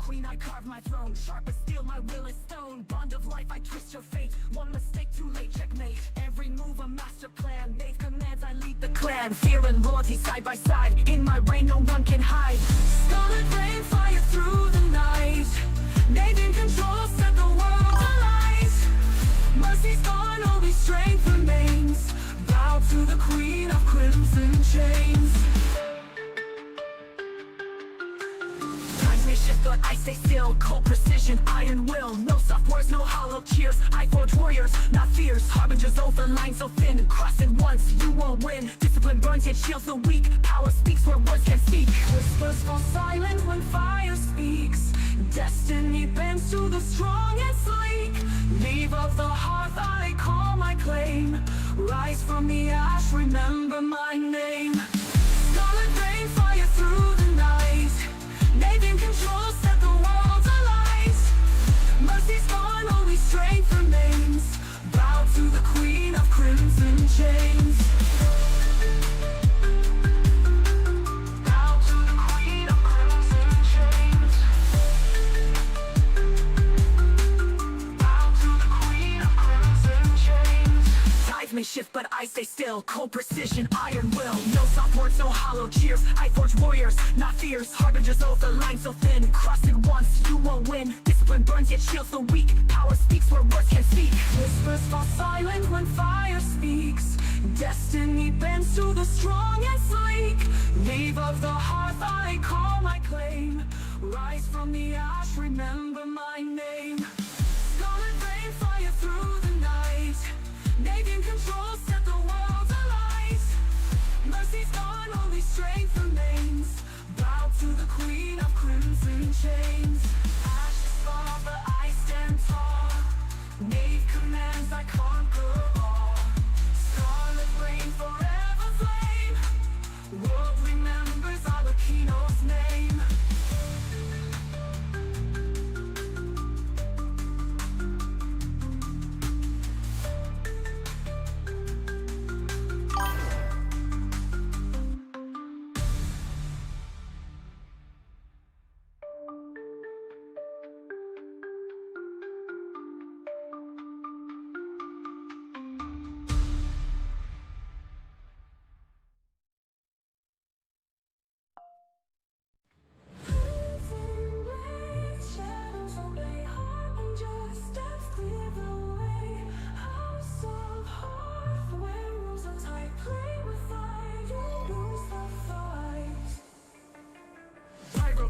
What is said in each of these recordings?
queen, I carve my throne. Sharp as steel, my will is stone. Bond of life, I twist your fate. One mistake, too late, checkmate. Every move, a master plan. Knave commands, I lead the clan. Fear and loyalty side by side. In my reign, no one can hide. Scarlet rain, fire through the night. Knave in control, set the world alight. Mercy's gone, only strength remains. Bow to the queen of crimson chains. But I stay still, cold precision, iron will. No soft words, no hollow cheers. I forge warriors, not fears. Harbingers over lines so thin. Cross it once, you won't win. Discipline burns, yet shields the weak. Power speaks where words can't speak. Whispers fall silent when fire speaks. Destiny bends to the strong and sleek. Leave of the hearth, I call my claim. Rise from the ash, remember my name. Scarlet rain, fire through the night. Knave in control, set the world alight. Mercy's gone, only strength remains. Bow to the queen of crimson chains. Bow to the queen of crimson chains. Bow to the queen of crimson chains. Tides may shift, but I stay still. Cold precision, iron will. No soft words, no hollow cheers. I forge warriors, not fears. Harbingers over the line so thin. Cross it once, you won't win. Discipline burns, yet shields the weak. Power speaks where words can't speak. Whispers fall silent when fire speaks. Destiny bends to the strong and sleek. Knave of the hearth, I call my claim. Rise from the ash, remember my name. Scarlet rain, fire through the night. Knave in control, set the world alight. Mercy's gone, only strength remains. Bow to the queen of crimson chains. Ashes fall, but I stand tall. Knave commands, I conquer all. Scarlet rain, forever flame. World remembers Alakino's name.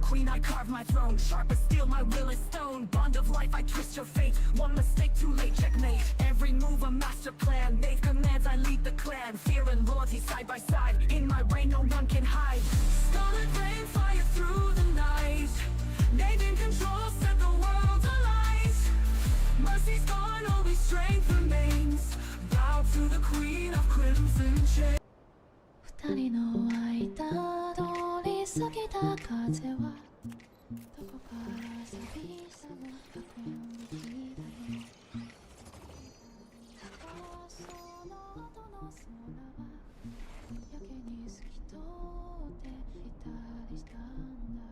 Queen, I carve my throne. Sharp as steel, my will is stone. Bond of life, I twist your fate. One mistake, too late, checkmate. Every move, a master plan. Knave commands, I lead the clan. Fear and loyalty side by side. In my reign, no one can hide. Scarlet rain, fire through the night. Knave in control, set the world alight. Mercy's gone, only strength remains. Bow to the queen of crimson chains. 二人の間通り過ぎた風はどこから寂しさの楽園に来たね。その後の空はやけに透き通っていたりしたんだ。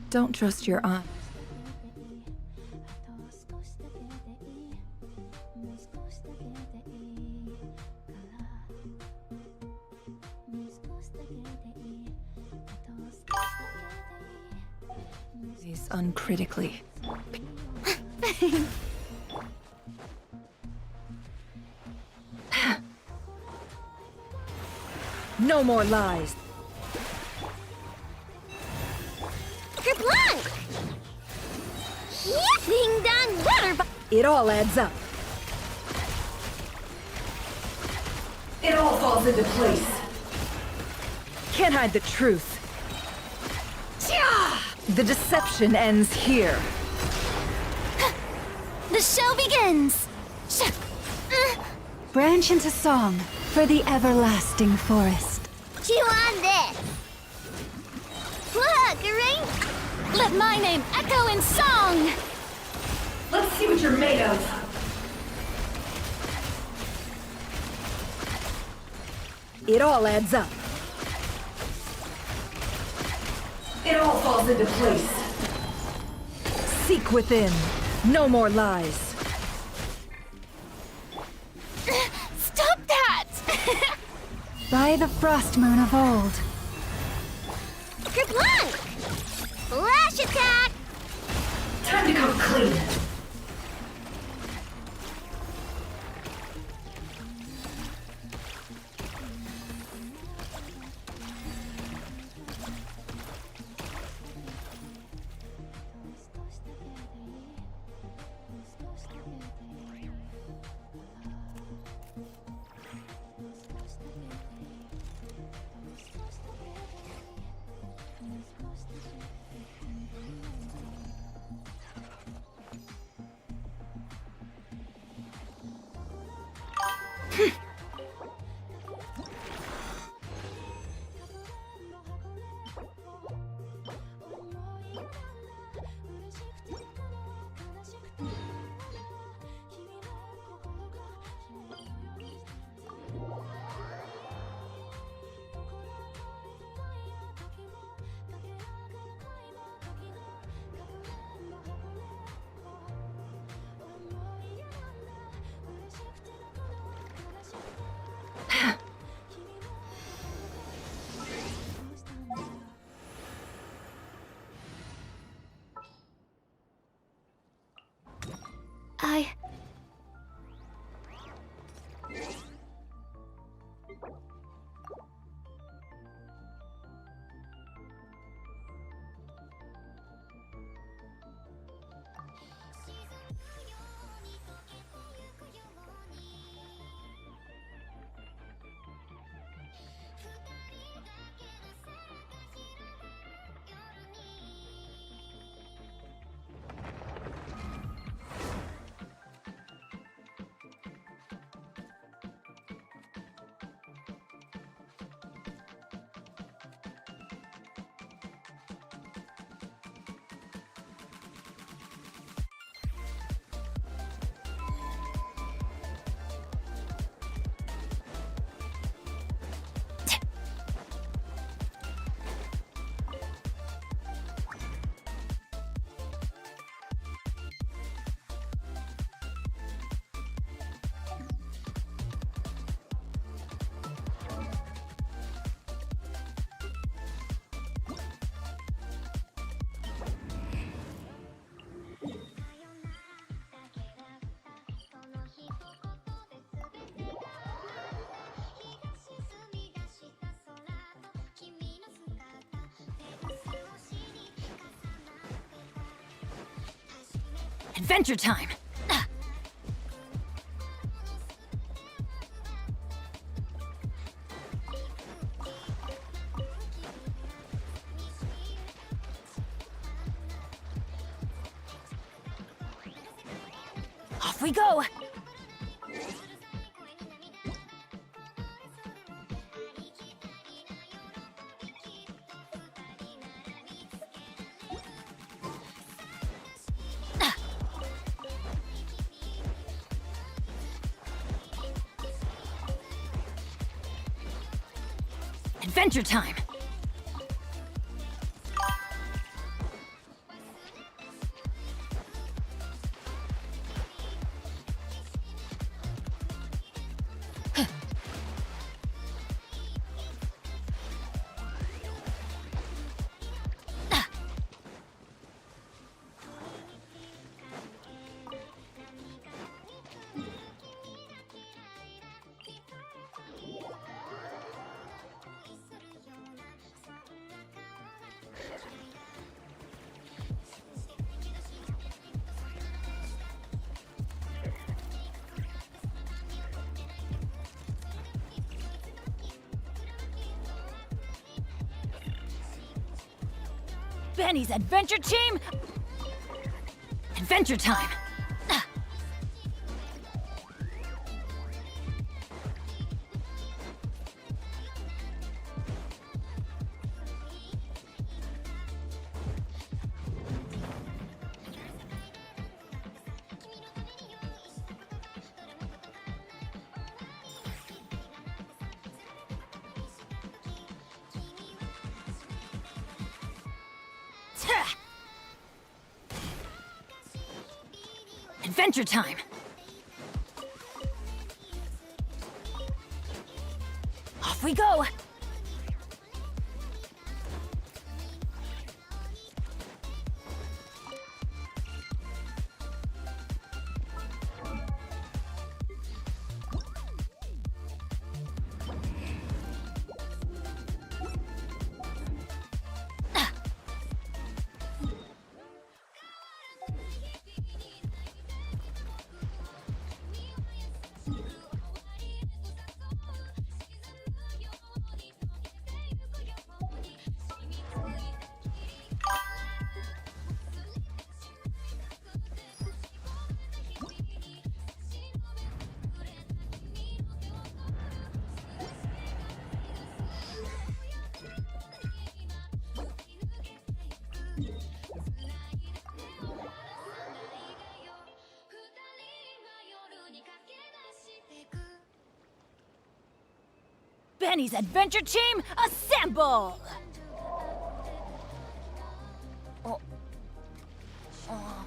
Don't trust your eyes. Uncritically. No more lies. Good luck! Ding dong water. It all adds up. It all falls into place. Can't hide the truth. The deception ends here. The show begins! Branch into song for the everlasting forest. Chew on this! Look, a ring! Let my name echo in song! Let's see what you're made of. It all adds up. It all falls into place. Seek within. No more lies. Stop that! By the frost moon of old. Kerplunk! Flash attack! Time to come clean. Adventure time! Off we go! Adventure time! Benny's adventure team! Adventure time! Adventure time! Off we go! Benny's adventure team, assemble! Oh. Oh.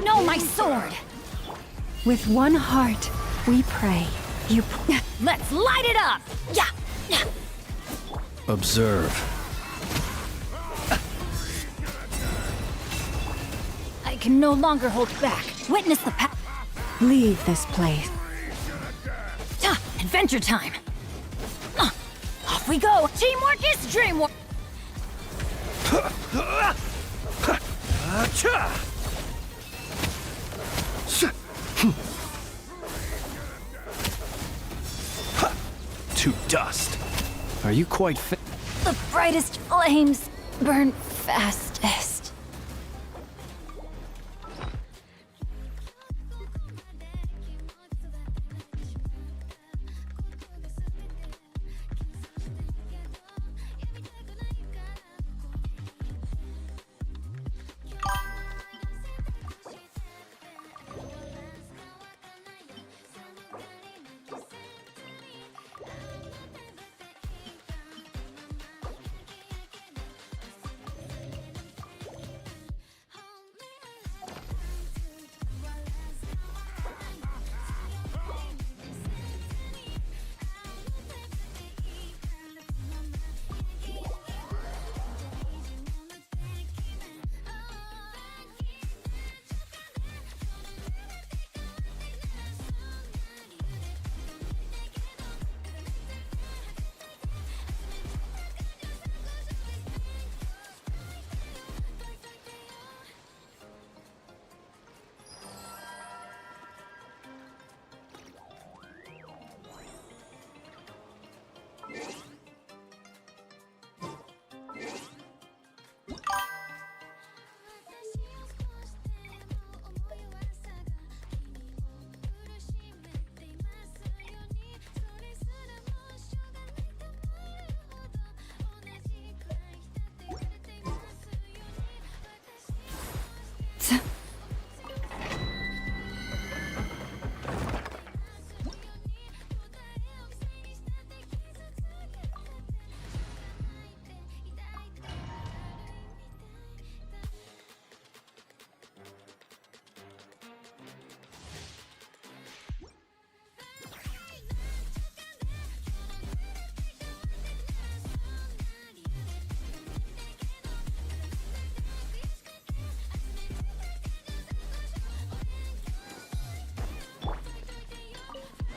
No, my sword! With one heart, we pray. Let's light it up! Yeah! Observe. I can no longer hold back. Witness the Leave this place. Adventure time! Off we go! Teamwork is dreamwork! To dust. Are you quite fit? The brightest flames burn fastest.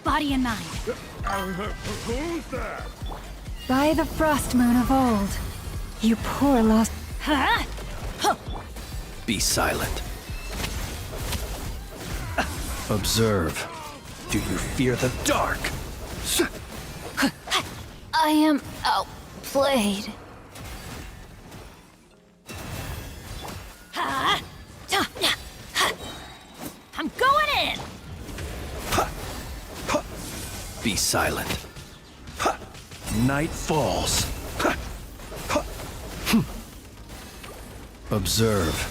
Body and mind. Who's that? By the frost moon of old, you poor lost. Huh? Huh. Be silent. Observe. Do you fear the dark? I am outplayed. I'm going in! Be silent. Night falls. Observe.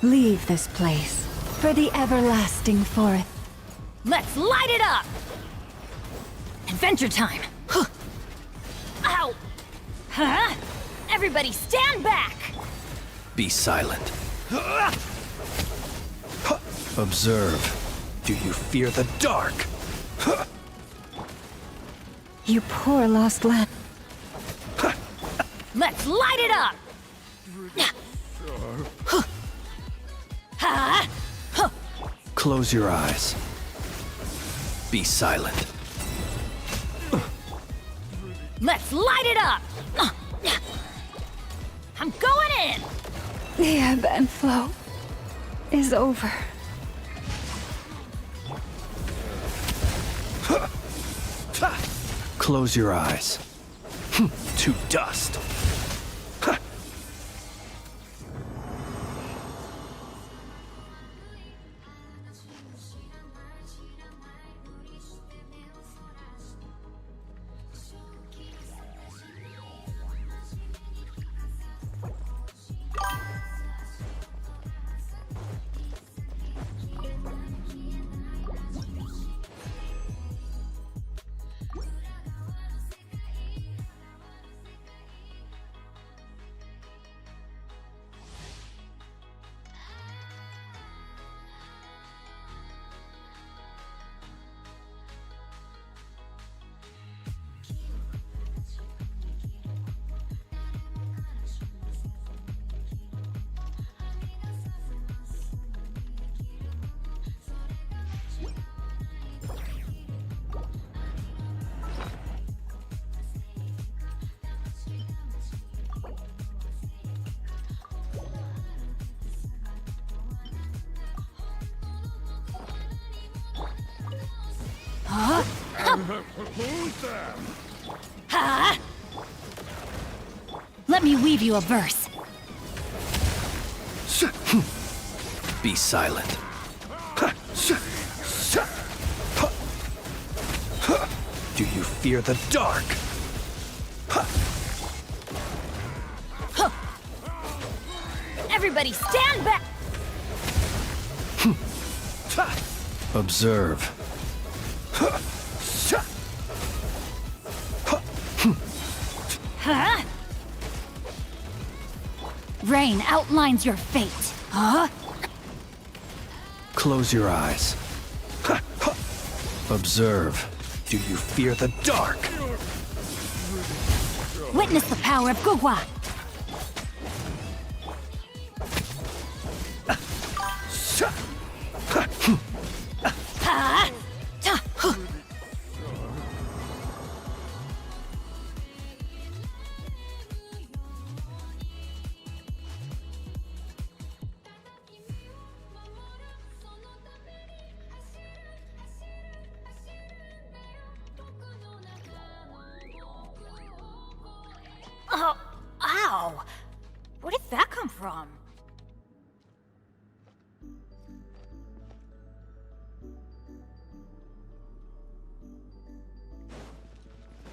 Leave this place for the everlasting forest. Let's light it up! Adventure time! Ow! Huh? Everybody stand back! Be silent. Observe. Do you fear the dark? You poor lost lamb. Let's light it up! Close your eyes. Be silent. Let's light it up! I'm going in! The ebb and flow is over. Close your eyes. To dust. Let me weave you a verse. Be silent. Do you fear the dark? Everybody stand back! Observe. Huh? Rain outlines your fate. Huh? Close your eyes. Observe. Do you fear the dark? Witness the power of Gugwa. Oh, ow! Where did that come from?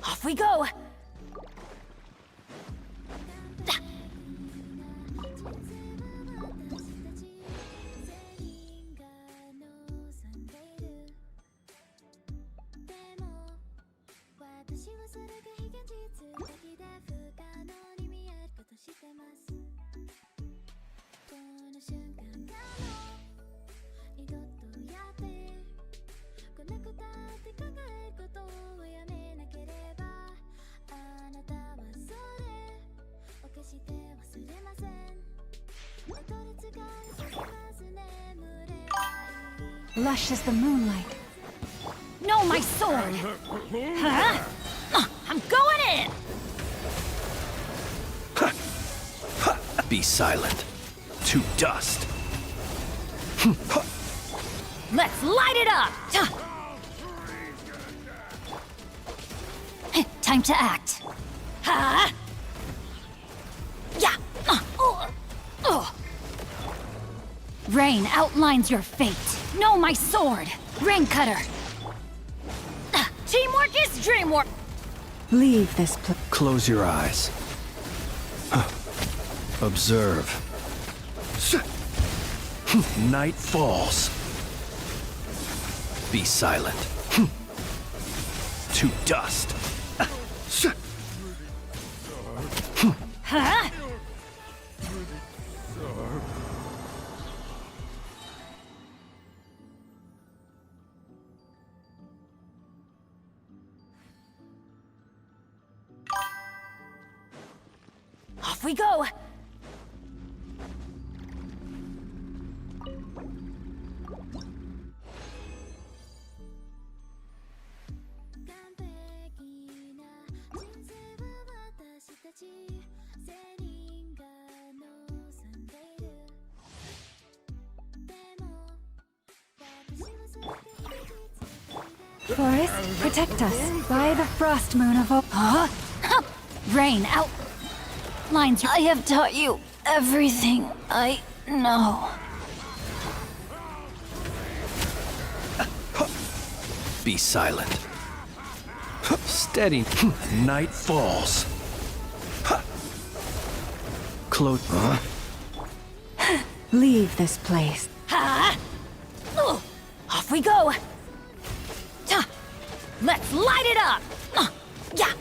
Off we go! Lush as the moonlight. No, my sword! Huh? I'm going in! Be silent. to dust. Let's light it up! Time to act. Ha! Yeah! Rain outlines your fate. Know my sword. Rain cutter. Teamwork is dreamwork. Leave this place. Close your eyes. Observe. Night falls. Be silent. To dust. Huh? Off we go! Forest, protect us by the frost moon of Huh? Rain out. Lines. I have taught you everything I know. Be silent. Steady. Night falls. Close. Leave this place. Ha! Off we go. Let's light it up. Yeah.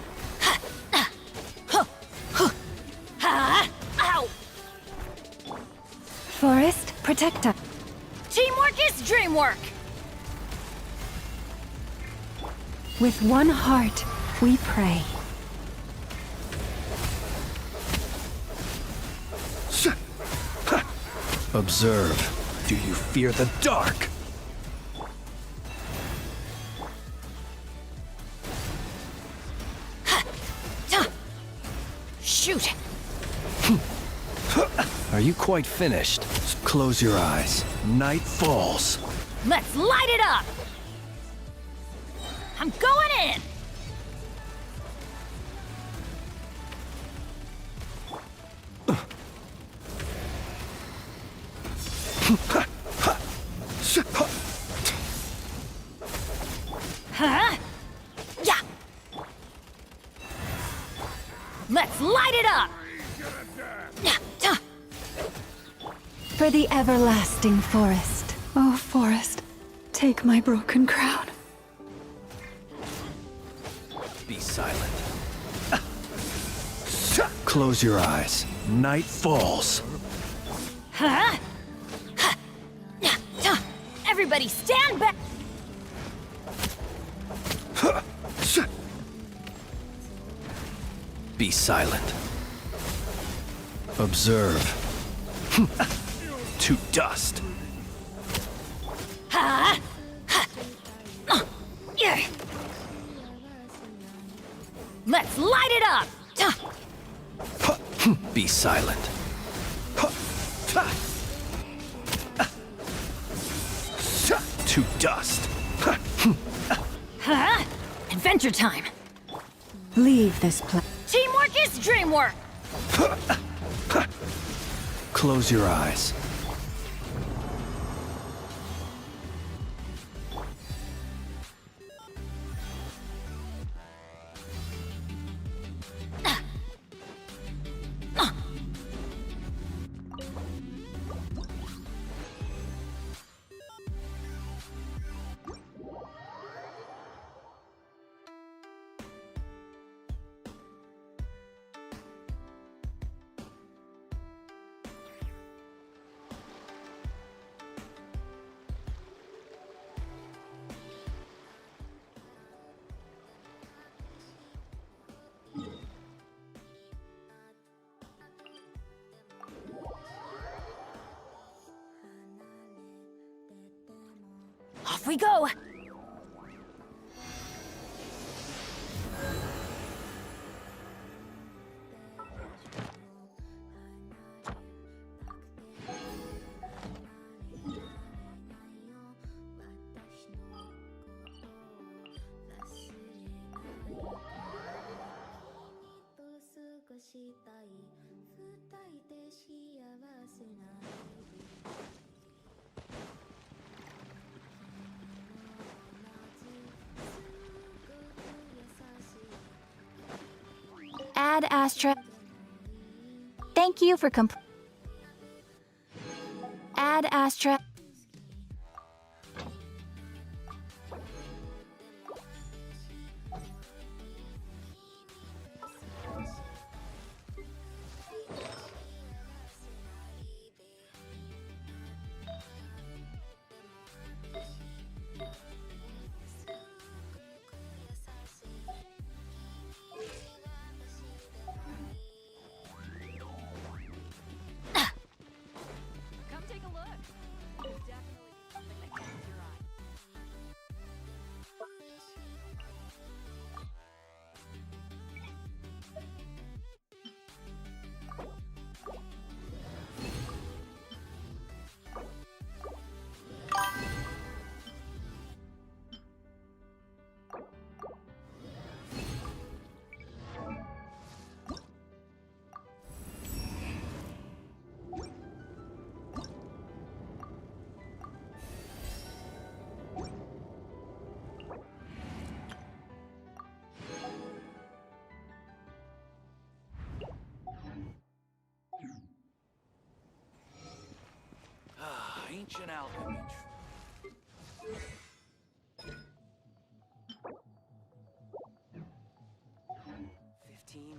Ha! Ow! Forest, protect us. Teamwork is dreamwork. With one heart, we pray. Observe. Do you fear the dark? Shoot! Are you quite finished? Close your eyes. Night falls. Let's light it up! I'm going in! Huh? Yeah! Let's light it up! For the everlasting forest. Oh, forest, take my broken crown. Be silent. Close your eyes. Night falls. Huh? Everybody stand back! Be silent. Observe. To dust. Huh? Let's light it up! Be silent. To dust. Huh? Adventure time! Leave this place. Teamwork is dreamwork! Close your eyes. Off we go! Add Astra. Thank you for Add Astra. Come take a look. There's definitely something that catches your eye. Ancient alchemy. 15,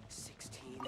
16.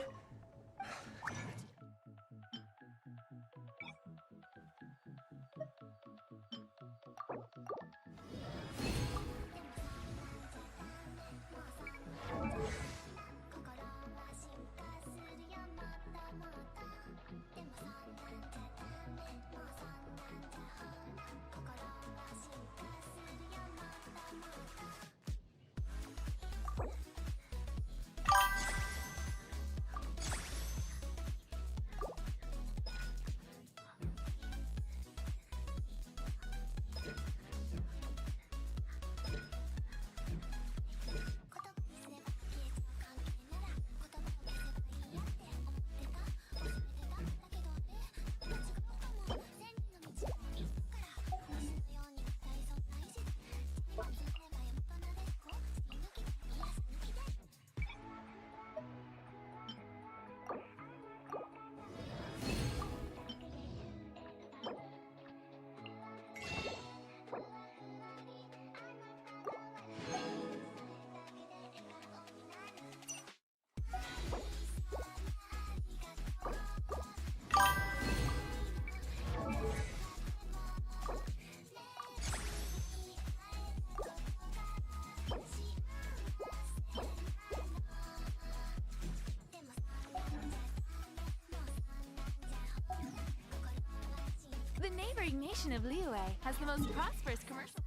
The neighboring nation of Liyue has the most prosperous commercial.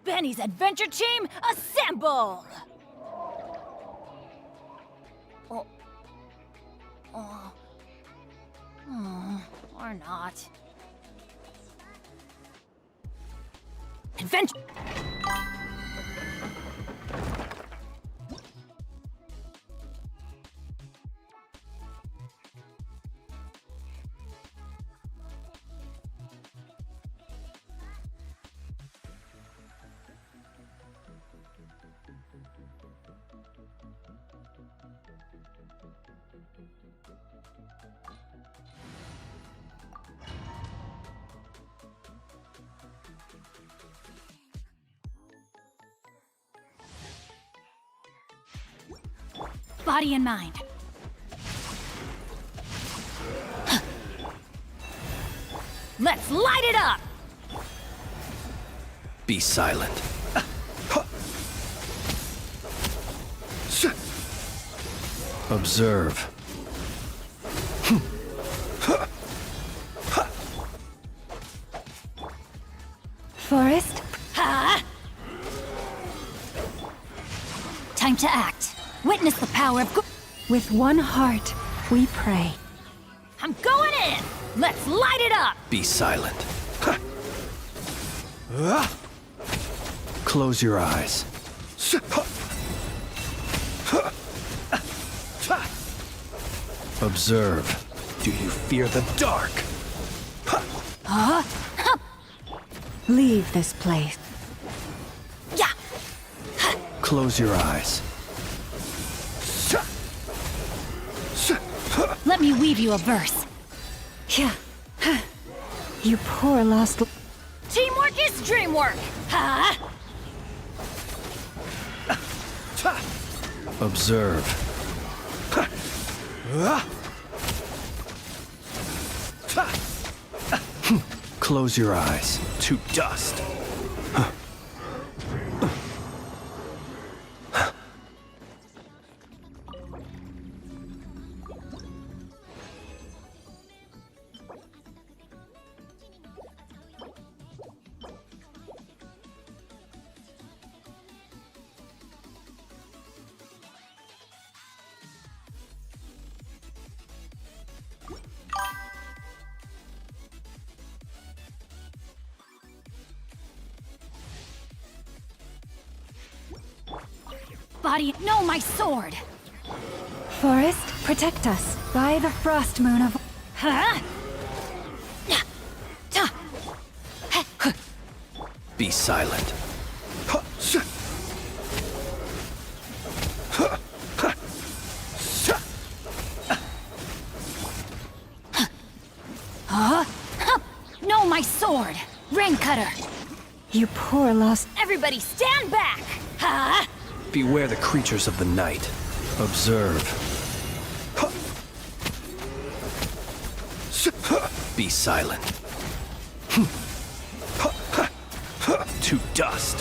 Benny's adventure team, assemble! Or not. Adventure! Body and mind. Let's light it up! Be silent. Observe. Forest? Ha! Time to act. Witness the power of With one heart, we pray. I'm going in! Let's light it up! Be silent. Close your eyes. Observe. Do you fear the dark? Leave this place. Yeah! Close your eyes. Let me weave you a verse. Yeah. You poor lost... Teamwork is dreamwork! Huh? Observe. Close your eyes. To dust. Body, no, my sword! Forest, protect us. By the frost moon of... Huh? Be silent. No, my sword! Rain cutter! You poor lost... Everybody stand back! Huh? Beware the creatures of the night. Observe. Be silent. To dust.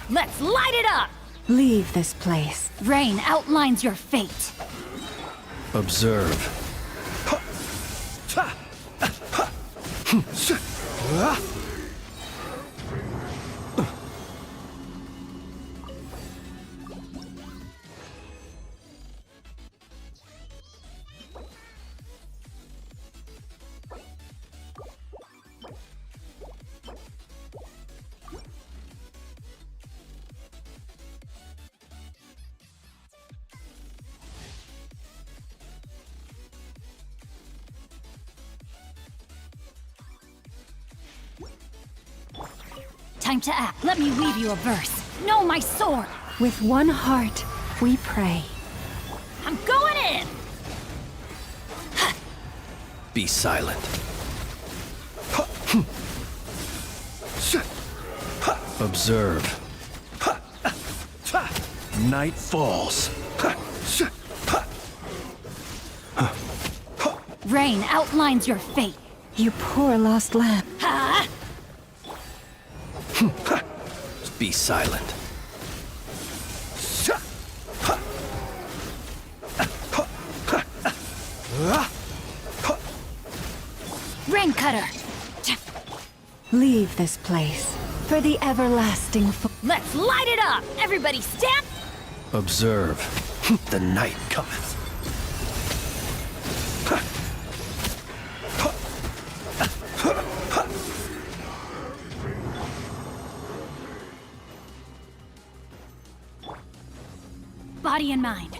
Let's light it up! Leave this place. Rain outlines your fate. Observe. Time to act. Let me weave you a verse. No, my sword! With one heart, we pray. I'm going in! Be silent. Observe. Night falls. Rain outlines your fate. You poor lost lamb. Huh? Be silent. Rain cutter! Leave this place. For the everlasting... Let's light it up! Everybody stand... Observe. The night cometh. Body and mind.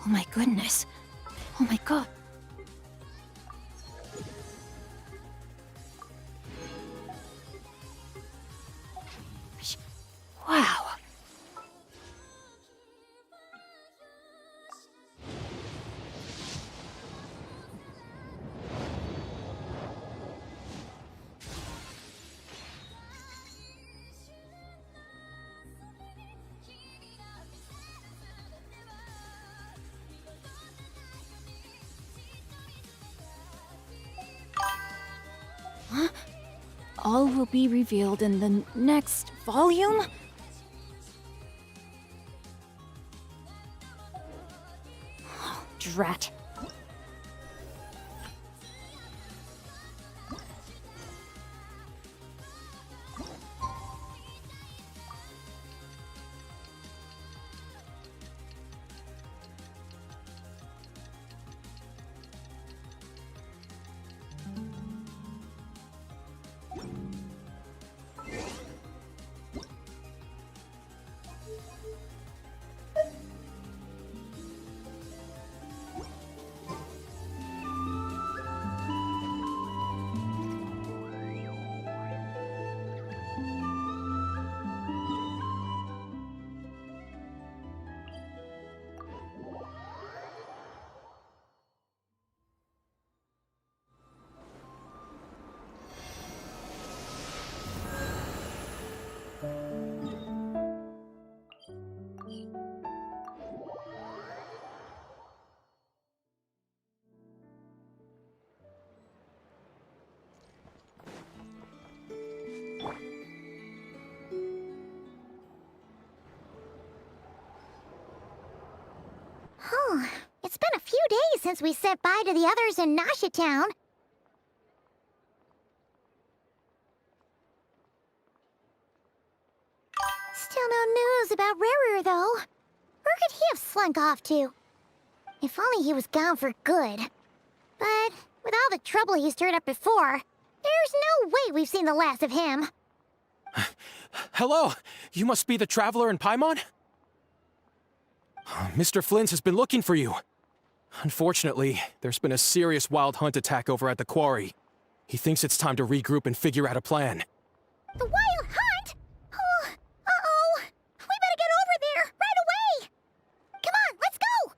Oh my goodness. Oh my god. Wow. Huh? All will be revealed in the next volume? Oh, drat. Oh, it's been a few days since we said bye to the others in Nasha Town. Still no news about Rarer, though. Where could he have slunk off to? If only he was gone for good. But with all the trouble he stirred up before, there's no way we've seen the last of him. Hello! You must be the traveler in Paimon? Mr. Flynn has been looking for you. Unfortunately, there's been a serious wild hunt attack over at the quarry. He thinks it's time to regroup and figure out a plan. The wild hunt? Oh, uh-oh. We better get over there, right away! Come on, let's go!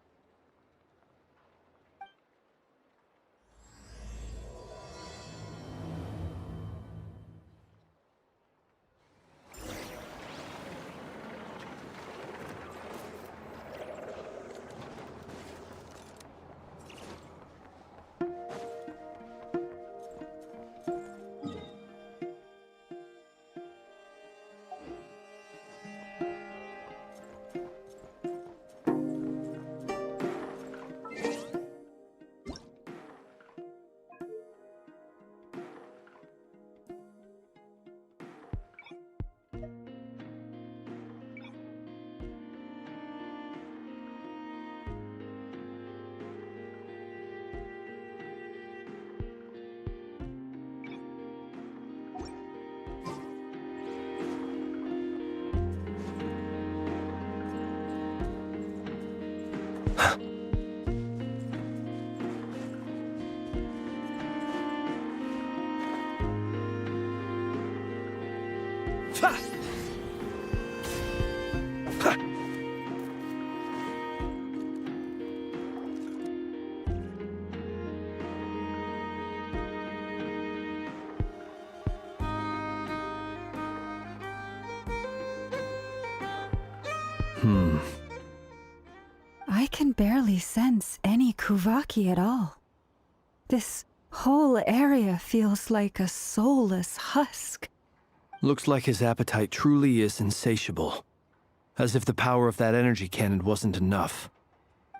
I can barely sense any Kuvaki at all. This whole area feels like a soulless husk. Looks like his appetite truly is insatiable. As if the power of that energy cannon wasn't enough.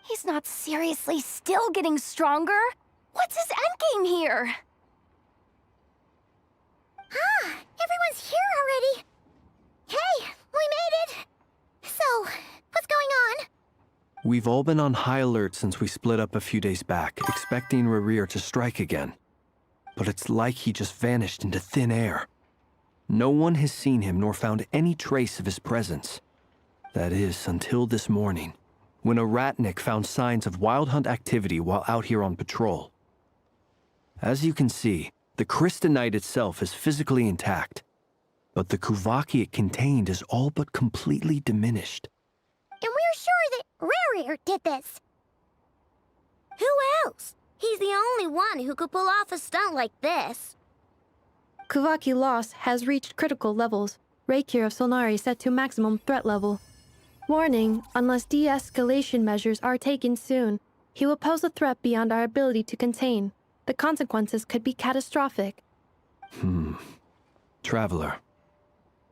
He's not seriously still getting stronger? What's his endgame here? Ah, everyone's here already. Hey, we made it. So, what's going on? We've all been on high alert since we split up a few days back, expecting Rarir to strike again. But it's like he just vanished into thin air. No one has seen him nor found any trace of his presence. That is, until this morning, when a ratnik found signs of wild hunt activity while out here on patrol. As you can see, the crystalite itself is physically intact, but the Kuvaki it contained is all but completely diminished. And we're sure that Rarier did this. Who else? He's the only one who could pull off a stunt like this. Kuvaki loss has reached critical levels. Reikir of Solnari set to maximum threat level. Warning, unless de-escalation measures are taken soon, he will pose a threat beyond our ability to contain. The consequences could be catastrophic. Traveler,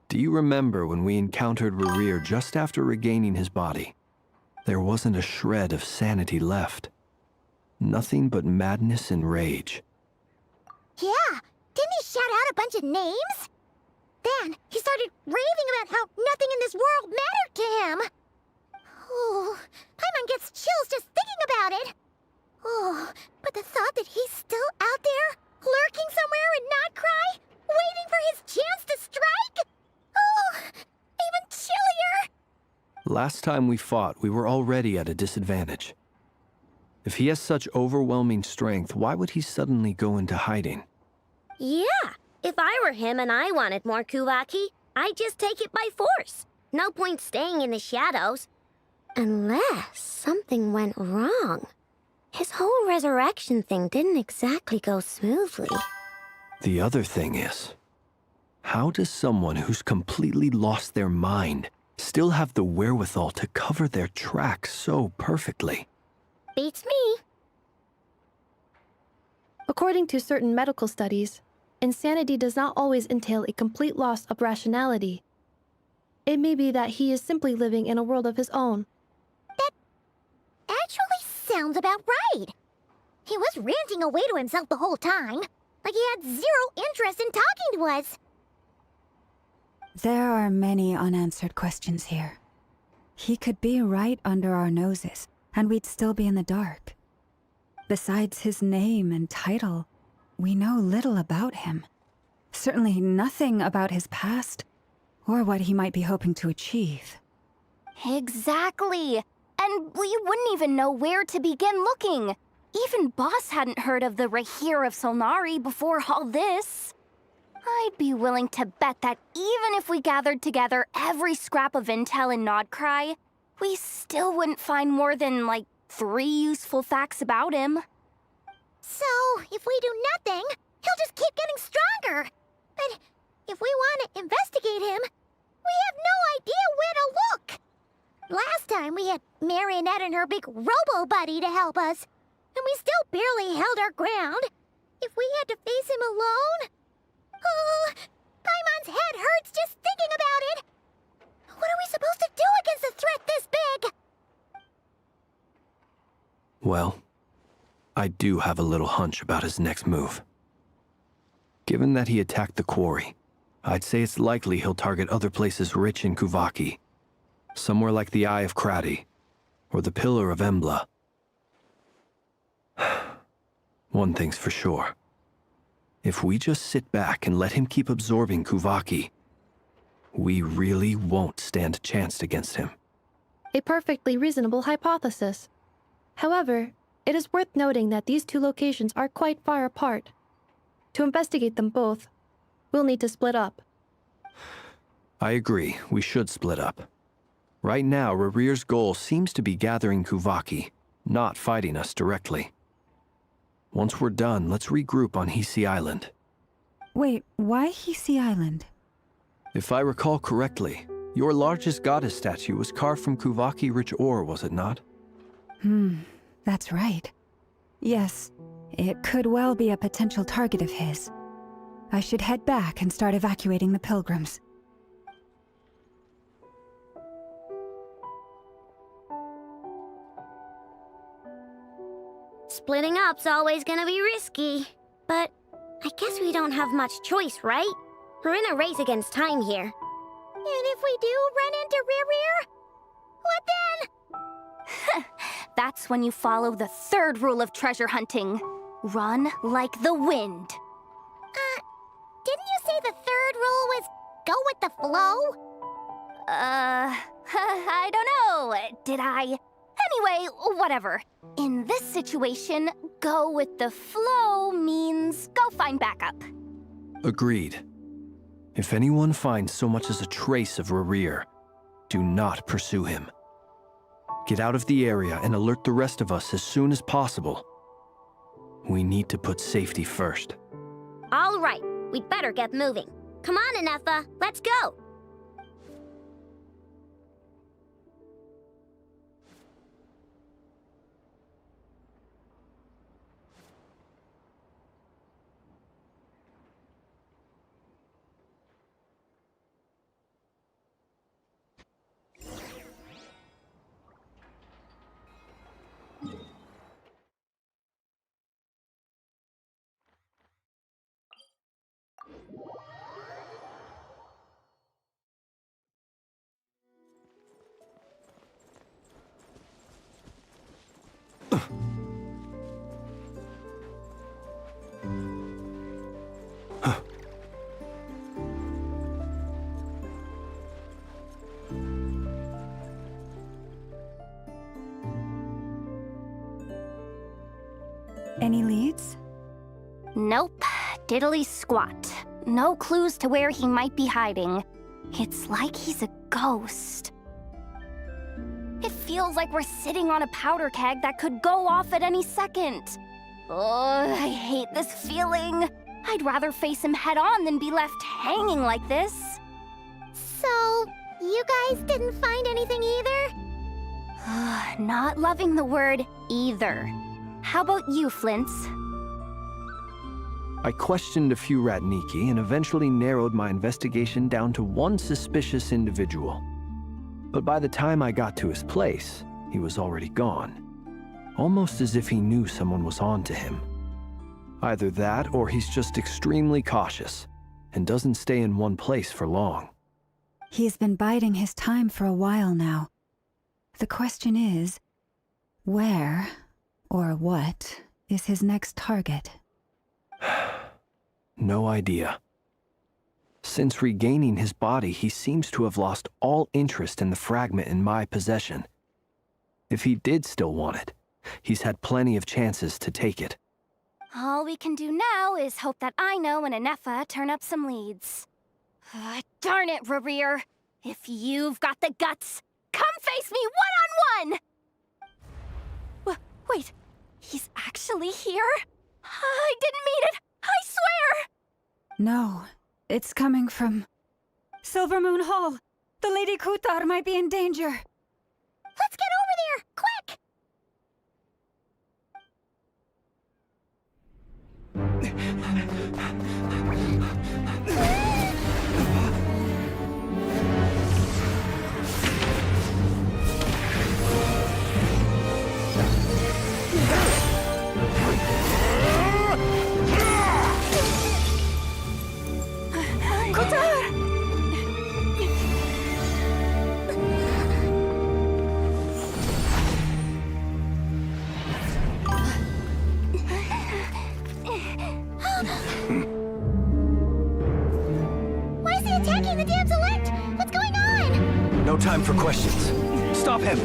do you remember when we encountered Rerir just after regaining his body? There wasn't a shred of sanity left. Nothing but madness and rage. Yeah, didn't he shout out a bunch of names? Then he started raving about how nothing in this world mattered to him. Oh, Paimon gets chills just thinking about it. Oh, but the thought that he's still out there, lurking somewhere in Notcry, waiting for his chance to strike? Oh, even chillier. Last time we fought, we were already at a disadvantage. If he has such overwhelming strength, why would he suddenly go into hiding? Yeah, if I were him and I wanted more Kuvaki, I'd just take it by force. No point staying in the shadows. Unless something went wrong. His whole resurrection thing didn't exactly go smoothly. The other thing is, how does someone who's completely lost their mind still have the wherewithal to cover their tracks so perfectly? Beats me. According to certain medical studies, insanity does not always entail a complete loss of rationality. It may be that he is simply living in a world of his own. That actually sounds about right. He was ranting away to himself the whole time, like he had zero interest in talking to us. There are many unanswered questions here. He could be right under our noses, and we'd still be in the dark. Besides his name and title, we know little about him. Certainly nothing about his past, or what he might be hoping to achieve. Exactly. And we wouldn't even know where to begin looking. Even Boss hadn't heard of the Rahir of Solnari before all this. I'd be willing to bet that even if we gathered together every scrap of intel in Nodcry, we still wouldn't find more than, like, 3 useful facts about him. So, if we do nothing, he'll just keep getting stronger. But if we want to investigate him, we have no idea where to look. Last time we had Marionette and her big robo-buddy to help us, and we still barely held our ground. If we had to face him alone... Oh, Paimon's head hurts just thinking about it. What are we supposed to do against a threat this big? Well, I do have a little hunch about his next move. Given that he attacked the quarry, I'd say it's likely he'll target other places rich in Kuvaki. Somewhere like the Eye of Krati, or the Pillar of Embla. One thing's for sure. If we just sit back and let him keep absorbing Kuvaki, we really won't stand a chance against him. A perfectly reasonable hypothesis. However, it is worth noting that these two locations are quite far apart. To investigate them both, we'll need to split up. I agree, we should split up. Right now, Rarir's goal seems to be gathering Kuvaki, not fighting us directly. Once we're done, let's regroup on Hisi Island. Wait, why Hisi Island? If I recall correctly, your largest goddess statue was carved from Kuvaki-rich ore, was it not? That's right. Yes, it could well be a potential target of his. I should head back and start evacuating the pilgrims. Splitting up's always gonna be risky. But I guess we don't have much choice, right? We're in a race against time here. And if we do run into Rerir, what then? That's when you follow the third rule of treasure hunting. Run like the wind. Didn't you say the third rule was go with the flow? I don't know. Did I? Anyway, whatever. In this situation, go with the flow means go find backup. Agreed. If anyone finds so much as a trace of Rerir, do not pursue him. Get out of the area and alert the rest of us as soon as possible. We need to put safety first. All right, we'd better get moving. Come on, Anefa, let's go! Any leads? Nope. Diddly squat. No clues to where he might be hiding. It's like he's a ghost. It feels like we're sitting on a powder keg that could go off at any second. Oh, I hate this feeling. I'd rather face him head on than be left hanging like this. So, you guys didn't find anything either? Not loving the word either. How about you, Flintz? I questioned a few Ratniki and eventually narrowed my investigation down to one suspicious individual. But by the time I got to his place, he was already gone. Almost as if he knew someone was on to him. Either that, or he's just extremely cautious and doesn't stay in one place for long. He's been biding his time for a while now. The question is, where, or what, is his next target? No idea. Since regaining his body, he seems to have lost all interest in the fragment in my possession. If he did still want it, he's had plenty of chances to take it. All we can do now is hope that Aino and Anefa turn up some leads. Darn it, Rerir! If you've got the guts, come face me one-on-one! Wait, he's actually here? I didn't mean it! I swear! No, it's coming from Silvermoon Hall. The Lady Kutar might be in danger. Let's get over there, quick! Why is he attacking the damsel elect? What's going on? No time for questions. Stop him!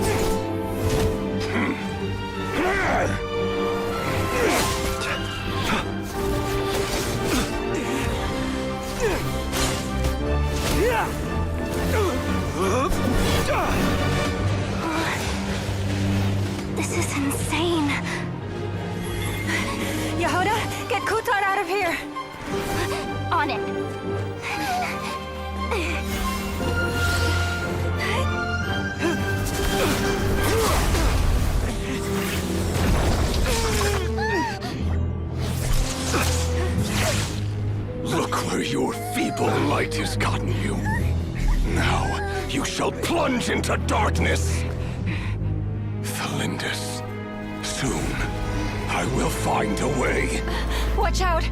This is insane. Yehoda, get Kutar out of here! On it. Look where your feeble light has gotten you. Now, you shall plunge into darkness. Felindus, soon, I will find a way. Watch out!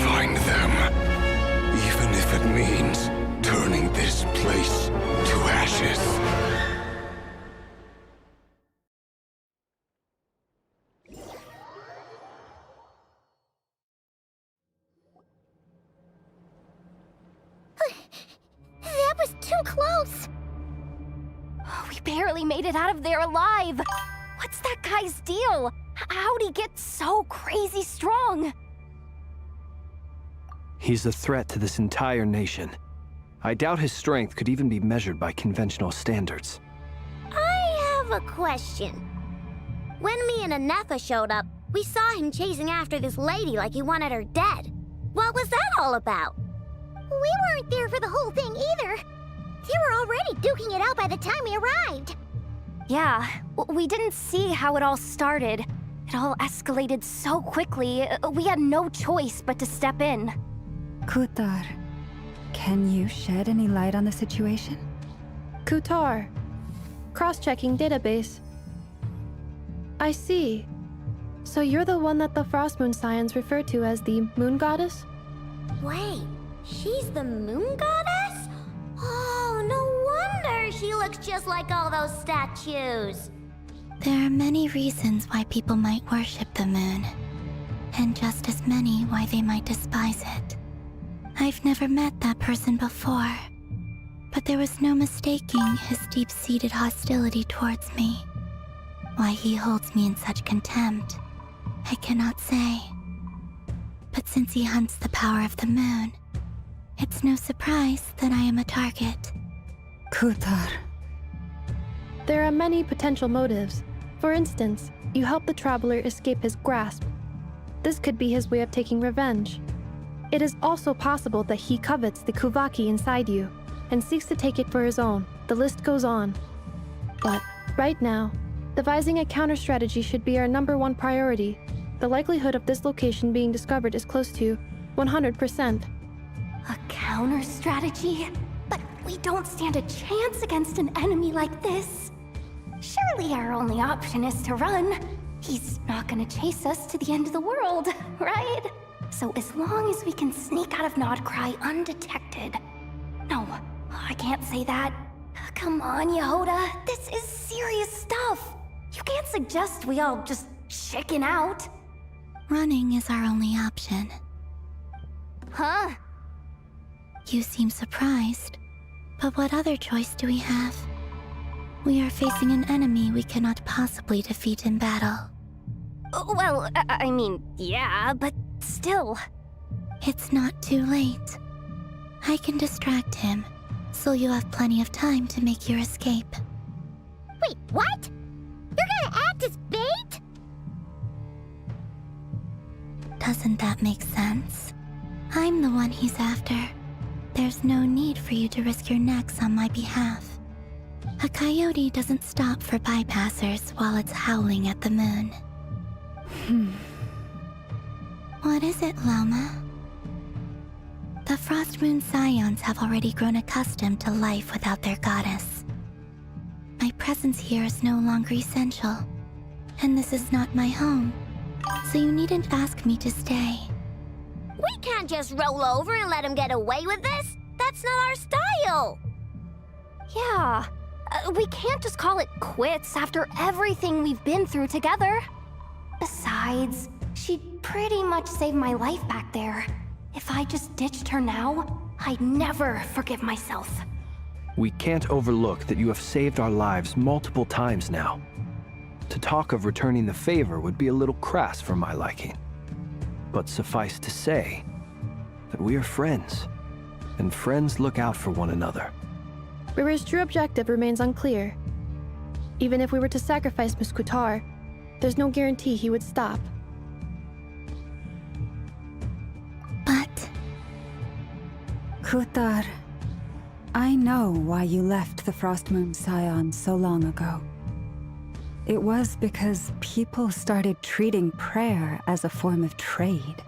Find them. Even if it means turning this place to ashes. That was too close! We barely made it out of there alive. What's that guy's deal? How'd he get so crazy strong? He's a threat to this entire nation. I doubt his strength could even be measured by conventional standards. I have a question. When me and Anefa showed up, we saw him chasing after this lady like he wanted her dead. What was that all about? We weren't there for the whole thing either. They were already duking it out by the time we arrived. Yeah, we didn't see how it all started. It all escalated so quickly, we had no choice but to step in. Kutar, can you shed any light on the situation? Kutar. Cross-checking database. I see. So you're the one that the Frost Moon Scions refer to as the Moon Goddess? Wait, she's the moon goddess? Oh, no wonder she looks just like all those statues. There are many reasons why people might worship the moon, and just as many why they might despise it. I've never met that person before, but there was no mistaking his deep-seated hostility towards me. Why he holds me in such contempt, I cannot say. But since he hunts the power of the moon, it's no surprise that I am a target. Kutar. There are many potential motives. For instance, you help the traveler escape his grasp. This could be his way of taking revenge. It is also possible that he covets the Kuvaki inside you and seeks to take it for his own. The list goes on. But right now, devising a counter-strategy should be our #1 priority. The likelihood of this location being discovered is close to 100%. A counter strategy? But we don't stand a chance against an enemy like this. Surely our only option is to run. He's not gonna chase us to the end of the world, right? So as long as we can sneak out of Nodcry undetected. No, I can't say that. Come on, Yehoda, this is serious stuff. You can't suggest we all just chicken out. Running is our only option. Huh? You seem surprised, but what other choice do we have? We are facing an enemy we cannot possibly defeat in battle. Well, I mean, yeah, but still. It's not too late. I can distract him, so you have plenty of time to make your escape. Wait, what? You're gonna act as bait? Doesn't that make sense? I'm the one he's after. There's no need for you to risk your necks on my behalf. A coyote doesn't stop for bypassers while it's howling at the moon. What is it, Loma? The Frost Moon Scions have already grown accustomed to life without their goddess. My presence here is no longer essential, and this is not my home, so you needn't ask me to stay. We can't just roll over and let him get away with this. That's not our style. Yeah, we can't just call it quits after everything we've been through together. Besides, she pretty much saved my life back there. If I just ditched her now, I'd never forgive myself. We can't overlook that you have saved our lives multiple times now. To talk of returning the favor would be a little crass for my liking. But suffice to say that we are friends, and friends look out for one another. River's true objective remains unclear. Even if we were to sacrifice Muskutar, there's no guarantee he would stop. But Kutar, I know why you left the Frostmoon Scions so long ago. It was because people started treating prayer as a form of trade.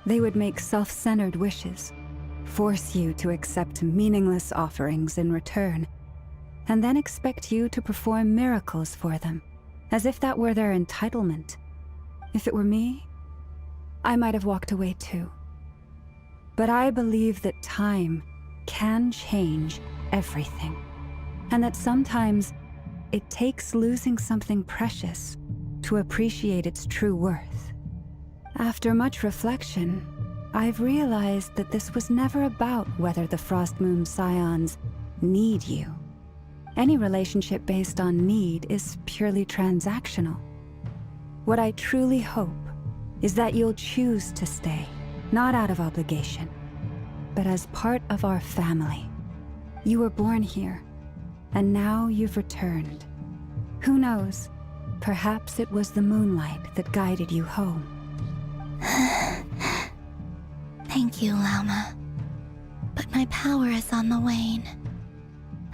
They would make self-centered wishes, force you to accept meaningless offerings in return, and then expect you to perform miracles for them, as if that were their entitlement. If it were me, I might have walked away too. But I believe that time can change everything, and that sometimes it takes losing something precious to appreciate its true worth. After much reflection, I've realized that this was never about whether the Frostmoon Scions need you. Any relationship based on need is purely transactional. What I truly hope is that you'll choose to stay, not out of obligation, but as part of our family. You were born here, and now you've returned. Who knows? Perhaps it was the moonlight that guided you home. thank you, Lauma. But my power is on the wane.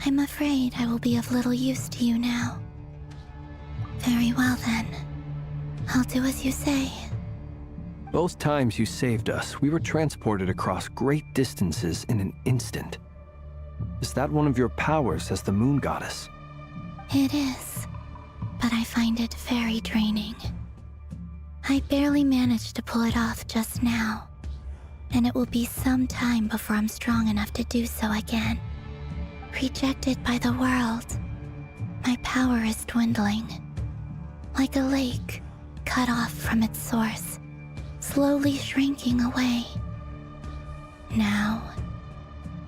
I'm afraid I will be of little use to you now. Very well then. I'll do as you say. Both times you saved us, we were transported across great distances in an instant. Is that one of your powers as the Moon Goddess? It is, but I find it very draining. I barely managed to pull it off just now, and it will be some time before I'm strong enough to do so again. Rejected by the world, my power is dwindling. Like a lake cut off from its source, slowly shrinking away. Now,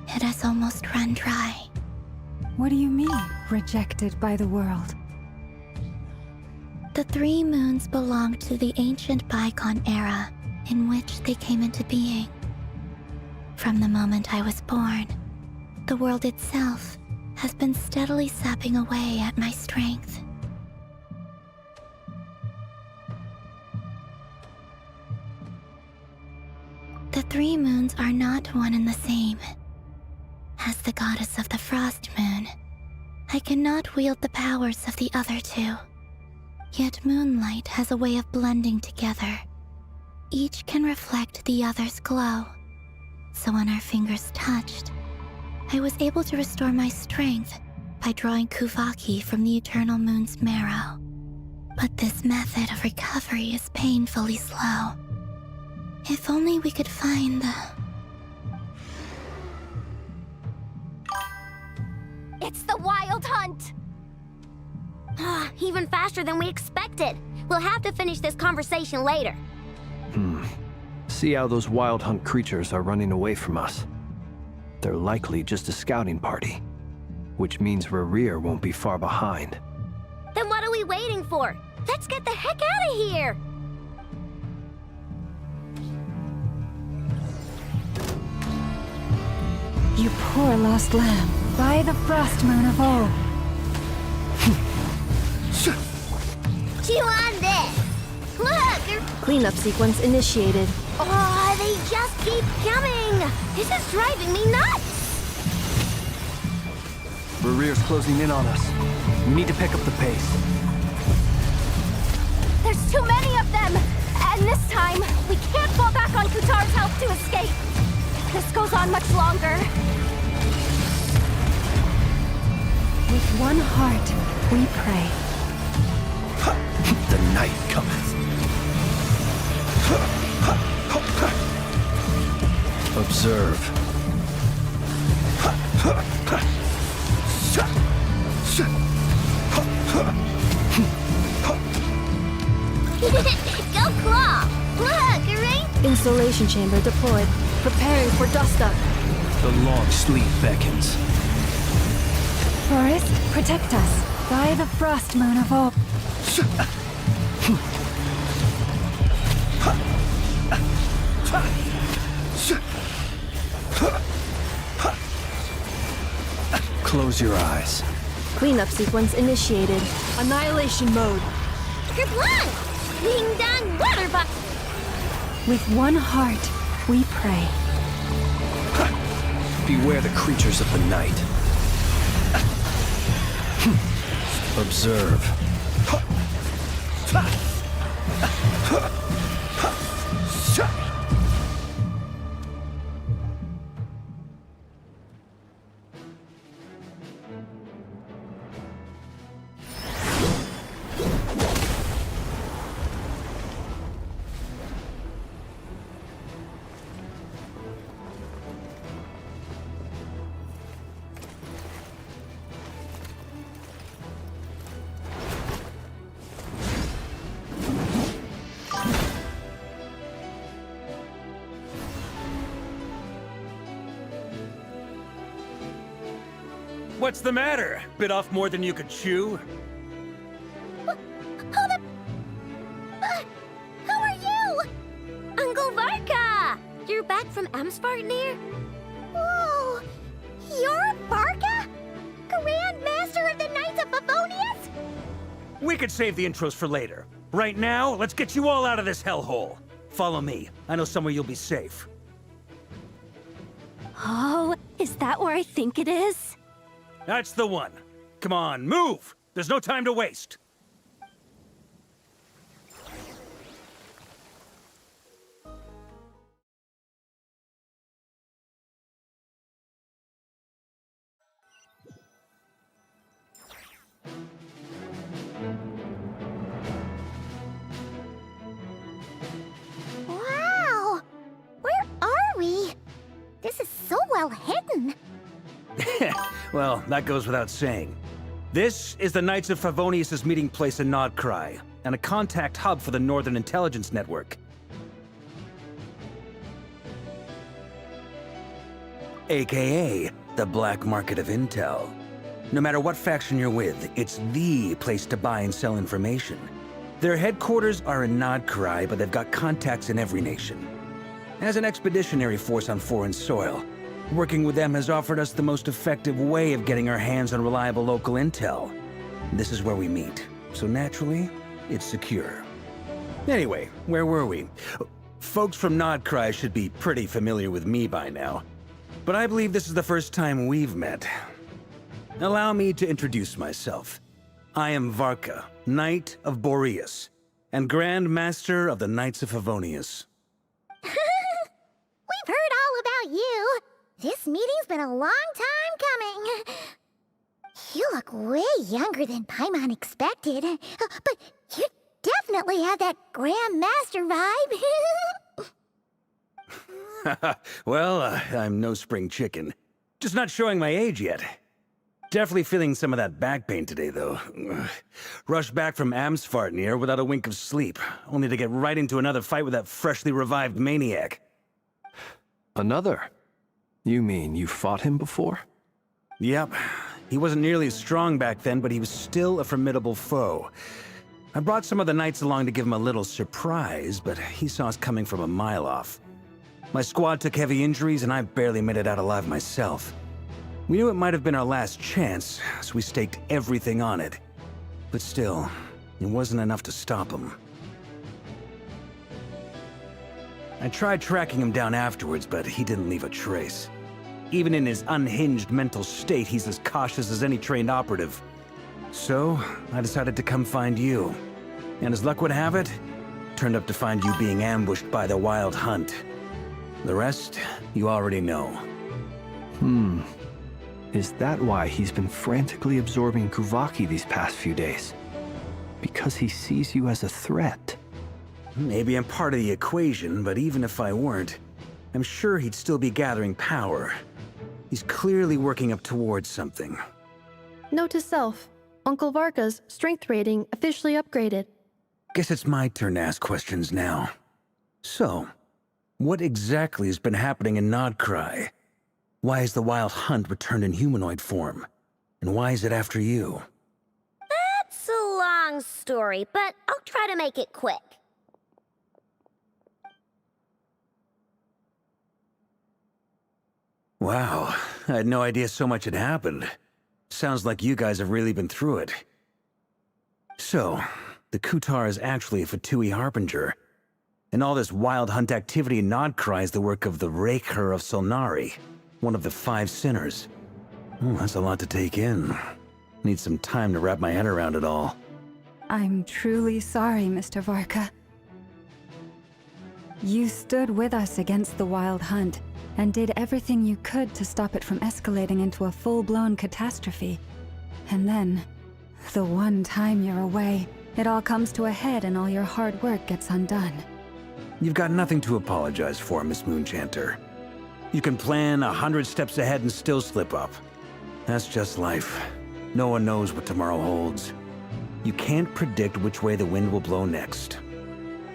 it has almost run dry. What do you mean, rejected by the world? The 3 moons belonged to the ancient bygone era in which they came into being. From the moment I was born, the world itself has been steadily sapping away at my strength. The 3 moons are not one and the same. As the goddess of the Frost Moon, I cannot wield the powers of the other 2. Yet moonlight has a way of blending together. Each can reflect the other's glow. So when our fingers touched, I was able to restore my strength by drawing Kuvaki from the eternal moon's marrow. But this method of recovery is painfully slow. If only we could find the... It's the Wild Hunt! Even faster than we expected. We'll have to finish this conversation later. See how those Wild Hunt creatures are running away from us. They're likely just a scouting party, which means Rerir won't be far behind. Then what are we waiting for? Let's get the heck out of here! You poor lost lamb, by the frost moon of old. Chew on this! Look! Cleanup sequence initiated. Oh, they just keep coming! This is driving me nuts! Rerir's closing in on us. We need to pick up the pace. There's too many of them! And this time, we can't fall back on Kutar's health to escape. If this goes on much longer... With one heart, we pray. The night cometh. Observe. Go Claw! Look, right? Installation chamber deployed. Preparing for dust up. The long sleep beckons. Forest, protect us, by the frost moon of old. Close your eyes. Cleanup sequence initiated. Annihilation mode. Kerplunk! Ding dong water buck! With one heart, we pray. Beware the creatures of the night. Observe. What's the matter? Bit off more than you could chew? Who are you? Uncle Varka! You're back from Amspartnir? Whoa! You're Varka? Grand Master of the Knights of Favonius? We could save the intros for later. Right now, let's get you all out of this hellhole. Follow me. I know somewhere you'll be safe. Oh, is that where I think it is? That's the one. Come on, move! There's no time to waste. Wow! Where are we? This is so well hidden. Well, that goes without saying. This is the Knights of Favonius' meeting place in Nodcry, and a contact hub for the Northern Intelligence Network. AKA, the black market of intel. No matter what faction you're with, it's the place to buy and sell information. Their headquarters are in Nodcry, but they've got contacts in every nation. As an expeditionary force on foreign soil, working with them has offered us the most effective way of getting our hands on reliable local intel. This is where we meet, so naturally, it's secure. Anyway, where were we? Folks from Nodcry should be pretty familiar with me by now, but I believe this is the first time we've met. Allow me to introduce myself. I am Varka, Knight of Boreas, and Grand Master of the Knights of Favonius. We've heard all about you. This meeting's been a long time coming. You look way younger than Paimon expected. But you definitely have that Grand Master vibe. Well, I'm no spring chicken. Just not showing my age yet. Definitely feeling some of that back pain today, though. Rushed back from Amsfartnir without a wink of sleep, only to get right into another fight with that freshly revived maniac. Another? You mean you fought him before? Yep. He wasn't nearly as strong back then, but he was still a formidable foe. I brought some of the knights along to give him a little surprise, but he saw us coming from a mile off. My squad took heavy injuries, and I barely made it out alive myself. We knew it might have been our last chance, so we staked everything on it. But still, it wasn't enough to stop him. I tried tracking him down afterwards, but he didn't leave a trace. Even in his unhinged mental state, he's as cautious as any trained operative. So, I decided to come find you. And as luck would have it, turned up to find you being ambushed by the Wild Hunt. The rest, you already know. Is that why he's been frantically absorbing Kuvaki these past few days? Because he sees you as a threat? Maybe I'm part of the equation, but even if I weren't, I'm sure he'd still be gathering power. He's clearly working up towards something. Note to self, Uncle Varka's strength rating officially upgraded. Guess it's my turn to ask questions now. So, what exactly has been happening in Nodcry? Why has the Wild Hunt returned in humanoid form? And why is it after you? That's a long story, but I'll try to make it quick. Wow, I had no idea so much had happened. Sounds like you guys have really been through it. So, the Kutar is actually a Fatui Harbinger. And all this wild hunt activity in Nodcry is the work of the Raker of Solnari, one of the 5 sinners. Oh, that's a lot to take in. Need some time to wrap my head around it all. I'm truly sorry, Mr. Varka. You stood with us against the Wild Hunt, and did everything you could to stop it from escalating into a full-blown catastrophe. And then, the one time you're away, it all comes to a head and all your hard work gets undone. You've got nothing to apologize for, Miss Moonchanter. You can plan 100 steps ahead and still slip up. That's just life. No one knows what tomorrow holds. You can't predict which way the wind will blow next.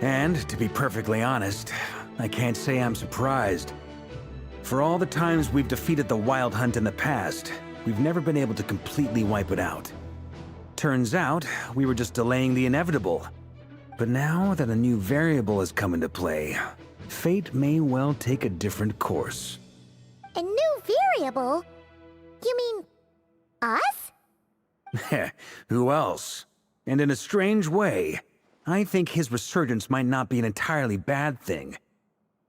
And, to be perfectly honest, I can't say I'm surprised. For all the times we've defeated the Wild Hunt in the past, we've never been able to completely wipe it out. Turns out, we were just delaying the inevitable. But now that a new variable has come into play, fate may well take a different course. A new variable? You mean... us? Who else? And in a strange way, I think his resurgence might not be an entirely bad thing.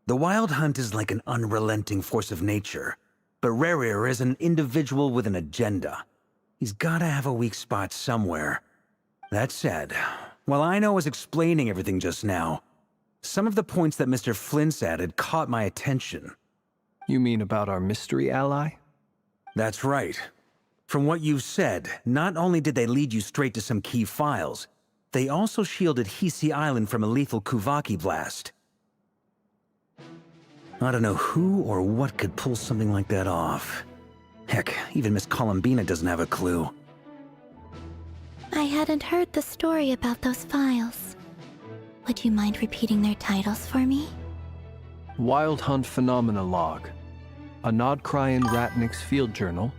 The Wild Hunt is like an unrelenting force of nature, but Rerir is an individual with an agenda. He's gotta have a weak spot somewhere. That said, while I was explaining everything just now, some of the points that Mr. Flint's added caught my attention. You mean about our mystery ally? That's right. From what you've said, not only did they lead you straight to some key files, they also shielded Hisi Island from a lethal Kuvaki blast. I don't know who or what could pull something like that off. Heck, even Miss Columbina doesn't have a clue. I hadn't heard the story about those files. Would you mind repeating their titles for me? Wild Hunt Phenomena Log, a Nodcryan Ratnik's Field Journal,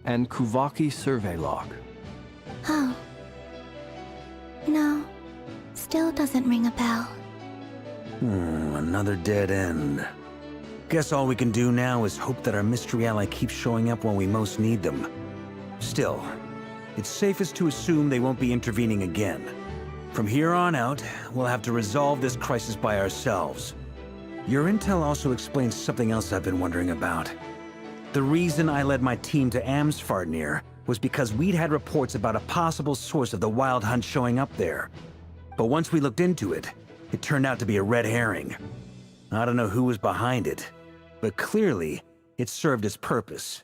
and Kuvaki Survey Log. Oh. No. Still doesn't ring a bell. Another dead end. Guess all we can do now is hope that our mystery ally keeps showing up when we most need them. Still, it's safest to assume they won't be intervening again. From here on out, we'll have to resolve this crisis by ourselves. Your intel also explains something else I've been wondering about. The reason I led my team to Amsfarnir was because we'd had reports about a possible source of the Wild Hunt showing up there. But once we looked into it, it turned out to be a red herring. I don't know who was behind it, but clearly, it served its purpose.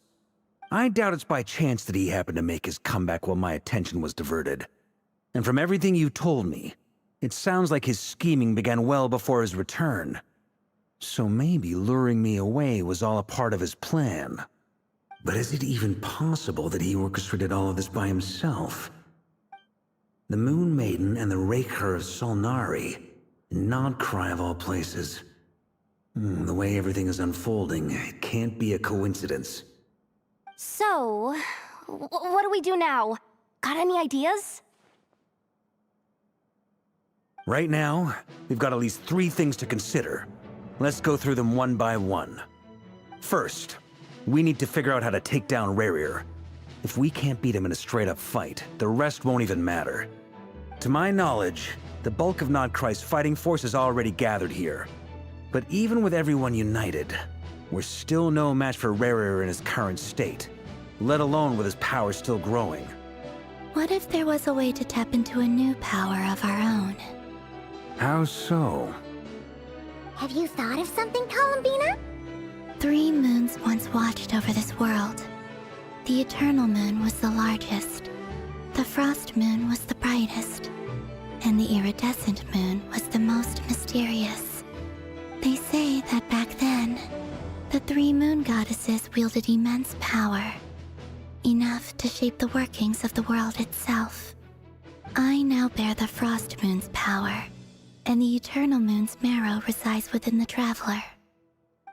I doubt it's by chance that he happened to make his comeback while my attention was diverted. And from everything you told me, it sounds like his scheming began well before his return. So maybe luring me away was all a part of his plan. But is it even possible that he orchestrated all of this by himself? The Moon Maiden and the Raker of Solnari, Nodcry of all places. The way everything is unfolding, it can't be a coincidence. So, what do we do now? Got any ideas? Right now, we've got at least 3 things to consider. Let's go through them one by one. First, we need to figure out how to take down Rerir. If we can't beat him in a straight-up fight, the rest won't even matter. To my knowledge, the bulk of Nodcry's fighting force is already gathered here. But even with everyone united, we're still no match for Rerir in his current state, let alone with his power still growing. What if there was a way to tap into a new power of our own? How so? Have you thought of something, Columbina? 3 moons once watched over this world. The Eternal Moon was the largest, the Frost Moon was the brightest, and the Iridescent Moon was the most mysterious. They say that back then, the 3 moon goddesses wielded immense power, enough to shape the workings of the world itself. I now bear the Frost Moon's power, and the Eternal Moon's marrow resides within the Traveler.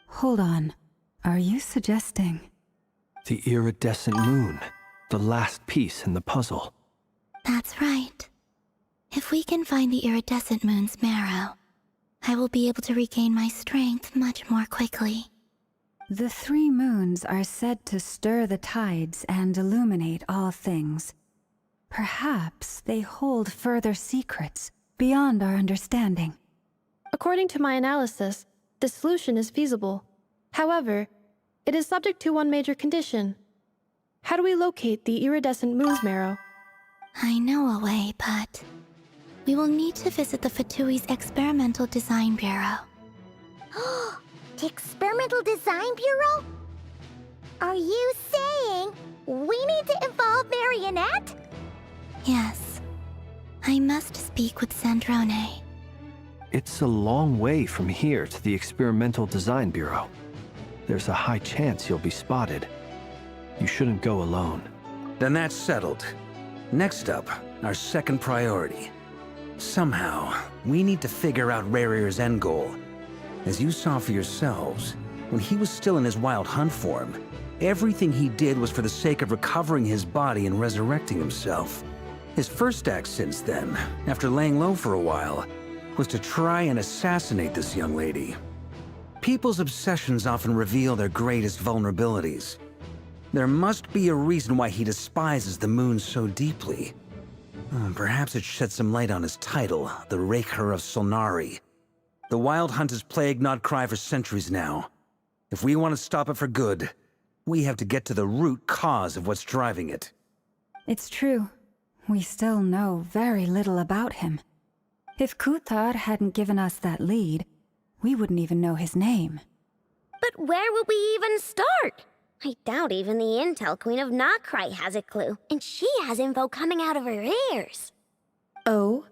Hold on. Are you suggesting... The Iridescent Moon, the last piece in the puzzle. That's right. If we can find the Iridescent Moon's marrow, I will be able to regain my strength much more quickly. The 3 moons are said to stir the tides and illuminate all things. Perhaps they hold further secrets beyond our understanding. According to my analysis, the solution is feasible. However, it is subject to one major condition. How do we locate the iridescent moon's marrow? I know a way, but we will need to visit the Fatui's Experimental Design Bureau. The Experimental Design Bureau? Are you saying we need to involve Marionette? Yes. I must speak with Sandrone. It's a long way from here to the Experimental Design Bureau. There's a high chance you'll be spotted. You shouldn't go alone. Then that's settled. Next up, our second priority. Somehow, we need to figure out Rarear's end goal. As you saw for yourselves, when he was still in his wild hunt form, everything he did was for the sake of recovering his body and resurrecting himself. His first act since then, after laying low for a while, was to try and assassinate this young lady. People's obsessions often reveal their greatest vulnerabilities. There must be a reason why he despises the moon so deeply. Perhaps it sheds some light on his title, the Raker of Solnari. The Wild Hunt has plagued Nodcry for centuries now. If we want to stop it for good, we have to get to the root cause of what's driving it. It's true. We still know very little about him. If Kuthar hadn't given us that lead, we wouldn't even know his name. But where would we even start? I doubt even the Intel Queen of Nodcry has a clue, and she has info coming out of her ears. Oh?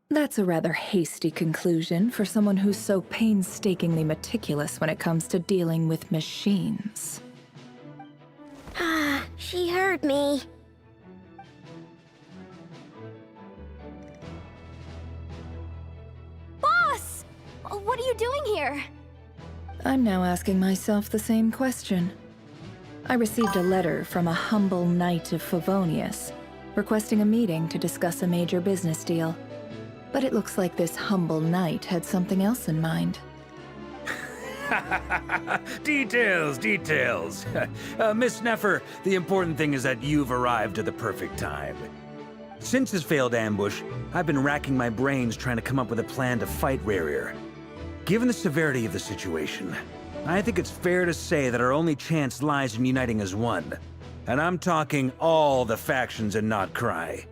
That's a rather hasty conclusion for someone who's so painstakingly meticulous when it comes to dealing with machines. Ah, she heard me. Boss! What are you doing here? I'm now asking myself the same question. I received a letter from a humble knight of Favonius, requesting a meeting to discuss a major business deal. But it looks like this humble knight had something else in mind. Details, details. Miss Nefer, the important thing is that you've arrived at the perfect time. Since his failed ambush, I've been racking my brains trying to come up with a plan to fight Rarear. Given the severity of the situation, I think it's fair to say that our only chance lies in uniting as one. And I'm talking all the factions in Nodcry.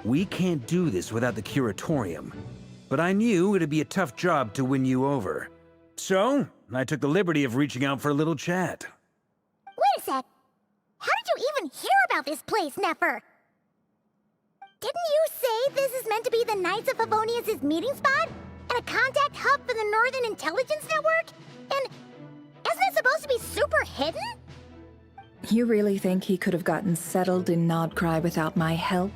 We can't do this without the Curatorium, but I knew it'd be a tough job to win you over. So, I took the liberty of reaching out for a little chat. Wait a sec. How did you even hear about this place, Nefer? Didn't you say this is meant to be the Knights of Favonius' meeting spot? And a contact hub for the Northern Intelligence Network? And isn't it supposed to be super hidden? You really think he could have gotten settled in Nodcry without my help?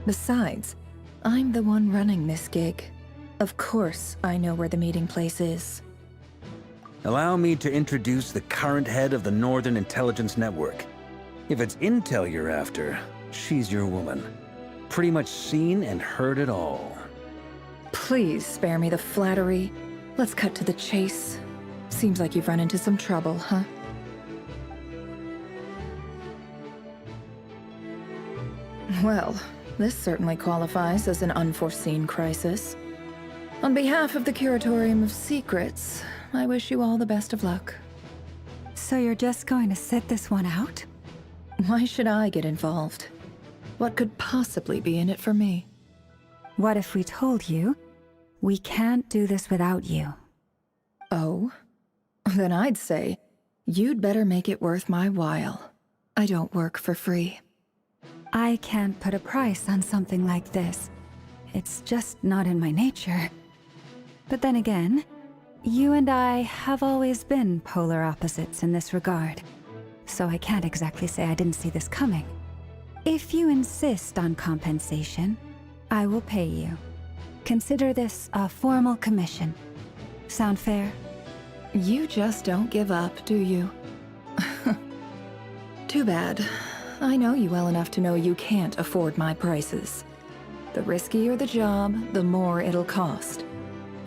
Besides, I'm the one running this gig. Of course I know where the meeting place is. Allow me to introduce the current head of the Northern Intelligence Network. If it's intel you're after, she's your woman. Pretty much seen and heard it all. Please spare me the flattery. Let's cut to the chase. Seems like you've run into some trouble, huh? Well, this certainly qualifies as an unforeseen crisis. On behalf of the Curatorium of Secrets, I wish you all the best of luck. So you're just going to sit this one out? Why should I get involved? What could possibly be in it for me? What if we told you we can't do this without you? Oh? Then I'd say, you'd better make it worth my while. I don't work for free. I can't put a price on something like this. It's just not in my nature. But then again, you and I have always been polar opposites in this regard. So I can't exactly say I didn't see this coming. If you insist on compensation, I will pay you. Consider this a formal commission. Sound fair? You just don't give up, do you? Too bad. I know you well enough to know you can't afford my prices. The riskier the job, the more it'll cost.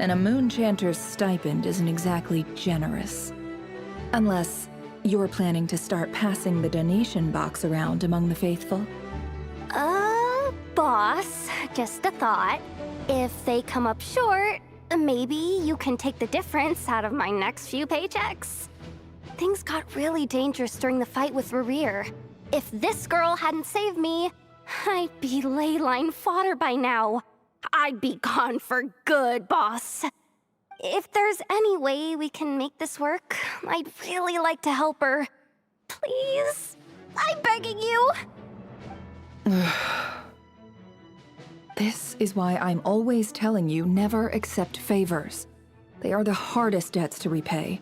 And a Moonchanter's stipend isn't exactly generous. Unless you're planning to start passing the donation box around among the faithful. Boss, just a thought. If they come up short, maybe you can take the difference out of my next few paychecks. Things got really dangerous during the fight with Rerir. If this girl hadn't saved me, I'd be ley line fodder by now. I'd be gone for good, boss. If there's any way we can make this work, I'd really like to help her. Please? I'm begging you! This is why I'm always telling you never accept favors. They are the hardest debts to repay.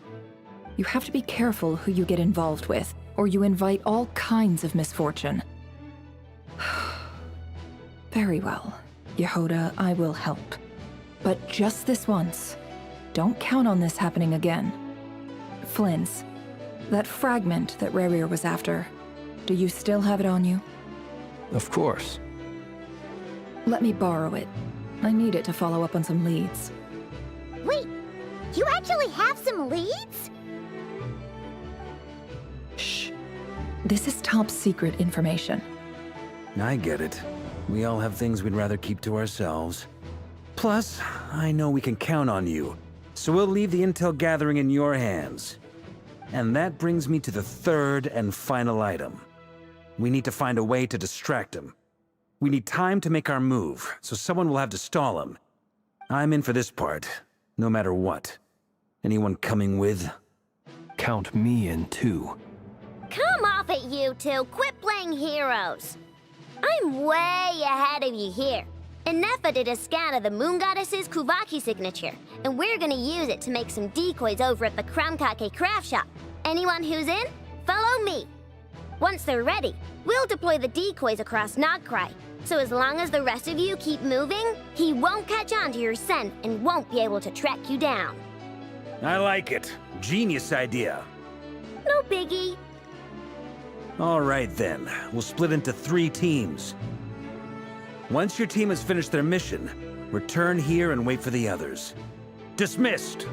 You have to be careful who you get involved with, or you invite all kinds of misfortune. Very well, Yehoda, I will help. But just this once. Don't count on this happening again. Flynn's, that fragment that Rerir was after, do you still have it on you? Of course. Let me borrow it. I need it to follow up on some leads. Wait, you actually have some leads? Shh. This is top secret information. I get it. We all have things we'd rather keep to ourselves. Plus, I know we can count on you, so we'll leave the intel gathering in your hands. And that brings me to the third and final item. We need to find a way to distract him. We need time to make our move, so someone will have to stall him. I'm in for this part, no matter what. Anyone coming with? Count me in too. Come off it, you two. Quit playing heroes. I'm way ahead of you here. Nefa did a scan of the Moon Goddess's Kuvaki signature, and we're gonna use it to make some decoys over at the Kramkake craft shop. Anyone who's in, follow me. Once they're ready, we'll deploy the decoys across Nagcry. So as long as the rest of you keep moving, he won't catch on to your scent and won't be able to track you down. I like it. Genius idea. No biggie. All right then, we'll split into 3 teams. Once your team has finished their mission, return here and wait for the others. Dismissed!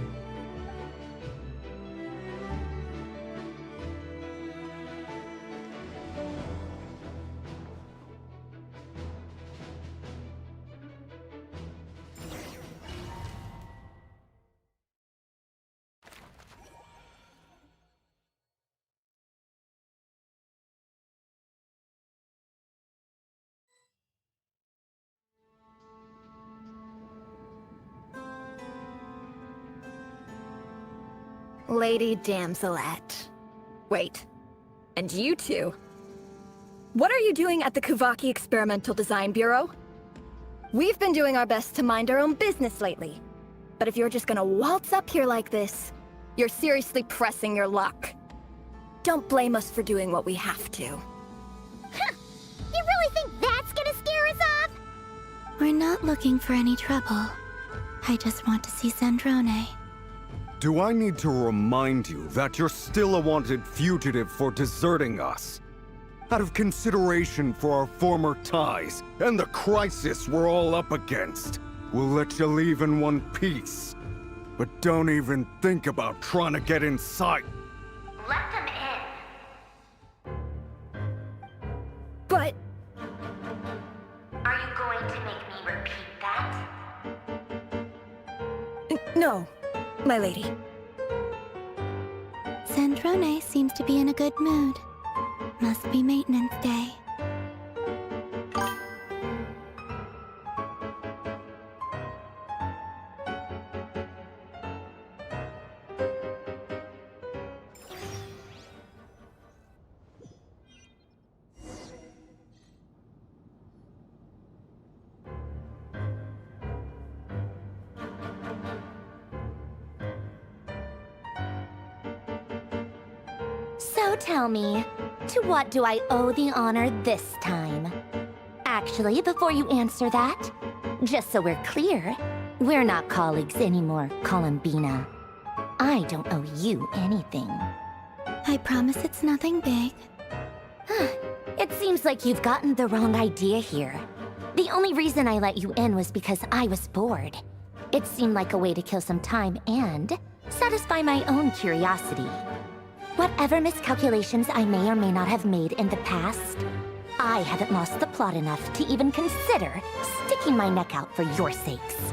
Lady Damselette. Wait, and you two? What are you doing at the Kuvaki Experimental Design Bureau? We've been doing our best to mind our own business lately. But if you're just gonna waltz up here like this, you're seriously pressing your luck. Don't blame us for doing what we have to. Huh. You really think that's gonna scare us off? We're not looking for any trouble. I just want to see Zandrone. Do I need to remind you that you're still a wanted fugitive for deserting us? Out of consideration for our former ties and the crisis we're all up against, we'll let you leave in one piece. But don't even think about trying to get inside. Let them in. But... Are you going to make me repeat that? no, my lady. Zandrone seems to be in a good mood. Must be maintenance day. So tell me, to what do I owe the honor this time? Actually, before you answer that, just so we're clear, we're not colleagues anymore, Columbina. I don't owe you anything. I promise it's nothing big. It seems like you've gotten the wrong idea here. The only reason I let you in was because I was bored. It seemed like a way to kill some time and satisfy my own curiosity. Whatever miscalculations I may or may not have made in the past, I haven't lost the plot enough to even consider sticking my neck out for your sakes.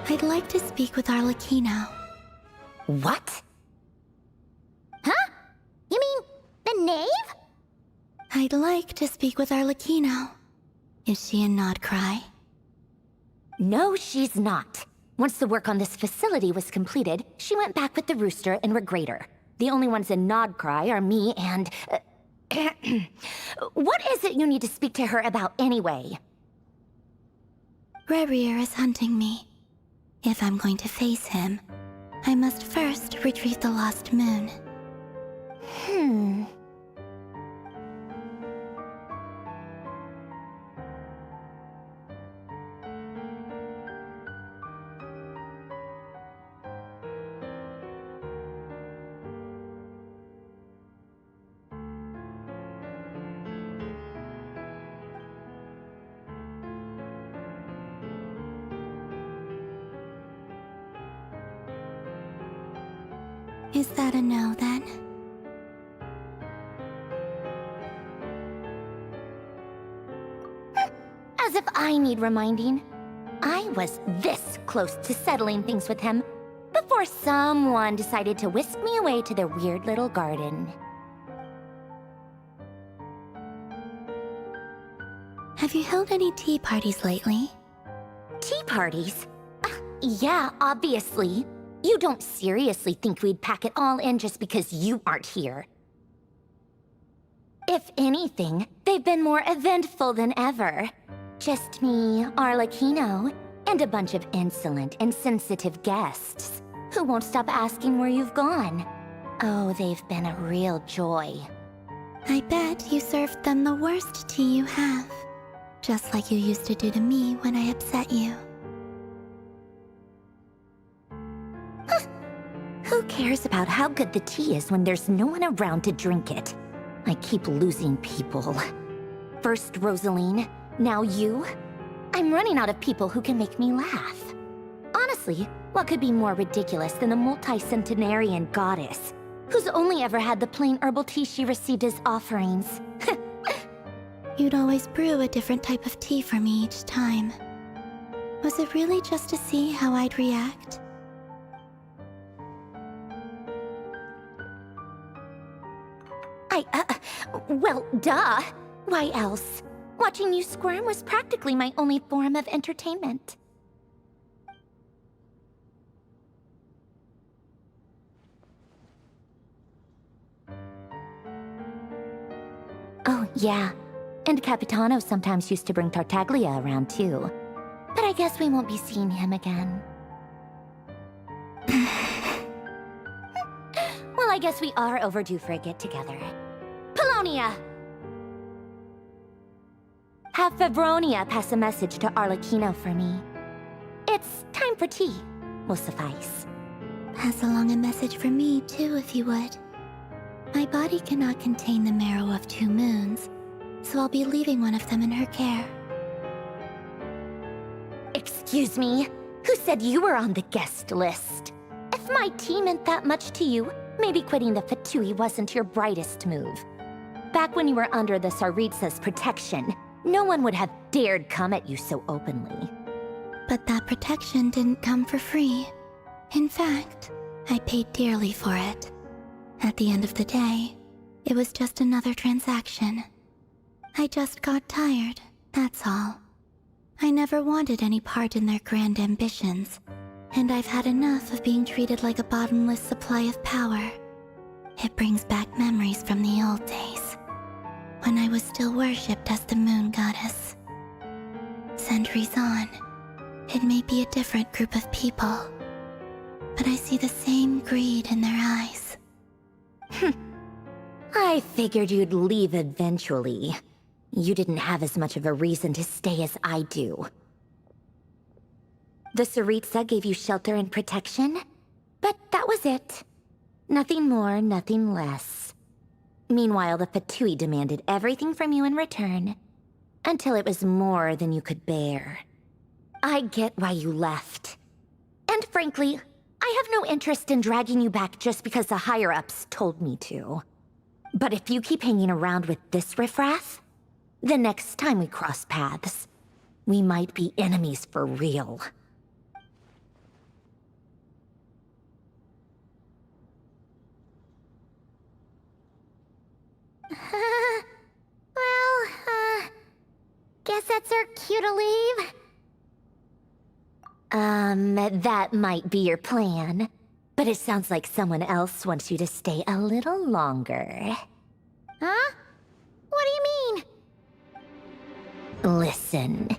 I'd like to speak with Arlecchino. What? Huh? You mean the knave? I'd like to speak with Arlecchino. Is she in Nodcry? No, she's not. Once the work on this facility was completed, she went back with the Rooster and Regrator. The only ones in Nodcry are me and... What is it you need to speak to her about anyway? Rerir is hunting me. If I'm going to face him, I must first retrieve the lost moon. Is that a no, then? As if I need reminding. I was this close to settling things with him before someone decided to whisk me away to their weird little garden. Have you held any tea parties lately? Tea parties? Yeah, obviously. You don't seriously think we'd pack it all in just because you aren't here. If anything, they've been more eventful than ever. Just me, Arlecchino, and a bunch of insolent and sensitive guests who won't stop asking where you've gone. Oh, they've been a real joy. I bet you served them the worst tea you have. Just like you used to do to me when I upset you. Who cares about how good the tea is when there's no one around to drink it? I keep losing people. First Rosaline, now you. I'm running out of people who can make me laugh. Honestly, what could be more ridiculous than a multi-centenarian goddess who's only ever had the plain herbal tea she received as offerings? You'd always brew a different type of tea for me each time. Was it really just to see how I'd react? Well, duh. Why else? Watching you squirm was practically my only form of entertainment. Oh, yeah. And Capitano sometimes used to bring Tartaglia around, too. But I guess we won't be seeing him again. Well, I guess we are overdue for a get-together. Polonia! Have Fevronia pass a message to Arlecchino for me. It's time for tea. Will suffice. Pass along a message for me, too, if you would. My body cannot contain the marrow of 2 moons, so I'll be leaving one of them in her care. Excuse me? Who said you were on the guest list? If my tea meant that much to you, maybe quitting the Fatui wasn't your brightest move. Back when you were under the Tsaritsa's protection, no one would have dared come at you so openly. But that protection didn't come for free. In fact, I paid dearly for it. At the end of the day, it was just another transaction. I just got tired, that's all. I never wanted any part in their grand ambitions, and I've had enough of being treated like a bottomless supply of power. It brings back memories from the old days, when I was still worshipped as the moon goddess. Centuries on, it may be a different group of people, but I see the same greed in their eyes. I figured you'd leave eventually. You didn't have as much of a reason to stay as I do. The Tsaritsa gave you shelter and protection, but that was it. Nothing more, nothing less. Meanwhile, the Fatui demanded everything from you in return, until it was more than you could bear. I get why you left. And frankly, I I have no interest in dragging you back just because the higher-ups told me to. But if you keep hanging around with this riffraff, the next time we cross paths, we might be enemies for real. Guess that's our cue to leave. That might be your plan. But it sounds like someone else wants you to stay a little longer. Huh? What do you mean? Listen.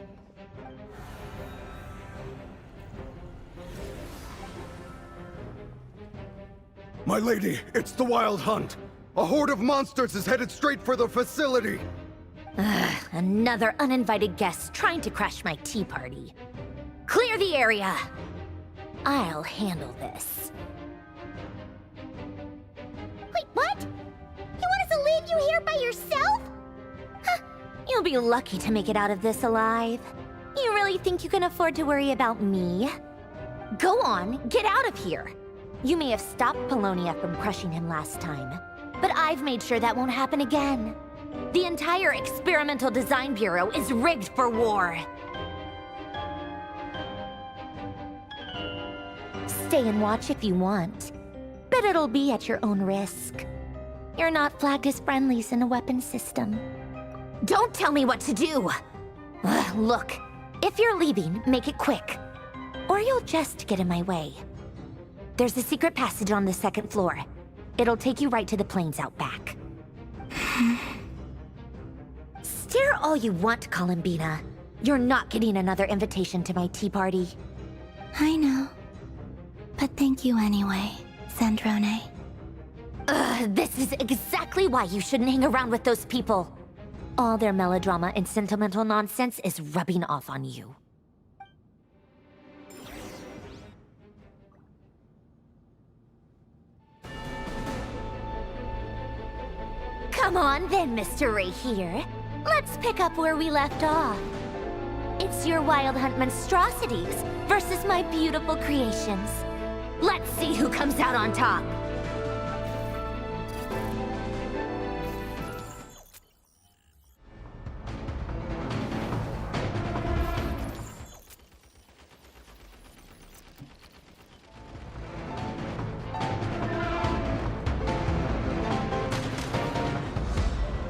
My lady, it's the Wild Hunt. A horde of monsters is headed straight for the facility. Another uninvited guest trying to crash my tea party. Clear the area! I'll handle this. Wait, what? You want us to leave you here by yourself? Huh, you'll be lucky to make it out of this alive. You really think you can afford to worry about me? Go on, get out of here. You may have stopped Polonia from crushing him last time, but I've made sure that won't happen again. The entire Experimental Design Bureau is rigged for war. Stay and watch if you want, but it'll be at your own risk. You're not flagged as friendlies in the weapons system. Don't tell me what to do! Look, if you're leaving, make it quick, or you'll just get in my way. There's a secret passage on the second floor. It'll take you right to the plains out back. Stare all you want, Columbina. You're not getting another invitation to my tea party. I know. But thank you anyway, Sandrone. This is exactly why you shouldn't hang around with those people. All their melodrama and sentimental nonsense is rubbing off on you. Come on then, Mr. Right here. Let's pick up where we left off. It's your Wild Hunt monstrosities versus my beautiful creations. Let's see who comes out on top.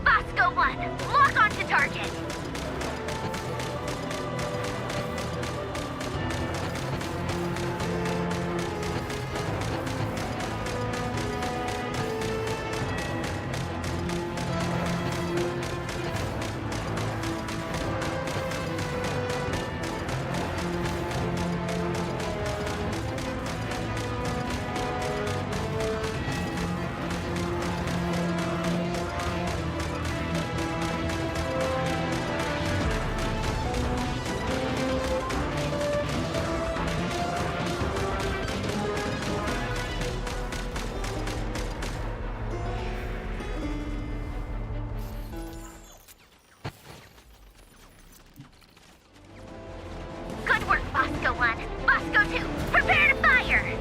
Bosco 1, lock onto target. Good work, Bosco 1. Bosco 2, prepare to fire!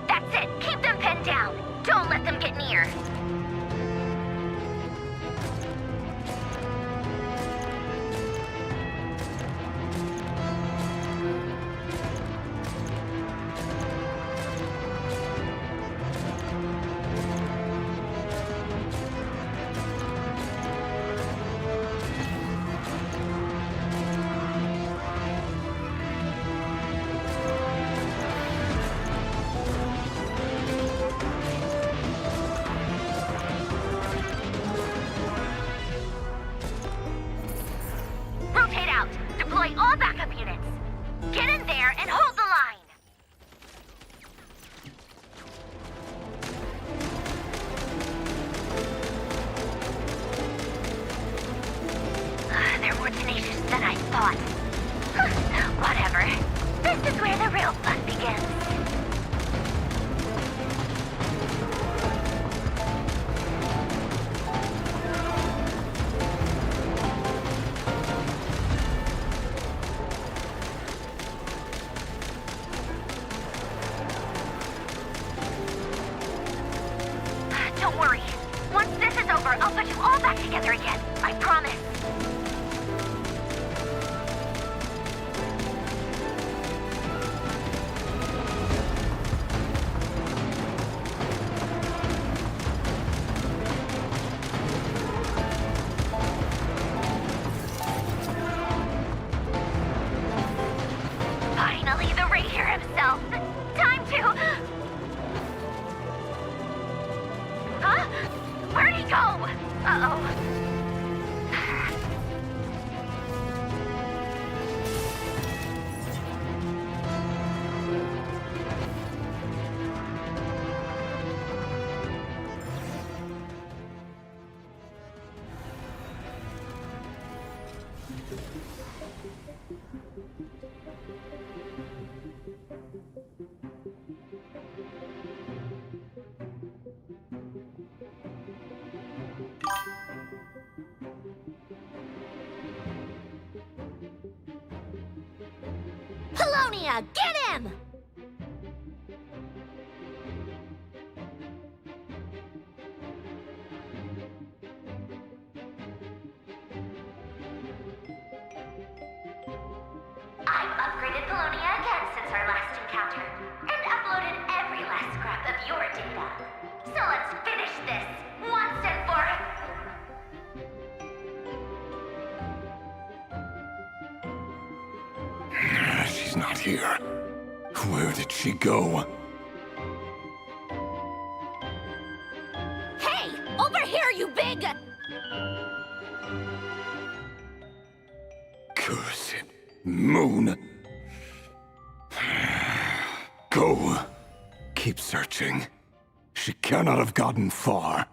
That's it! Keep them pinned down! Don't let them get near! Deploy all backup units. Get in there and hold the line. They're more tenacious than I thought. Whatever. This is where the real fun begins. Don't worry. Once this is over, I'll put you all back together again. I promise. Finally, the Ranger himself. Time to... Huh? Where'd he go? Uh-oh. Polonia, get him! I've upgraded Polonia again since our last encounter, and uploaded every last scrap of your data. So let's finish this, once and for... She's not here. Where did she go? Hey! Over here, you big... Cursed moon. Go. Keep searching. She cannot have gotten far.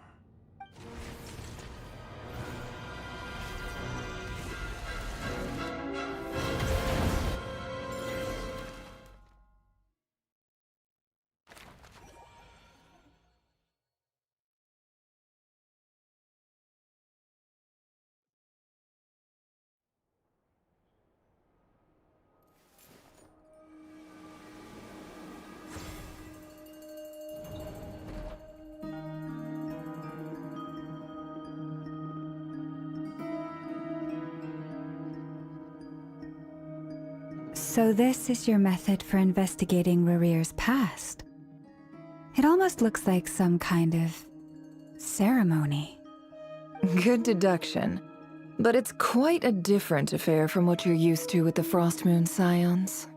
So this is your method for investigating Rarir's past? It almost looks like some kind of ceremony. Good deduction. But it's quite a different affair from what you're used to with the Frost Moon Scions.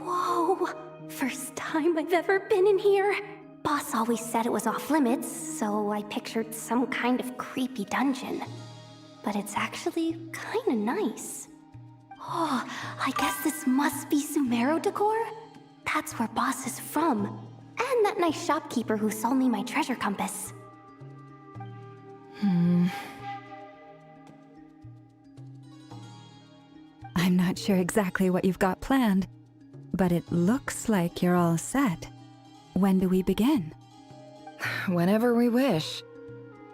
Whoa! First time I've ever been in here. Boss always said it was off limits, so I pictured some kind of creepy dungeon. But it's actually kinda nice. Oh, I guess this must be Sumeru decor? That's where Boss is from. And that nice shopkeeper who sold me my treasure compass. I'm not sure exactly what you've got planned, but it looks like you're all set. When do we begin? Whenever we wish.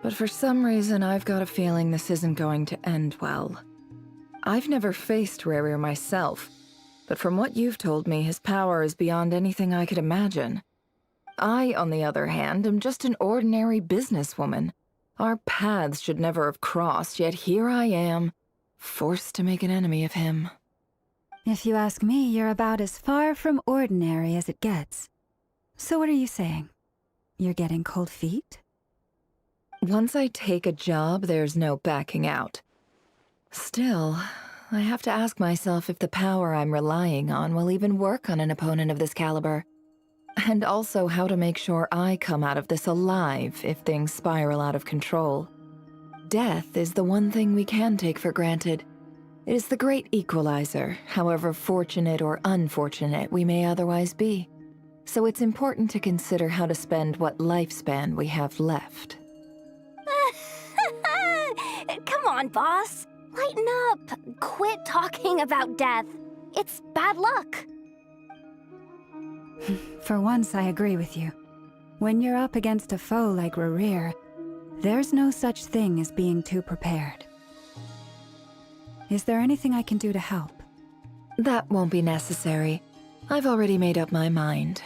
But for some reason, I've got a feeling this isn't going to end well. I've never faced Rarir myself, but from what you've told me, his power is beyond anything I could imagine. I, on the other hand, am just an ordinary businesswoman. Our paths should never have crossed, yet here I am, forced to make an enemy of him. If you ask me, you're about as far from ordinary as it gets. So what are you saying? You're getting cold feet? Once I take a job, there's no backing out. Still, I have to ask myself if the power I'm relying on will even work on an opponent of this caliber. And also how to make sure I come out of this alive if things spiral out of control. Death is the one thing we can take for granted. It is the great equalizer, however fortunate or unfortunate we may otherwise be. So it's important to consider how to spend what lifespan we have left. Come on, boss. Lighten up. Quit talking about death. It's bad luck. For once, I agree with you. When you're up against a foe like Rerir, there's no such thing as being too prepared. Is there anything I can do to help? That won't be necessary. I've already made up my mind.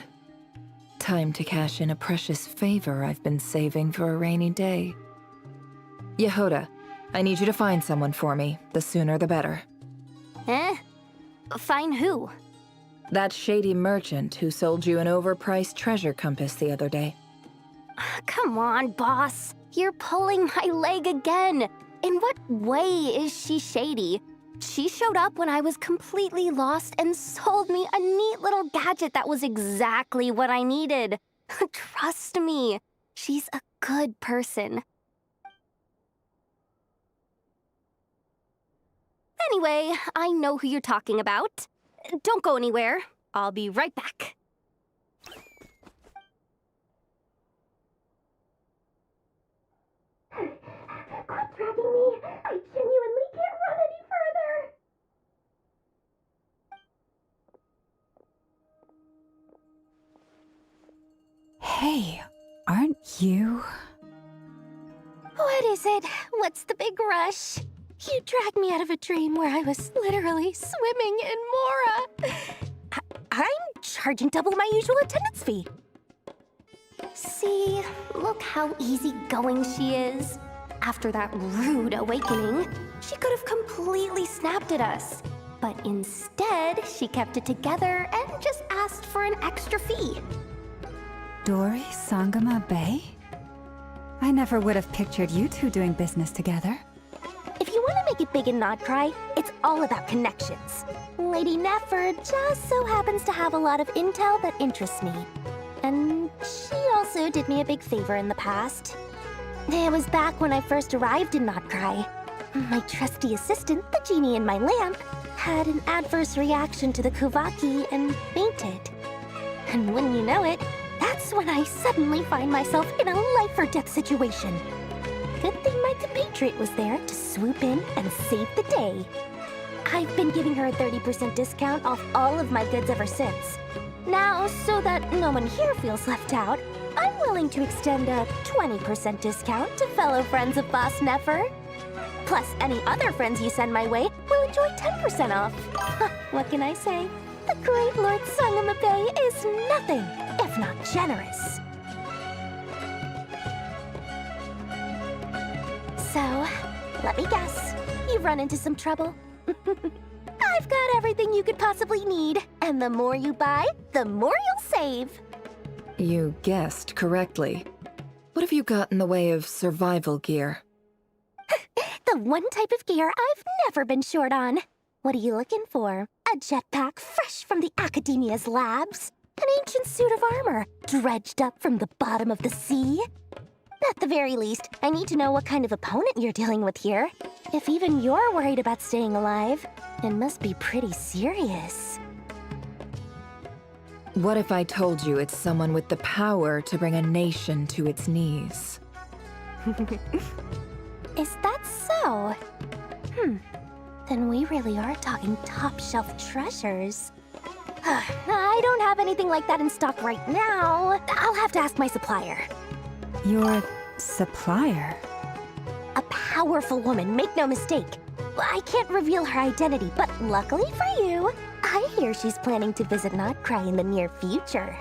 Time to cash in a precious favor I've been saving for a rainy day. Yehoda, I need you to find someone for me. The sooner the better. Eh? Find who? That shady merchant who sold you an overpriced treasure compass the other day. Come on, boss. You're pulling my leg again. In what way is she shady? She showed up when I was completely lost and sold me a neat little gadget that was exactly what I needed. Trust me, she's a good person. Anyway, I know who you're talking about. Don't go anywhere. I'll be right back. Quit dragging me. I genuinely can't run any further. Hey, aren't you? What is it? What's the big rush? You dragged me out of a dream where I was literally swimming in Mora. I'm charging double my usual attendance fee. See, look how easygoing she is. After that rude awakening, she could have completely snapped at us. But instead, she kept it together and just asked for an extra fee. Dori Sangama Bay? I never would have pictured you two doing business together. If you want to make it big and not cry, it's all about connections. Lady Nefer just so happens to have a lot of intel that interests me. And she also did me a big favor in the past. It was back when I first arrived in Notcry. My trusty assistant, the genie in my lamp, had an adverse reaction to the Kuvaki and fainted. And wouldn't you know it, that's when I suddenly find myself in a life-or-death situation. Good thing my compatriot was there to swoop in and save the day. I've been giving her a 30% discount off all of my goods ever since. Now, so that no one here feels left out, I'm willing to extend a 20% discount to fellow friends of Boss Nefer. Plus, any other friends you send my way will enjoy 10% off. What can I say? The great Lord Sangamabe is nothing if not generous. So, let me guess. You've run into some trouble? I've got everything you could possibly need. And the more you buy, the more you'll save. You guessed correctly. What have you got in the way of survival gear? The one type of gear I've never been short on. What are you looking for? A jetpack fresh from the Academia's labs? An ancient suit of armor dredged up from the bottom of the sea? At the very least, I need to know what kind of opponent you're dealing with here. If even you're worried about staying alive, it must be pretty serious. What if I told you it's someone with the power to bring a nation to its knees? Is that so? Then we really are talking top-shelf treasures. I don't have anything like that in stock right now. I'll have to ask my supplier. Your supplier? A powerful woman, make no mistake. I can't reveal her identity, but luckily for you, I hear she's planning to visit Notcry in the near future.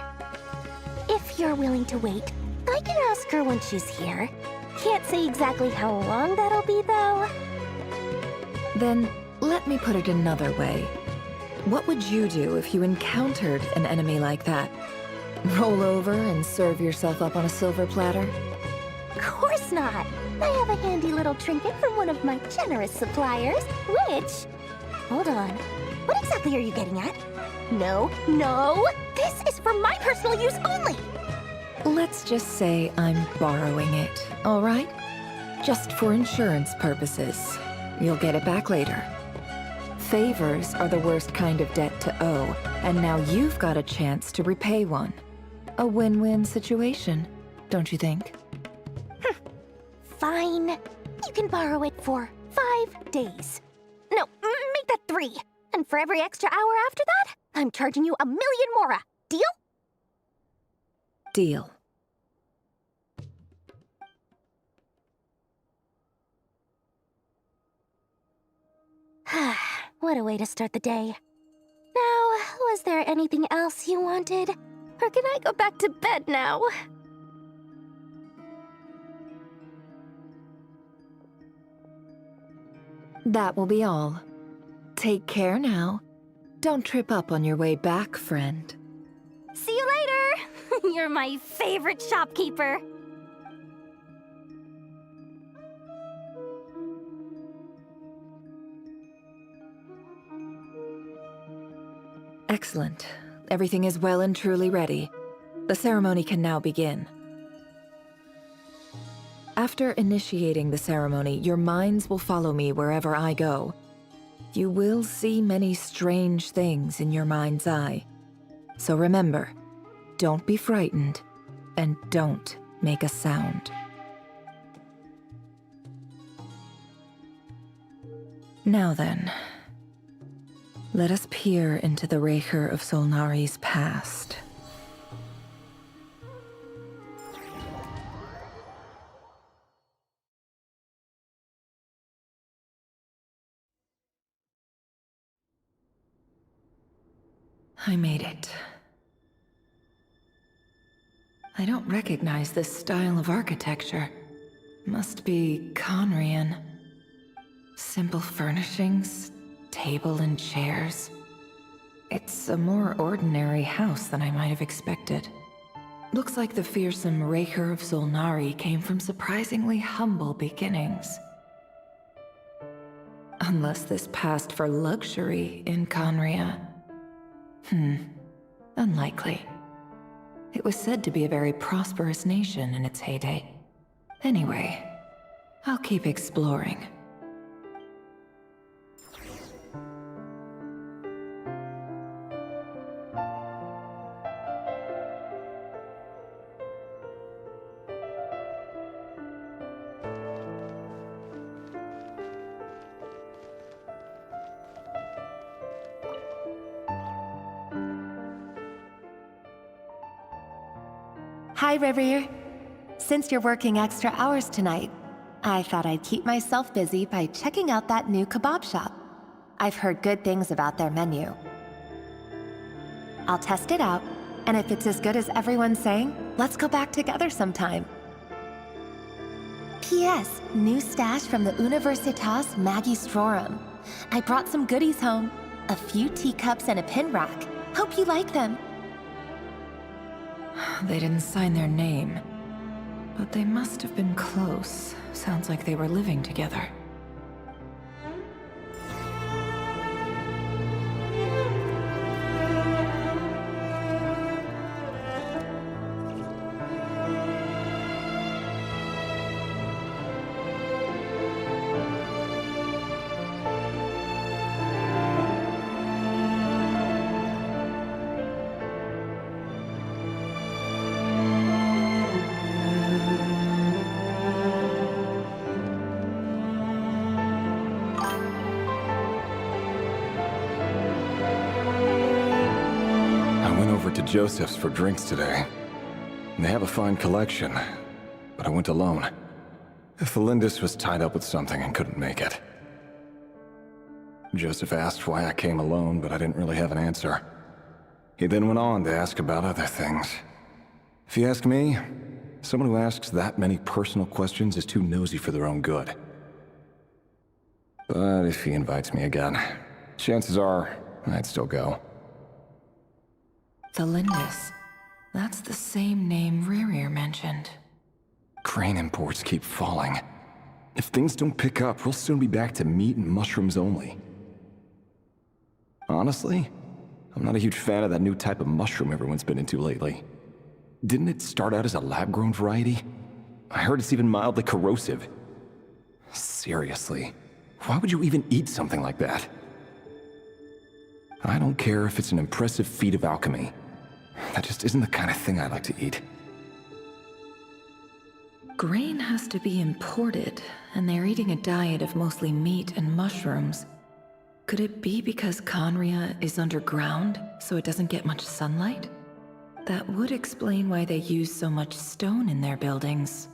If you're willing to wait, I can ask her when she's here. Can't say exactly how long that'll be, though. Then, let me put it another way. What would you do if you encountered an enemy like that? Roll over and serve yourself up on a silver platter? Of course not. I have a handy little trinket from one of my generous suppliers, which... Hold on. What exactly are you getting at? No, no! This is for my personal use only! Let's just say I'm borrowing it, all right? Just for insurance purposes. You'll get it back later. Favors are the worst kind of debt to owe, and now you've got a chance to repay one. A win-win situation, don't you think? Fine. You can borrow it for 5 days. No, make that 3. And for every extra hour after that, I'm charging you 1,000,000 mora. Deal? Deal. What a way to start the day. Now, was there anything else you wanted? Or can I go back to bed now? That will be all. Take care now. Don't trip up on your way back, friend. See you later! You're my favorite shopkeeper. Excellent. Everything is well and truly ready. The ceremony can now begin. After initiating the ceremony, your minds will follow me wherever I go. You will see many strange things in your mind's eye. So remember, don't be frightened, and don't make a sound. Now then, let us peer into the Raker of Solnari's past. I made it. I don't recognize this style of architecture. Must be Conrian. Simple furnishings, table and chairs. It's a more ordinary house than I might have expected. Looks like the fearsome Raker of Solnari came from surprisingly humble beginnings. Unless this passed for luxury in Conria. Unlikely. It was said to be a very prosperous nation in its heyday. Anyway, I'll keep exploring. Hi, Rivier. Since you're working extra hours tonight, I thought I'd keep myself busy by checking out that new kebab shop. I've heard good things about their menu. I'll test it out, and if it's as good as everyone's saying, let's go back together sometime. P.S. New stash from the Universitas Magistrorum. I brought some goodies home. A few teacups and a pin rack. Hope you like them. They didn't sign their name, but they must have been close. Sounds like they were living together. Joseph's for drinks today. They have a fine collection, but I went alone. Felindis was tied up with something and couldn't make it. Joseph asked why I came alone, but I didn't really have an answer. He then went on to ask about other things. If you ask me, someone who asks that many personal questions is too nosy for their own good. But if he invites me again, chances are I'd still go. Felindis. That's the same name Rerir mentioned. Crane imports keep falling. If things don't pick up, we'll soon be back to meat and mushrooms only. Honestly, I'm not a huge fan of that new type of mushroom everyone's been into lately. Didn't it start out as a lab-grown variety? I heard it's even mildly corrosive. Seriously, why would you even eat something like that? I don't care if it's an impressive feat of alchemy. That just isn't the kind of thing I like to eat. Grain has to be imported, and they're eating a diet of mostly meat and mushrooms. Could it be because Conria is underground, so it doesn't get much sunlight? That would explain why they use so much stone in their buildings.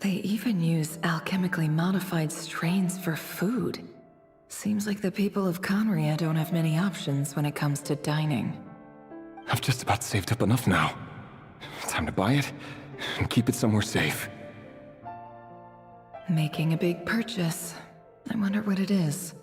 They even use alchemically modified strains for food. Seems like the people of Conria don't have many options when it comes to dining. I've just about saved up enough now. Time to buy it and keep it somewhere safe. Making a big purchase. I wonder what it is.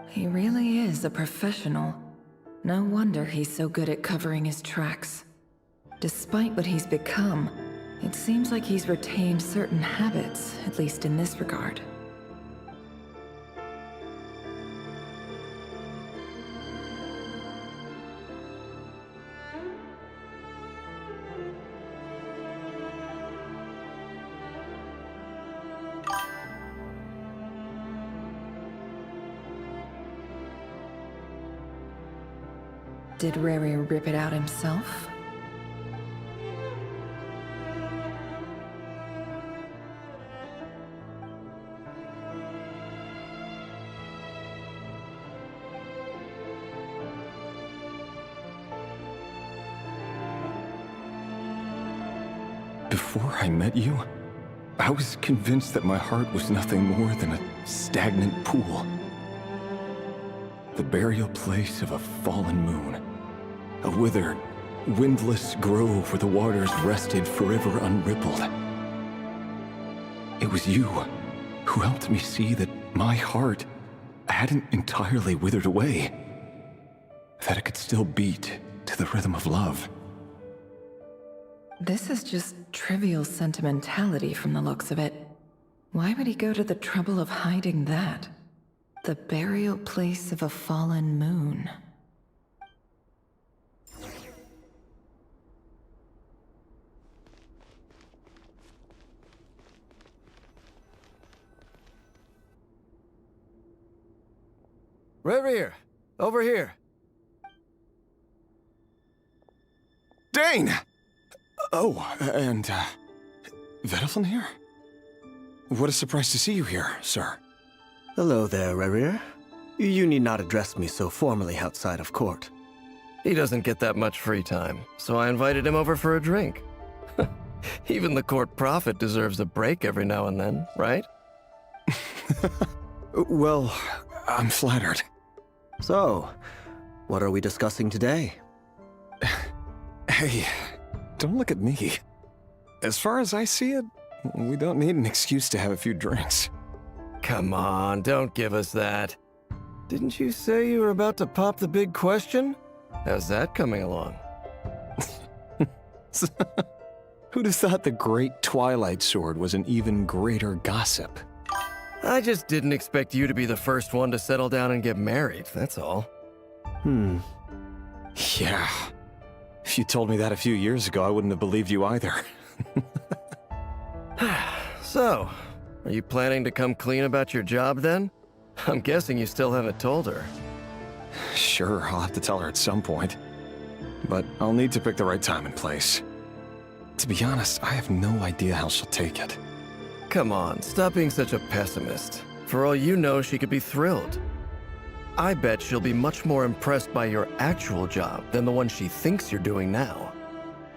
He really is a professional. No wonder he's so good at covering his tracks. Despite what he's become, it seems like he's retained certain habits, at least in this regard. Did Rary rip it out himself? Before I met you, I was convinced that my heart was nothing more than a stagnant pool. The burial place of a fallen moon. A withered, windless grove where the waters rested forever unrippled. It was you who helped me see that my heart hadn't entirely withered away. That it could still beat to the rhythm of love. This is just trivial sentimentality from the looks of it. Why would he go to the trouble of hiding that? The burial place of a fallen moon. Revere, over here. Dane! Oh, and, Vedaflin here? What a surprise to see you here, sir. Hello there, Revere. You need not address me so formally outside of court. He doesn't get that much free time, so I invited him over for a drink. Even the court prophet deserves a break every now and then, right? Well, I'm flattered. So, what are we discussing today? Hey, don't look at me. As far as I see it, we don't need an excuse to have a few drinks. Come on, don't give us that. Didn't you say you were about to pop the big question? How's that coming along? Who'd have thought the great Twilight Sword was an even greater gossip? I just didn't expect you to be the first one to settle down and get married, that's all. Yeah. If you told me that a few years ago, I wouldn't have believed you either. So, are you planning to come clean about your job then? I'm guessing you still haven't told her. Sure, I'll have to tell her at some point. But I'll need to pick the right time and place. To be honest, I have no idea how she'll take it. Come on, stop being such a pessimist. For all you know, she could be thrilled. I bet she'll be much more impressed by your actual job than the one she thinks you're doing now.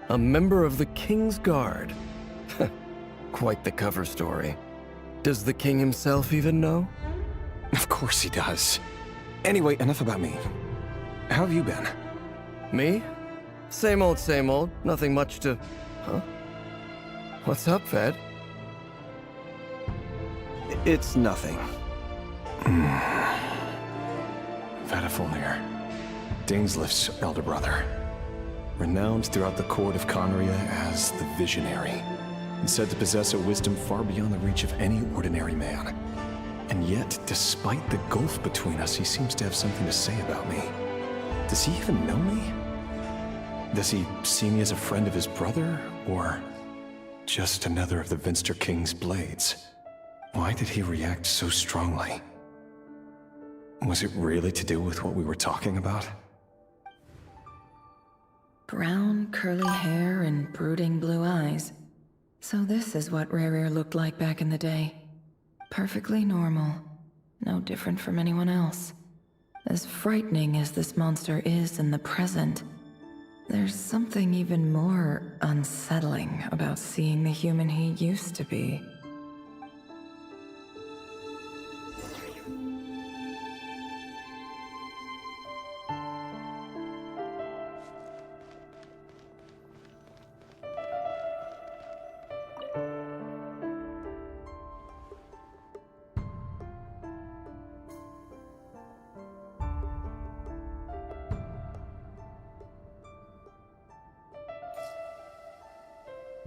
A member of the King's Guard. Quite the cover story. Does the king himself even know? Of course he does. Anyway, enough about me. How have you been? Me? Same old, nothing much to... Huh? What's up, Ved? It's nothing. Vedaflin, Dainslift's elder brother. Renowned throughout the court of Conria as the Visionary, and said to possess a wisdom far beyond the reach of any ordinary man. And yet, despite the gulf between us, he seems to have something to say about me. Does he even know me? Does he see me as a friend of his brother, or just another of the Vinster King's blades? Why did he react so strongly? Was it really to do with what we were talking about? Brown, curly hair and brooding blue eyes. So this is what Rerir looked like back in the day. Perfectly normal. No different from anyone else. As frightening as this monster is in the present, there's something even more unsettling about seeing the human he used to be.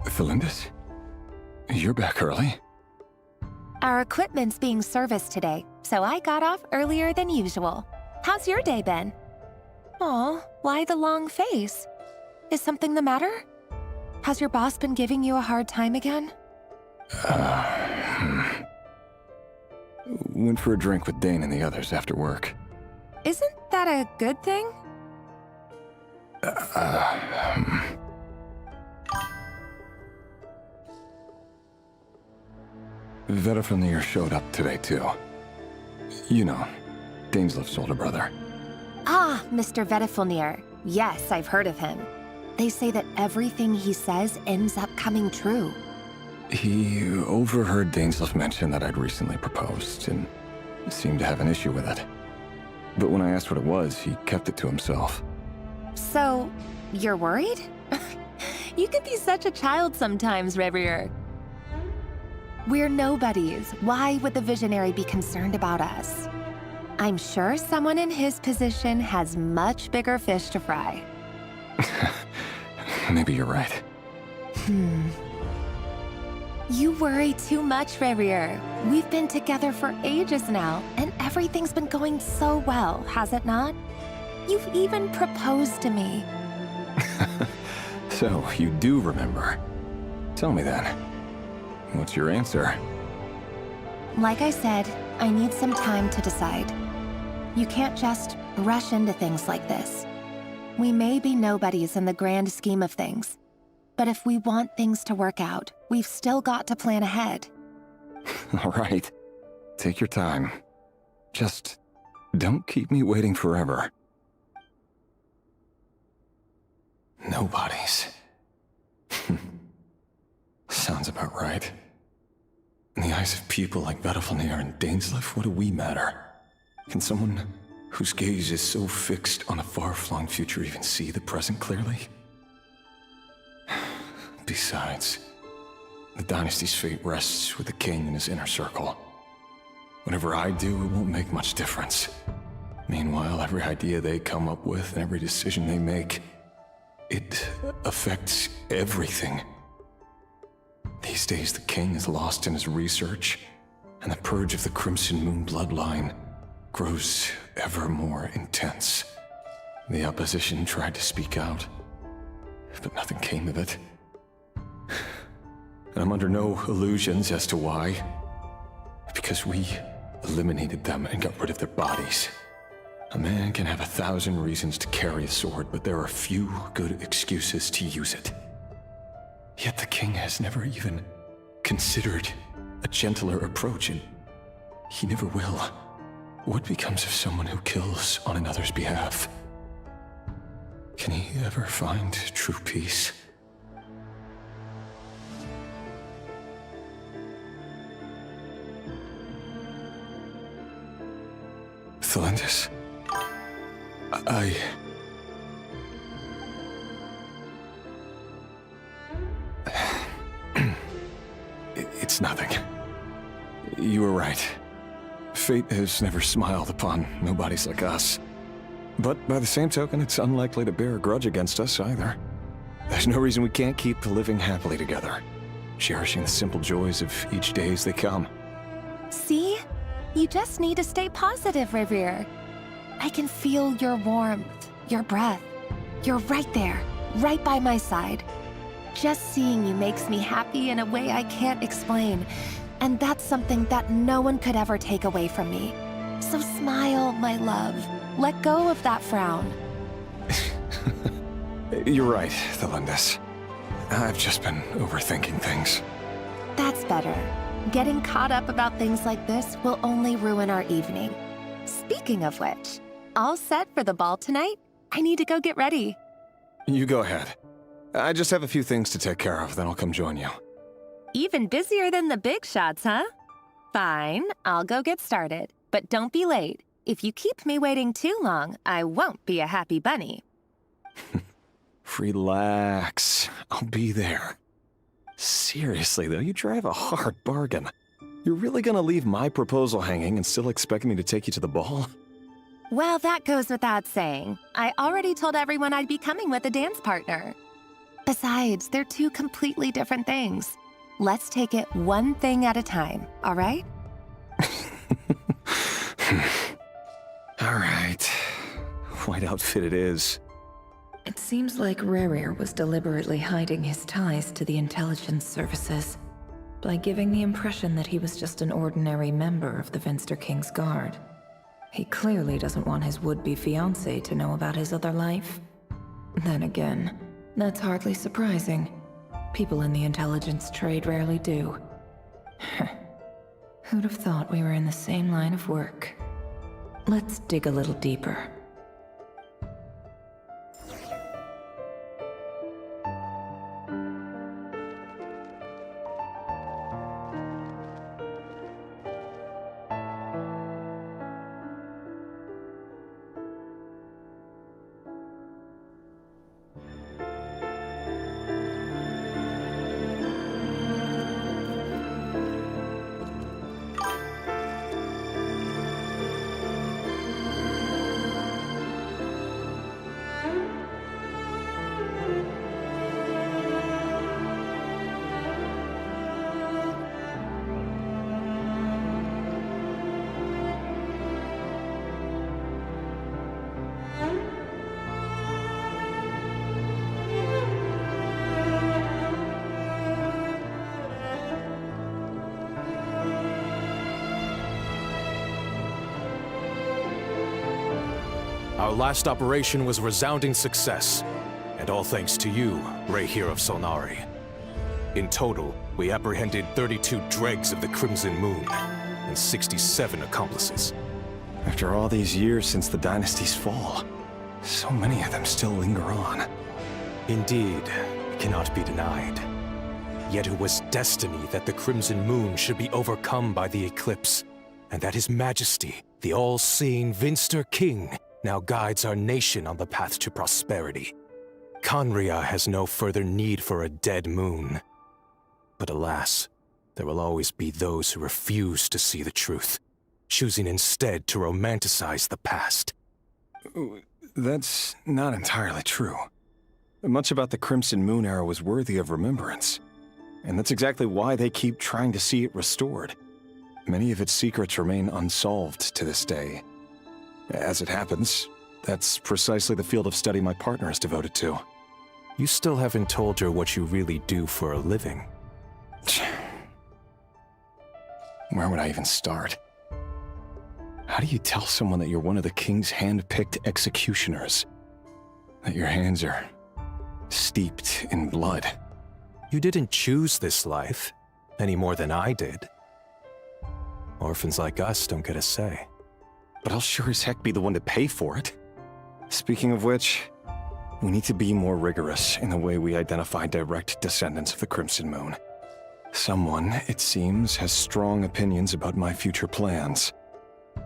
Felindis? You're back early? Our equipment's being serviced today, so I got off earlier than usual. How's your day been? Aw, why the long face? Is something the matter? Has your boss been giving you a hard time again? Went for a drink with Dane and the others after work. Isn't that a good thing? Vedifilnir showed up today, too. You know, Daneslev's older brother. Ah, Mr. Vedifilnir. Yes, I've heard of him. They say that everything he says ends up coming true. He overheard Daneslev mention that I'd recently proposed, and seemed to have an issue with it. But when I asked what it was, he kept it to himself. So, you're worried? You can be such a child sometimes, Rerir. We're nobodies. Why would the Visionary be concerned about us? I'm sure someone in his position has much bigger fish to fry. Maybe you're right. You worry too much, Rerir. We've been together for ages now, and everything's been going so well, has it not? You've even proposed to me. So, you do remember. Tell me then. What's your answer? Like I said, I need some time to decide. You can't just rush into things like this. We may be nobodies in the grand scheme of things, but if we want things to work out, we've still got to plan ahead. All right. Take your time. Just don't keep me waiting forever. Nobodies. Sounds about right. In the eyes of people like Vedifilnir and Daneslev, what do we matter? Can someone whose gaze is so fixed on a far-flung future even see the present clearly? Besides, the dynasty's fate rests with the king and his inner circle. Whatever I do, it won't make much difference. Meanwhile, every idea they come up with and every decision they make, it affects everything. These days, the king is lost in his research, and the purge of the Crimson Moon bloodline grows ever more intense. The opposition tried to speak out, but nothing came of it. And I'm under no illusions as to why. Because we eliminated them and got rid of their bodies. A man can have 1,000 reasons to carry a sword, but there are few good excuses to use it. Yet the king has never even considered a gentler approach, and he never will. What becomes of someone who kills on another's behalf? Can he ever find true peace? Felindis, It's nothing. You were right. Fate has never smiled upon nobodies like us. But by the same token, it's unlikely to bear a grudge against us either. There's no reason we can't keep living happily together, cherishing the simple joys of each day as they come. See? You just need to stay positive, Revere. I can feel your warmth, your breath. You're right there, right by my side. Just seeing you makes me happy in a way I can't explain. And that's something that no one could ever take away from me. So smile, my love. Let go of that frown. You're right, Thelindis. I've just been overthinking things. That's better. Getting caught up about things like this will only ruin our evening. Speaking of which, all set for the ball tonight? I need to go get ready. You go ahead. I just have a few things to take care of, then I'll come join you. Even busier than the big shots, huh? Fine, I'll go get started. But don't be late. If you keep me waiting too long, I won't be a happy bunny. Relax. I'll be there. Seriously, though, you drive a hard bargain. You're really gonna leave my proposal hanging and still expect me to take you to the ball? Well, that goes without saying. I already told everyone I'd be coming with a dance partner. Besides, they're two completely different things. Let's take it one thing at a time, all right? All right. White outfit it is. It seems like Rerir was deliberately hiding his ties to the intelligence services by giving the impression that he was just an ordinary member of the Venster King's Guard. He clearly doesn't want his would-be fiancée to know about his other life. Then again, that's hardly surprising. People in the intelligence trade rarely do. Who'd have thought we were in the same line of work? Let's dig a little deeper. Our last operation was a resounding success, and all thanks to you, Rehir of Solnari. In total, we apprehended 32 dregs of the Crimson Moon, and 67 accomplices. After all these years since the dynasty's fall, so many of them still linger on. Indeed, it cannot be denied. Yet it was destiny that the Crimson Moon should be overcome by the eclipse, and that His Majesty, the all-seeing Venster King, now guides our nation on the path to prosperity. Conria has no further need for a dead moon. But alas, there will always be those who refuse to see the truth, choosing instead to romanticize the past. That's not entirely true. Much about the Crimson Moon era was worthy of remembrance, and that's exactly why they keep trying to see it restored. Many of its secrets remain unsolved to this day. As it happens, that's precisely the field of study my partner is devoted to. You still haven't told her what you really do for a living. Where would I even start? How do you tell someone that you're one of the king's hand-picked executioners? That your hands are steeped in blood? You didn't choose this life, any more than I did. Orphans like us don't get a say. But I'll sure as heck be the one to pay for it. Speaking of which, we need to be more rigorous in the way we identify direct descendants of the Crimson Moon. Someone, it seems, has strong opinions about my future plans.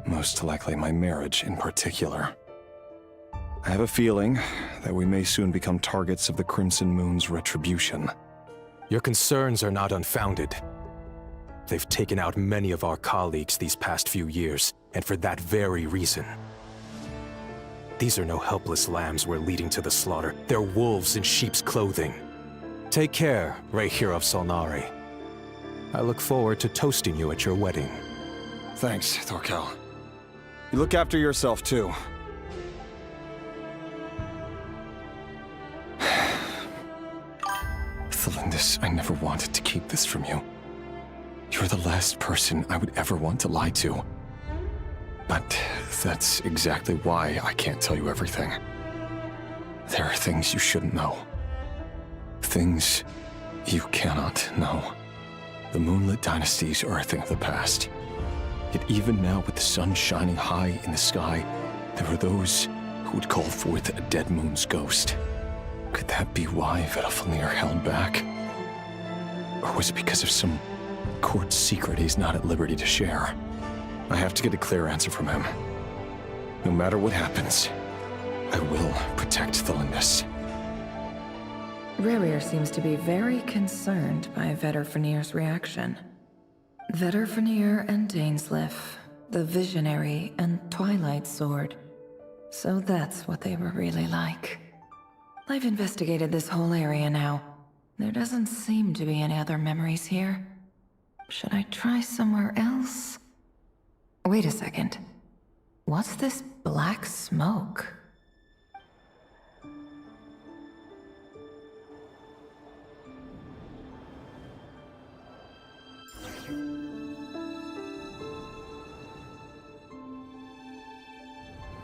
Most likely my marriage in particular. I have a feeling that we may soon become targets of the Crimson Moon's retribution. Your concerns are not unfounded. They've taken out many of our colleagues these past few years, and for that very reason. These are no helpless lambs we're leading to the slaughter. They're wolves in sheep's clothing. Take care, Rehir of Solnari. I look forward to toasting you at your wedding. Thanks, Thorkel. You look after yourself, too. Thelindis, I never wanted to keep this from you. You're the last person I would ever want to lie to. But that's exactly why I can't tell you everything. There are things you shouldn't know. Things you cannot know. The moonlit dynasties are a thing of the past. Yet even now, with the sun shining high in the sky, there are those who would call forth a dead moon's ghost. Could that be why Vedalfnir held back? Or was it because of some court secret he's not at liberty to share? I have to get a clear answer from him. No matter what happens, I will protect Thelindis. Rerir seems to be very concerned by Vedalfnir's reaction. Vedalfnir and Dainsleif, the Visionary and Twilight Sword. So that's what they were really like. I've investigated this whole area now. There doesn't seem to be any other memories here. Should I try somewhere else? Wait a second. What's this black smoke?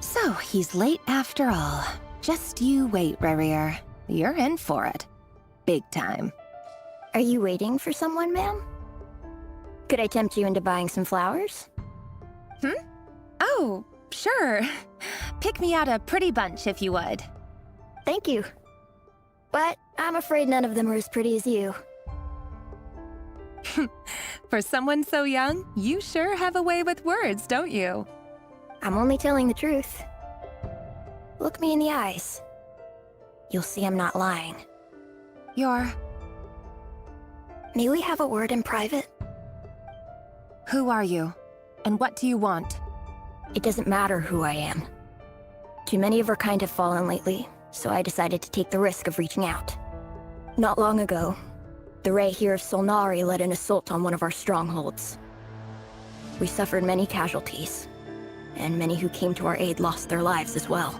So, he's late after all. Just you wait, Rerir. You're in for it. Big time. Are you waiting for someone, ma'am? Could I tempt you into buying some flowers? Oh, sure. Pick me out a pretty bunch if you would. Thank you. But I'm afraid none of them are as pretty as you. For someone so young, you sure have a way with words, don't you? I'm only telling the truth. Look me in the eyes. You'll see I'm not lying. May we have a word in private? Who are you? And what do you want? It doesn't matter who I am. Too many of our kind have fallen lately, so I decided to take the risk of reaching out. Not long ago, the Ray here of Solnari led an assault on one of our strongholds. We suffered many casualties, and many who came to our aid lost their lives as well.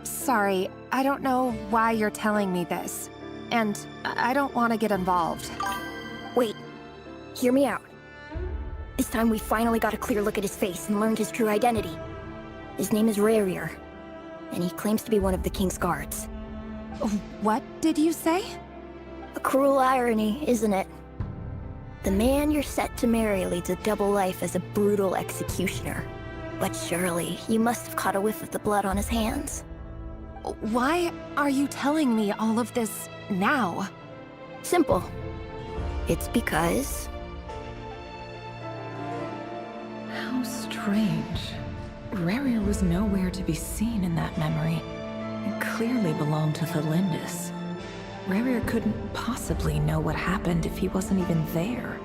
Sorry, I don't know why you're telling me this. And I don't want to get involved. Wait, hear me out. This time we finally got a clear look at his face and learned his true identity. His name is Rerir, and he claims to be one of the King's guards. What did you say? A cruel irony, isn't it? The man you're set to marry leads a double life as a brutal executioner. But surely, you must have caught a whiff of the blood on his hands. Why are you telling me all of this now? Simple. It's because... How strange. Rerir was nowhere to be seen in that memory. It clearly belonged to Thelindis. Rerir couldn't possibly know what happened if he wasn't even there.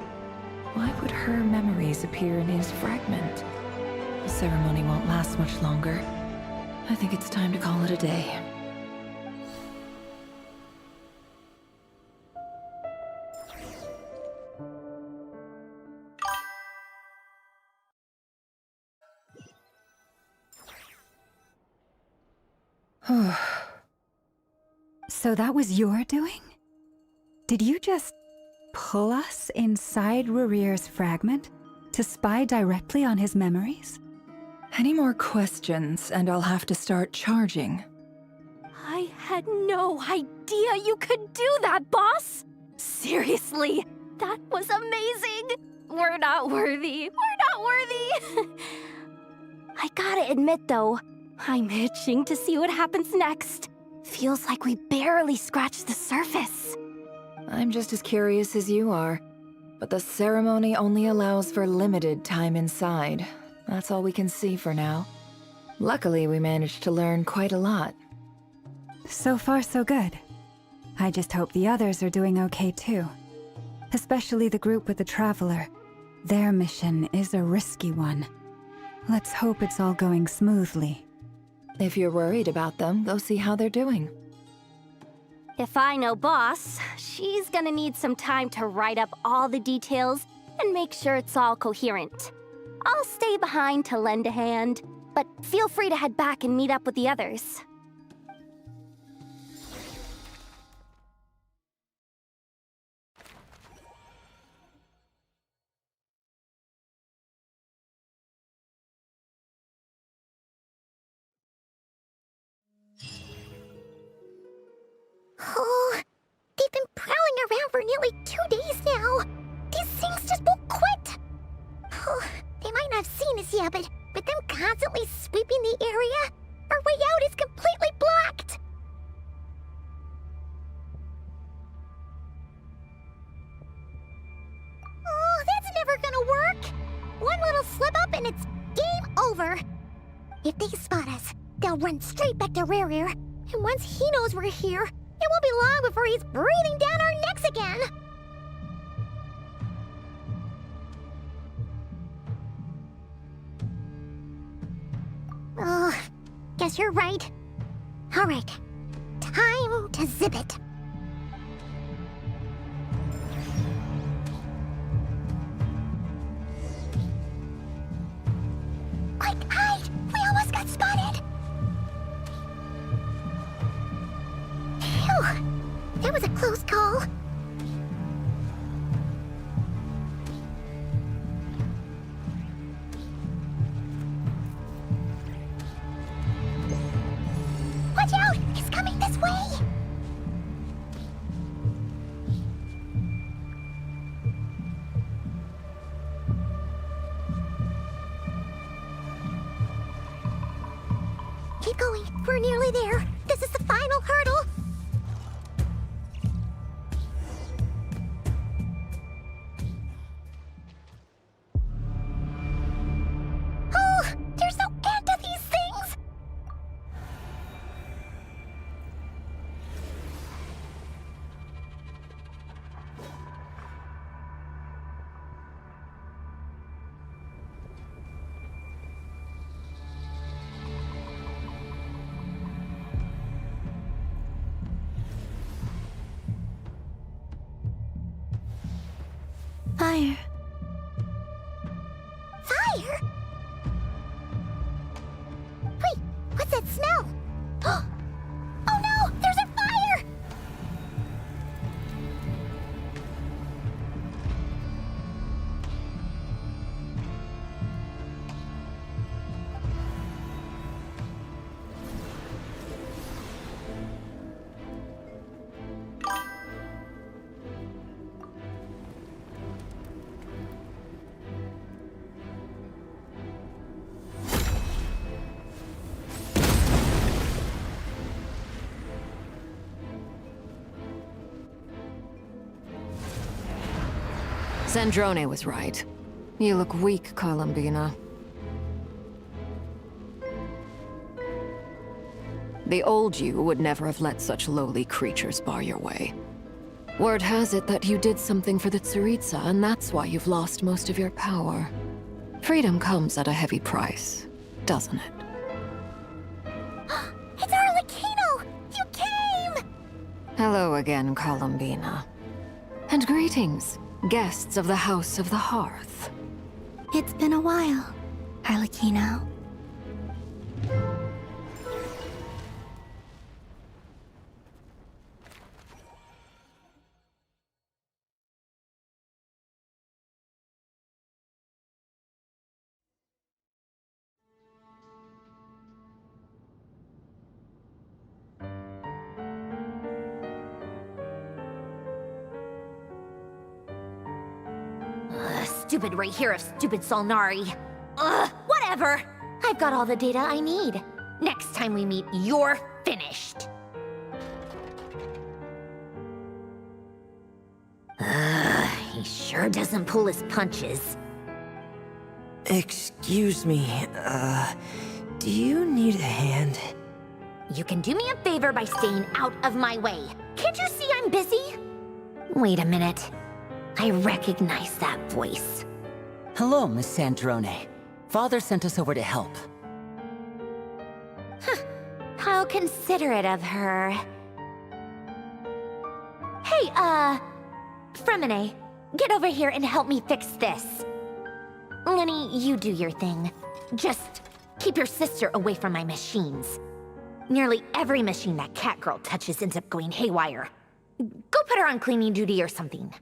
Why would her memories appear in his fragment? The ceremony won't last much longer. I think it's time to call it a day. So that was your doing? Did you just pull us inside Rerir's fragment to spy directly on his memories? Any more questions, and I'll have to start charging. I had no idea you could do that, boss! Seriously, that was amazing! We're not worthy. We're not worthy! I gotta admit, though, I'm itching to see what happens next. Feels like we barely scratched the surface. I'm just as curious as you are, but the ceremony only allows for limited time inside. That's all we can see for now. Luckily, we managed to learn quite a lot. So far, so good. I just hope the others are doing okay too. Especially the group with the Traveler. Their mission is a risky one. Let's hope it's all going smoothly. If you're worried about them, go see how they're doing. If I know Boss, she's gonna need some time to write up all the details and make sure it's all coherent. I'll stay behind to lend a hand, but feel free to head back and meet up with the others. Oh, they've been prowling around for nearly 2 days now. These things just won't quit. Oh, they might not have seen us yet, but with them constantly sweeping the area, our way out is completely blocked. Oh, that's never gonna work. One little slip up and it's game over. If they spot us, they'll run straight back to Rare. And once he knows we're here, it won't be long before he's breathing down our necks again. Oh, guess you're right. All right, time to zip it. Quick, hide! We almost got spotted! Phew! That was a close call. Watch out! He's coming this way! Keep going. We're nearly there. This is the final hurdle. Oh, there's no end to these things. Fire. Fire? Wait, what's that smell? Oh no, there's a fire! Zandrone was right. You look weak, Columbina. The old you would never have let such lowly creatures bar your way. Word has it that you did something for the Tsaritsa, and that's why you've lost most of your power. Freedom comes at a heavy price, doesn't it? It's Arlecchino! You came! Hello again, Columbina. And greetings, guests of the House of the Hearth. It's been a while, Arlecchino. Stupid right here of stupid Solnari. Ugh, whatever. I've got all the data I need. Next time we meet, you're finished. He sure doesn't pull his punches. Excuse me, do you need a hand? You can do me a favor by staying out of my way. Can't you see I'm busy? Wait a minute. I recognize that voice. Hello, Miss Zandrone. Father sent us over to help. Huh. How considerate of her. Hey, Fremine, get over here and help me fix this. Lenny, you do your thing. Just keep your sister away from my machines. Nearly every machine that cat girl touches ends up going haywire. Go put her on cleaning duty or something.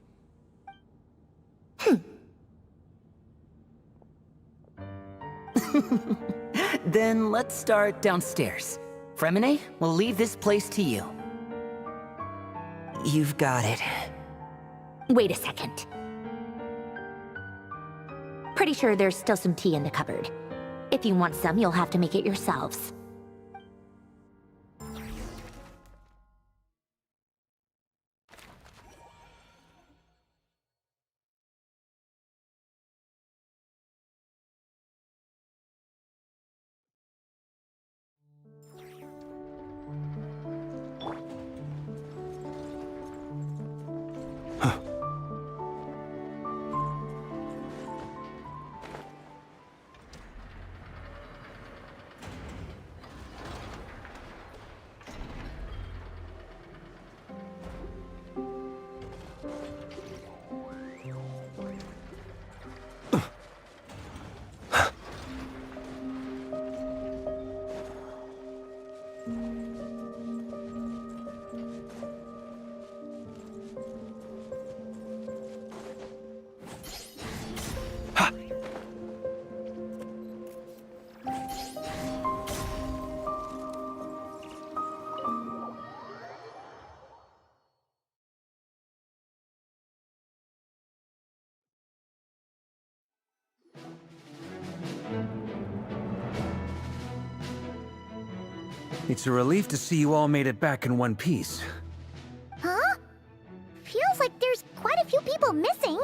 Then let's start downstairs. Fremine, we'll leave this place to you. You've got it. Wait a second. Pretty sure there's still some tea in the cupboard. If you want some, you'll have to make it yourselves. It's a relief to see you all made it back in one piece. Huh? Feels like there's quite a few people missing.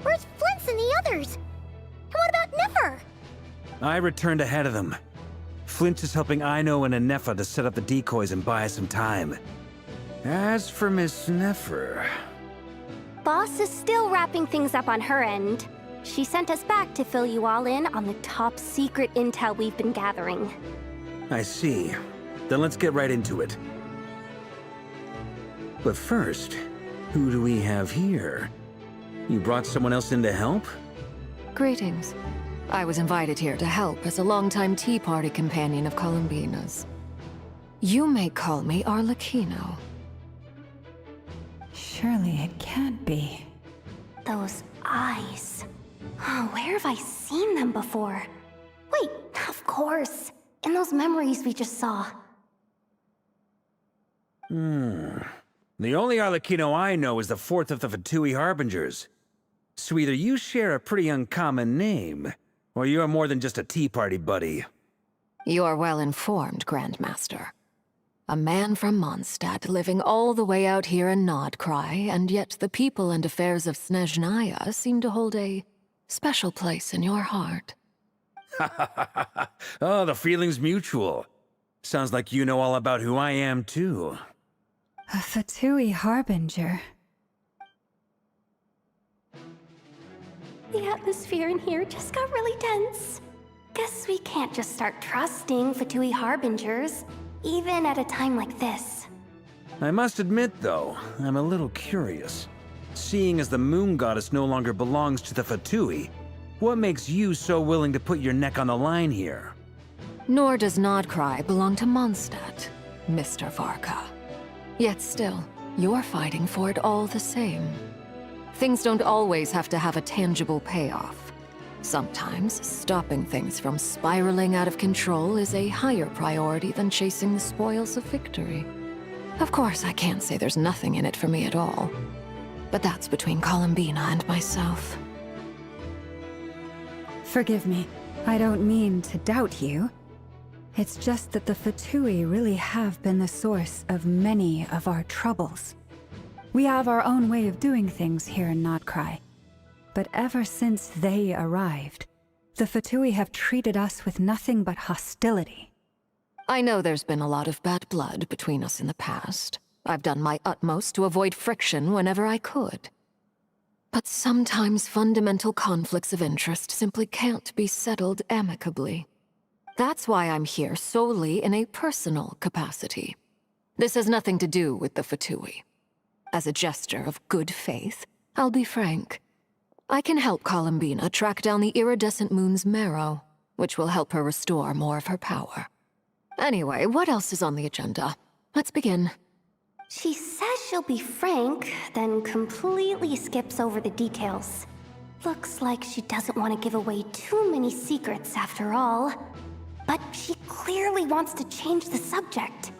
Where's Flint's and the others? And what about Nefer? I returned ahead of them. Flint is helping Aino and Anefa to set up the decoys and buy us some time. As for Miss Nefer... Boss is still wrapping things up on her end. She sent us back to fill you all in on the top secret intel we've been gathering. I see. Then let's get right into it. But first, who do we have here? You brought someone else in to help? Greetings. I was invited here to help as a longtime Tea Party companion of Columbina's. You may call me Arlecchino. Surely it can't be. Those eyes. Oh, where have I seen them before? Wait, of course. In those memories we just saw. The only Arlecchino I know is the fourth of the Fatui Harbingers. So either you share a pretty uncommon name, or you're more than just a Tea Party buddy. You're well informed, Grandmaster. A man from Mondstadt living all the way out here in Nodcry, and yet the people and affairs of Snezhnaya seem to hold a special place in your heart. Oh, the feeling's mutual. Sounds like you know all about who I am, too. A Fatui Harbinger. The atmosphere in here just got really tense. Guess we can't just start trusting Fatui Harbingers, even at a time like this. I must admit, though, I'm a little curious. Seeing as the Moon Goddess no longer belongs to the Fatui, what makes you so willing to put your neck on the line here? Nor does Nodcry belong to Mondstadt, Mr. Varka. Yet still, you're fighting for it all the same. Things don't always have to have a tangible payoff. Sometimes, stopping things from spiraling out of control is a higher priority than chasing the spoils of victory. Of course, I can't say there's nothing in it for me at all. But that's between Columbina and myself. Forgive me. I don't mean to doubt you. It's just that the Fatui really have been the source of many of our troubles. We have our own way of doing things here in Nodcry. But ever since they arrived, the Fatui have treated us with nothing but hostility. I know there's been a lot of bad blood between us in the past. I've done my utmost to avoid friction whenever I could. But sometimes fundamental conflicts of interest simply can't be settled amicably. That's why I'm here solely in a personal capacity. This has nothing to do with the Fatui. As a gesture of good faith, I'll be frank. I can help Columbina track down the iridescent moon's marrow, which will help her restore more of her power. Anyway, what else is on the agenda? Let's begin. She says she'll be frank, then completely skips over the details. Looks like she doesn't want to give away too many secrets after all. But she clearly wants to change the subject.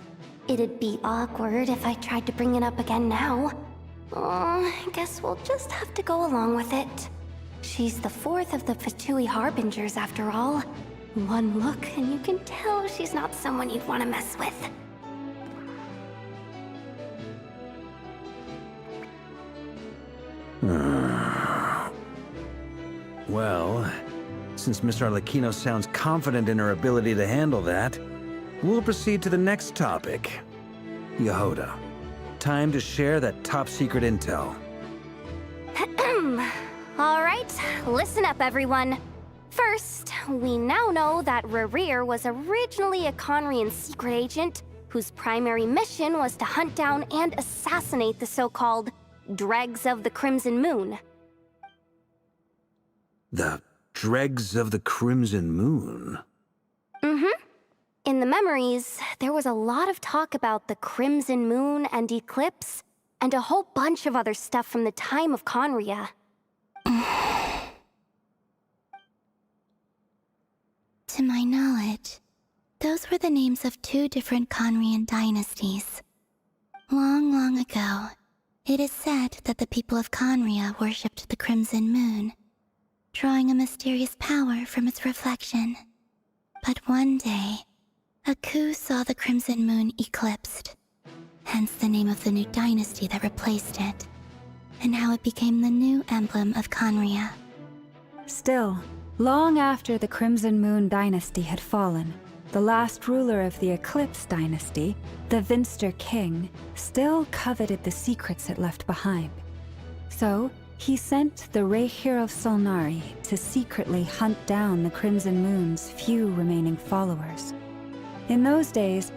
It'd be awkward if I tried to bring it up again now. I guess we'll just have to go along with it. She's the fourth of the Fatui Harbingers after all. One look and you can tell she's not someone you'd want to mess with. Well, since Miss Arlecchino sounds confident in her ability to handle that, we'll proceed to the next topic. Yehoda, time to share that top-secret intel. Alright, listen up everyone. First, we now know that Rerir was originally a Conrian secret agent whose primary mission was to hunt down and assassinate the so-called Dregs of the Crimson Moon. The Dregs of the Crimson Moon? Mm-hmm. In the memories, there was a lot of talk about the Crimson Moon and Eclipse, and a whole bunch of other stuff from the time of Conria. To my knowledge, those were the names of 2 different Conrian dynasties. Long, long ago, it is said that the people of Conria worshipped the Crimson Moon, drawing a mysterious power from its reflection. But one day, a coup saw the Crimson Moon eclipsed, hence the name of the new dynasty that replaced it, and how it became the new emblem of Conria. Still, long after the Crimson Moon dynasty had fallen, the last ruler of the Eclipse dynasty, the Vinster King, still coveted the secrets it left behind. So, he sent the Rehir of Solnari to secretly hunt down the Crimson Moon's few remaining followers. In those days,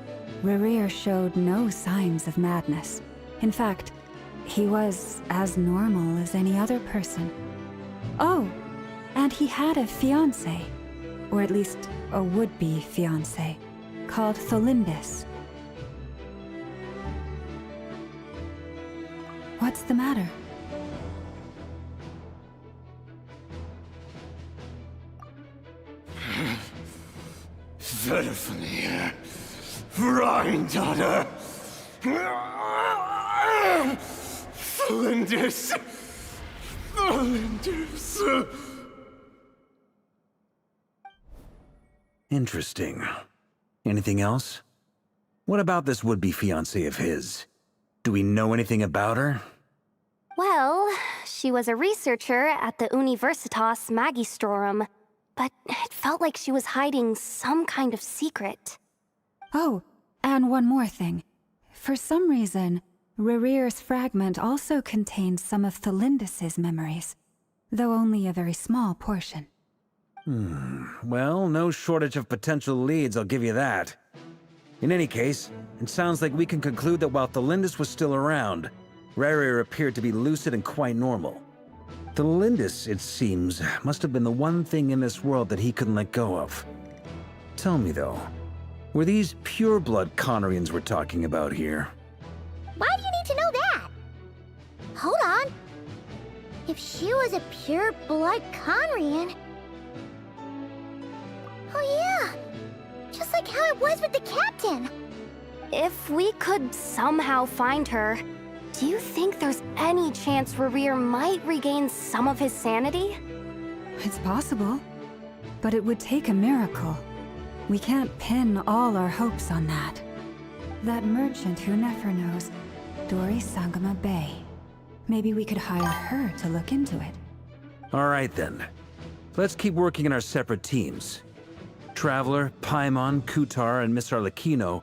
Rerir showed no signs of madness. In fact, he was as normal as any other person. Oh, and he had a fiancé, or at least a would-be fiancé, called Tholindis. What's the matter? Verfnir, Rheindaughter, Tholindis, Tholindis. Interesting. Anything else? What about this would-be fiancé of his? Do we know anything about her? Well, she was a researcher at the Universitas Magistrorum, but it felt like she was hiding some kind of secret. Oh, and one more thing. For some reason, Rerir's fragment also contains some of Tholindis' memories, though only a very small portion. Well, no shortage of potential leads, I'll give you that. In any case, it sounds like we can conclude that while Tholindis was still around, Rerir appeared to be lucid and quite normal. Tholindis, it seems, must have been the one thing in this world that he couldn't let go of. Tell me though, were these pure-blood Conrians we're talking about here? Why do you need to know that? Hold on. If she was a pure-blood Conrian... Oh yeah! Just like how it was with the captain! If we could somehow find her, do you think there's any chance Rerir might regain some of his sanity? It's possible, but it would take a miracle. We can't pin all our hopes on that. That merchant who never knows, Dori Sangama Bay. Maybe we could hire her to look into it. All right then. Let's keep working in our separate teams. Traveler, Paimon, Kutar, and Miss Arlecchino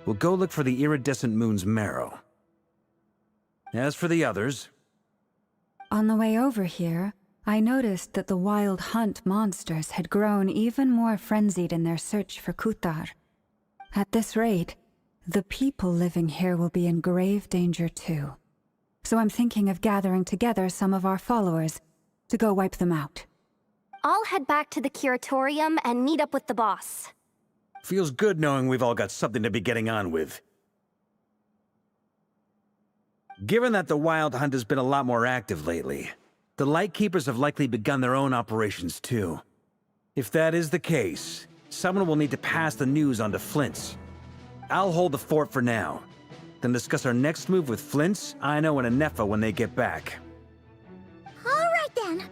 will go look for the iridescent moon's marrow. As for the others... On the way over here, I noticed that the wild hunt monsters had grown even more frenzied in their search for Kutar. At this rate, the people living here will be in grave danger too. So I'm thinking of gathering together some of our followers, to go wipe them out. I'll head back to the curatorium and meet up with the boss. Feels good knowing we've all got something to be getting on with. Given that the Wild Hunt has been a lot more active lately, the Lightkeepers have likely begun their own operations too. If that is the case, someone will need to pass the news on to Flint's. I'll hold the fort for now, then discuss our next move with Flint's, Ino, and Anefa when they get back. Alright then.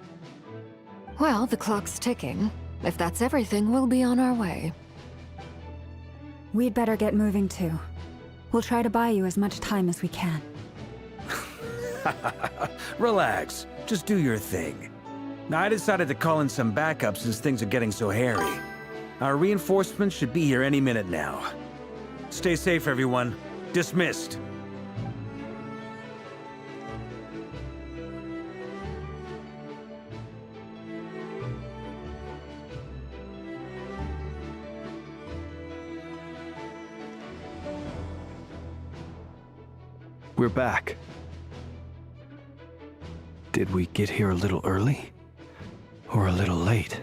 Well, the clock's ticking. If that's everything, we'll be on our way. We'd better get moving too. We'll try to buy you as much time as we can. Relax. Just do your thing. I decided to call in some backup since things are getting so hairy. Our reinforcements should be here any minute now. Stay safe, everyone. Dismissed. We're back. Did we get here a little early? Or a little late?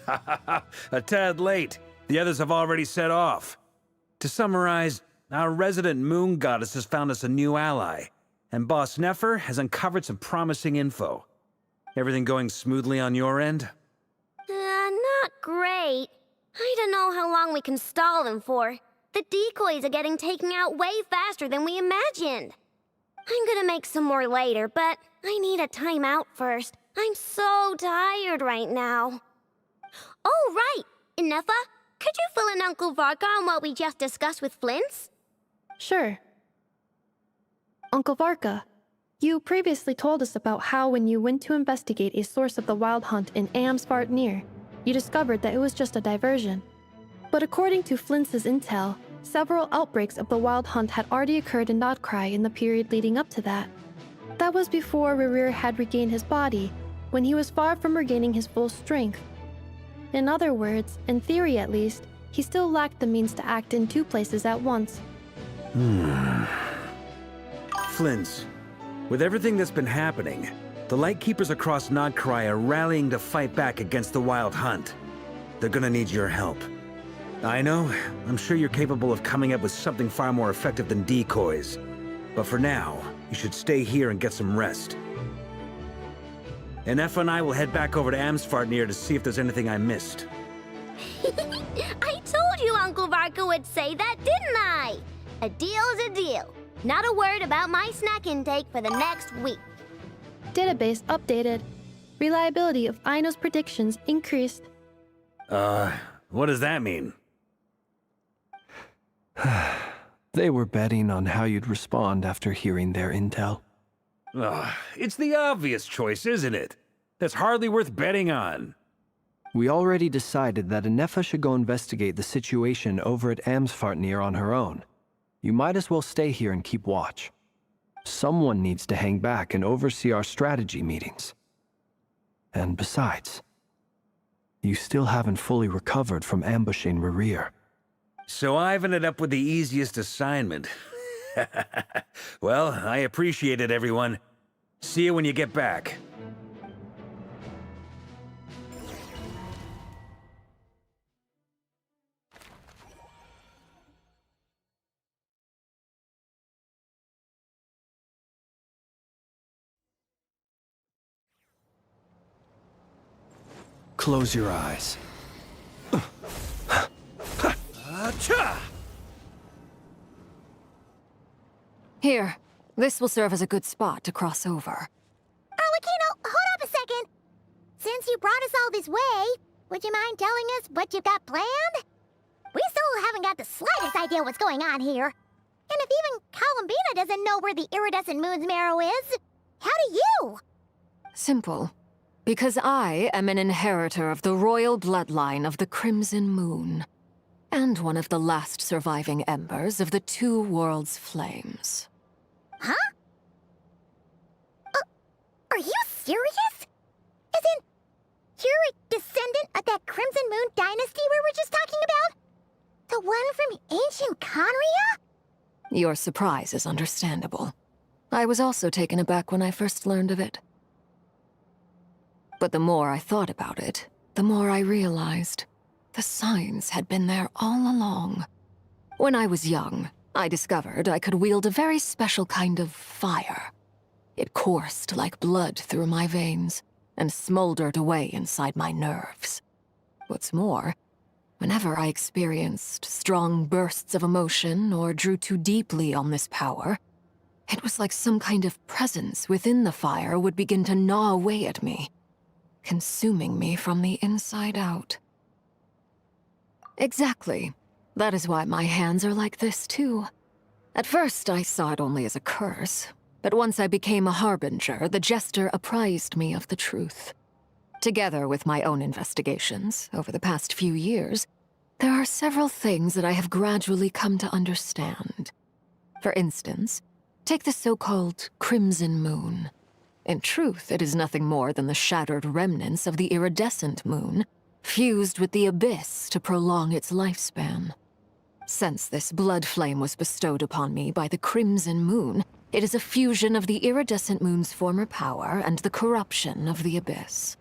A tad late. The others have already set off. To summarize, our resident moon goddess has found us a new ally, and Boss Nefer has uncovered some promising info. Everything going smoothly on your end? Not great. I don't know how long we can stall them for. The decoys are getting taken out way faster than we imagined. I'm gonna make some more later, but I need a timeout first. I'm so tired right now. Oh, right! Anefa, could you fill in Uncle Varka on what we just discussed with Flint's? Sure. Uncle Varka, you previously told us about how when you went to investigate a source of the Wild Hunt in Amsvartnir, you discovered that it was just a diversion. But according to Flint's intel, several outbreaks of the Wild Hunt had already occurred in Nodcry in the period leading up to that. That was before Rerir had regained his body, when he was far from regaining his full strength. In other words, in theory at least, he still lacked the means to act in two places at once. Flint's, with everything that's been happening, the Lightkeepers across Nodcry are rallying to fight back against the Wild Hunt. They're gonna need your help. I know, I'm sure you're capable of coming up with something far more effective than decoys. But for now, you should stay here and get some rest. Anefa and I will head back over to Amsvartnir to see if there's anything I missed. I told you Uncle Varka would say that, didn't I? A deal's a deal. Not a word about my snack intake for the next week. Database updated. Reliability of Ino's predictions increased. What does that mean? They were betting on how you'd respond after hearing their intel. It's the obvious choice, isn't it? That's hardly worth betting on. We already decided that Anefa should go investigate the situation over at Amsvartnir on her own. You might as well stay here and keep watch. Someone needs to hang back and oversee our strategy meetings. And besides, you still haven't fully recovered from ambushing Rerir. So I've ended up with the easiest assignment. Well, I appreciate it, everyone. See you when you get back. Close your eyes. Here, this will serve as a good spot to cross over. Arlecchino, hold up a second. Since you brought us all this way, would you mind telling us what you've got planned? We still haven't got the slightest idea what's going on here. And if even Columbina doesn't know where the iridescent moon's marrow is, how do you? Simple. Because I am an inheritor of the royal bloodline of the Crimson Moon, and one of the last surviving embers of the Two Worlds' flames. Huh? Are you serious? As in, you're a descendant of that Crimson Moon dynasty we were just talking about? The one from ancient Conria? Your surprise is understandable. I was also taken aback when I first learned of it. But the more I thought about it, the more I realized the signs had been there all along. When I was young, I discovered I could wield a very special kind of fire. It coursed like blood through my veins and smoldered away inside my nerves. What's more, whenever I experienced strong bursts of emotion or drew too deeply on this power, it was like some kind of presence within the fire would begin to gnaw away at me, consuming me from the inside out. Exactly. That is why my hands are like this, too. At first, I saw it only as a curse, but once I became a harbinger, the Jester apprised me of the truth. Together with my own investigations over the past few years, there are several things that I have gradually come to understand. For instance, take the so-called Crimson Moon. In truth, it is nothing more than the shattered remnants of the iridescent moon, fused with the abyss to prolong its lifespan. Since this blood flame was bestowed upon me by the Crimson Moon, it is a fusion of the iridescent moon's former power and the corruption of the abyss.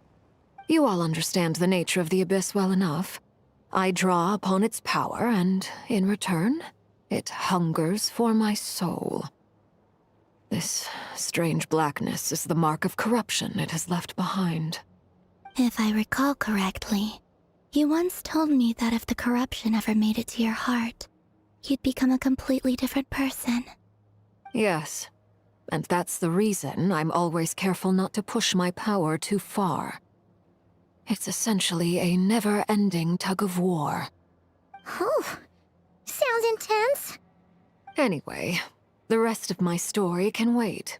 You all understand the nature of the abyss well enough. I draw upon its power, and in return, it hungers for my soul. This strange blackness is the mark of corruption it has left behind. If I recall correctly, you once told me that if the corruption ever made it to your heart, you'd become a completely different person. Yes, and that's the reason I'm always careful not to push my power too far. It's essentially a never-ending tug-of-war. Whew. Sounds intense. Anyway, the rest of my story can wait.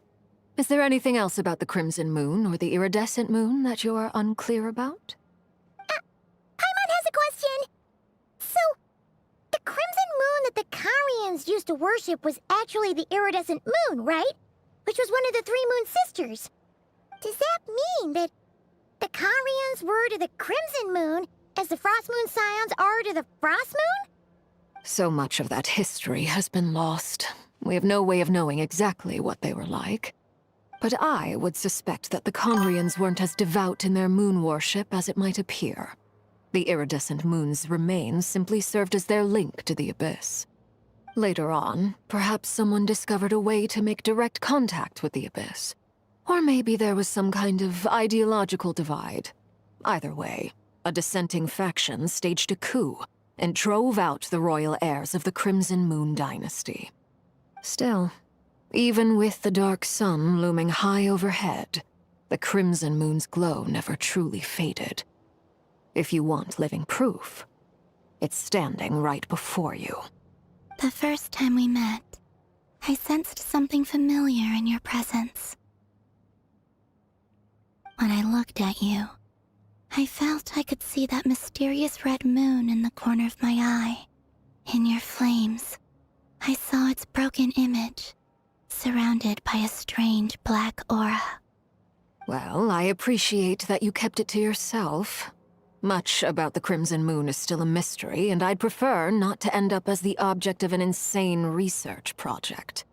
Is there anything else about the Crimson Moon or the Iridescent Moon that you're unclear about? Paimon has a question. So, the Crimson Moon that the Karians used to worship was actually the Iridescent Moon, right? Which was one of the three Moon Sisters. Does that mean that the Karians were to the Crimson Moon as the Frost Moon Scions are to the Frost Moon? So much of that history has been lost. We have no way of knowing exactly what they were like. But I would suspect that the Conrians weren't as devout in their moon worship as it might appear. The iridescent moon's remains simply served as their link to the Abyss. Later on, perhaps someone discovered a way to make direct contact with the Abyss. Or maybe there was some kind of ideological divide. Either way, a dissenting faction staged a coup and drove out the royal heirs of the Crimson Moon dynasty. Still, even with the dark sun looming high overhead, the Crimson Moon's glow never truly faded. If you want living proof, it's standing right before you. The first time we met, I sensed something familiar in your presence. When I looked at you, I felt I could see that mysterious red moon in the corner of my eye. In your flames, I saw its broken image, surrounded by a strange black aura. Well, I appreciate that you kept it to yourself. Much about the Crimson Moon is still a mystery, and I'd prefer not to end up as the object of an insane research project.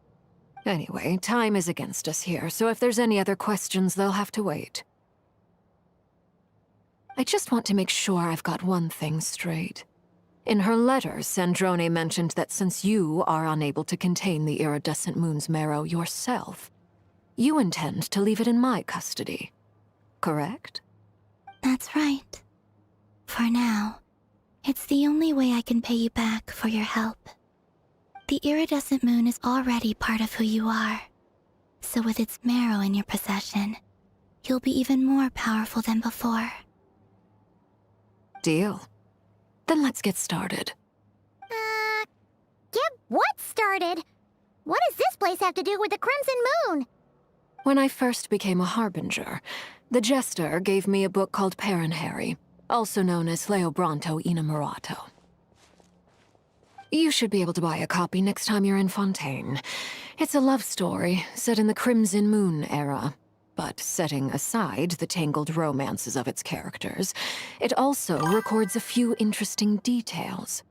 Anyway, time is against us here, so if there's any other questions, they'll have to wait. I just want to make sure I've got one thing straight. In her letter, Sandrone mentioned that since you are unable to contain the iridescent moon's marrow yourself, you intend to leave it in my custody. Correct? That's right. For now, it's the only way I can pay you back for your help. The iridescent moon is already part of who you are, so with its marrow in your possession, you'll be even more powerful than before. Deal. Then let's get started. Get what started? What does this place have to do with the Crimson Moon? When I first became a harbinger, the Jester gave me a book called Paranhari, also known as Leobranto Inamorato. You should be able to buy a copy next time you're in Fontaine. It's a love story set in the Crimson Moon era, but setting aside the tangled romances of its characters, it also records a few interesting details.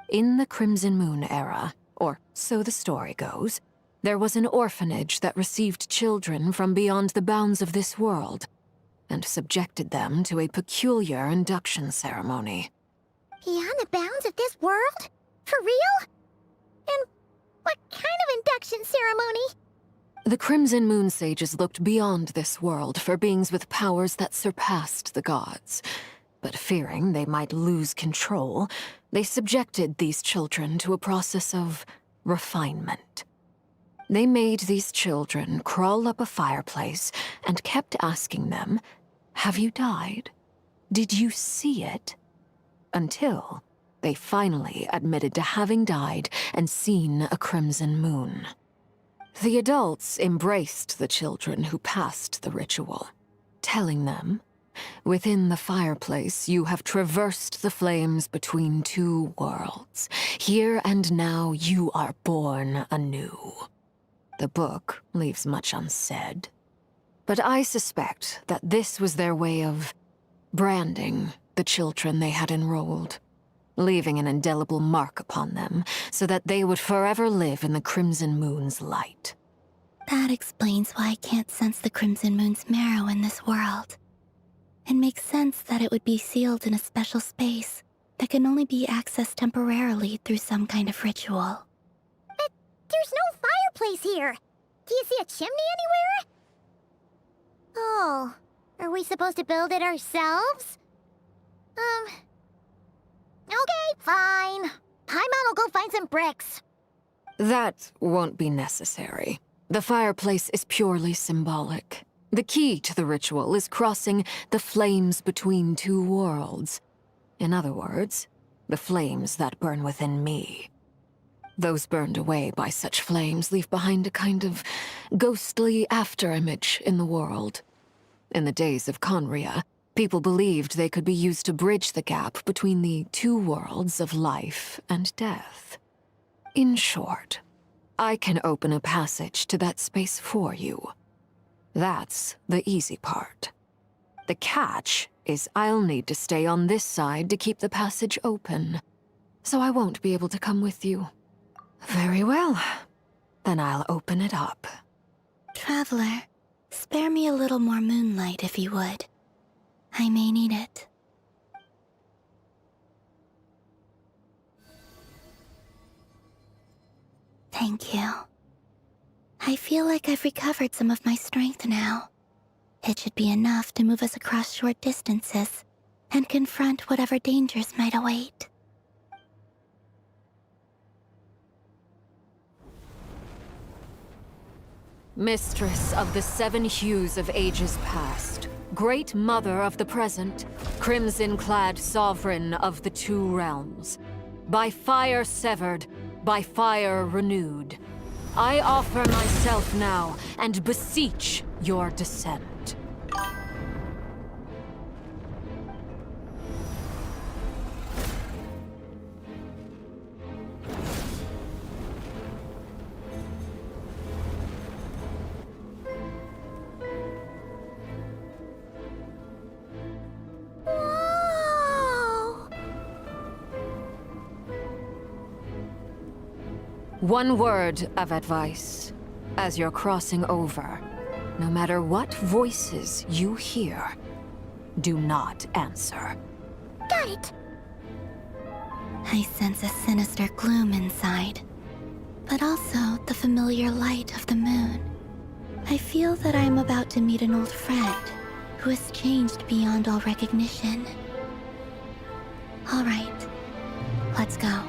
In the Crimson Moon era, or so the story goes, there was an orphanage that received children from beyond the bounds of this world. and subjected them to a peculiar induction ceremony. Beyond the bounds of this world? For real? And what kind of induction ceremony? The Crimson Moon Sages looked beyond this world for beings with powers that surpassed the gods. But fearing they might lose control, they subjected these children to a process of refinement. They made these children crawl up a fireplace and kept asking them, "Have you died? Did you see it?" Until they finally admitted to having died and seen a crimson moon. The adults embraced the children who passed the ritual, telling them, "Within the fireplace, you have traversed the flames between two worlds. Here and now, you are born anew." The book leaves much unsaid, but I suspect that this was their way of branding the children they had enrolled, leaving an indelible mark upon them so that they would forever live in the Crimson Moon's light. That explains why I can't sense the Crimson Moon's marrow in this world. It makes sense that it would be sealed in a special space that can only be accessed temporarily through some kind of ritual. But there's no fireplace here. Do you see a chimney anywhere? Oh, are we supposed to build it ourselves? Okay, fine. Paimon will go find some bricks. That won't be necessary. The fireplace is purely symbolic. The key to the ritual is crossing the flames between two worlds. In other words, the flames that burn within me. Those burned away by such flames leave behind a kind of ghostly afterimage in the world. In the days of Conria, people believed they could be used to bridge the gap between the two worlds of life and death. In short, I can open a passage to that space for you. That's the easy part. The catch is I'll need to stay on this side to keep the passage open, so I won't be able to come with you. Very well. Then I'll open it up. Traveler, spare me a little more moonlight if you would. I may need it. Thank you. I feel like I've recovered some of my strength now. It should be enough to move us across short distances and confront whatever dangers might await. Mistress of the seven hues of ages past, great mother of the present, crimson-clad sovereign of the two realms, by fire severed, by fire renewed, I offer myself now and beseech your descent. One word of advice. As you're crossing over, no matter what voices you hear, do not answer. Got it. I sense a sinister gloom inside, but also the familiar light of the moon. I feel that I am about to meet an old friend who has changed beyond all recognition. All right, let's go.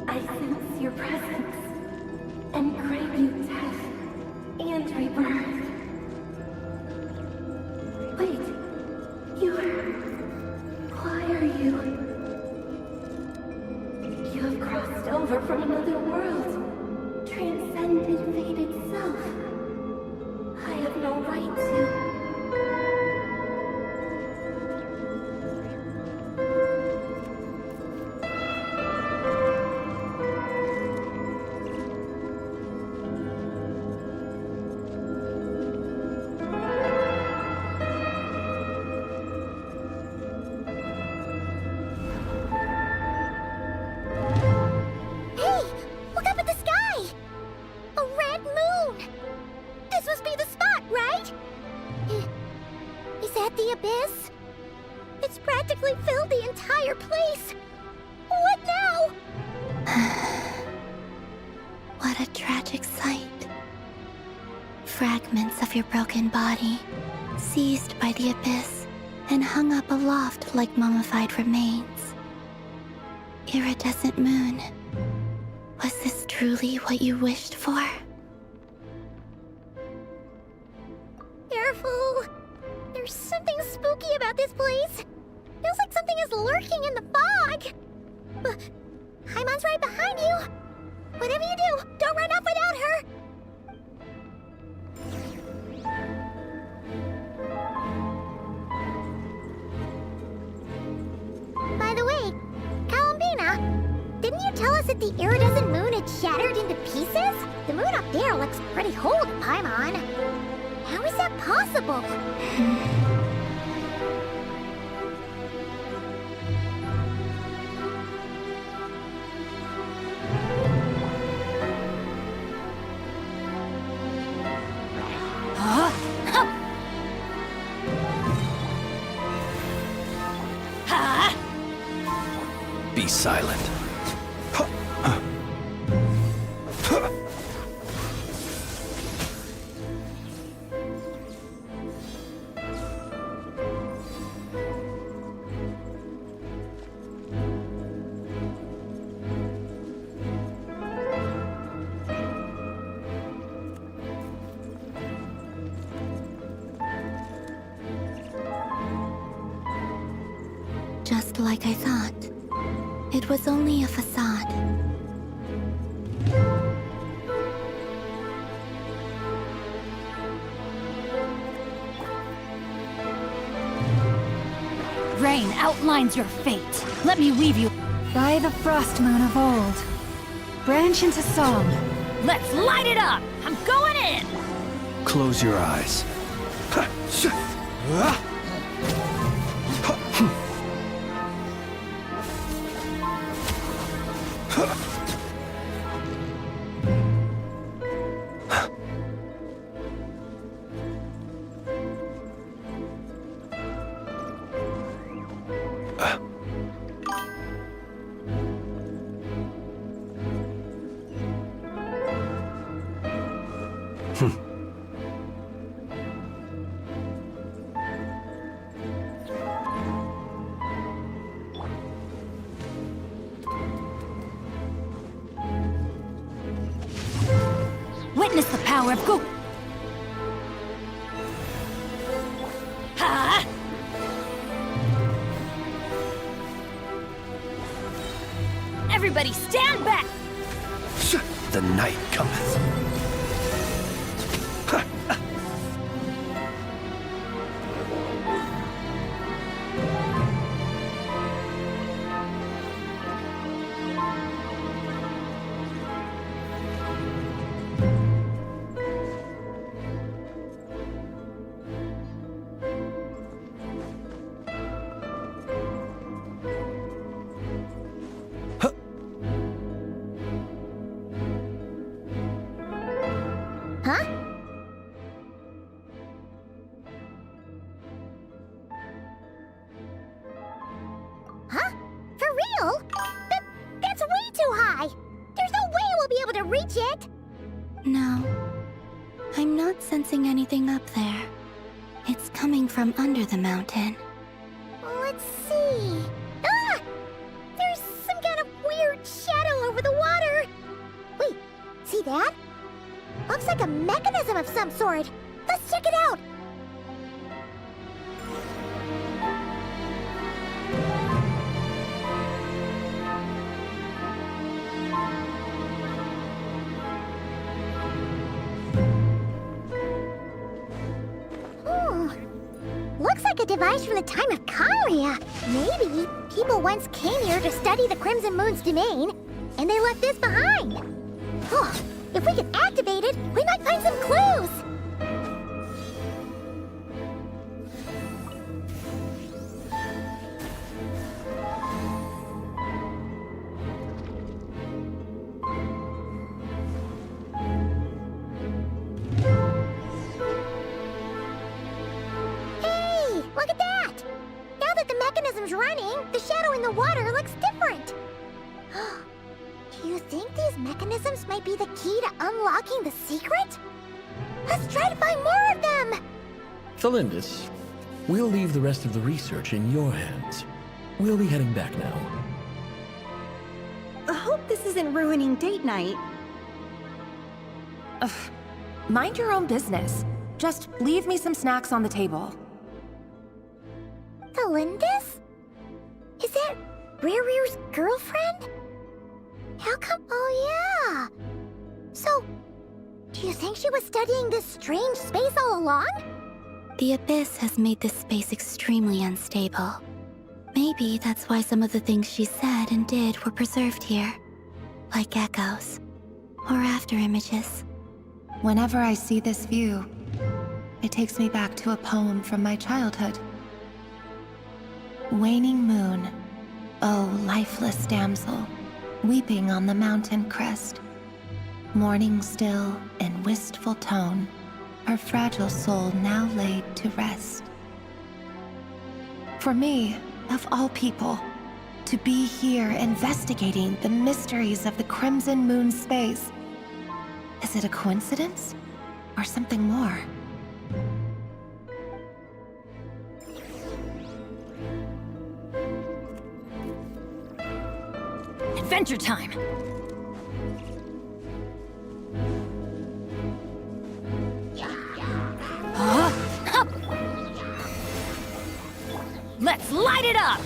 I sense your presence and grace. Wait. Why are you? You have crossed over from another world. Transcended fate itself. I have no right to. What a tragic sight. Fragments of your broken body, seized by the abyss, and hung up aloft like mummified remains. Iridescent moon, was this truly what you wished for? Careful! There's something spooky about this place. Feels like something is lurking in the fog. Haimon's right behind you. Whatever you do, don't run off without her. By the way, Columbina, didn't you tell us that the iridescent moon had shattered into pieces? The moon up there looks pretty whole to Paimon. How is that possible? Be silent. Just like I thought. It was only a facade. Rain outlines your fate. Let me weave you. By the frost moon of old, branch into song. Let's light it up! I'm going in! Close your eyes. Witness the power of Go. Ha! Everybody stand back! The night cometh. Huh? Huh? For real? That's way too high! There's no way we'll be able to reach it! No. I'm not sensing anything up there. It's coming from under the mountain. Let's see... Ah! There's some kind of weird shadow over the water! Wait, see that? Looks like a mechanism of some sort. Let's check it out. looks like a device from the time of Kalia. Maybe people once came here to study the Crimson Moon's domain, and they left this behind. Oh, if we could activate it, we might find some clues. Look at that! Now that the mechanism's running, the shadow in the water looks different. Do you think these mechanisms might be the key to unlocking the secret? Let's try to find more of them! Thalindis, we'll leave the rest of the research in your hands. We'll be heading back now. I hope this isn't ruining date night. Ugh. Mind your own business. Just leave me some snacks on the table. Thalindis? Is that Riru's girlfriend? How come? Oh, yeah. So, do you think she was studying this strange space all along? The Abyss has made this space extremely unstable. Maybe that's why some of the things she said and did were preserved here. Like echoes. Or after images. Whenever I see this view, it takes me back to a poem from my childhood. Waning moon, oh lifeless damsel, weeping on the mountain crest, mourning still in wistful tone, her fragile soul now laid to rest. For me, of all people, to be here investigating the mysteries of the Crimson Moon space, is it a coincidence or something more? Adventure time! Let's light it up!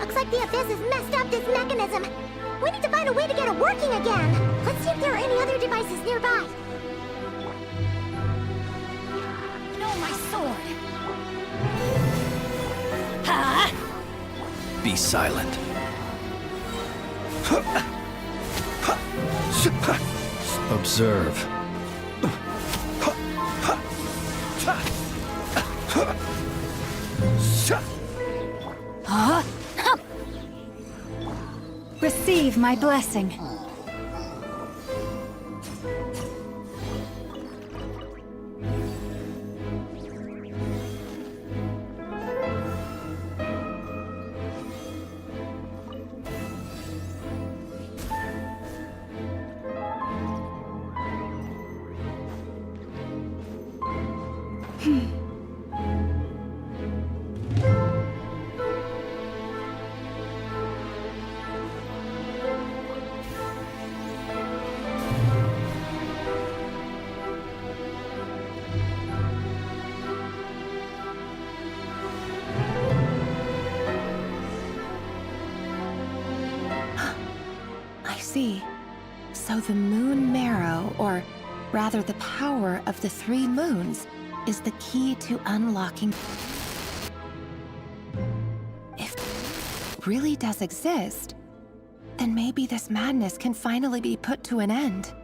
Looks like the Abyss has messed up this mechanism. We need to find a way to get it working again. Let's see if there are any other devices nearby. No, my sword! Be silent. Observe. Receive my blessing. So the moon marrow, or rather the power of the 3 moons, is the key to unlocking. If it really does exist, then maybe this madness can finally be put to an end.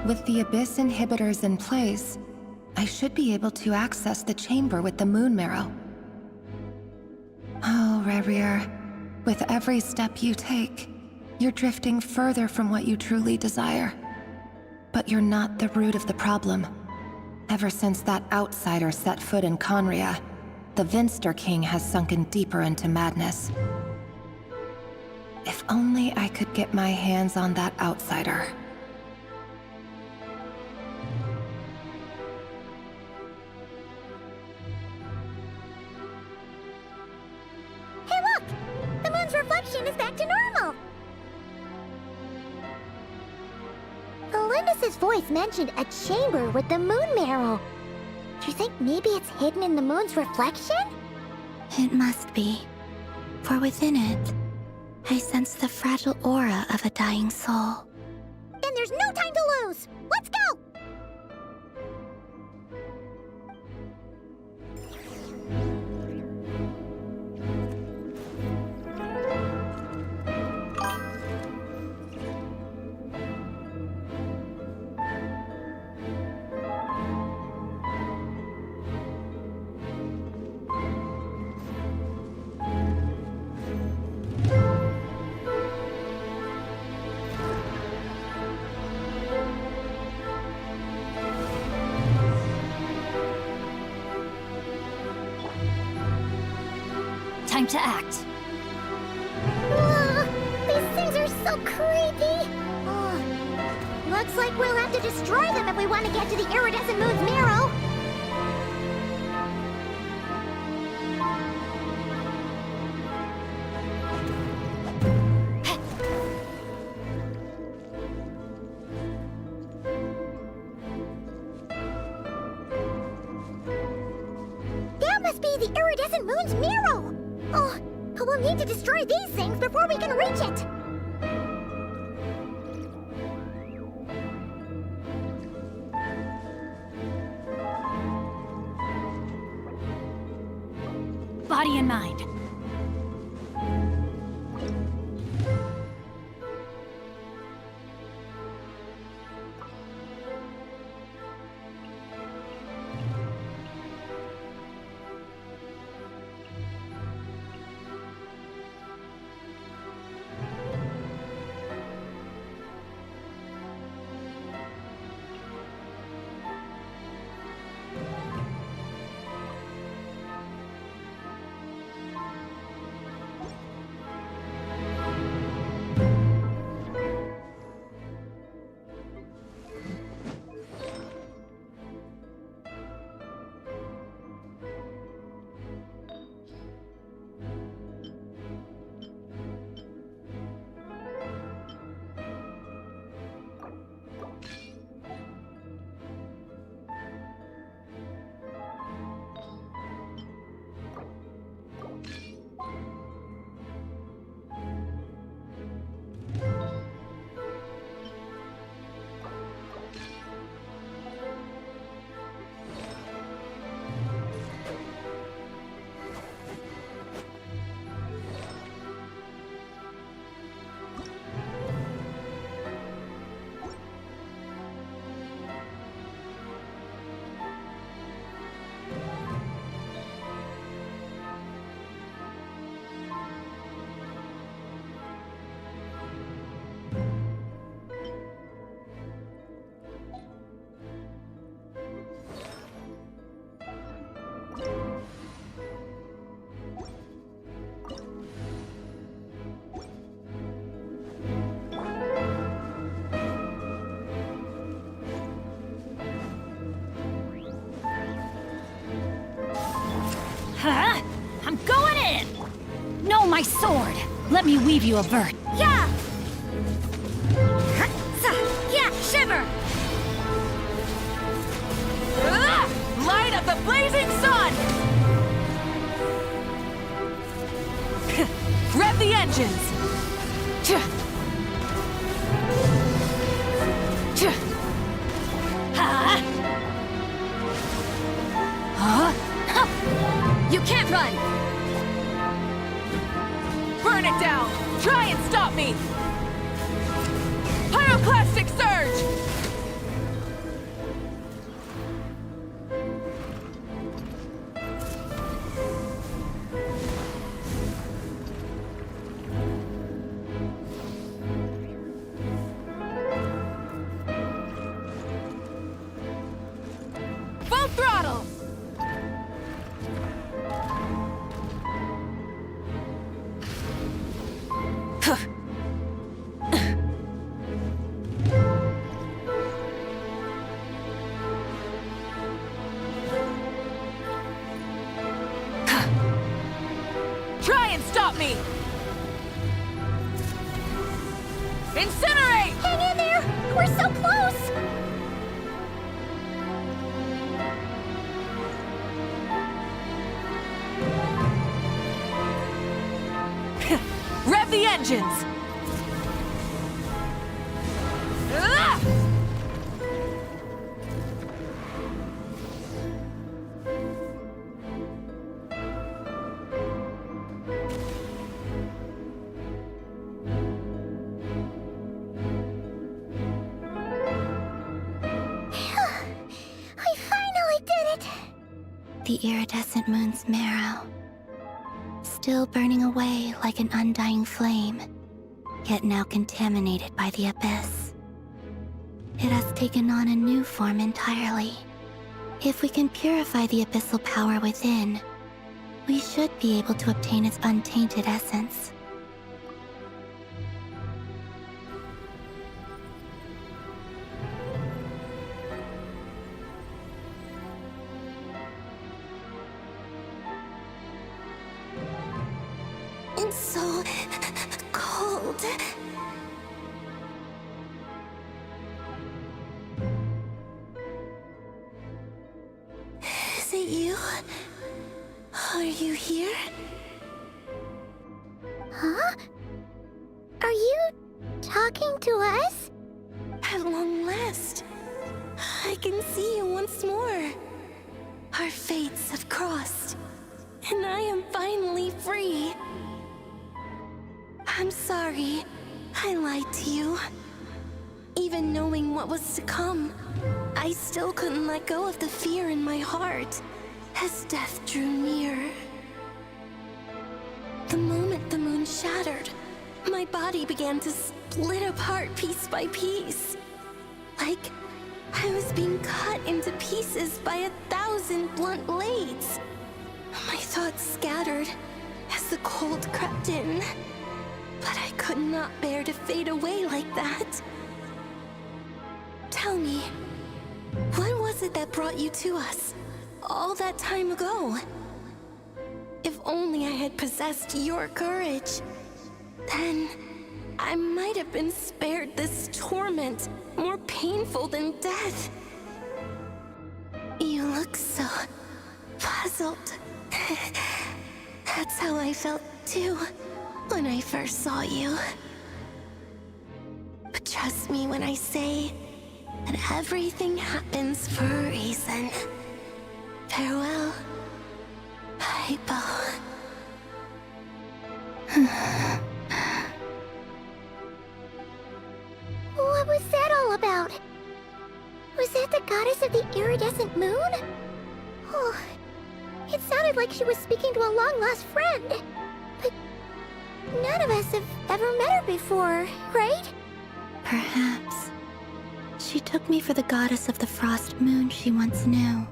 With the Abyss inhibitors in place, I should be able to access the chamber with the moon marrow. Oh, Rerir, with every step you take, you're drifting further from what you truly desire. But you're not the root of the problem. Ever since that outsider set foot in Conria, the Vinster King has sunken deeper into madness. If only I could get my hands on that outsider. Hey look! The moon's reflection is back to normal! Olympus's voice mentioned a chamber with the moon marrow. Do you think maybe it's hidden in the moon's reflection? It must be. For within it, I sense the fragile aura of a dying soul. Then there's no time to lose! Let's go! Time to act. These things are so creepy! Looks like we'll have to destroy them if we want to get to the iridescent moon's marrow! That must be the iridescent moon's marrow! Oh, but we'll need to destroy these things before we can reach it! Body and mind. Huh? I'm going in! No, my sword! Let me weave you a vert. Yeah! Yeah, shiver! Light of the blazing sun! Rev the engines! You can't run! Burn it down! Try and stop me! Pyroclastic surge! Try and stop me! Incinerate! Hang in there! We're so close! Rev the engines! Ah! We finally did it! The iridescent moon's marrow, still burning away like an undying flame, yet now contaminated by the abyss. It has taken on a new form entirely. If we can purify the abyssal power within, we should be able to obtain its untainted essence. It's so cold. Is it you? Are you here? Huh? Are you talking to us? At long last, I can see you once more. Our fates have crossed, and I am finally free. I'm sorry, I lied to you. Even knowing what was to come, I still couldn't let go of the fear in my heart as death drew near. The moment the moon shattered, my body began to split apart piece by piece. Like I was being cut into pieces by 1,000 blunt blades. My thoughts scattered as the cold crept in. But I could not bear to fade away like that. Tell me, what was it that brought you to us all that time ago? If only I had possessed your courage, then I might have been spared this torment more painful than death. You look so puzzled. That's how I felt too when I first saw you. But trust me when I say that everything happens for a reason. Farewell, Hypo. What was that all about? Was that the goddess of the iridescent moon? Oh, it sounded like she was speaking to a long-lost friend. But none of us have ever met her before, right? Perhaps. She took me for the goddess of the frost moon she once knew.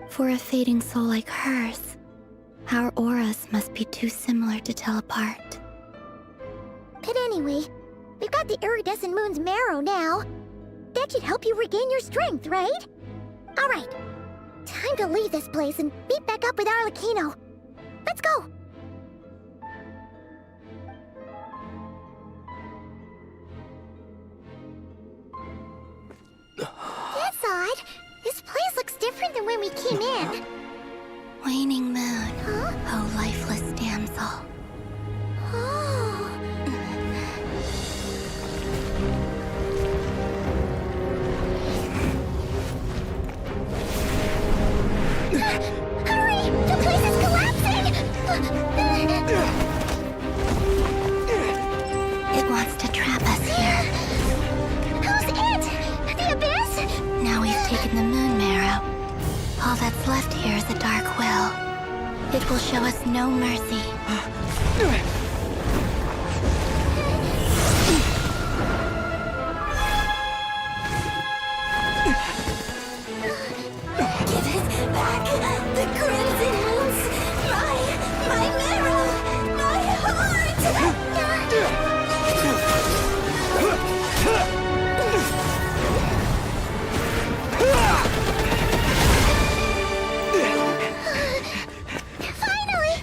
For a fading soul like hers, our auras must be too similar to tell apart. But anyway, we've got the iridescent moon's marrow now. That should help you regain your strength, right? Alright, time to leave this place and meet back up with Arlecchino. Let's go! That's odd. This place looks different than when we came in. Waning moon, Huh? oh lifeless damsel. Oh. Hurry! The place is collapsing! It wants to trap us here. Who's it? The abyss? Now we've taken the moon marrow. All that's left here is a dark will. It will show us no mercy. Give it back! The crimson moons! My marrow! My heart! Finally!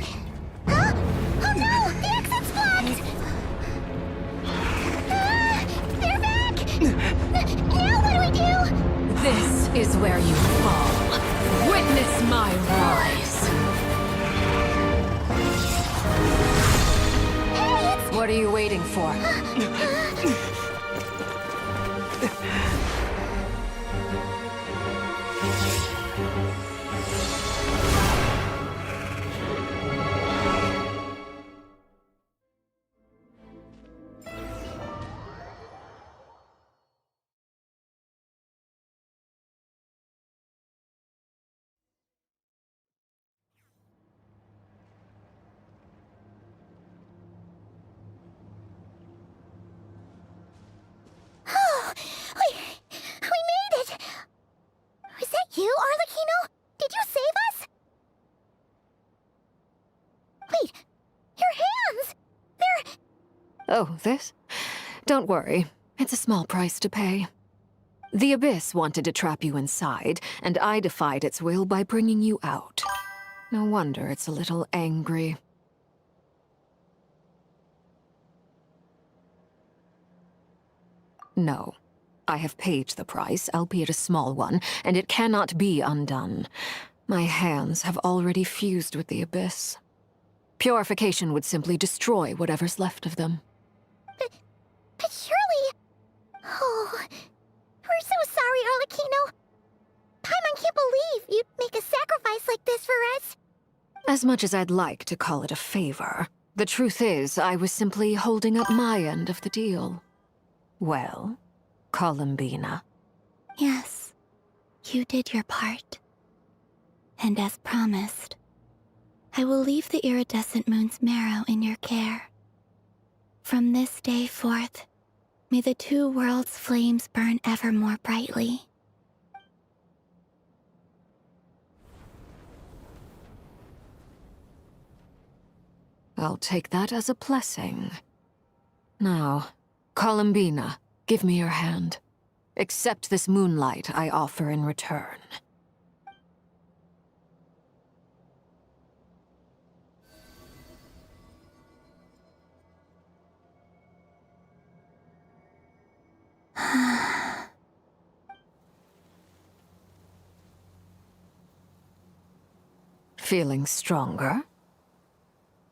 Huh? What are you waiting for? Oh, we made it! Was that you, Arlecchino? Did you save us? Wait, your hands! They're... Oh, this? Don't worry. It's a small price to pay. The Abyss wanted to trap you inside, and I defied its will by bringing you out. No wonder it's a little angry. No. I have paid the price, albeit a small one, and it cannot be undone. My hands have already fused with the Abyss. Purification would simply destroy whatever's left of them. But surely... Oh... We're so sorry, Arlecchino. Paimon can't believe you'd make a sacrifice like this for us. As much as I'd like to call it a favor, the truth is I was simply holding up my end of the deal. Well, Columbina. Yes, you did your part. And as promised, I will leave the iridescent moon's marrow in your care. From this day forth, may the two worlds' flames burn ever more brightly. I'll take that as a blessing. Now, Columbina, give me your hand. Accept this moonlight I offer in return. Feeling stronger?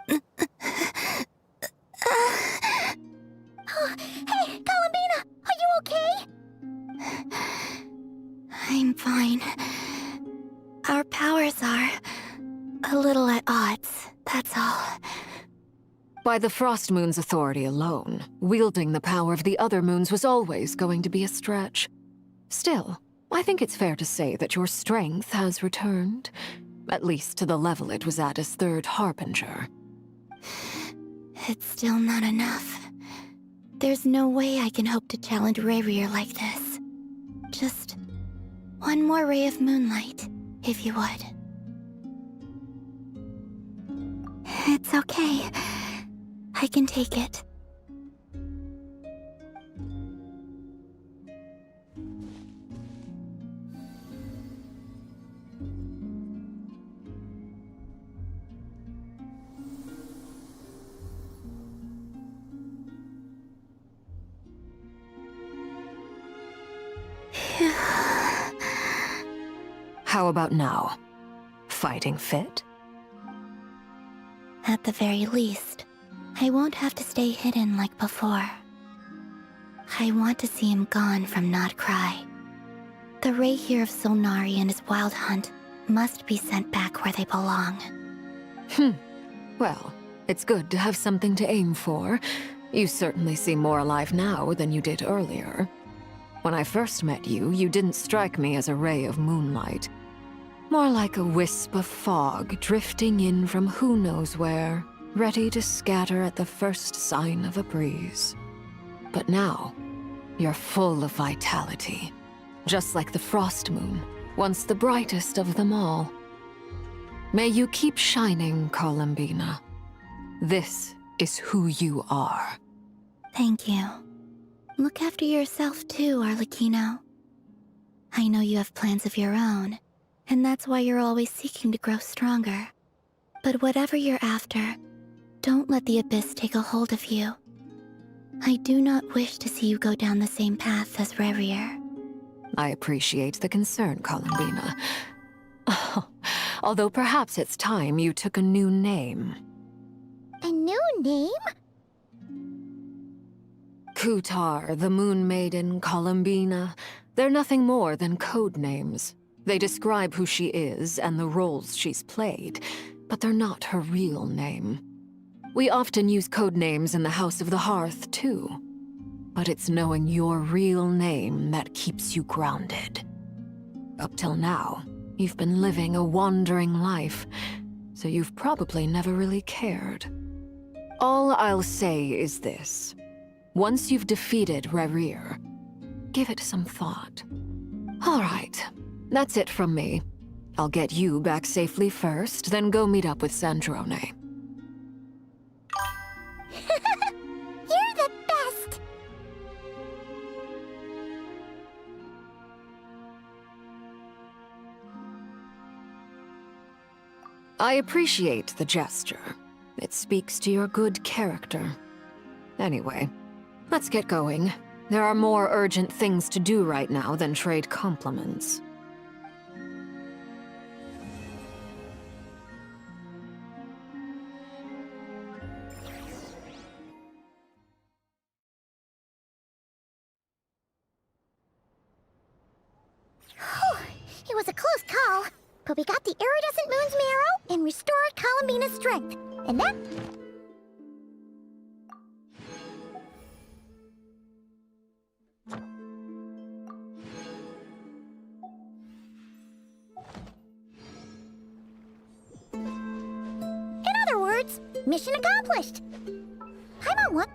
Oh, hey, Columbina! Are you okay? I'm fine. Our powers are a little at odds, that's all. By the Frost Moon's authority alone, wielding the power of the other moons was always going to be a stretch. Still, I think it's fair to say that your strength has returned. At least to the level it was at as Third Harbinger. It's still not enough. There's no way I can hope to challenge Rayrir like this. Just one more ray of moonlight, if you would. It's okay. I can take it. How about now? Fighting fit? At the very least, I won't have to stay hidden like before. I want to see him gone from Not Cry. The Rayhir of Solnari and his wild hunt must be sent back where they belong. Well, it's good to have something to aim for. You certainly seem more alive now than you did earlier. When I first met you, you didn't strike me as a ray of moonlight. More like a wisp of fog drifting in from who knows where, ready to scatter at the first sign of a breeze. But now, you're full of vitality. Just like the Frost Moon, once the brightest of them all. May you keep shining, Columbina. This is who you are. Thank you. Look after yourself too, Arlecchino. I know you have plans of your own, and that's why you're always seeking to grow stronger. But whatever you're after, don't let the Abyss take a hold of you. I do not wish to see you go down the same path as Rayrir. I appreciate the concern, Columbina. Although perhaps it's time you took a new name. A new name? Kutar, the Moon Maiden, Columbina, they're nothing more than code names. They describe who she is and the roles she's played, but they're not her real name. We often use code names in the House of the Hearth, too. But it's knowing your real name that keeps you grounded. Up till now, you've been living a wandering life, so you've probably never really cared. All I'll say is this. Once you've defeated Rerir, give it some thought. All right, that's it from me. I'll get you back safely first, then go meet up with Sandrone. You're the best! I appreciate the gesture. It speaks to your good character. Anyway, let's get going. There are more urgent things to do right now than trade compliments. It was a close call, but we got the iridescent moon's marrow and restored Columbina's strength. And that... In other words, mission accomplished. I'm on one.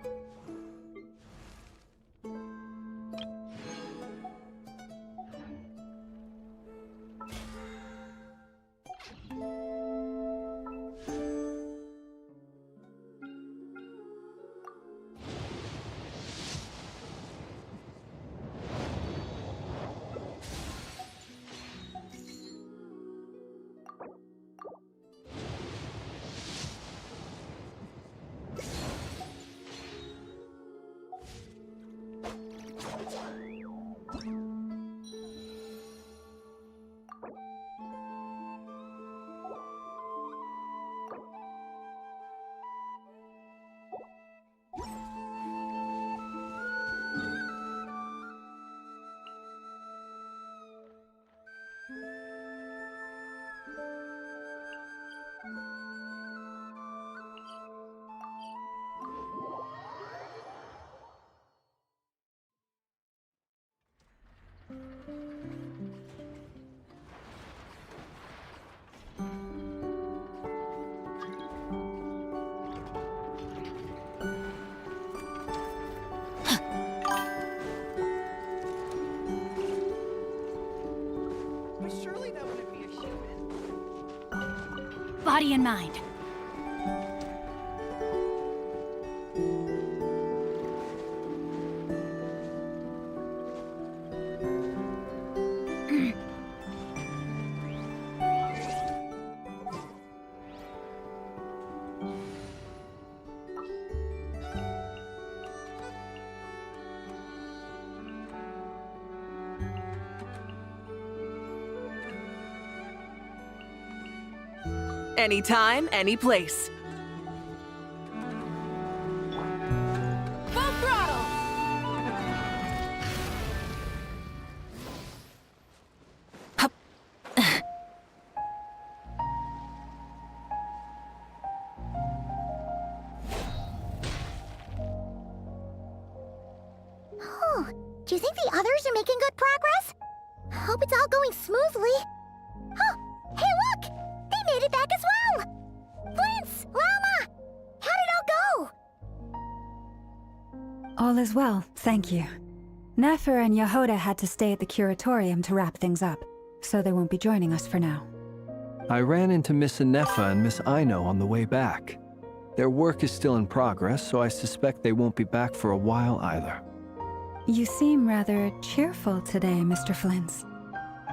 Body and mind. Anytime, any place. Full throttle! Oh, do you think the others are making good progress? Hope it's all going smoothly. Oh, hey look! They made it back as well! Prince! Lama! How did it all go? All is well, thank you. Nefer and Yehoda had to stay at the curatorium to wrap things up, so they won't be joining us for now. I ran into Miss Anefa and Miss Aino on the way back. Their work is still in progress, so I suspect they won't be back for a while either. You seem rather cheerful today, Mr. Flintz.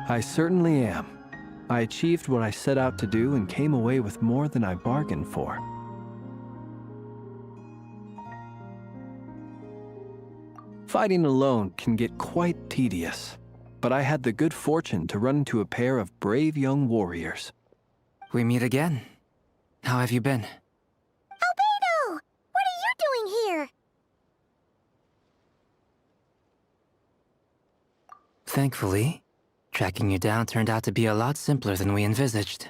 I certainly am. I achieved what I set out to do and came away with more than I bargained for. Fighting alone can get quite tedious, but I had the good fortune to run into a pair of brave young warriors. We meet again. How have you been? Albedo! What are you doing here? Thankfully, tracking you down turned out to be a lot simpler than we envisaged.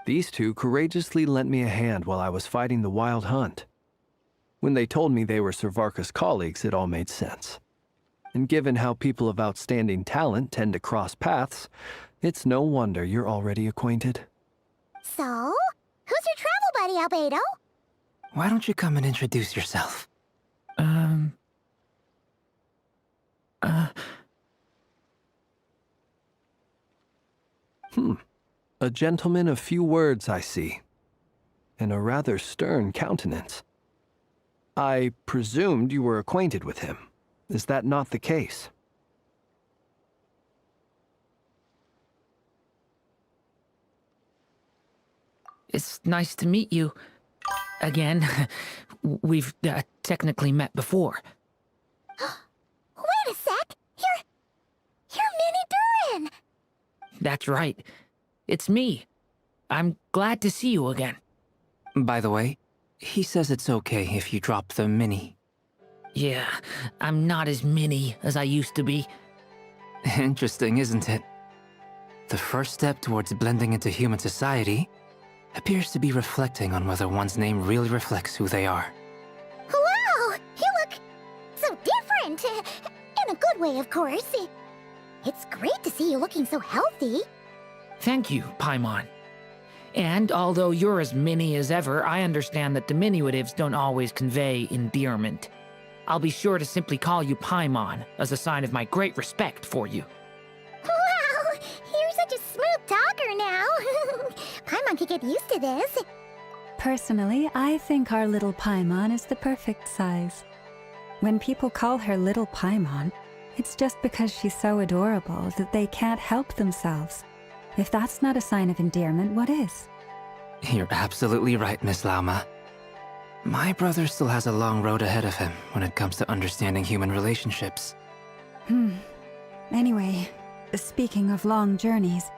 These two courageously lent me a hand while I was fighting the Wild Hunt. When they told me they were Servarka's colleagues, it all made sense. And given how people of outstanding talent tend to cross paths, it's no wonder you're already acquainted. So, who's your travel buddy, Albedo? Why don't you come and introduce yourself? A gentleman of few words, I see. And a rather stern countenance. I presumed you were acquainted with him. Is that not the case? It's nice to meet you. Again. We've technically met before. Wait a sec! You're Minnie Durin! That's right. It's me. I'm glad to see you again. By the way, he says it's okay if you drop the mini. Yeah, I'm not as mini as I used to be. Interesting, isn't it? The first step towards blending into human society appears to be reflecting on whether one's name really reflects who they are. Wow! You look so different! In a good way, of course. It's great to see you looking so healthy. Thank you, Paimon. And although you're as mini as ever, I understand that diminutives don't always convey endearment. I'll be sure to simply call you Paimon as a sign of my great respect for you. Wow! You're such a smooth talker now. Paimon could get used to this. Personally, I think our little Paimon is the perfect size. When people call her Little Paimon, it's just because she's so adorable that they can't help themselves. If that's not a sign of endearment, what is? You're absolutely right, Miss Lauma. My brother still has a long road ahead of him when it comes to understanding human relationships. Anyway, speaking of long journeys,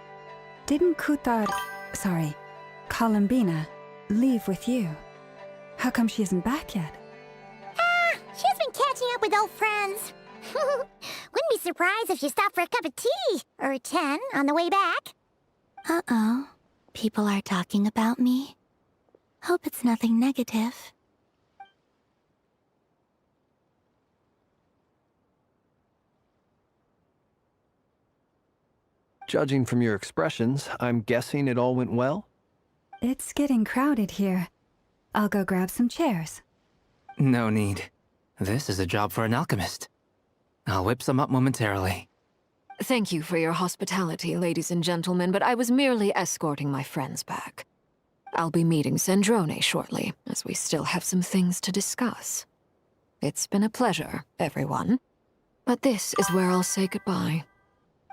didn't Columbina, leave with you? How come she isn't back yet? She's been catching up with old friends. Wouldn't be surprised if she stopped for a cup of tea or 10 on the way back. Uh-oh. People are talking about me. Hope it's nothing negative. Judging from your expressions, I'm guessing it all went well? It's getting crowded here. I'll go grab some chairs. No need. This is a job for an alchemist. I'll whip some up momentarily. Thank you for your hospitality, ladies and gentlemen, but I was merely escorting my friends back. I'll be meeting Sandrone shortly, as we still have some things to discuss. It's been a pleasure, everyone. But this is where I'll say goodbye.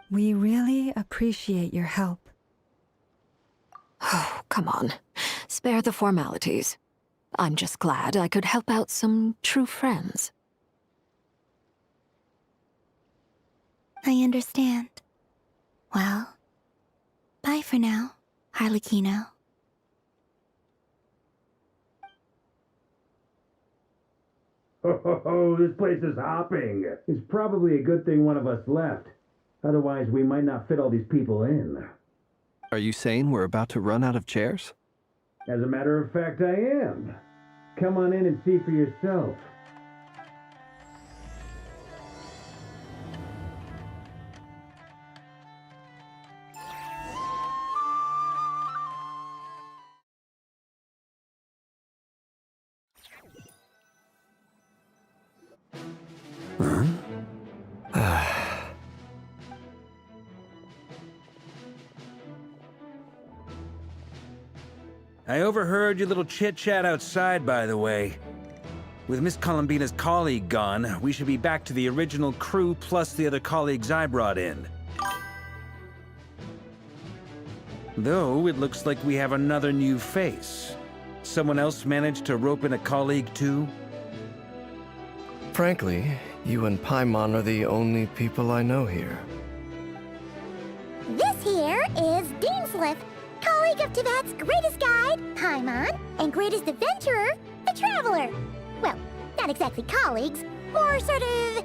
We really appreciate your help. Oh, come on. Spare the formalities. I'm just glad I could help out some true friends. I understand. Well, bye for now, Harlequino. Oh, this place is hopping. It's probably a good thing one of us left. Otherwise, we might not fit all these people in. Are you saying we're about to run out of chairs? As a matter of fact, I am. Come on in and see for yourself. I overheard your little chit-chat outside, by the way. With Miss Columbina's colleague gone, we should be back to the original crew plus the other colleagues I brought in. Though, it looks like we have another new face. Someone else managed to rope in a colleague too? Frankly, you and Paimon are the only people I know here. This here is Deansliff, colleague of Tibet's greatest guide, Paimon, and greatest adventurer, the Traveler. Well, not exactly colleagues, more sort of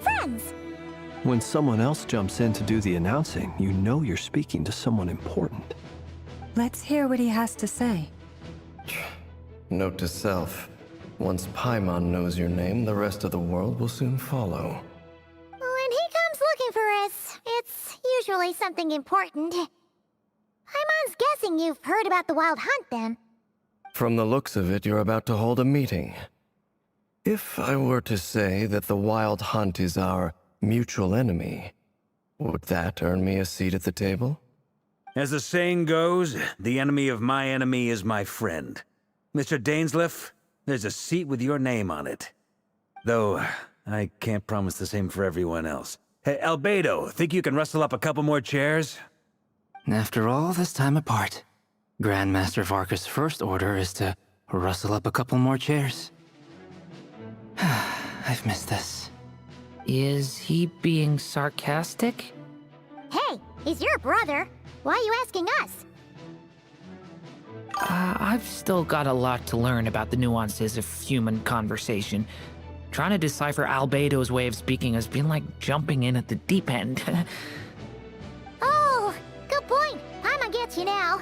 friends. When someone else jumps in to do the announcing, you know you're speaking to someone important. Let's hear what he has to say. Note to self. Once Paimon knows your name, the rest of the world will soon follow. When he comes looking for us, it's usually something important. Paimon's guessing you've heard about the Wild Hunt, then. From the looks of it, you're about to hold a meeting. If I were to say that the Wild Hunt is our mutual enemy, would that earn me a seat at the table? As the saying goes, the enemy of my enemy is my friend. Mr. Dainsleif, there's a seat with your name on it. Though, I can't promise the same for everyone else. Hey, Albedo, think you can rustle up a couple more chairs? After all this time apart, Grandmaster Varka's first order is to rustle up a couple more chairs. I've missed this. Is he being sarcastic? Hey, he's your brother. Why are you asking us? I've still got a lot to learn about the nuances of human conversation. Trying to decipher Albedo's way of speaking has been like jumping in at the deep end. Oh, good point. Paimon gets you now.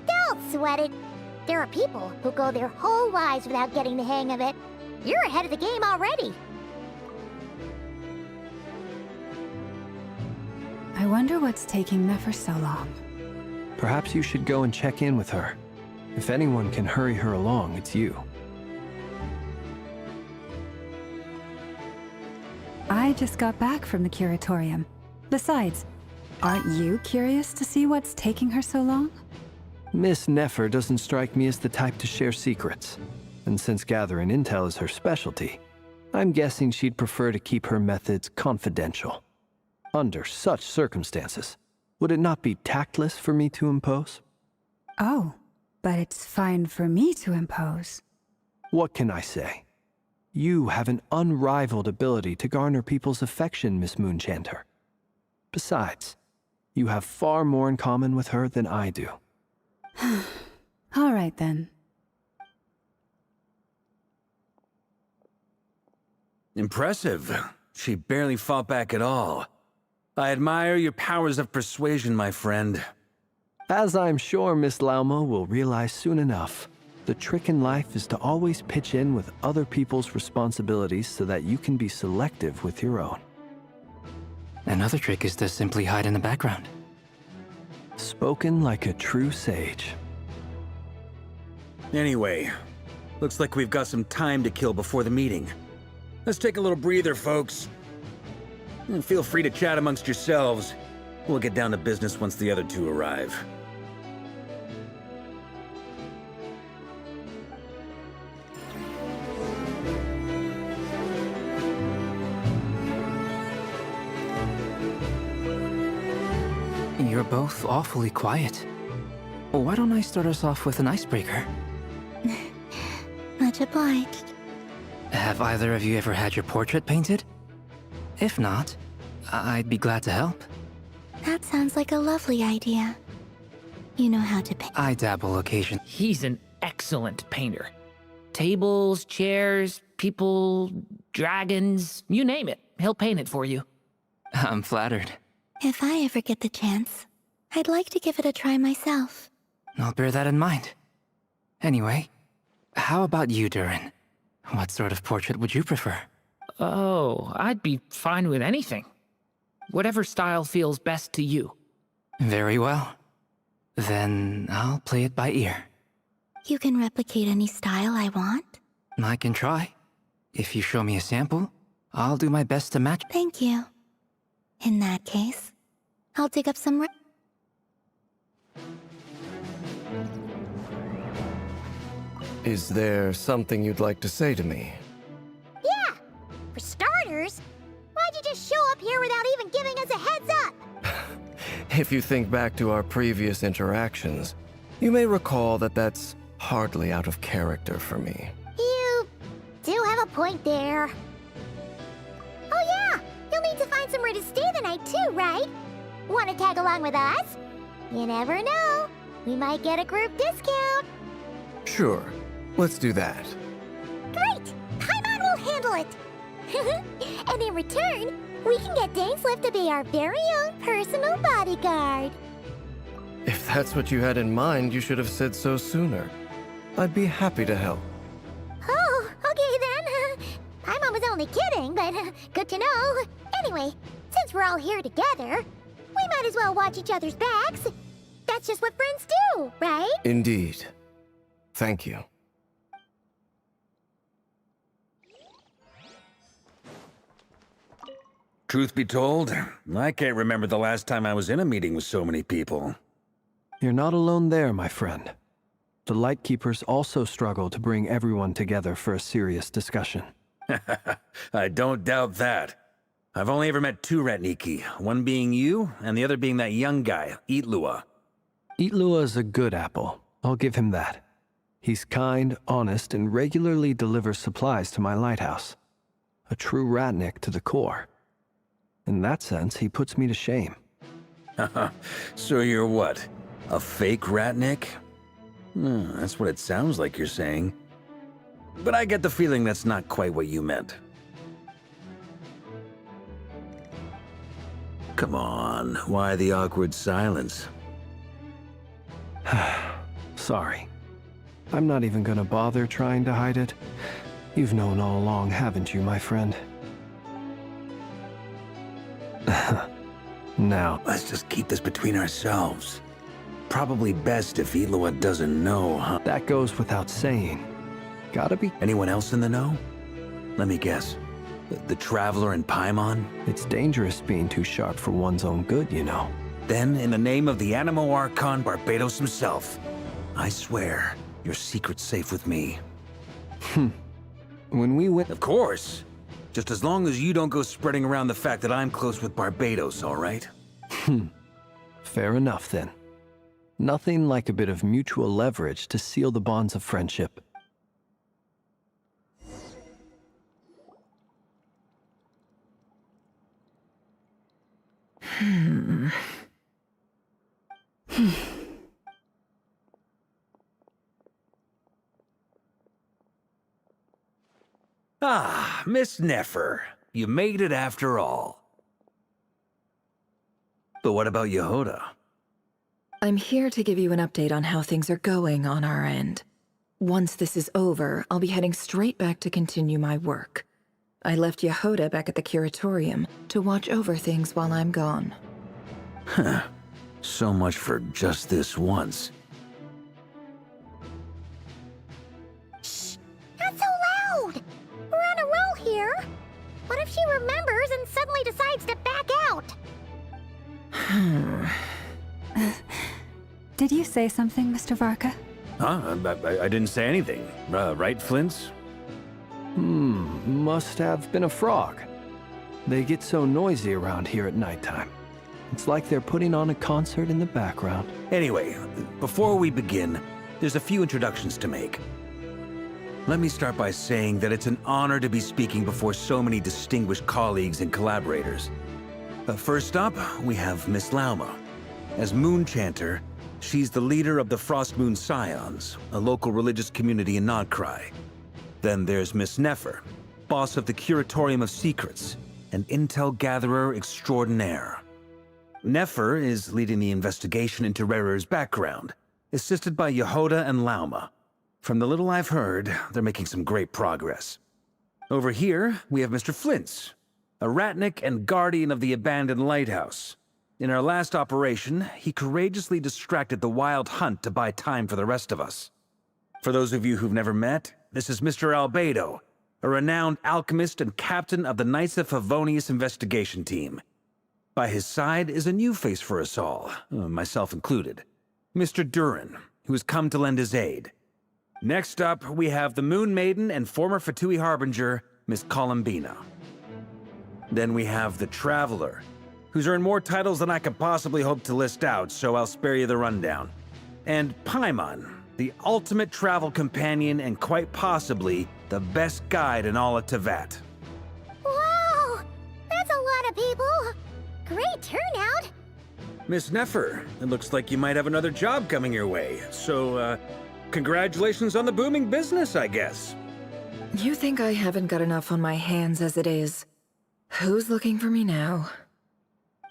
Don't sweat it. There are people who go their whole lives without getting the hang of it. You're ahead of the game already. I wonder what's taking Nefer so long. Perhaps you should go and check in with her. If anyone can hurry her along, it's you. I just got back from the curatorium. Besides, aren't you curious to see what's taking her so long? Miss Nefer doesn't strike me as the type to share secrets. And since gathering intel is her specialty, I'm guessing she'd prefer to keep her methods confidential. Under such circumstances, would it not be tactless for me to impose? Oh, but it's fine for me to impose. What can I say? You have an unrivaled ability to garner people's affection, Miss Moonchanter. Besides, you have far more in common with her than I do. All right, then. Impressive. She barely fought back at all. I admire your powers of persuasion, my friend. As I'm sure Miss Lauma will realize soon enough, the trick in life is to always pitch in with other people's responsibilities so that you can be selective with your own. Another trick is to simply hide in the background. Spoken like a true sage. Anyway, looks like we've got some time to kill before the meeting. Let's take a little breather, folks. And feel free to chat amongst yourselves. We'll get down to business once the other two arrive. You're both awfully quiet. Why don't I start us off with an icebreaker? Much obliged. Have either of you ever had your portrait painted? If not, I'd be glad to help. That sounds like a lovely idea. You know how to paint. I dabble occasionally. He's an excellent painter. Tables, chairs, people, dragons, you name it. He'll paint it for you. I'm flattered. If I ever get the chance, I'd like to give it a try myself. I'll bear that in mind. Anyway, how about you, Durin? What sort of portrait would you prefer? Oh, I'd be fine with anything. Whatever style feels best to you. Very well. Then I'll play it by ear. You can replicate any style I want? I can try. If you show me a sample, I'll do my best to match. Thank you. In that case, I'll dig up some Is there something you'd like to say to me? Yeah! For starters, why'd you just show up here without even giving us a heads up? If you think back to our previous interactions, you may recall that that's hardly out of character for me. You do have a point there. Oh yeah! You'll need to find somewhere to stay the night too, right? Want to tag along with us? You never know. We might get a group discount. Sure, let's do that. Great! Paimon will handle it! And in return, We can get Dainslift to be our very own personal bodyguard. If that's what you had in mind, you should have said so sooner. I'd be happy to help. Oh, okay then. Paimon was only kidding, but good to know. Anyway, since we're all here together, we might as well watch each other's backs. That's just what friends do, right? Indeed. Thank you. Truth be told, I can't remember the last time I was in a meeting with so many people. You're not alone there, my friend. The Lightkeepers also struggle to bring everyone together for a serious discussion. I don't doubt that. I've only ever met two Ratniki, one being you, and the other being that young guy, Itlua. Itlua is a good apple, I'll give him that. He's kind, honest, and regularly delivers supplies to my lighthouse. A true Ratnik to the core. In that sense, he puts me to shame. So you're what? A fake Ratnik? That's what it sounds like you're saying. But I get the feeling that's not quite what you meant. Come on, why the awkward silence? Sorry. I'm not even gonna bother trying to hide it. You've known all along, haven't you, my friend? Now, let's just keep this between ourselves. Probably best if Itlua doesn't know, huh? That goes without saying. Gotta be... Anyone else in the know? Let me guess. The Traveler and Paimon? It's dangerous being too sharp for one's own good, you know. Then, in the name of the Animo Archon Barbados himself, I swear, your secret's safe with me. When we went... Of course! Just as long as you don't go spreading around the fact that I'm close with Barbados, all right? Fair enough, then. Nothing like a bit of mutual leverage to seal the bonds of friendship. Ah, Miss Nefer. You made it after all. But what about Yehoda? I'm here to give you an update on how things are going on our end. Once this is over, I'll be heading straight back to continue my work. I left Yehoda back at the Curatorium to watch over things while I'm gone. Huh. So much for just this once. Shh! Not so loud! We're on a roll here. What if she remembers and suddenly decides to back out? Did you say something, Mr. Varka? Huh? I didn't say anything. Right, Flints? Must have been a frog. They get so noisy around here at nighttime. It's like they're putting on a concert in the background. Anyway, before we begin, there's a few introductions to make. Let me start by saying that it's an honor to be speaking before so many distinguished colleagues and collaborators. First up, we have Miss Lauma. As Moon Chanter, she's the leader of the Frost Moon Scions, a local religious community in Nodcry. Then there's Miss Nefer, boss of the Curatorium of Secrets, an intel gatherer extraordinaire. Nefer is leading the investigation into Rerer's background, assisted by Yehoda and Lauma. From the little I've heard, they're making some great progress. Over here, we have Mr. Flintz, a Ratnik and guardian of the abandoned lighthouse. In our last operation, he courageously distracted the Wild Hunt to buy time for the rest of us. For those of you who've never met, this is Mr. Albedo, a renowned alchemist and captain of the Knights of Favonius investigation team. By his side is a new face for us all, myself included, Mr. Durin, who has come to lend his aid. Next up, we have the Moon Maiden and former Fatui Harbinger, Miss Columbina. Then we have the Traveler, who's earned more titles than I could possibly hope to list out, so I'll spare you the rundown. And Paimon, the ultimate travel companion and quite possibly the best guide in all of Tevat. Wow! That's a lot of people! Great turnout! Miss Nefer, it looks like you might have another job coming your way, so, congratulations on the booming business, I guess. You think I haven't got enough on my hands as it is? Who's looking for me now?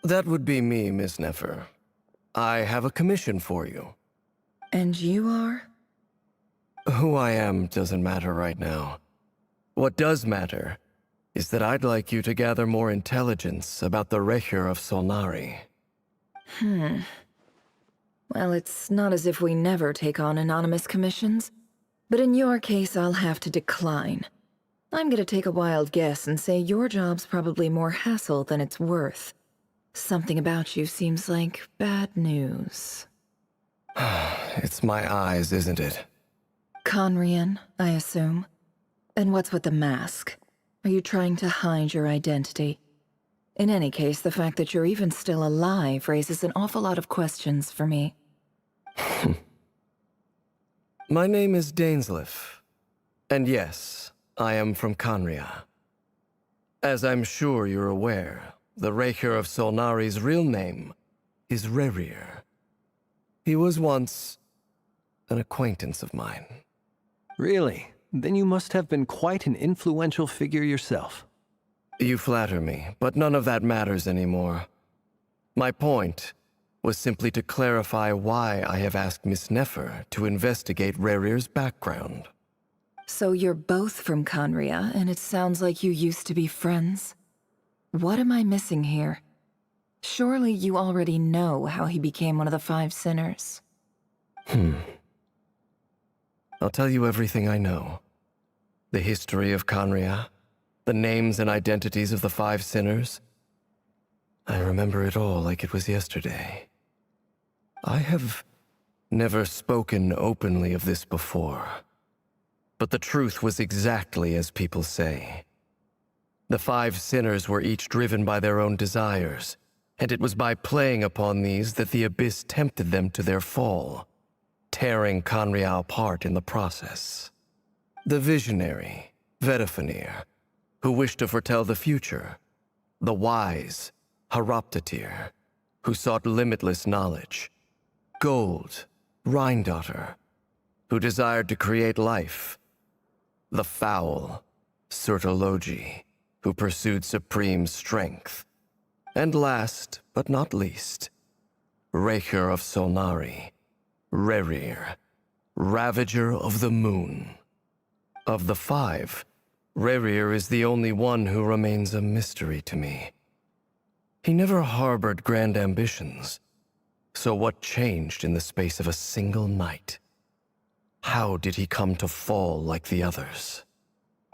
That would be me, Miss Nefer. I have a commission for you. And you are? Who I am doesn't matter right now. What does matter is that I'd like you to gather more intelligence about the Recher of Solnari. Well, it's not as if we never take on anonymous commissions, but in your case, I'll have to decline. I'm gonna take a wild guess and say your job's probably more hassle than it's worth. Something about you seems like bad news. It's my eyes, isn't it? Conrian, I assume. And what's with the mask? Are you trying to hide your identity? In any case, the fact that you're even still alive raises an awful lot of questions for me. My name is Dainsleif. And yes, I am from Conria. As I'm sure you're aware, the Recher of Solnari's real name is Rerir. He was once an acquaintance of mine. Really? Then you must have been quite an influential figure yourself. You flatter me, but none of that matters anymore. My point was simply to clarify why I have asked Miss Nefer to investigate Rerir's background. So you're both from Conria, and it sounds like you used to be friends? What am I missing here? Surely you already know how he became one of the 5 sinners. I'll tell you everything I know. The history of Conria, the names and identities of the 5 sinners. I remember it all like it was yesterday. I have never spoken openly of this before. But the truth was exactly as people say. The 5 sinners were each driven by their own desires, and it was by playing upon these that the Abyss tempted them to their fall, tearing Conria apart in the process. The visionary, Vedifenir, who wished to foretell the future. The wise, Haroptatir, who sought limitless knowledge. Gold, Rheindotter, who desired to create life. The foul, Surtologi, who pursued supreme strength. And last, but not least, Recher of Solnari, Rerir, Ravager of the Moon. Of the 5, Rerir is the only one who remains a mystery to me. He never harbored grand ambitions. So what changed in the space of a single night? How did he come to fall like the others?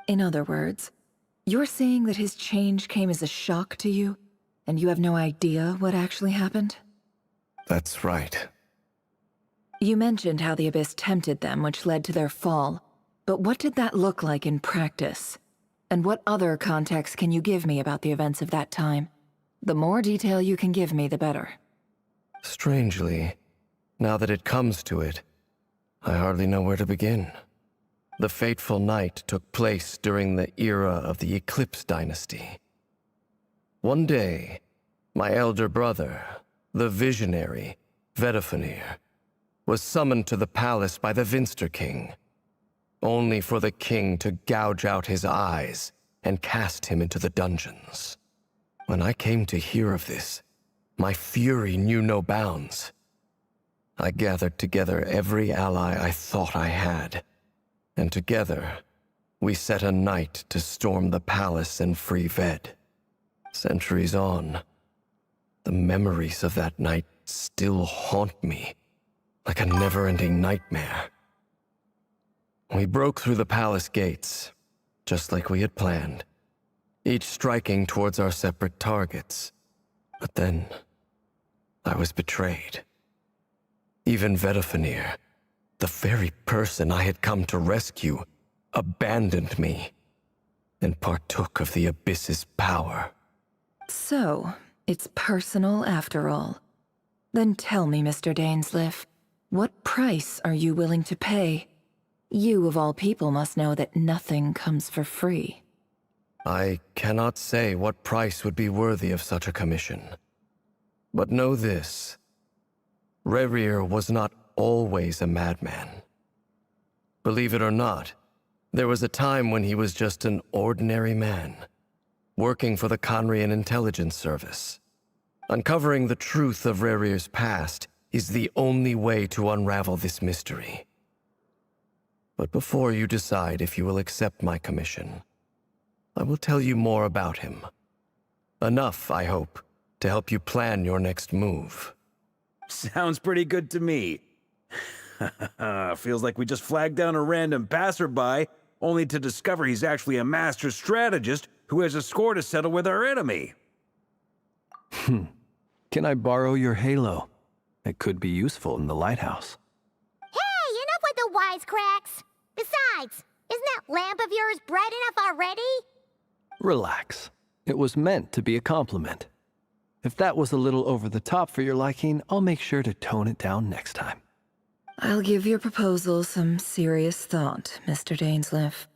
In other words, you're saying that his change came as a shock to you, and you have no idea what actually happened? That's right. You mentioned how the Abyss tempted them, which led to their fall. But what did that look like in practice? And what other context can you give me about the events of that time? The more detail you can give me, the better. Strangely, now that it comes to it, I hardly know where to begin. The fateful night took place during the era of the Eclipse Dynasty. One day, my elder brother, the visionary, Vedifenir, was summoned to the palace by the Vinster King, only for the king to gouge out his eyes and cast him into the dungeons. When I came to hear of this, my fury knew no bounds. I gathered together every ally I thought I had, and together, we set a night to storm the palace and free Ved. Centuries on, the memories of that night still haunt me, like a never-ending nightmare. We broke through the palace gates, just like we had planned, each striking towards our separate targets. But then, I was betrayed. Even Vedifenir, the very person I had come to rescue, abandoned me and partook of the Abyss's power. So, it's personal after all. Then tell me, Mr. Dainsleif, what price are you willing to pay? You, of all people, must know that nothing comes for free. I cannot say what price would be worthy of such a commission. But know this. Rerir was not always a madman. Believe it or not, there was a time when he was just an ordinary man. working for the Conrian Intelligence Service. Uncovering the truth of Rerir's past is the only way to unravel this mystery. But before you decide if you will accept my commission, I will tell you more about him. Enough, I hope, to help you plan your next move. Sounds pretty good to me. Feels like we just flagged down a random passerby, only to discover he's actually a master strategist who has a score to settle with our enemy. Can I borrow your halo? It could be useful in the lighthouse. Hey, enough with the wisecracks! Besides, isn't that lamp of yours bright enough already? Relax. It was meant to be a compliment. If that was a little over the top for your liking, I'll make sure to tone it down next time. I'll give your proposal some serious thought, Mr. Dainsleif.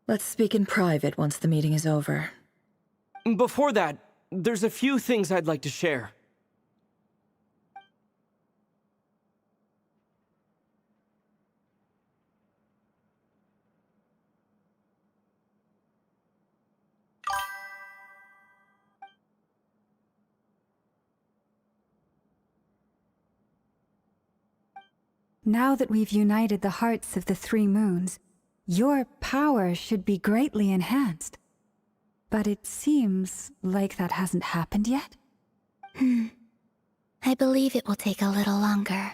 Let's speak in private once the meeting is over. Before that, there's a few things I'd like to share. Now that we've united the hearts of the three moons, your power should be greatly enhanced. But it seems like that hasn't happened yet? I believe it will take a little longer.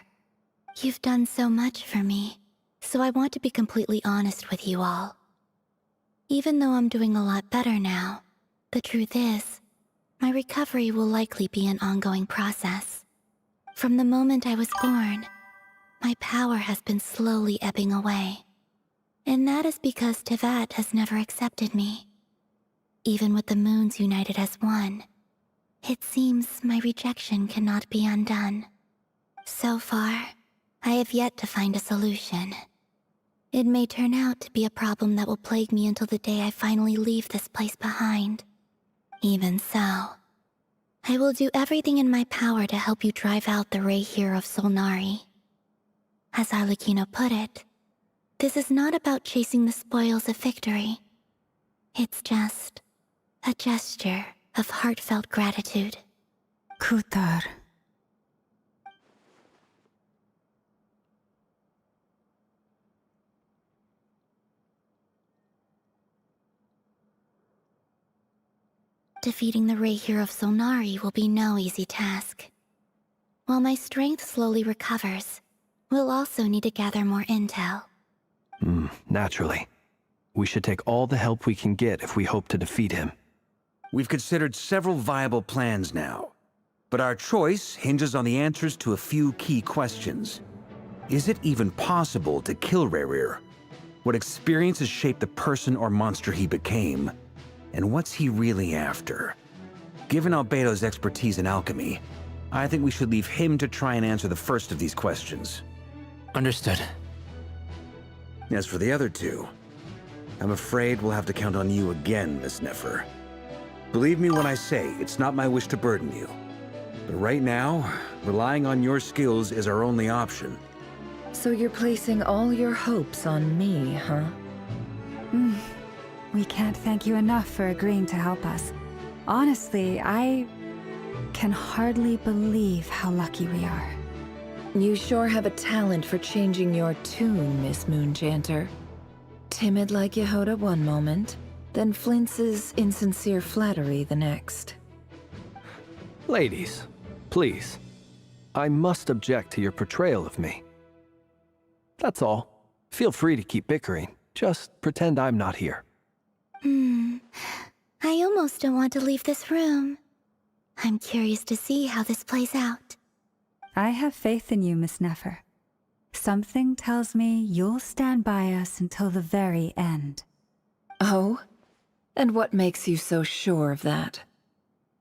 You've done so much for me, so I want to be completely honest with you all. Even though I'm doing a lot better now, the truth is, my recovery will likely be an ongoing process. From the moment I was born, my power has been slowly ebbing away. And that is because Tevat has never accepted me. Even with the moons united as one, it seems my rejection cannot be undone. So far, I have yet to find a solution. It may turn out to be a problem that will plague me until the day I finally leave this place behind. Even so, I will do everything in my power to help you drive out the Rayhir of Solnari. As Arlecchino put it, this is not about chasing the spoils of victory. It's just a gesture of heartfelt gratitude. Kutar. Defeating the Rayhir of Solnari will be no easy task. While my strength slowly recovers, we'll also need to gather more intel. Naturally. We should take all the help we can get if we hope to defeat him. We've considered several viable plans now, but our choice hinges on the answers to a few key questions. Is it even possible to kill Rerir? What experiences shaped the person or monster he became? And what's he really after? Given Albedo's expertise in alchemy, I think we should leave him to try and answer the first of these questions. Understood. As for the other two, I'm afraid we'll have to count on you again, Miss Nefer. Believe me when I say it's not my wish to burden you. But right now, relying on your skills is our only option. So you're placing all your hopes on me, huh? We can't thank you enough for agreeing to help us. Honestly, I can hardly believe how lucky we are. You sure have a talent for changing your tune, Miss Moonjanter. Timid like Yehoda one moment, then flinches insincere flattery the next. Ladies, please. I must object to your portrayal of me. That's all. Feel free to keep bickering. Just pretend I'm not here. I almost don't want to leave this room. I'm curious to see how this plays out. I have faith in you, Miss Nefer. Something tells me you'll stand by us until the very end. Oh? And what makes you so sure of that?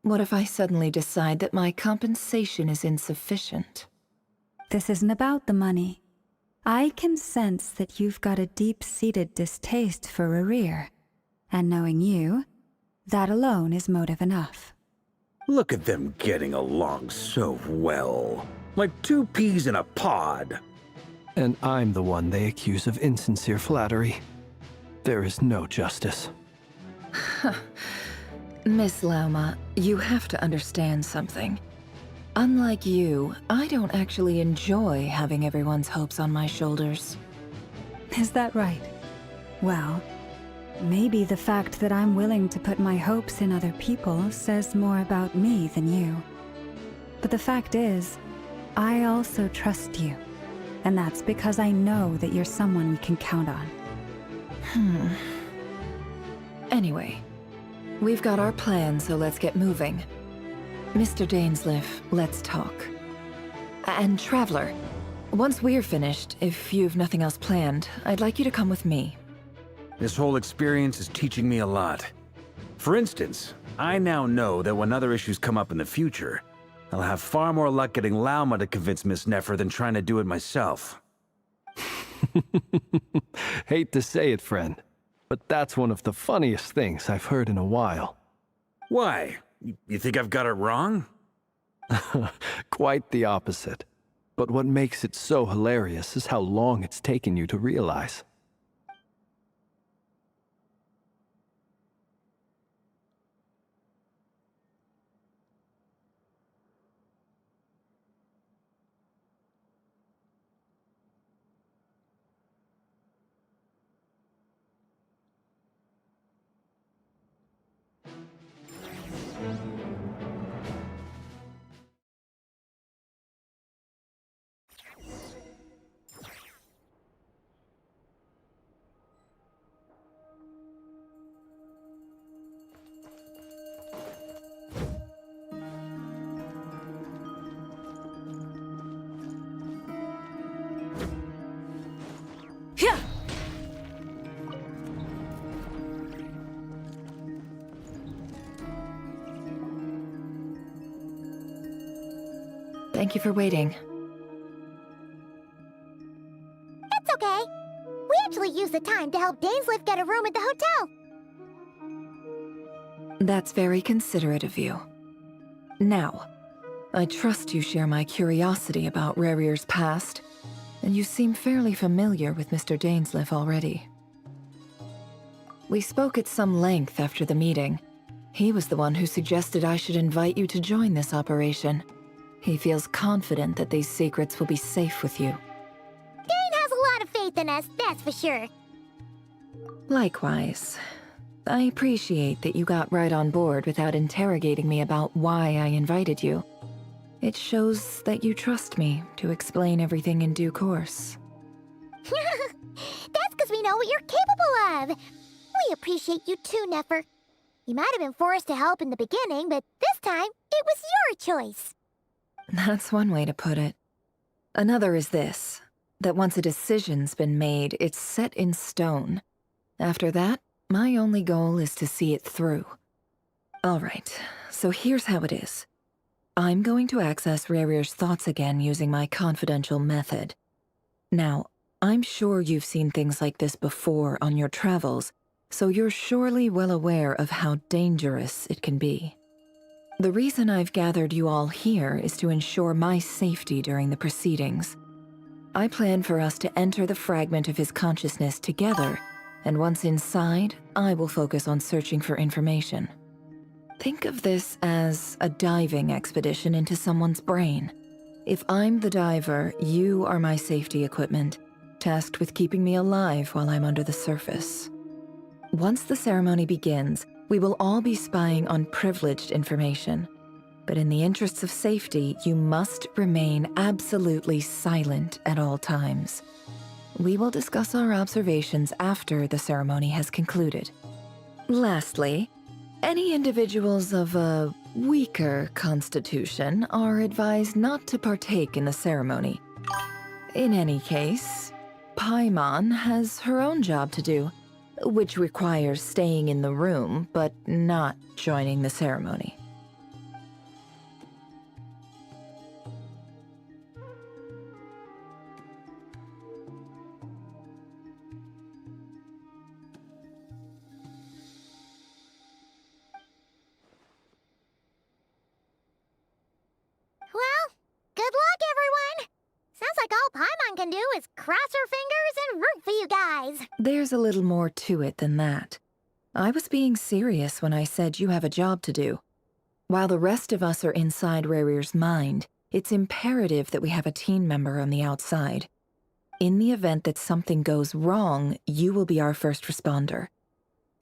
What if I suddenly decide that my compensation is insufficient? This isn't about the money. I can sense that you've got a deep-seated distaste for Rerir. And knowing you, that alone is motive enough. Look at them getting along so well. Like two peas in a pod. And I'm the one they accuse of insincere flattery. There is no justice. Miss Lauma, you have to understand something. Unlike you, I don't actually enjoy having everyone's hopes on my shoulders. Is that right? Well, maybe the fact that I'm willing to put my hopes in other people says more about me than you. But the fact is, I also trust you. And that's because I know that you're someone we can count on. Anyway, we've got our plan, so let's get moving. Mr. Dainsleif, let's talk. And Traveler, once we're finished, if you've nothing else planned, I'd like you to come with me. This whole experience is teaching me a lot. For instance, I now know that when other issues come up in the future, I'll have far more luck getting Lauma to convince Miss Nefer than trying to do it myself. Hate to say it, friend, but that's one of the funniest things I've heard in a while. Why? You think I've got it wrong? Quite the opposite. But what makes it so hilarious is how long it's taken you to realize. Thank you for waiting. It's okay. We actually used the time to help Dainsleif get a room at the hotel. That's very considerate of you. Now, I trust you share my curiosity about Rarir's past, and you seem fairly familiar with Mr. Dainsleif already. We spoke at some length after the meeting. He was the one who suggested I should invite you to join this operation. He feels confident that these secrets will be safe with you. Dane has a lot of faith in us, that's for sure. Likewise. I appreciate that you got right on board without interrogating me about why I invited you. It shows that you trust me to explain everything in due course. That's because we know what you're capable of. We appreciate you too, Nefer. You might have been forced to help in the beginning, but this time, it was your choice. That's one way to put it. Another is this, that once a decision's been made, it's set in stone. After that, my only goal is to see it through. Alright, so here's how it is. I'm going to access Rarir's thoughts again using my confidential method. Now, I'm sure you've seen things like this before on your travels, so you're surely well aware of how dangerous it can be. The reason I've gathered you all here is to ensure my safety during the proceedings. I plan for us to enter the fragment of his consciousness together, and once inside, I will focus on searching for information. Think of this as a diving expedition into someone's brain. If I'm the diver, you are my safety equipment, tasked with keeping me alive while I'm under the surface. Once the ceremony begins, we will all be spying on privileged information. But in the interests of safety, you must remain absolutely silent at all times. We will discuss our observations after the ceremony has concluded. Lastly, any individuals of a weaker constitution are advised not to partake in the ceremony. In any case, Paimon has her own job to do, which requires staying in the room, but not joining the ceremony. Well, good luck, everyone! Sounds like all Paimon can do is cross her fingers and root for you guys. There's a little more to it than that. I was being serious when I said you have a job to do. While the rest of us are inside Rarir's mind, it's imperative that we have a team member on the outside. In the event that something goes wrong, you will be our first responder.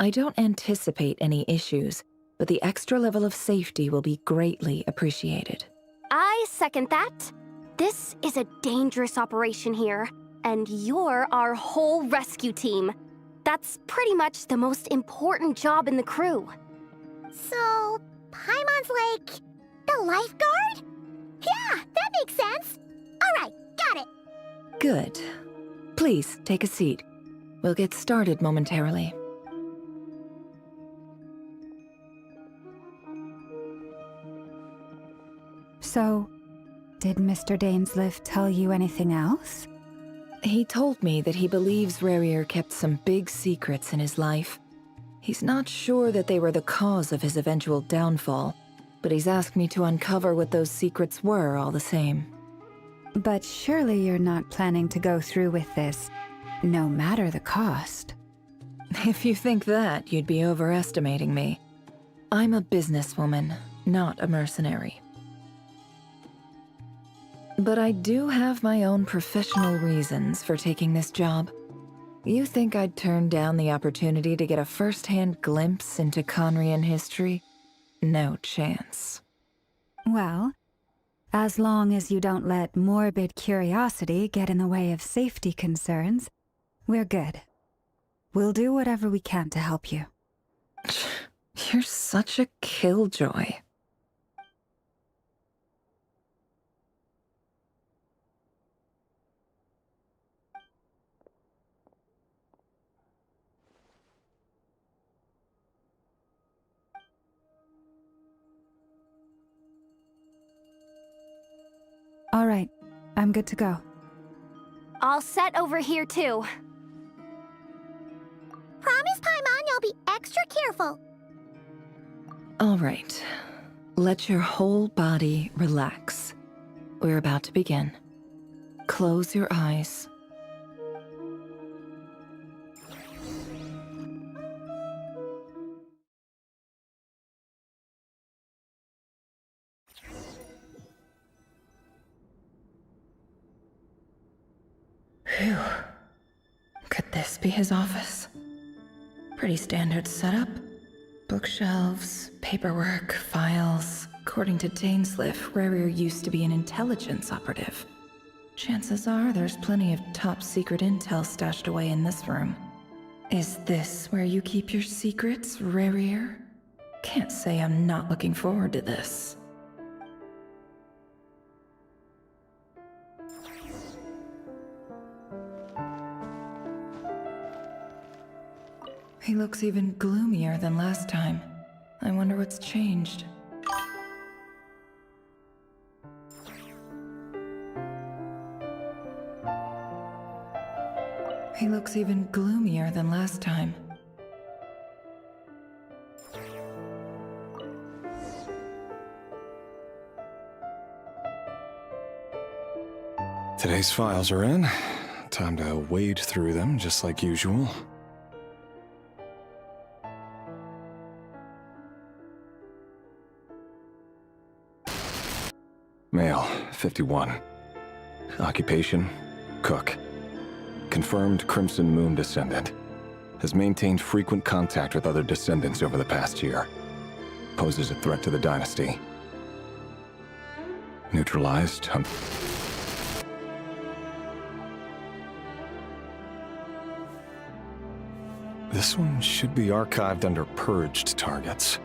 I don't anticipate any issues, but the extra level of safety will be greatly appreciated. I second that. This is a dangerous operation here, and you're our whole rescue team. That's pretty much the most important job in the crew. So, Paimon's like the lifeguard? Yeah, that makes sense. All right, got it. Good. Please, take a seat. We'll get started momentarily. So, did Mr. Dainsliff tell you anything else? He told me that he believes Rarir kept some big secrets in his life. He's not sure that they were the cause of his eventual downfall, but he's asked me to uncover what those secrets were all the same. But surely you're not planning to go through with this, no matter the cost. If you think that, you'd be overestimating me. I'm a businesswoman, not a mercenary. But I do have my own professional reasons for taking this job. You think I'd turn down the opportunity to get a first-hand glimpse into Conrian history? No chance. Well, as long as you don't let morbid curiosity get in the way of safety concerns, we're good. We'll do whatever we can to help you. You're such a killjoy. All right, I'm good to go. All set over here, too. Promise, Paimon, you'll be extra careful. All right. Let your whole body relax. We're about to begin. Close your eyes. Phew. Could this be his office? Pretty standard setup. Bookshelves, paperwork, files. According to Dainsliff, Rarir used to be an intelligence operative. Chances are there's plenty of top secret intel stashed away in this room. Is this where you keep your secrets, Rarir? Can't say I'm not looking forward to this. He looks even gloomier than last time. I wonder what's changed. He looks even gloomier than last time. Today's files are in. Time to wade through them just like usual. Male, 51. Occupation, cook. Confirmed Crimson Moon descendant. Has maintained frequent contact with other descendants over the past year. Poses a threat to the dynasty. Neutralized. This one should be archived under purged targets.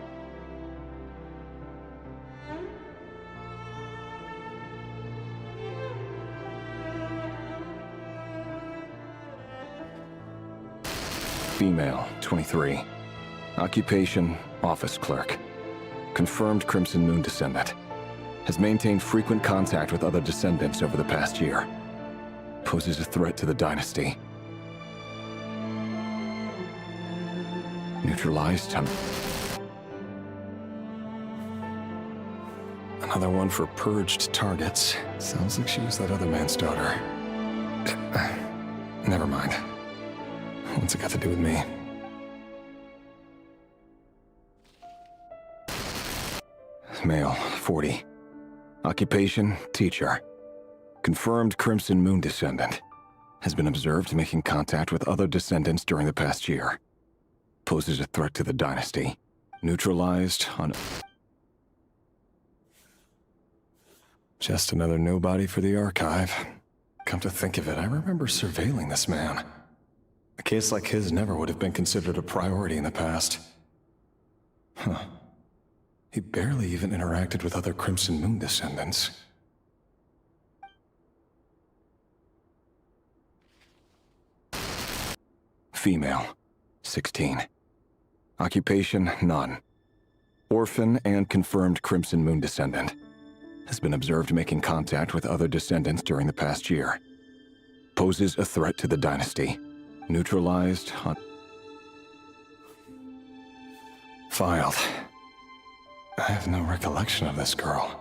Female, 23. Occupation, office clerk. Confirmed Crimson Moon descendant. Has maintained frequent contact with other descendants over the past year. Poses a threat to the dynasty. Neutralized. Another one for purged targets. Sounds like she was that other man's daughter. Never mind. What's it got to do with me? male, 40. Occupation, teacher. Confirmed Crimson Moon descendant. Has been observed making contact with other descendants during the past year. Poses a threat to the dynasty. Neutralized on... Just another nobody for the archive. Come to think of it, I remember surveilling this man. A case like his never would have been considered a priority in the past. Huh. He barely even interacted with other Crimson Moon descendants. Female, 16. Occupation, none. Orphan and confirmed Crimson Moon descendant. Has been observed making contact with other descendants during the past year. Poses a threat to the dynasty. Neutralized on... Filed. I have no recollection of this girl.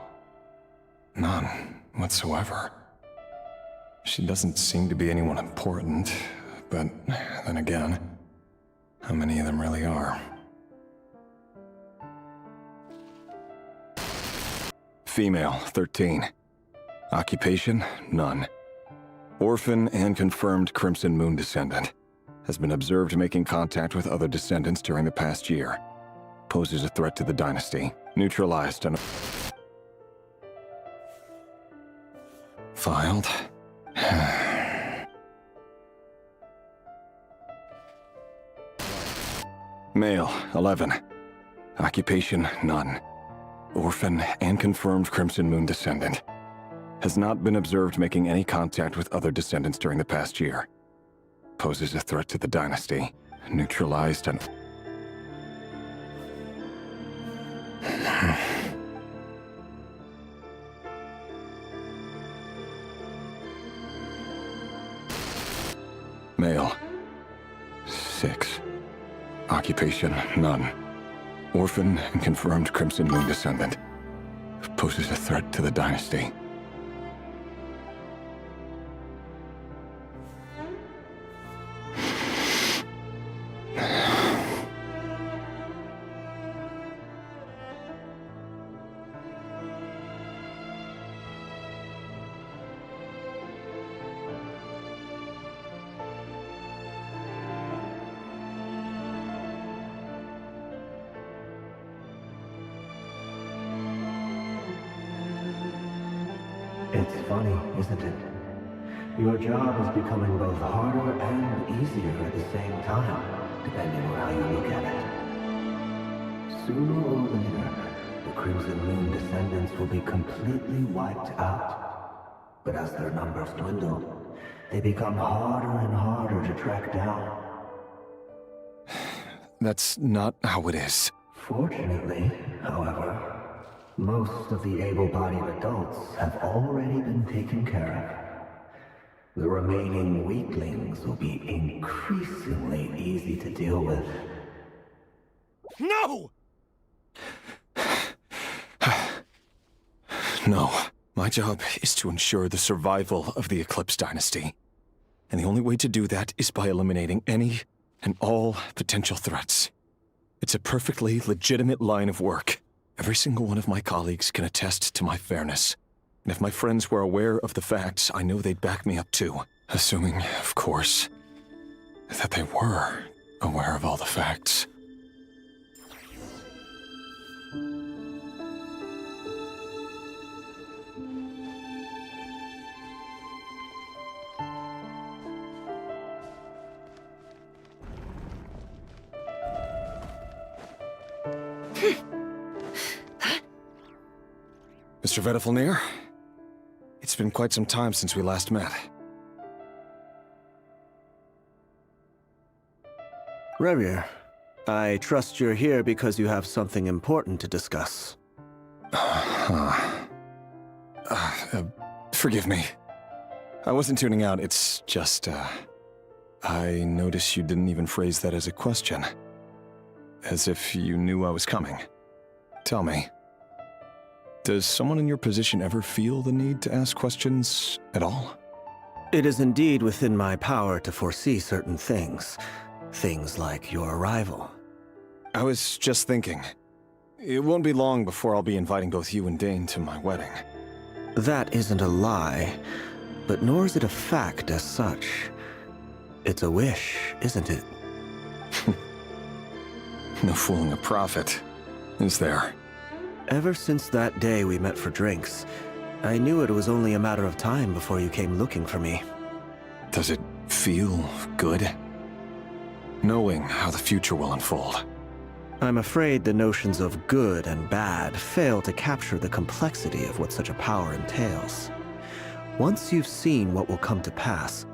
None whatsoever. She doesn't seem to be anyone important, but then again, how many of them really are? Female, 13. Occupation, none. Orphan and confirmed Crimson Moon descendant. Has been observed making contact with other descendants during the past year. Poses a threat to the dynasty. Neutralized on... Filed. Male, 11. Occupation, none. Orphan and confirmed Crimson Moon descendant. Has not been observed making any contact with other descendants during the past year. Poses a threat to the dynasty. Neutralized on... Male. 6. Occupation, none. Orphan and confirmed Crimson Moon descendant. Poses a threat to the dynasty. It's funny, isn't it? Your job is becoming both harder and easier at the same time, depending on how you look at it. Sooner or later, the Crimson Moon descendants will be completely wiped out. But as their numbers dwindle, they become harder and harder to track down. That's not how it is. Fortunately, however, most of the able-bodied adults have already been taken care of. The remaining weaklings will be increasingly easy to deal with. No! No. My job is to ensure the survival of the Eclipse Dynasty. And the only way to do that is by eliminating any and all potential threats. It's a perfectly legitimate line of work. Every single one of my colleagues can attest to my fairness. And if my friends were aware of the facts, I know they'd back me up too. Assuming, of course, that they were aware of all the facts. Mr. Vedifalnir, it's been quite some time since we last met. Rerir, I trust you're here because you have something important to discuss. Forgive me. I wasn't tuning out, it's just, I noticed you didn't even phrase that as a question. As if you knew I was coming. Tell me, does someone in your position ever feel the need to ask questions at all? It is indeed within my power to foresee certain things. Things like your arrival. I was just thinking, It won't be long before I'll be inviting both you and Dane to my wedding. That isn't a lie, but nor is it a fact as such. It's a wish, isn't it? No fooling a prophet, is there? Ever since that day we met for drinks, I knew it was only a matter of time before you came looking for me. Does it feel good? Knowing how the future will unfold. I'm afraid the notions of good and bad fail to capture the complexity of what such a power entails. Once you've seen what will come to pass,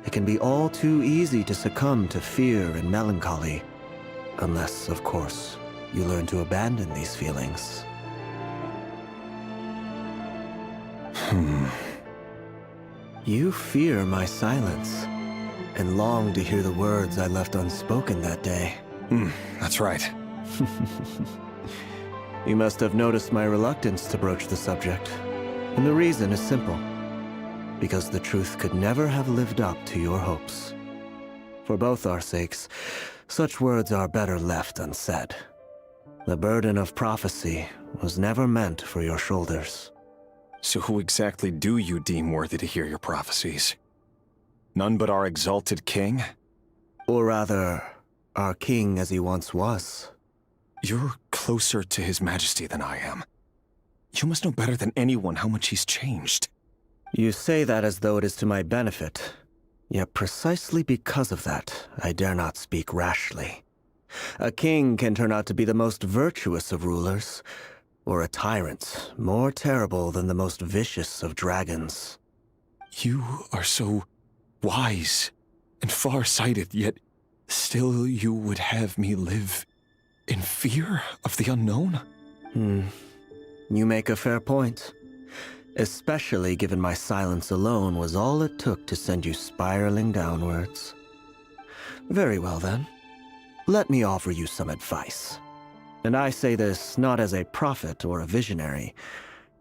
it can be all too easy to succumb to fear and melancholy. Unless, of course, you learn to abandon these feelings. You fear my silence, and long to hear the words I left unspoken that day. That's right. You must have noticed my reluctance to broach the subject. And the reason is simple. Because the truth could never have lived up to your hopes. For both our sakes, such words are better left unsaid. The burden of prophecy was never meant for your shoulders. So who exactly do you deem worthy to hear your prophecies? None but our exalted king? Or rather, our king as he once was. You're closer to his majesty than I am. You must know better than anyone how much he's changed. You say that as though it is to my benefit. Yet precisely because of that, I dare not speak rashly. A king can turn out to be the most virtuous of rulers, or a tyrant more terrible than the most vicious of dragons. You are so wise and far-sighted, yet still you would have me live in fear of the unknown? You make a fair point. Especially given my silence alone was all it took to send you spiraling downwards. Very well then. Let me offer you some advice. And I say this not as a prophet or a visionary,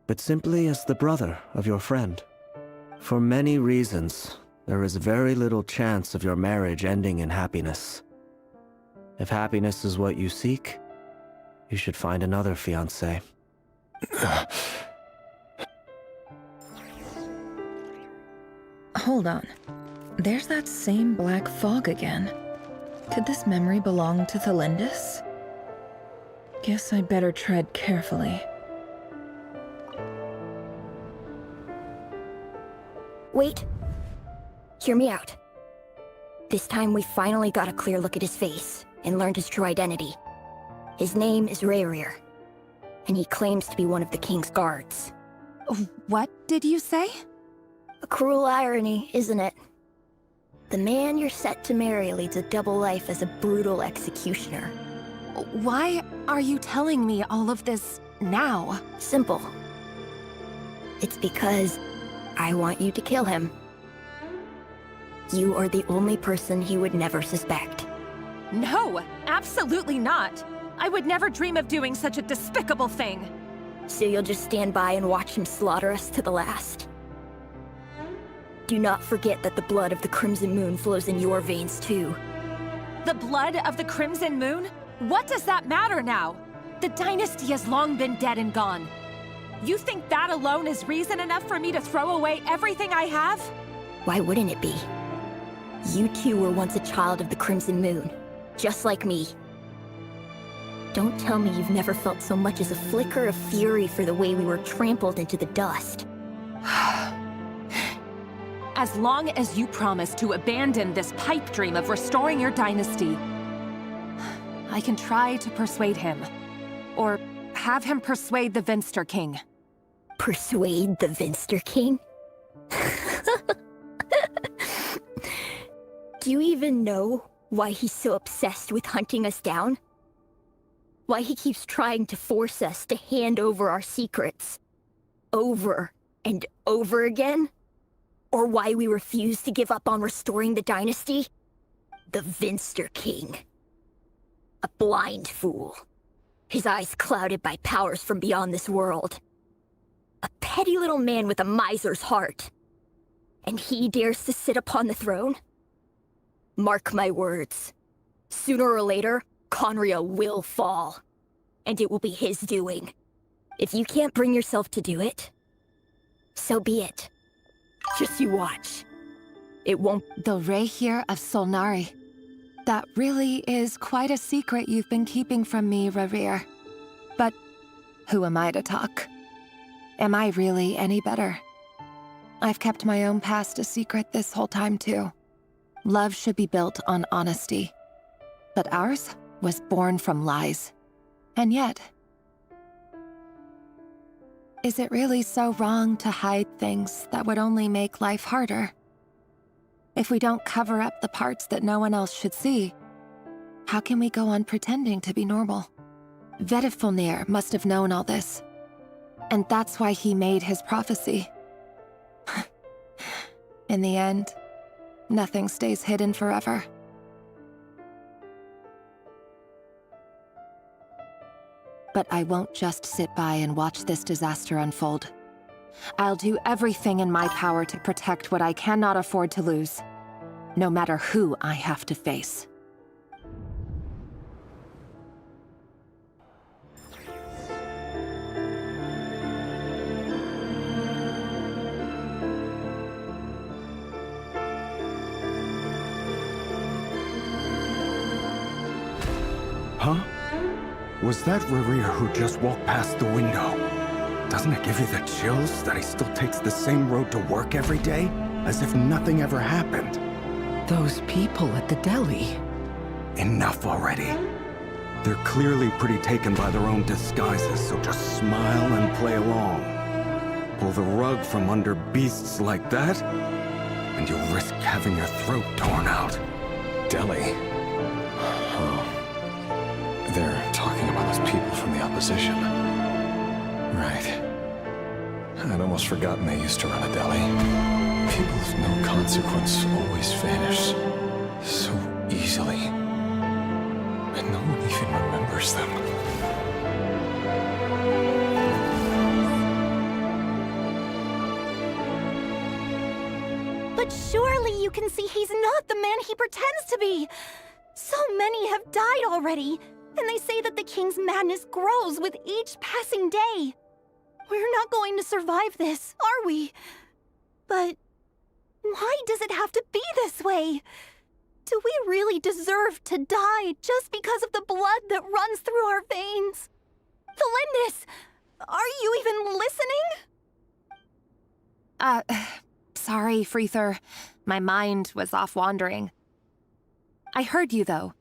but simply as the brother of your friend. For many reasons, there is very little chance of your marriage ending in happiness. If happiness is what you seek, you should find another fiancé. Hold on. There's that same black fog again. Could this memory belong to Thelindis? Guess I'd better tread carefully. Wait. Hear me out. This time we finally got a clear look at his face and learned his true identity. His name is Rayrir, and he claims to be one of the king's guards. What did you say? A cruel irony, isn't it? The man you're set to marry leads a double life as a brutal executioner. Why are you telling me all of this now? Simple. It's because I want you to kill him. You are the only person he would never suspect. No, absolutely not. I would never dream of doing such a despicable thing. So you'll just stand by and watch him slaughter us to the last. Do not forget that the blood of the Crimson Moon flows in your veins too. The blood of the Crimson Moon? What does that matter now? The dynasty has long been dead and gone. You think that alone is reason enough for me to throw away everything I have? Why wouldn't it be? You two were once a child of the Crimson Moon, just like me. Don't tell me you've never felt so much as a flicker of fury for the way we were trampled into the dust. As long as you promise to abandon this pipe dream of restoring your dynasty, I can try to persuade him. Or have him persuade the Vinster King. Persuade the Vinster King? Do you even know why he's so obsessed with hunting us down? Why he keeps trying to force us to hand over our secrets? Over and over again? Or why we refuse to give up on restoring the dynasty? The Vinster King. A blind fool. His eyes clouded by powers from beyond this world. A petty little man with a miser's heart. And he dares to sit upon the throne? Mark my words. Sooner or later, Conria will fall. and it will be his doing. If you can't bring yourself to do it, so be it. Just you watch. It won't— The Rehir of Solnari. That really is quite a secret you've been keeping from me, Rerir. But who am I to talk? Am I really any better? I've kept my own past a secret this whole time, too. Love should be built on honesty. But ours was born from lies. And yet, is it really so wrong to hide things that would only make life harder? If we don't cover up the parts that no one else should see, how can we go on pretending to be normal? Vedifulnir must have known all this. And that's why he made his prophecy. In the end, nothing stays hidden forever. But I won't just sit by and watch this disaster unfold. I'll do everything in my power to protect what I cannot afford to lose, no matter who I have to face. Huh? Was that Rerir who just walked past the window? Doesn't it give you the chills that he still takes the same road to work every day? As if nothing ever happened. Those people at the deli. Enough already. They're clearly pretty taken by their own disguises, so just smile and play along. Pull the rug from under beasts like that, and you'll risk having your throat torn out. Deli? Oh. They're talking about those people from the opposition. Right. I'd almost forgotten they used to run a deli. People of no consequence always vanish so easily. And no one even remembers them. But surely you can see he's not the man he pretends to be! So many have died already, and they say that the king's madness grows with each passing day. We're not going to survive this, are we? But why does it have to be this way? Do we really deserve to die just because of the blood that runs through our veins? Felindis, are you even listening? Sorry, Freether. My mind was off wandering. I heard you, though.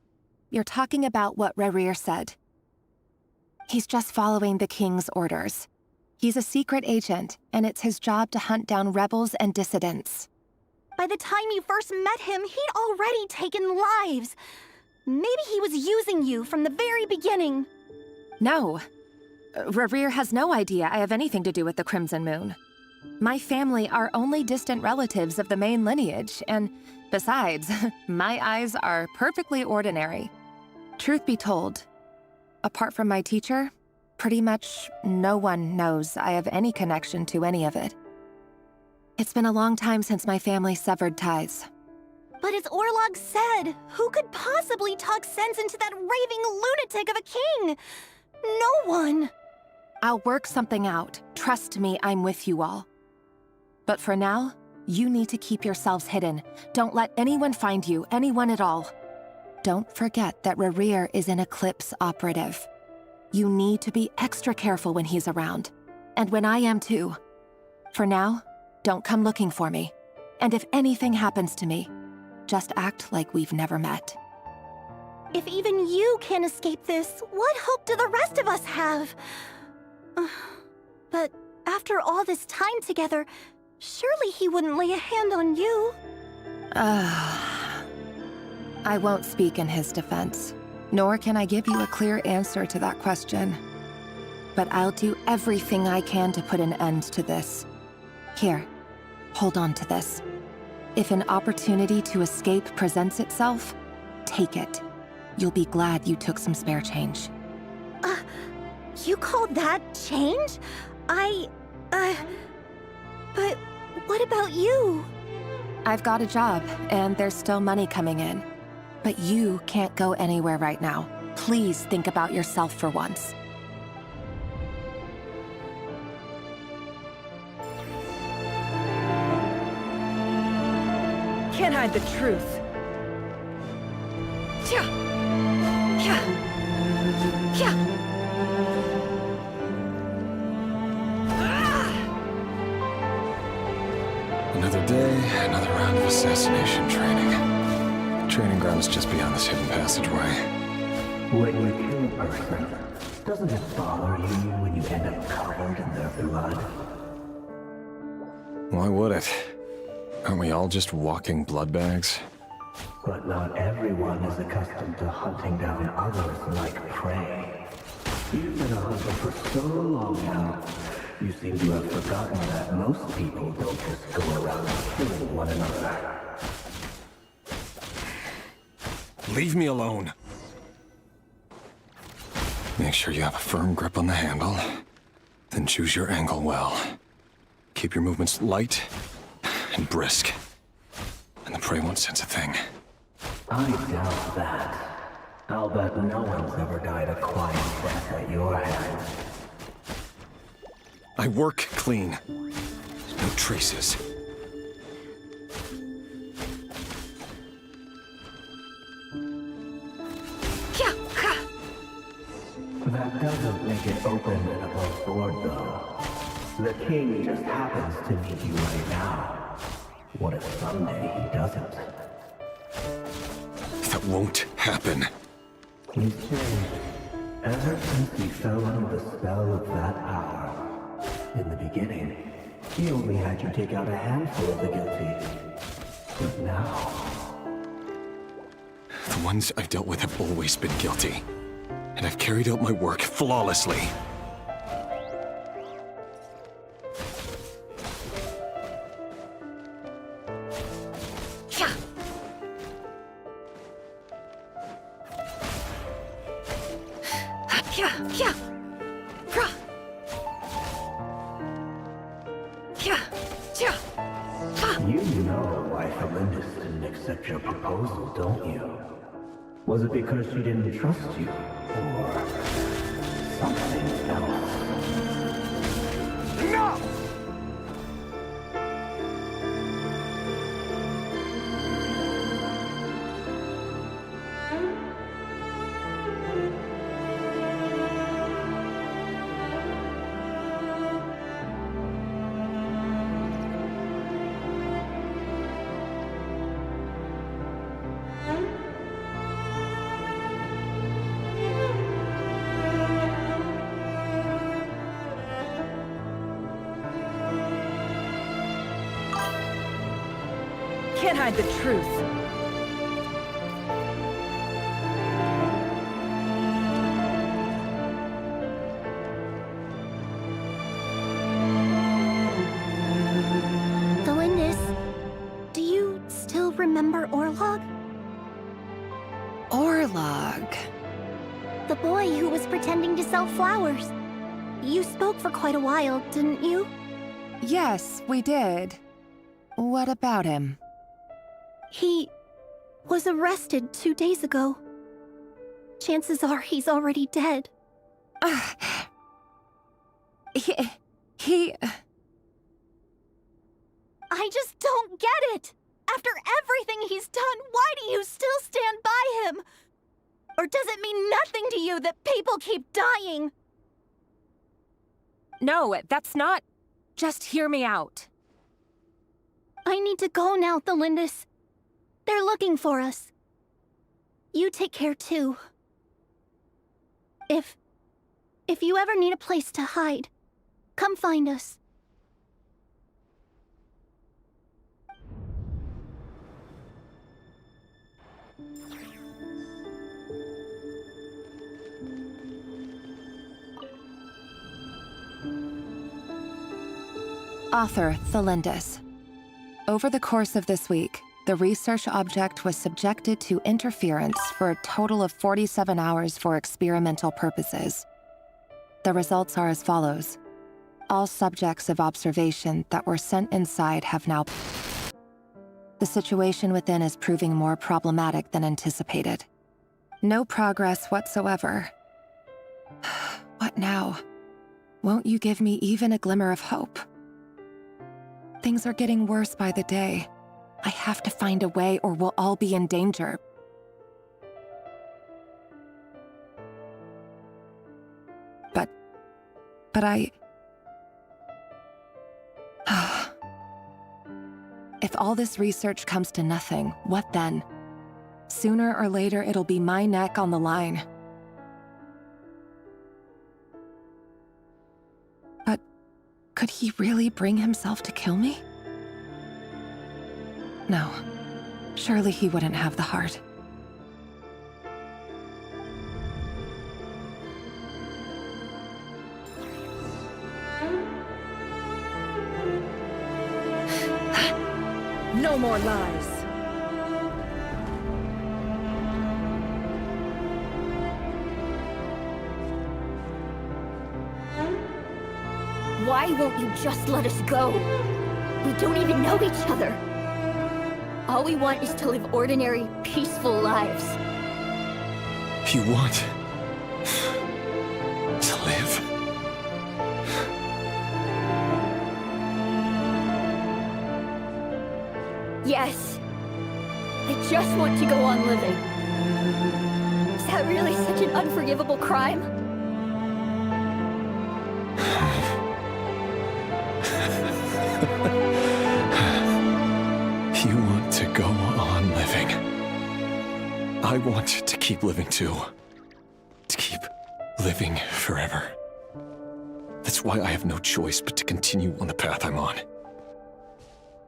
You're talking about what Rerir said. He's just following the king's orders. He's a secret agent, and it's his job to hunt down rebels and dissidents. By the time you first met him, he'd already taken lives. Maybe he was using you from the very beginning. No. Rerir has no idea I have anything to do with the Crimson Moon. My family are only distant relatives of the main lineage, and besides, my eyes are perfectly ordinary. Truth be told, apart from my teacher, pretty much no one knows I have any connection to any of it. It's been a long time since my family severed ties. But as Orlog said, who could possibly talk sense into that raving lunatic of a king? No one! I'll work something out. Trust me, I'm with you all. But for now, you need to keep yourselves hidden. Don't let anyone find you, anyone at all. Don't forget that Rerir is an Eclipse operative. You need to be extra careful when he's around. And when I am too. For now, don't come looking for me. And if anything happens to me, just act like we've never met. If even you can't escape this, what hope do the rest of us have? But after all this time together, surely he wouldn't lay a hand on you. I won't speak in his defense, nor can I give you a clear answer to that question. But I'll do everything I can to put an end to this. Here, hold on to this. If an opportunity to escape presents itself, take it. You'll be glad you took some spare change. You call that change? But what about you? I've got a job, and there's still money coming in. But you can't go anywhere right now. Please think about yourself for once. Can't hide the truth. Another day, another round of assassination training. The training ground is just beyond this hidden passageway. When you kill a person, doesn't it bother you when you end up covered in their blood? Why would it? Aren't we all just walking blood bags? But not everyone is accustomed to hunting down others like prey. You've been a hunter for so long now, you seem to have forgotten that most people don't just go around killing one another. Leave me alone. Make sure you have a firm grip on the handle, then choose your angle well. Keep your movements light and brisk, and the prey won't sense a thing. I doubt that. I'll bet no one's ever died a quiet death at your hands. I work clean. No traces. That doesn't make it open and above board, though. The king just happens to need you right now. What if someday he doesn't? That won't happen. He's changed. Ever since he fell under the spell of that power. In the beginning, he only had you take out a handful of the guilty. But now... The ones I've dealt with have always been guilty. And I've carried out my work flawlessly. You know why Felindis didn't accept your proposal, don't you? Was it because she didn't trust you? Or something else? No! Can't hide the truth. Felindis, do you still remember Orlog? Orlog? The boy who was pretending to sell flowers. You spoke for quite a while, didn't you? Yes, we did. What about him? He was arrested 2 days ago. Chances are he's already dead. He... I just don't get it! After everything he's done, why do you still stand by him? Or does it mean nothing to you that people keep dying? No, that's not... Just hear me out. I need to go now, Felindis. They're looking for us. You take care too. If you ever need a place to hide, come find us. Author Felindis. Over the course of this week, the research object was subjected to interference for a total of 47 hours for experimental purposes. The results are as follows. All subjects of observation that were sent inside have now... The situation within is proving more problematic than anticipated. No progress whatsoever. What now? Won't you give me even a glimmer of hope? Things are getting worse by the day. I have to find a way or we'll all be in danger. But I... If all this research comes to nothing, what then? Sooner or later, it'll be my neck on the line. But could he really bring himself to kill me? No. Surely he wouldn't have the heart. No more lies. Why won't you just let us go? We don't even know each other. All we want is to live ordinary, peaceful lives. You want to live? Yes. I just want to go on living. Is that really such an unforgivable crime? You want to go on living. I want to keep living too. To keep living forever. That's why I have no choice but to continue on the path I'm on.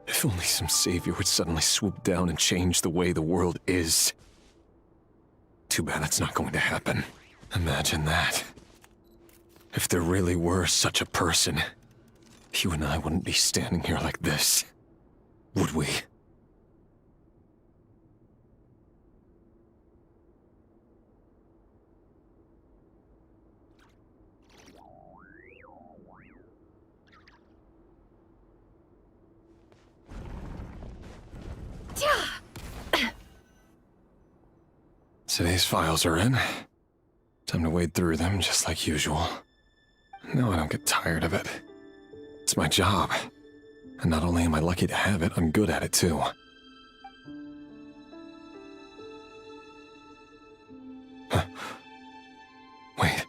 If only some savior would suddenly swoop down and change the way the world is. Too bad that's not going to happen. Imagine that. If there really were such a person, you and I wouldn't be standing here like this, would we? Today's files are in. Time to wade through them just like usual. No, I don't get tired of it. It's my job. And not only am I lucky to have it, I'm good at it too. Wait.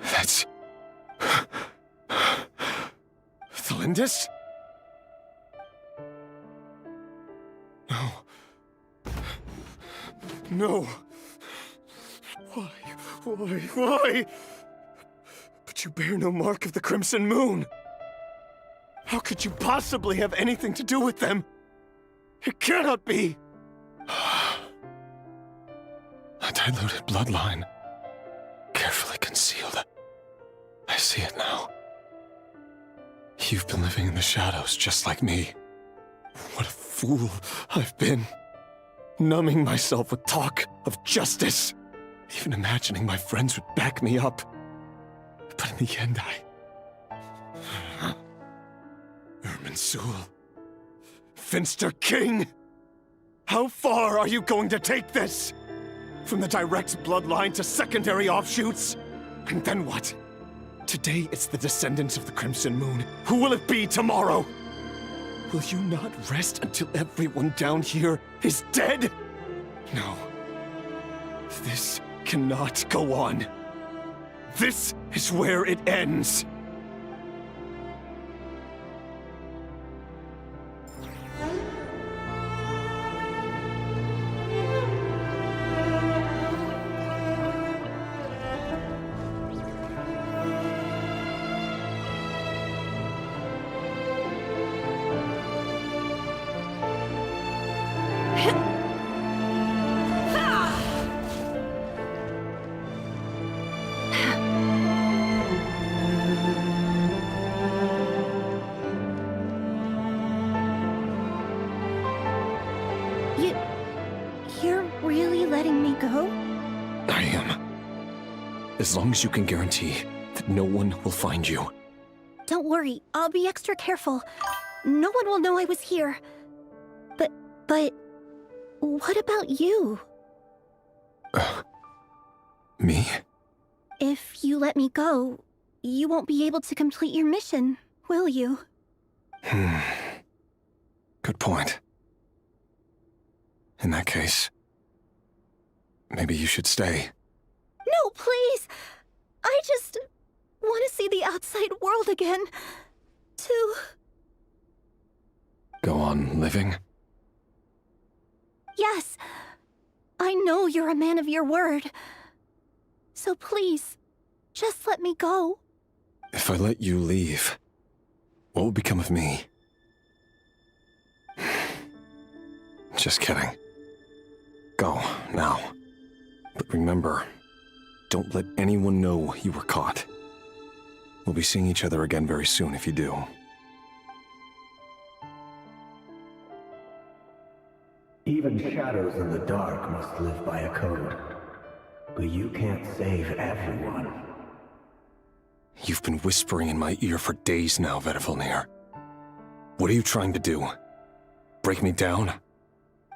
That's... Thalindis? No. No. Why? But you bear no mark of the Crimson Moon. How could you possibly have anything to do with them? It cannot be! A diluted bloodline. Carefully concealed. I see it now. You've been living in the shadows just like me. What a fool I've been. Numbing myself with talk of justice. Even imagining my friends would back me up. But in the end, Irminsul. Finster King! How far are you going to take this? From the direct bloodline to secondary offshoots? And then what? Today it's the descendants of the Crimson Moon. Who will it be tomorrow? Will you not rest until everyone down here is dead? No. This cannot go on. This is where it ends. You're really letting me go? I am. As long as you can guarantee that no one will find you. Don't worry, I'll be extra careful. No one will know I was here. But... what about you? Me? If you let me go, you won't be able to complete your mission, will you? Good point. In that case, maybe you should stay. No, please! I just want to see the outside world again. To... Go on living? Yes. I know you're a man of your word. So please, just let me go. If I let you leave, what will become of me? Just kidding. Go, now. But remember, don't let anyone know you were caught. We'll be seeing each other again very soon if you do. Even shadows in the dark must live by a code. But you can't save everyone. You've been whispering in my ear for days now, Vedifalnir. What are you trying to do? Break me down?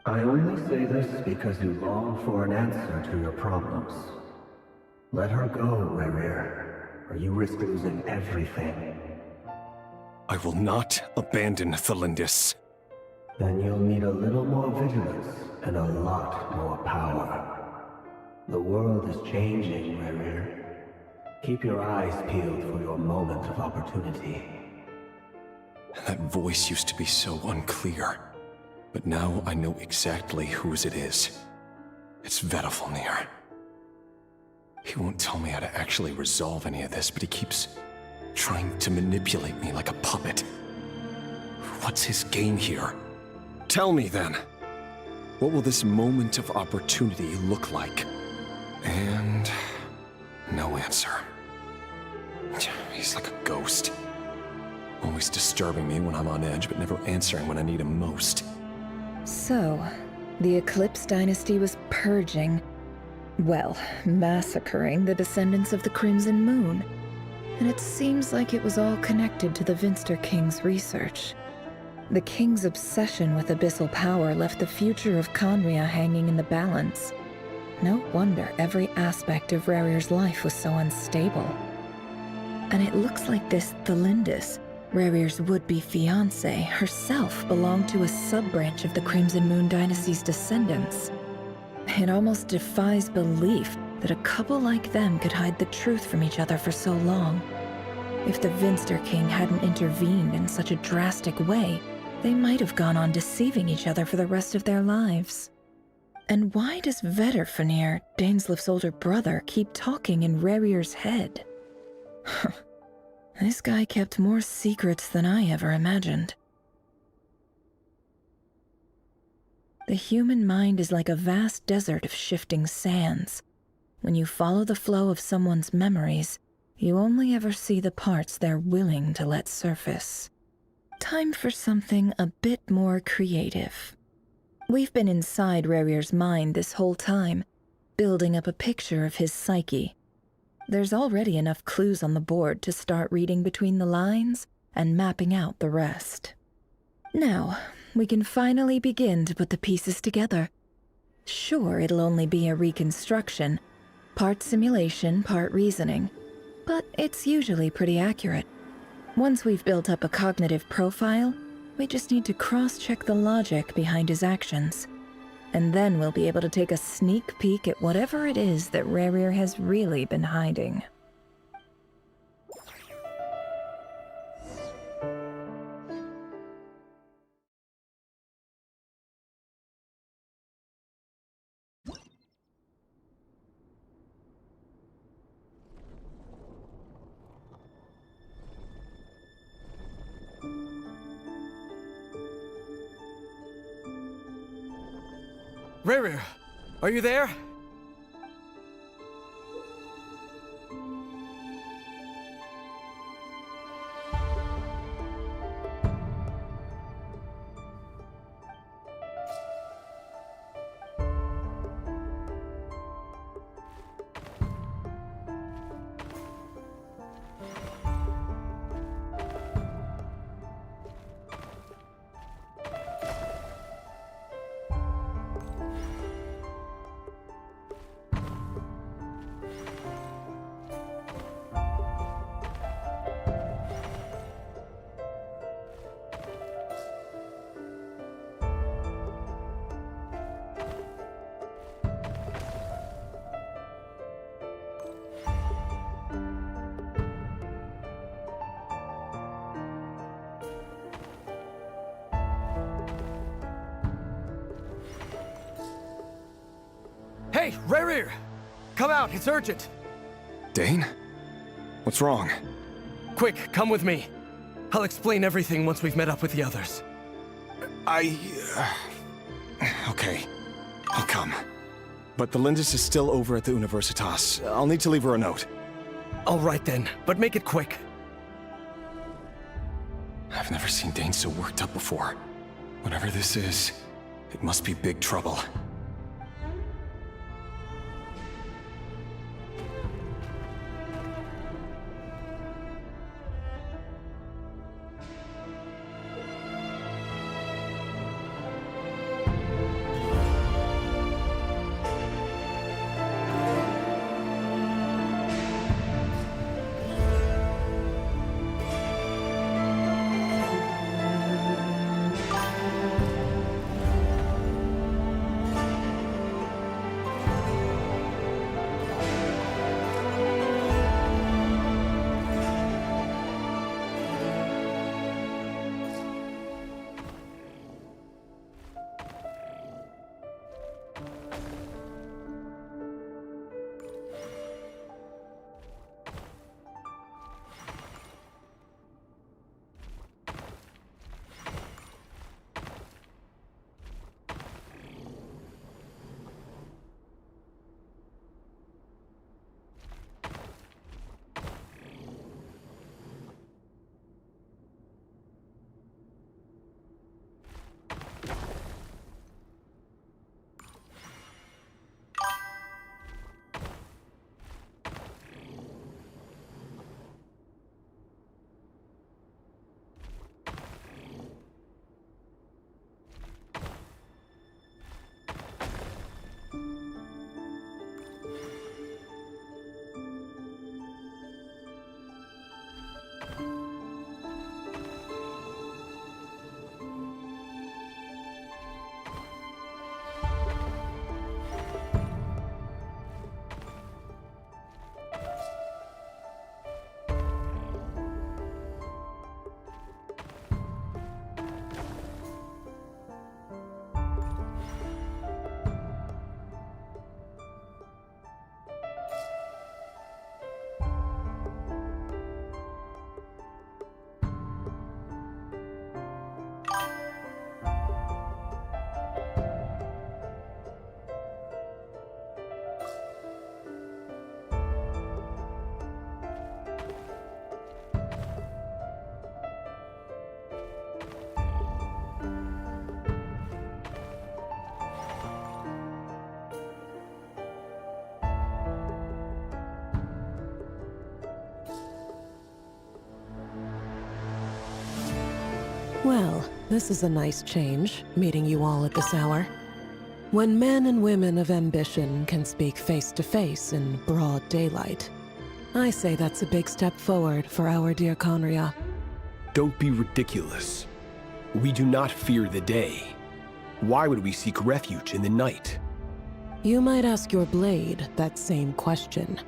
I only say this because you long for an answer to your problems. Let her go, Rerir, or you risk losing everything. I will not abandon Thelindis. Then you'll need a little more vigilance and a lot more power. The world is changing, Rerir. Keep your eyes peeled for your moment of opportunity. That voice used to be so unclear, but now I know exactly whose it is. It's Vedifalnir. He won't tell me how to actually resolve any of this, but he keeps trying to manipulate me like a puppet. What's his game here? Tell me then. What will this moment of opportunity look like? And no answer. He's like a ghost. Always disturbing me when I'm on edge, but never answering when I need him most. So, the Eclipse Dynasty was purging, well, massacring the descendants of the Crimson Moon. And it seems like it was all connected to the Vinster King's research. The King's obsession with abyssal power left the future of Khaenri'ah hanging in the balance. No wonder every aspect of Rerir's life was so unstable. And it looks like this Thelindis, Rerir's would-be fiancé, herself belonged to a sub-branch of the Crimson Moon Dynasty's descendants. It almost defies belief that a couple like them could hide the truth from each other for so long. If the Vinster King hadn't intervened in such a drastic way, they might have gone on deceiving each other for the rest of their lives. And why does Vedifalnir, Daneslif's older brother, keep talking in Rerir's head? This guy kept more secrets than I ever imagined. The human mind is like a vast desert of shifting sands. When you follow the flow of someone's memories, you only ever see the parts they're willing to let surface. Time for something a bit more creative. We've been inside Rerir's mind this whole time, building up a picture of his psyche. There's already enough clues on the board to start reading between the lines and mapping out the rest. Now, we can finally begin to put the pieces together. Sure, it'll only be a reconstruction, part simulation, part reasoning, but it's usually pretty accurate. Once we've built up a cognitive profile, we just need to cross-check the logic behind his actions. And then we'll be able to take a sneak peek at whatever it is that Rerir has really been hiding. Rerir, are you there? Hey, Rerir! Come out, it's urgent! Dane? What's wrong? Quick, come with me. I'll explain everything once we've met up with the others. Okay, I'll come. But the Lindis is still over at the Universitas. I'll need to leave her a note. All right then, but make it quick. I've never seen Dane so worked up before. Whatever this is, it must be big trouble. Well, this is a nice change, meeting you all at this hour. When men and women of ambition can speak face to face in broad daylight, I say that's a big step forward for our dear Conria. Don't be ridiculous. We do not fear the day. Why would we seek refuge in the night? You might ask your blade that same question.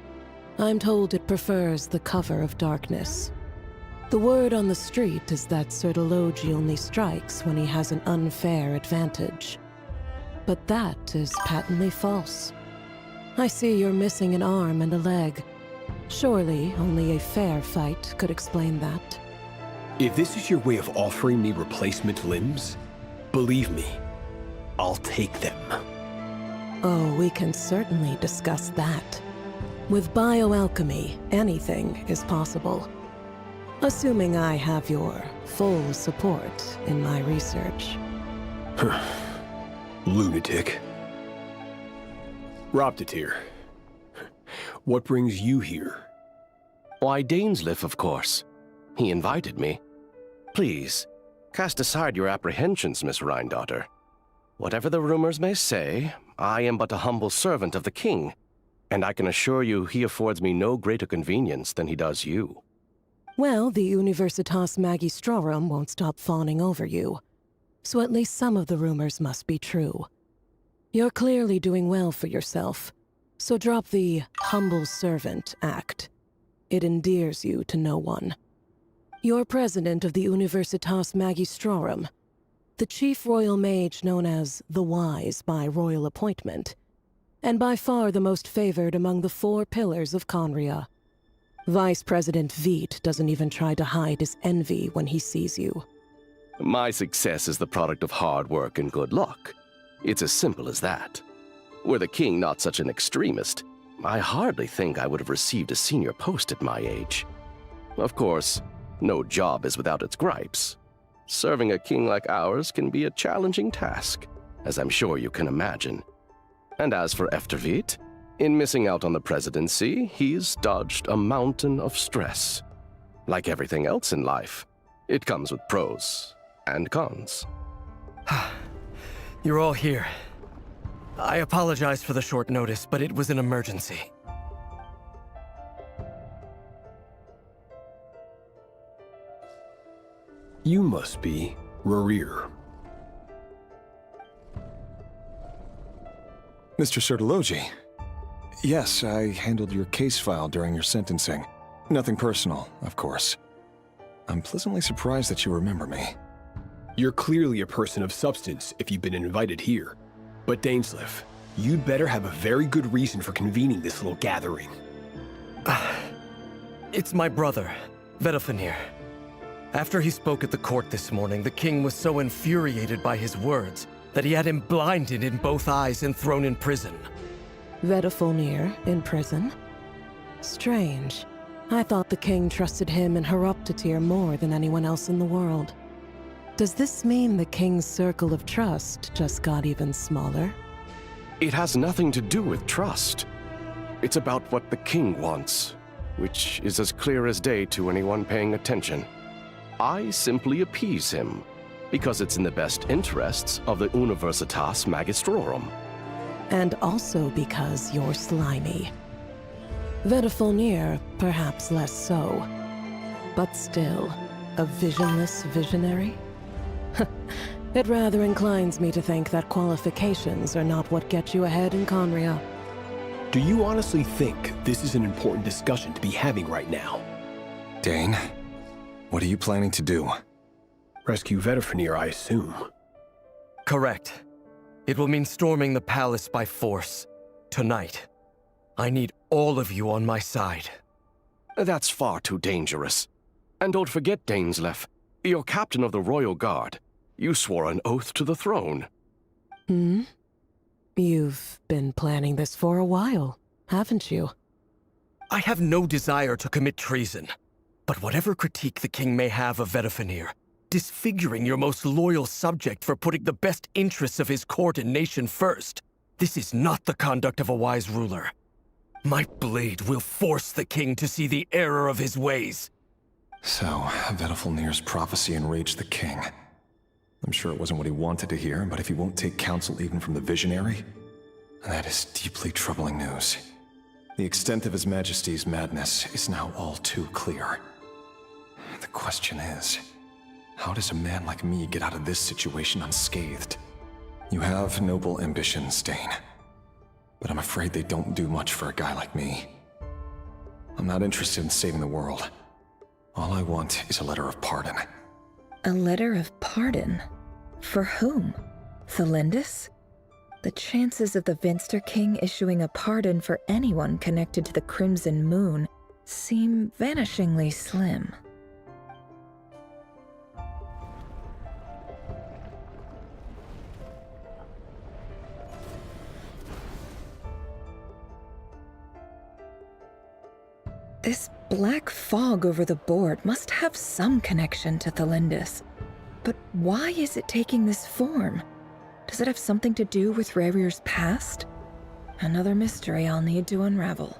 I'm told it prefers the cover of darkness. The word on the street is that Sir Delogi only strikes when he has an unfair advantage. But that is patently false. I see you're missing an arm and a leg. Surely only a fair fight could explain that. If this is your way of offering me replacement limbs, believe me, I'll take them. Oh, we can certainly discuss that. With bioalchemy, anything is possible. Assuming I have your full support in my research. Lunatic. Robtatir. What brings you here? Why, Dainsliff, of course. He invited me. Please, cast aside your apprehensions, Miss Rhindaughter. Whatever the rumors may say, I am but a humble servant of the king, and I can assure you he affords me no greater convenience than he does you. Well, the Universitas Magistrorum won't stop fawning over you, so at least some of the rumors must be true. You're clearly doing well for yourself, so drop the humble servant act. It endears you to no one. You're president of the Universitas Magistrorum, the chief royal mage known as the Wise by royal appointment. and by far the most favored among the 4 pillars of Conria. Vice President Veit doesn't even try to hide his envy when he sees you. My success is the product of hard work and good luck. It's as simple as that. Were the king not such an extremist, I hardly think I would have received a senior post at my age. Of course, no job is without its gripes. Serving a king like ours can be a challenging task, as I'm sure you can imagine. And as for Efterveit, in missing out on the presidency, he's dodged a mountain of stress. Like everything else in life, it comes with pros and cons. You're all here. I apologize for the short notice, but it was an emergency. You must be Rerir. Mr. Sertologi. Yes, I handled your case file during your sentencing. Nothing personal, of course. I'm pleasantly surprised that you remember me. You're clearly a person of substance if you've been invited here. But Dainsleif, you'd better have a very good reason for convening this little gathering. It's my brother, Vedalfenir. After he spoke at the court this morning, the king was so infuriated by his words that he had him blinded in both eyes and thrown in prison. Vedalfenir in prison? Strange. I thought the king trusted him and Horoptatyr more than anyone else in the world. Does this mean the king's circle of trust just got even smaller? It has nothing to do with trust. It's about what the king wants, which is as clear as day to anyone paying attention. I simply appease him, because it's in the best interests of the Universitas Magistrorum. And also because you're slimy. Vedalfenir, perhaps less so. But still, a visionless visionary? It rather inclines me to think that qualifications are not what get you ahead in Conria. Do you honestly think this is an important discussion to be having right now? Dane, what are you planning to do? Rescue Vedalfenir, I assume. Correct. It will mean storming the palace by force. Tonight. I need all of you on my side. That's far too dangerous. And don't forget, Dainsleif, you're captain of the Royal Guard. You swore an oath to the throne. Hmm? You've been planning this for a while, haven't you? I have no desire to commit treason. But whatever critique the king may have of Vedalfenir, disfiguring your most loyal subject for putting the best interests of his court and nation first, this is not the conduct of a wise ruler. My blade will force the king to see the error of his ways. So, Vedalfenir's prophecy enraged the king. I'm sure it wasn't what he wanted to hear, but if he won't take counsel even from the visionary, that is deeply troubling news. The extent of His Majesty's madness is now all too clear. The question is, how does a man like me get out of this situation unscathed? You have noble ambitions, Dane, but I'm afraid they don't do much for a guy like me. I'm not interested in saving the world. All I want is a letter of pardon. A letter of pardon? For whom? Thelindis? The chances of the Vinster King issuing a pardon for anyone connected to the Crimson Moon seem vanishingly slim. This black fog over the board must have some connection to Thelindis. But why is it taking this form? Does it have something to do with Rerir's past? Another mystery I'll need to unravel.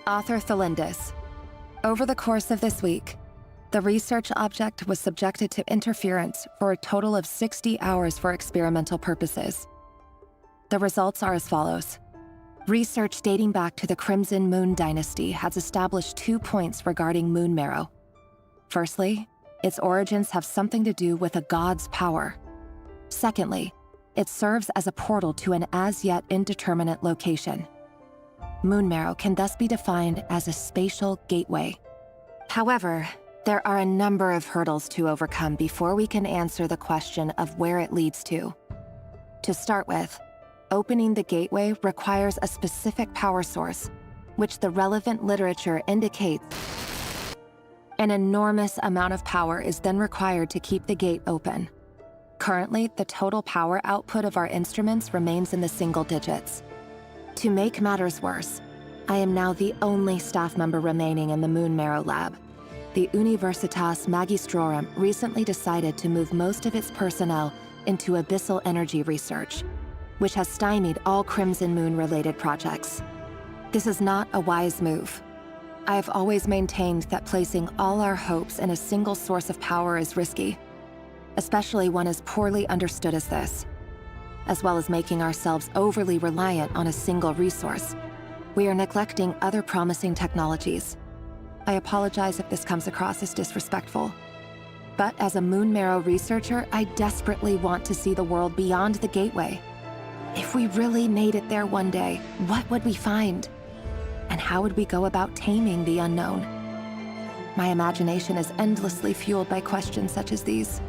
Author Thelindis. Over the course of this week, the research object was subjected to interference for a total of 60 hours for experimental purposes. The results are as follows. Research dating back to the Crimson Moon Dynasty has established 2 points regarding moon marrow. Firstly, its origins have something to do with a god's power. Secondly, it serves as a portal to an as-yet indeterminate location. Moon marrow can thus be defined as a spatial gateway. However, there are a number of hurdles to overcome before we can answer the question of where it leads to. To start with, opening the gateway requires a specific power source, which the relevant literature indicates. An enormous amount of power is then required to keep the gate open. Currently, the total power output of our instruments remains in the single digits. To make matters worse, I am now the only staff member remaining in the Moon Marrow lab. The Universitas Magistrorum recently decided to move most of its personnel into abyssal energy research, which has stymied all Crimson Moon-related projects. This is not a wise move. I have always maintained that placing all our hopes in a single source of power is risky, especially one as poorly understood as this. As well as making ourselves overly reliant on a single resource, we are neglecting other promising technologies. I apologize if this comes across as disrespectful. But as a Moon Marrow researcher, I desperately want to see the world beyond the gateway. If we really made it there one day, what would we find? And how would we go about taming the unknown? My imagination is endlessly fueled by questions such as these.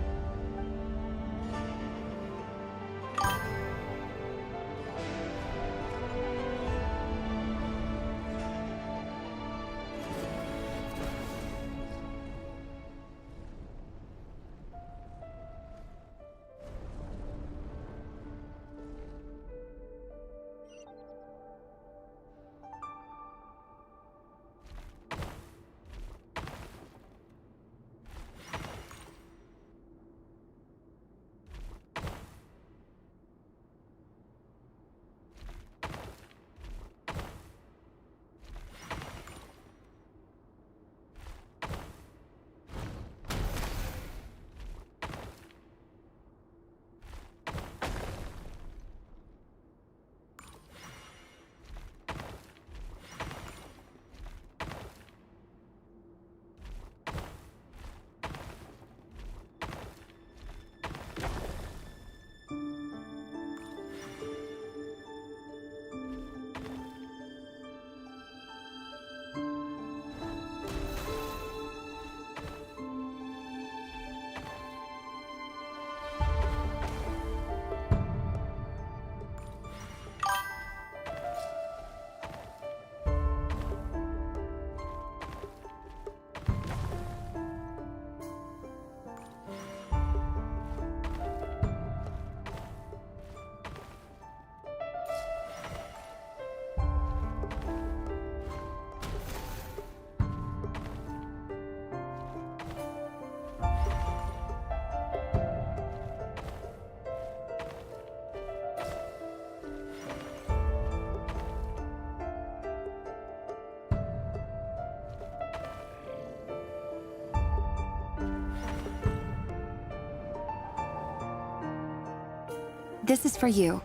This is for you.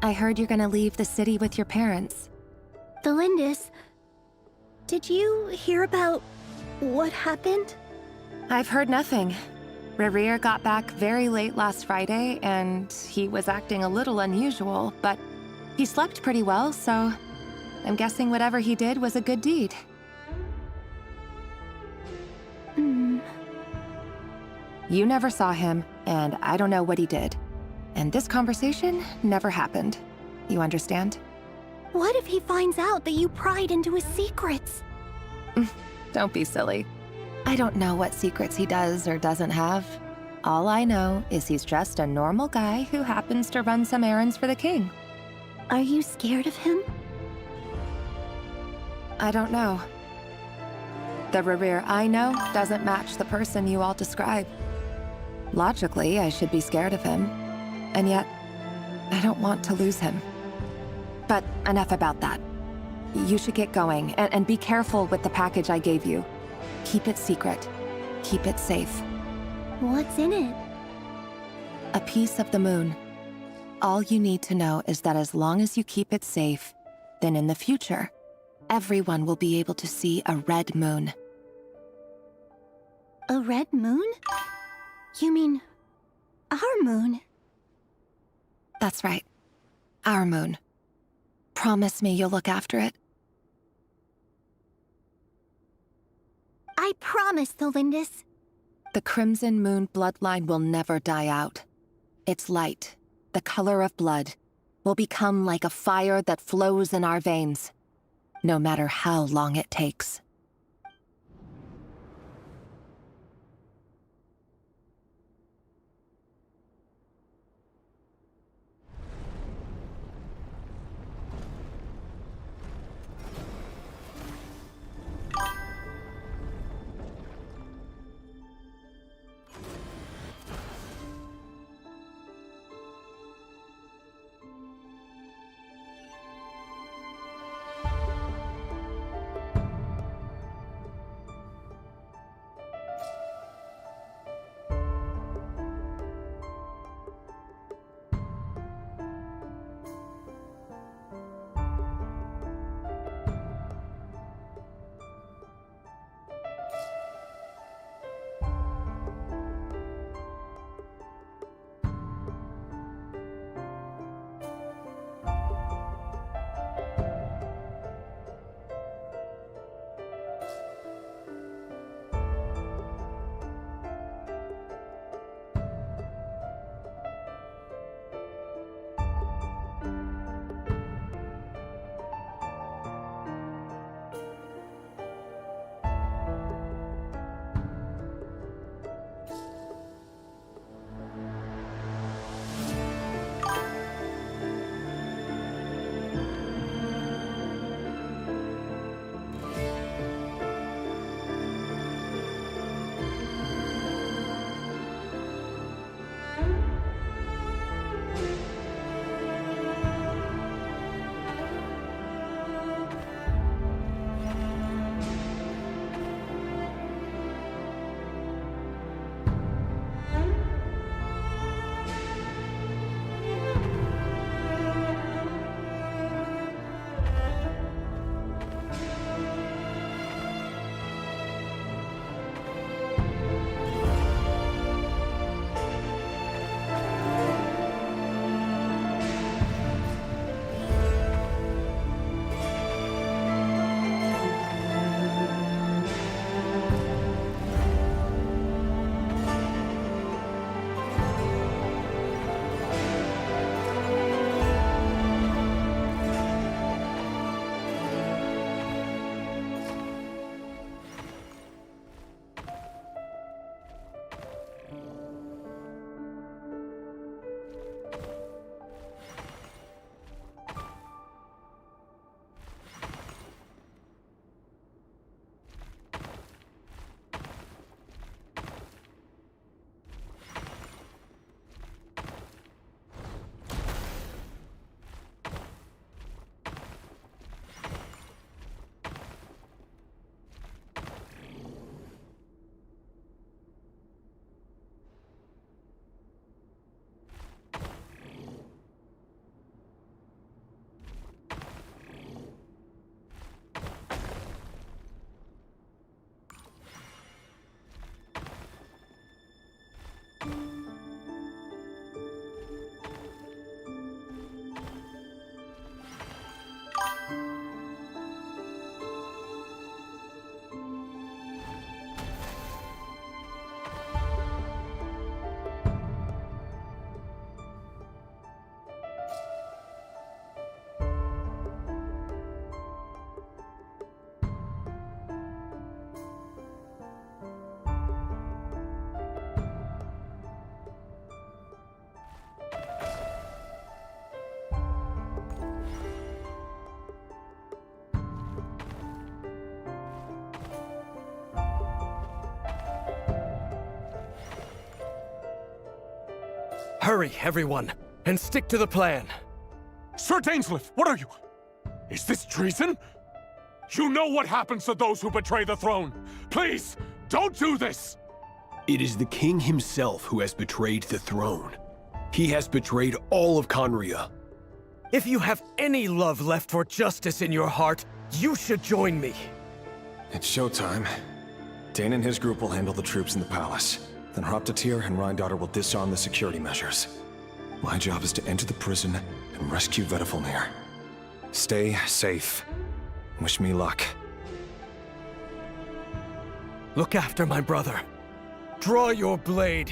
I heard you're gonna leave the city with your parents. Thelindis, did you hear about what happened? I've heard nothing. Rerir got back very late last Friday, and he was acting a little unusual, but he slept pretty well, so I'm guessing whatever he did was a good deed. You never saw him, and I don't know what he did. And this conversation never happened. You understand? What if he finds out that you pried into his secrets? Don't be silly. I don't know what secrets he does or doesn't have. All I know is he's just a normal guy who happens to run some errands for the king. Are you scared of him? I don't know. The Rerir I know doesn't match the person you all describe. Logically, I should be scared of him. And yet, I don't want to lose him. But enough about that. You should get going, and be careful with the package I gave you. Keep it secret. Keep it safe. What's in it? A piece of the moon. All you need to know is that as long as you keep it safe, then in the future, everyone will be able to see a red moon. A red moon? You mean our moon? That's right. Our moon. Promise me you'll look after it. I promise, Thelindis. The Crimson Moon bloodline will never die out. Its light, the color of blood, will become like a fire that flows in our veins, no matter how long it takes. Hurry, everyone, and stick to the plan. Sir Dainsleif, what are you? Is this treason? You know what happens to those who betray the throne. Please, don't do this! It is the king himself who has betrayed the throne. He has betrayed all of Conria. If you have any love left for justice in your heart, you should join me. It's showtime. Dane and his group will handle the troops in the palace. Then Hraptatir and Rhine-Daughter will disarm the security measures. My job is to enter the prison and rescue Vedifalnir. Stay safe. Wish me luck. Look after my brother. Draw your blade.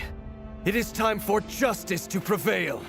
It is time for justice to prevail.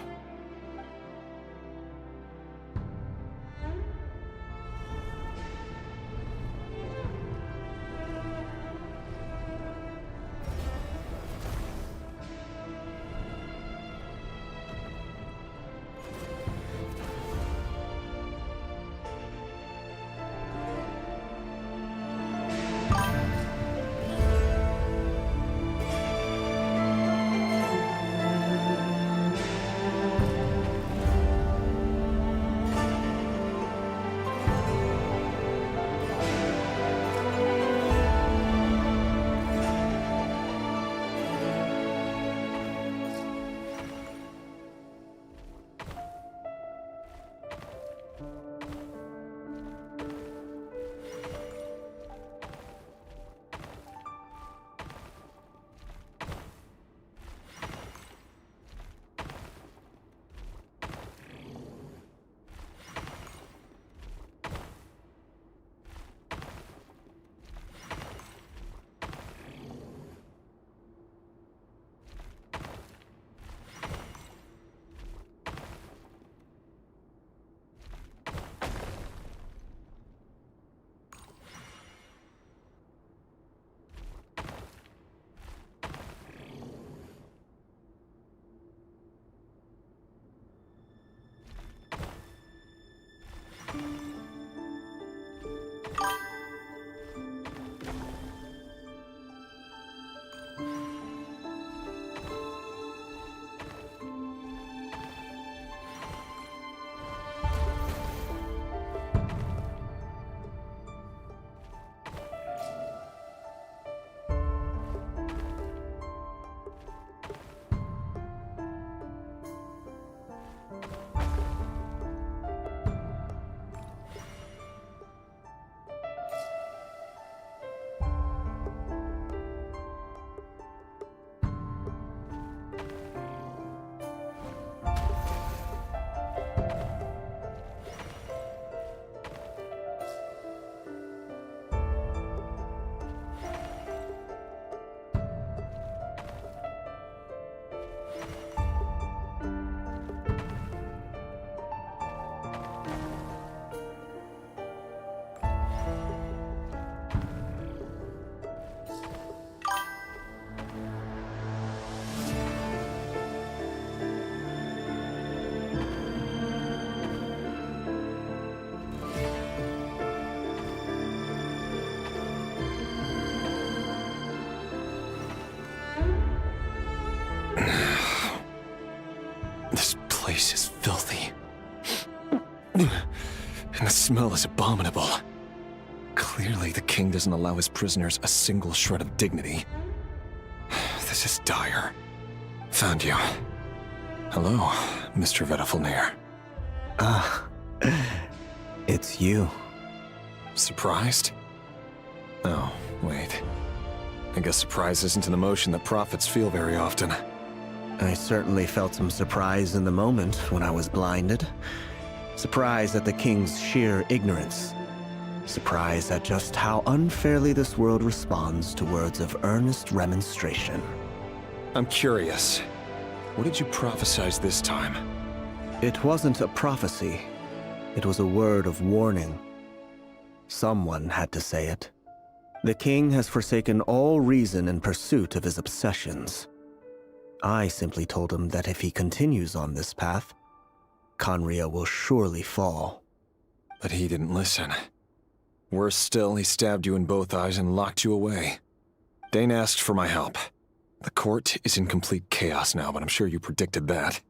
This place is filthy. And the smell is abominable. Clearly, the king doesn't allow his prisoners a single shred of dignity. This is dire. Found you. Hello, Mr. Vedifalnir. It's you. Surprised? Oh, wait. I guess surprise isn't an emotion that prophets feel very often. I certainly felt some surprise in the moment when I was blinded. Surprise at the king's sheer ignorance. Surprise at just how unfairly this world responds to words of earnest remonstration. I'm curious. What did you prophesize this time? It wasn't a prophecy. It was a word of warning. Someone had to say it. The king has forsaken all reason in pursuit of his obsessions. I simply told him that if he continues on this path, Conria will surely fall. But he didn't listen. Worse still, he stabbed you in both eyes and locked you away. Dane asked for my help. The court is in complete chaos now, but I'm sure you predicted that.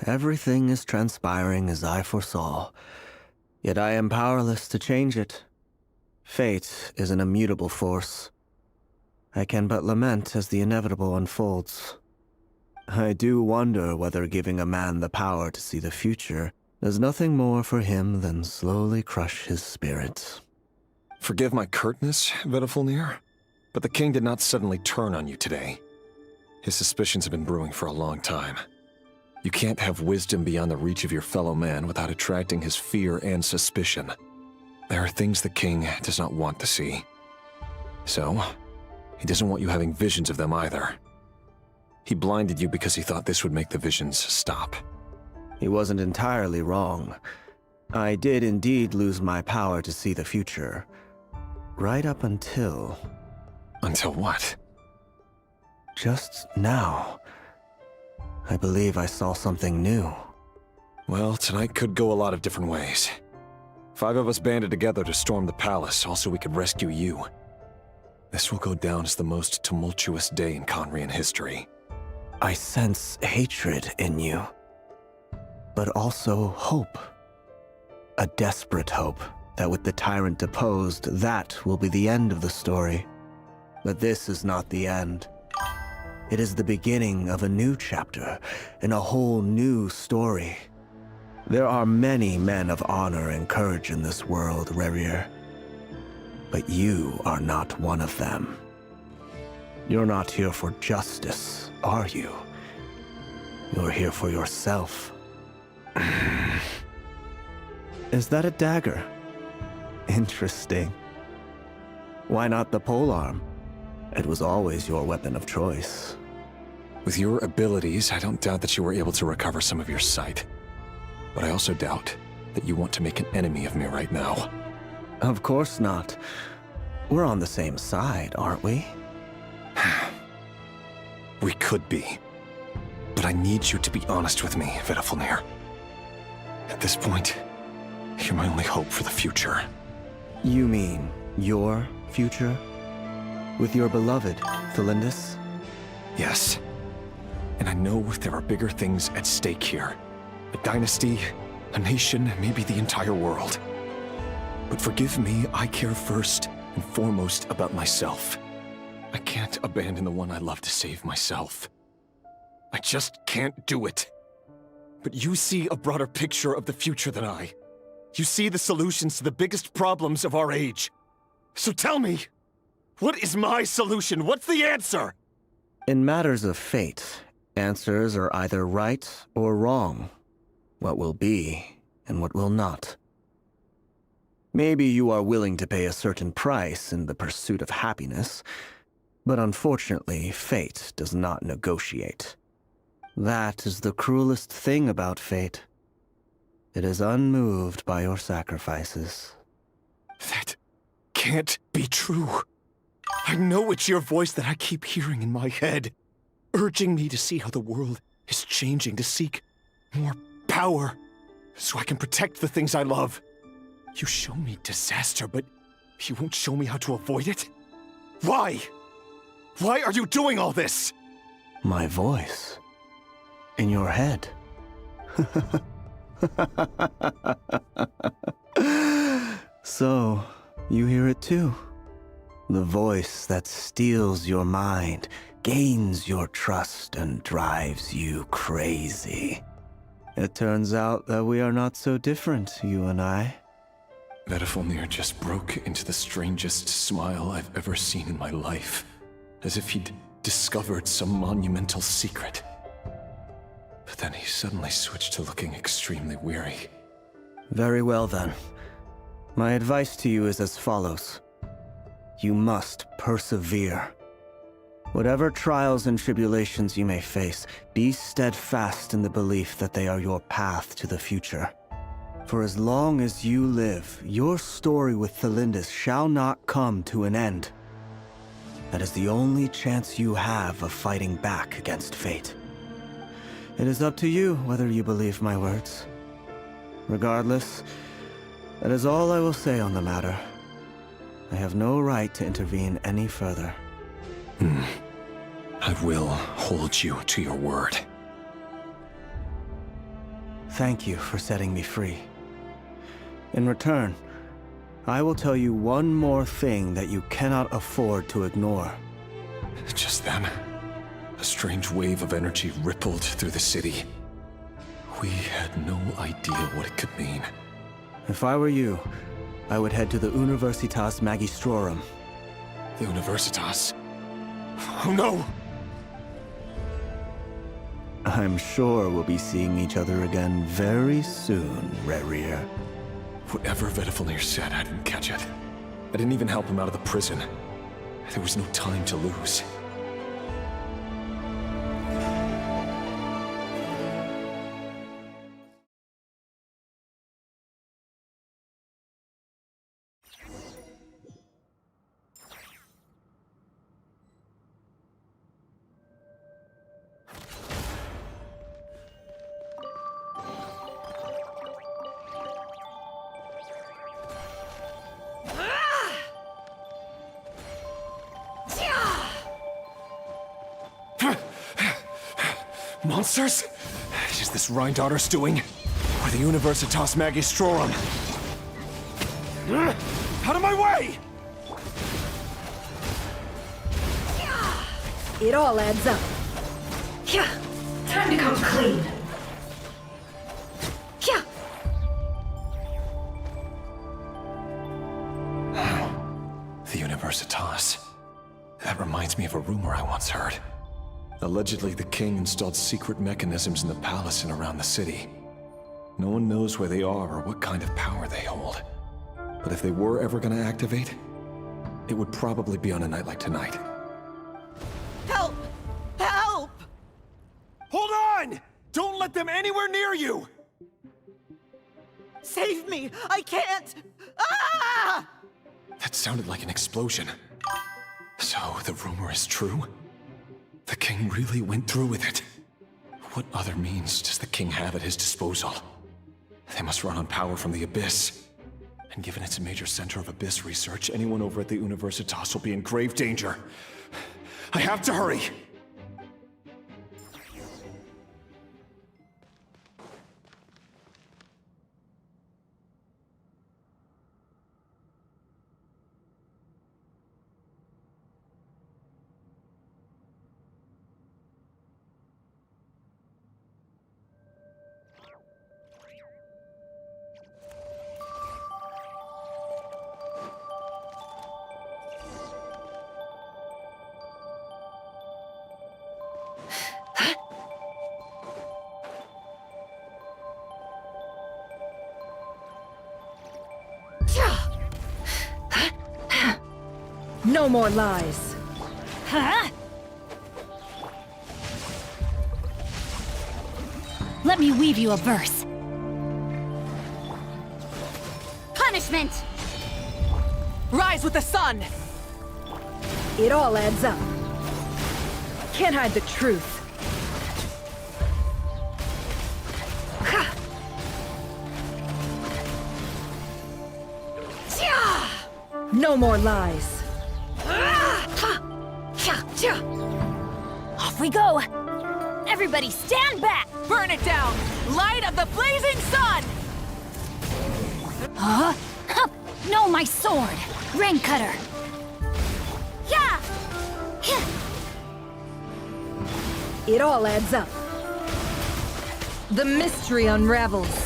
Everything is transpiring as I foresaw, yet I am powerless to change it. Fate is an immutable force. I can but lament as the inevitable unfolds. I do wonder whether giving a man the power to see the future does nothing more for him than slowly crush his spirit. Forgive my curtness, Vedafulnir, but the king did not suddenly turn on you today. His suspicions have been brewing for a long time. You can't have wisdom beyond the reach of your fellow man without attracting his fear and suspicion. There are things the king does not want to see. So, he doesn't want you having visions of them either. He blinded you because he thought this would make the visions stop. He wasn't entirely wrong. I did indeed lose my power to see the future. Right up until... Until what? Just now. I believe I saw something new. Well, tonight could go a lot of different ways. 5 of us banded together to storm the palace, also we could rescue you. This will go down as the most tumultuous day in Conrian history. I sense hatred in you, but also hope. A desperate hope that with the tyrant deposed, that will be the end of the story. But this is not the end. It is the beginning of a new chapter, in a whole new story. There are many men of honor and courage in this world, Rerir. But you are not one of them. You're not here for justice, are you? You're here for yourself. Is that a dagger? Interesting. Why not the polearm? It was always your weapon of choice. With your abilities, I don't doubt that you were able to recover some of your sight. But I also doubt that you want to make an enemy of me right now. Of course not. We're on the same side, aren't we? We could be. But I need you to be honest with me, Vedafulnir. At this point, you're my only hope for the future. You mean your future? With your beloved, Thalindis? Yes. And I know there are bigger things at stake here. A dynasty, a nation, maybe the entire world. But forgive me, I care first and foremost about myself. I can't abandon the one I love to save myself. I just can't do it. But you see a broader picture of the future than I. You see the solutions to the biggest problems of our age. So tell me, what is my solution? What's the answer? In matters of fate, answers are either right or wrong. What will be and what will not. Maybe you are willing to pay a certain price in the pursuit of happiness, but unfortunately, fate does not negotiate. That is the cruelest thing about fate. It is unmoved by your sacrifices. That can't be true. I know it's your voice that I keep hearing in my head, urging me to see how the world is changing, to seek more power, so I can protect the things I love. You show me disaster, but you won't show me how to avoid it? Why? Why are you doing all this? My voice. In your head. So, you hear it too? The voice that steals your mind, gains your trust, and drives you crazy. It turns out that we are not so different, you and I. Vedafulnir just broke into the strangest smile I've ever seen in my life, as if he'd discovered some monumental secret. But then he suddenly switched to looking extremely weary. Very well then. My advice to you is as follows. You must persevere. Whatever trials and tribulations you may face, be steadfast in the belief that they are your path to the future. For as long as you live, your story with Thalindis shall not come to an end. That is the only chance you have of fighting back against fate. It is up to you whether you believe my words. Regardless, that is all I will say on the matter. I have no right to intervene any further. I will hold you to your word. Thank you for setting me free. In return, I will tell you one more thing that you cannot afford to ignore. Just then, a strange wave of energy rippled through the city. We had no idea what it could mean. If I were you, I would head to the Universitas Magistrorum. The Universitas? Oh no! I'm sure we'll be seeing each other again very soon, Rerir. Whatever Vedifalnir said, I didn't catch it. I didn't even help him out of the prison. There was no time to lose. Monsters? Is this Rhindaughter's doing? Or the Universitas Magistrorum? Out of my way! It all adds up. Yeah, time to come clean. Yeah. The Universitas. That reminds me of a rumor I once heard. Allegedly, the king installed secret mechanisms in the palace and around the city. No one knows where they are or what kind of power they hold. But if they were ever gonna activate, it would probably be on a night like tonight. Help! Help! Hold on! Don't let them anywhere near you! Save me! I can't! Ah! That sounded like an explosion. So, the rumor is true? The king really went through with it. What other means does the king have at his disposal? They must run on power from the Abyss. And given it's a major center of Abyss research, anyone over at the Universitas will be in grave danger. I have to hurry! No more lies. Huh? Let me weave you a verse. Punishment! Rise with the sun! It all adds up. Can't hide the truth. No more lies. Off we go! Everybody stand back! Burn it down! Light of the blazing sun! Huh? Huh. No, my sword! Rain cutter! Yeah! It all adds up. The mystery unravels.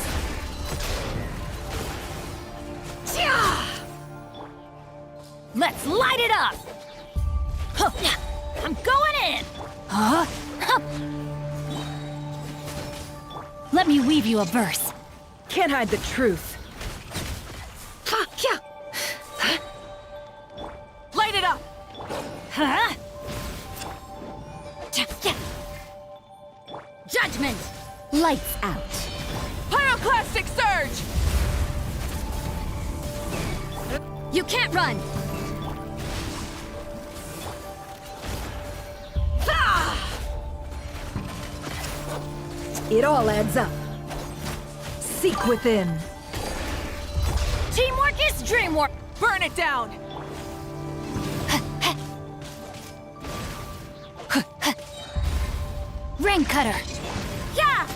Let's light it up! Huh. I'm going in! Huh? Huh. Let me weave you a verse. Can't hide the truth. Light it up! Huh? Judgment! Lights out. Pyroclastic surge! You can't run! It all adds up. Seek within. Teamwork is dreamwork! Burn it down! Rain Cutter! Yeah!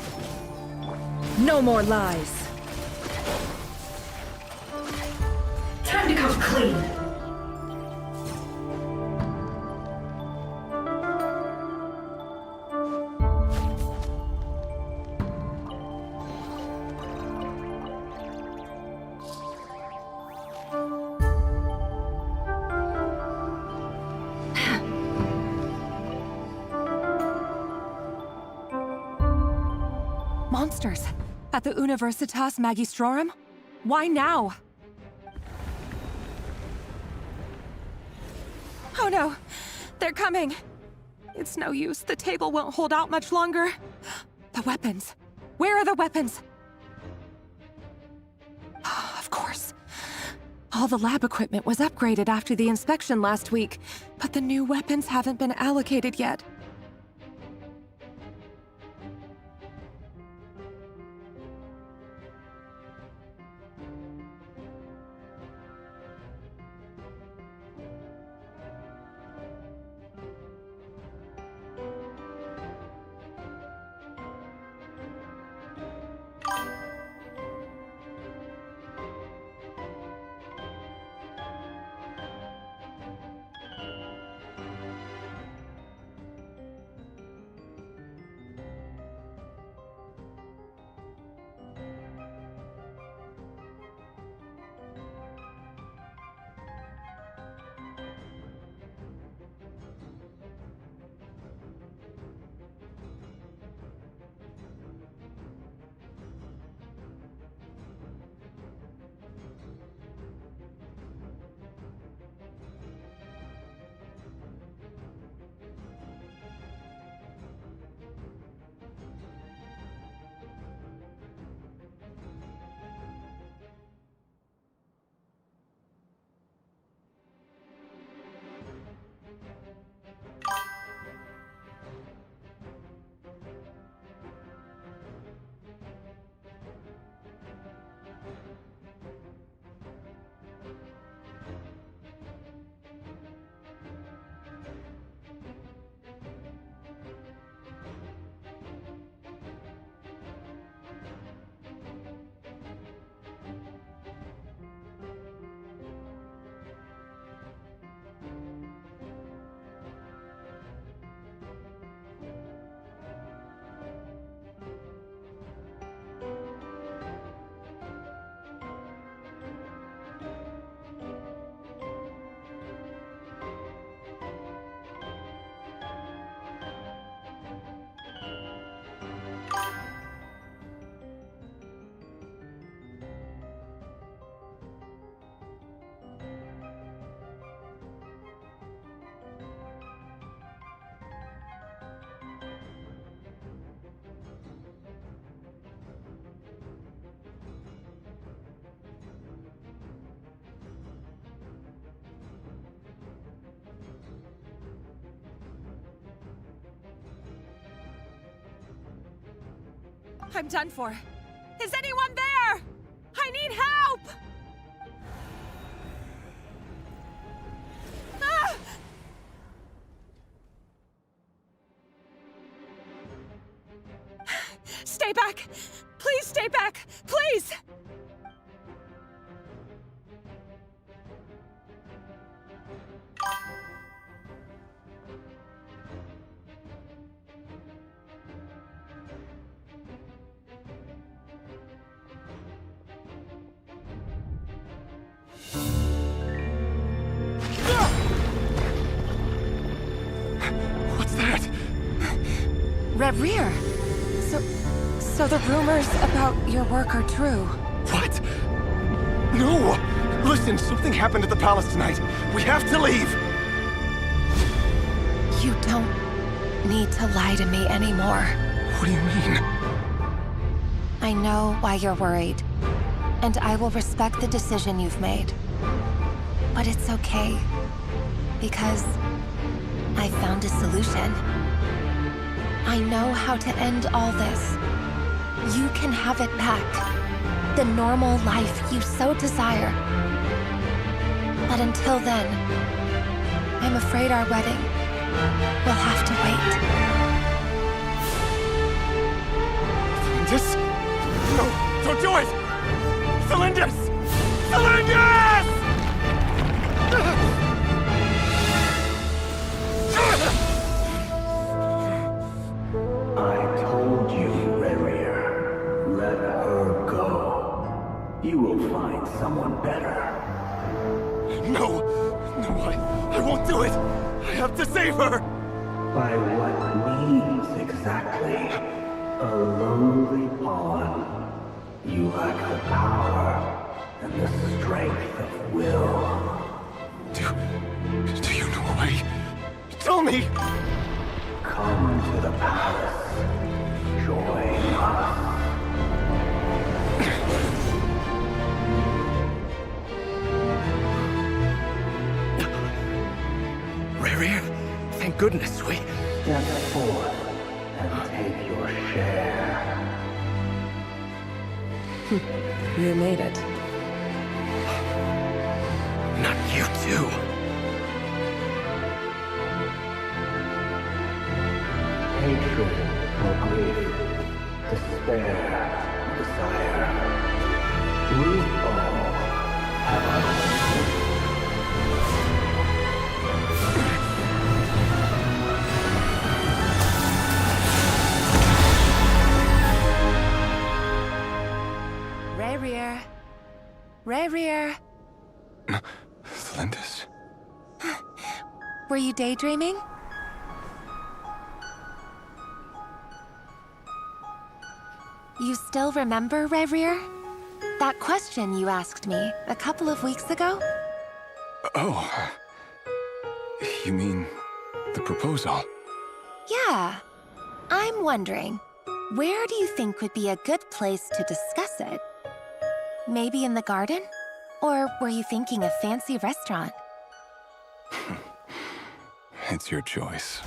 No more lies. Time to come clean. Monsters! At the Universitas Magistrorum? Why now? Oh no! They're coming! It's no use, the table won't hold out much longer. The weapons! Where are the weapons? Of course. All the lab equipment was upgraded after the inspection last week, but the new weapons haven't been allocated yet. I'm done for. Is anyone there? I need help! Ah! Stay back! Please stay back! Please! Rear. So the rumors about your work are true. What? No! Listen, something happened at the palace tonight. We have to leave! You don't need to lie to me anymore. What do you mean? I know why you're worried, and I will respect the decision you've made. But it's okay, because I found a solution. I know how to end all this. You can have it back. The normal life you so desire. But until then, I'm afraid our wedding will have to wait. Celindus? No, don't do it! Celindus! Celindus! I told you, Rarier. Let her go. You will find someone better. No! No, I won't do it! I have to save her! By what means exactly? A lowly pawn. You lack the power and the strength of will. Do you know a way? Tell me! Come to the palace. Join us. Rarier, thank goodness we... Step forth and take your share. You made it. Not you too. Hatred or grief, despair or desire. We all have our own. Rarier. Rarier. Celindus? Were you daydreaming? You still remember, Rarier? That question you asked me a couple of weeks ago? Oh. You mean the proposal? Yeah. I'm wondering, where do you think would be a good place to discuss it? Maybe in the garden? Or were you thinking a fancy restaurant? It's your choice.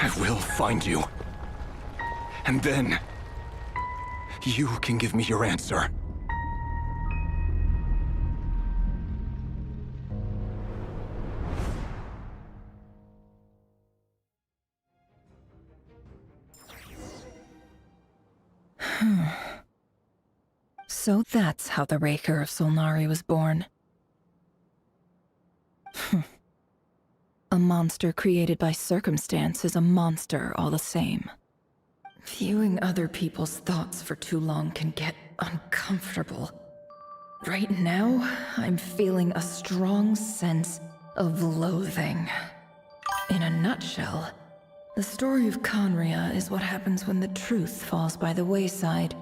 I will find you. And then... you can give me your answer. So that's how the Raker of Solnari was born. A monster created by circumstance is a monster all the same. Viewing other people's thoughts for too long can get uncomfortable. Right now, I'm feeling a strong sense of loathing. In a nutshell, the story of Conria is what happens when the truth falls by the wayside.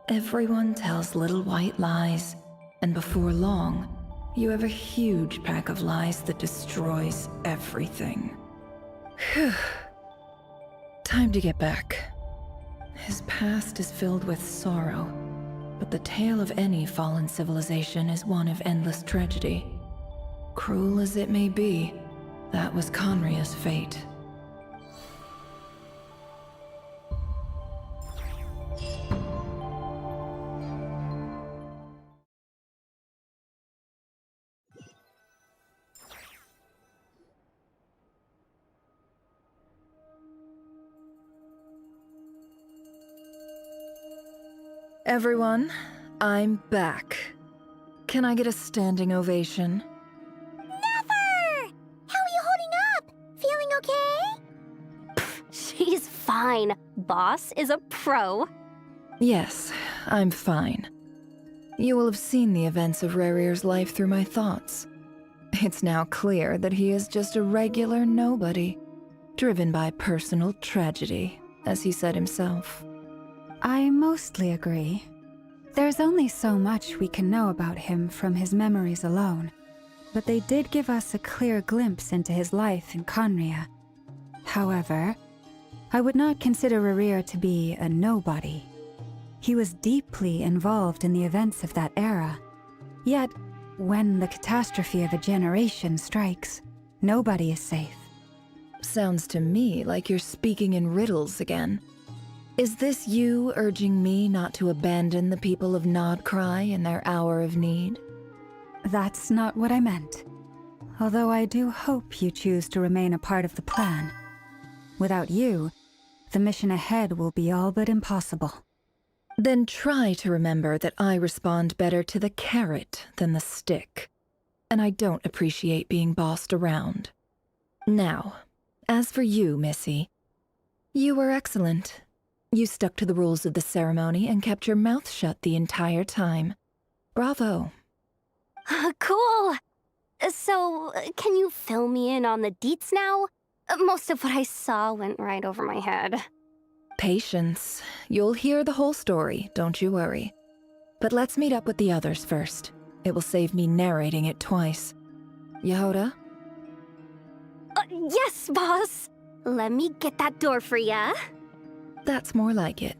Everyone tells little white lies, and before long, you have a huge pack of lies that destroys everything. Whew. Time to get back. His past is filled with sorrow, but the tale of any fallen civilization is one of endless tragedy. Cruel as it may be, that was Conria's fate. Everyone, I'm back. Can I get a standing ovation? Never! How are you holding up? Feeling okay? She's fine. Boss is a pro. Yes, I'm fine. You will have seen the events of Rarier's life through my thoughts. It's now clear that he is just a regular nobody. driven by personal tragedy, as he said himself. I mostly agree. There's only so much we can know about him from his memories alone, but they did give us a clear glimpse into his life in Conria. However, I would not consider Rerir to be a nobody. He was deeply involved in the events of that era. Yet, when the catastrophe of a generation strikes, nobody is safe. Sounds to me like you're speaking in riddles again. Is this you urging me not to abandon the people of Nodcry in their hour of need? That's not what I meant. Although I do hope you choose to remain a part of the plan. Without you, the mission ahead will be all but impossible. Then try to remember that I respond better to the carrot than the stick. And I don't appreciate being bossed around. Now, as for you, Missy, you were excellent. You stuck to the rules of the ceremony and kept your mouth shut the entire time. Bravo. Cool! So, can you fill me in on the deets now? Most of what I saw went right over my head. Patience. You'll hear the whole story, don't you worry. But let's meet up with the others first. It will save me narrating it twice. Yehoda? Yes, boss! Let me get that door for ya. That's more like it.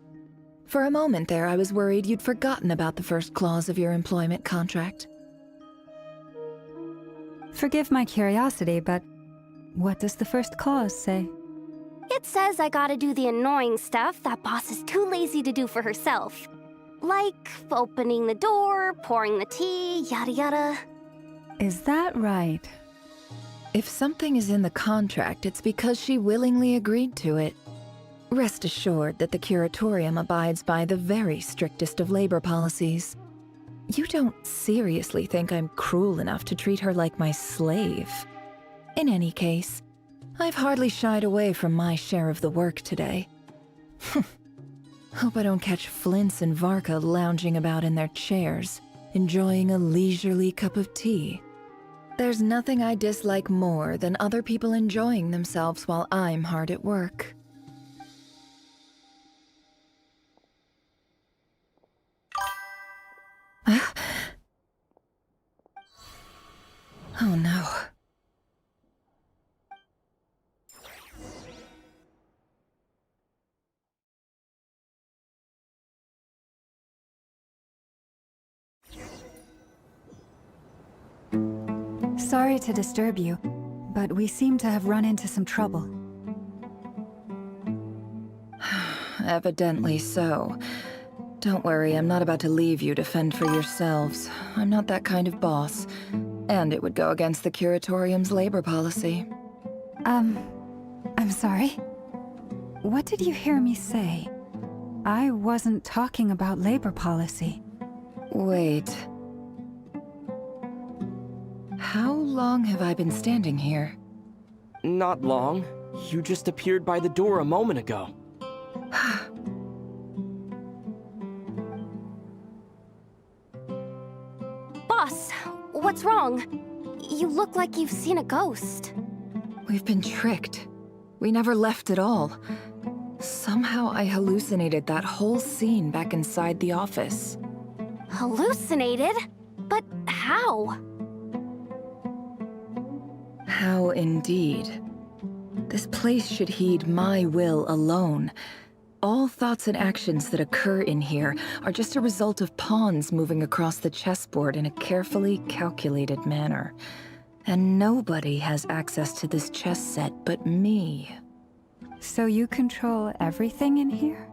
For a moment there, I was worried you'd forgotten about the first clause of your employment contract. Forgive my curiosity, but what does the first clause say? It says I gotta do the annoying stuff that boss is too lazy to do for herself. Like opening the door, pouring the tea, yada yada. Is that right? If something is in the contract, it's because she willingly agreed to it. Rest assured that the Curatorium abides by the very strictest of labor policies. You don't seriously think I'm cruel enough to treat her like my slave? In any case, I've hardly shied away from my share of the work today. Hope I don't catch Flintz and Varka lounging about in their chairs, enjoying a leisurely cup of tea. There's nothing I dislike more than other people enjoying themselves while I'm hard at work. Oh no. Sorry to disturb you, but we seem to have run into some trouble. Evidently so. Don't worry, I'm not about to leave you to fend for yourselves. I'm not that kind of boss. And it would go against the Curatorium's labor policy. I'm sorry? What did you hear me say? I wasn't talking about labor policy. Wait. How long have I been standing here? Not long. You just appeared by the door a moment ago. Boss, what's wrong? You look like you've seen a ghost. We've been tricked. We never left at all. Somehow I hallucinated that whole scene back inside the office. Hallucinated? But how? How indeed. This place should heed my will alone. All thoughts and actions that occur in here are just a result of pawns moving across the chessboard in a carefully calculated manner. And nobody has access to this chess set but me. So you control everything in here?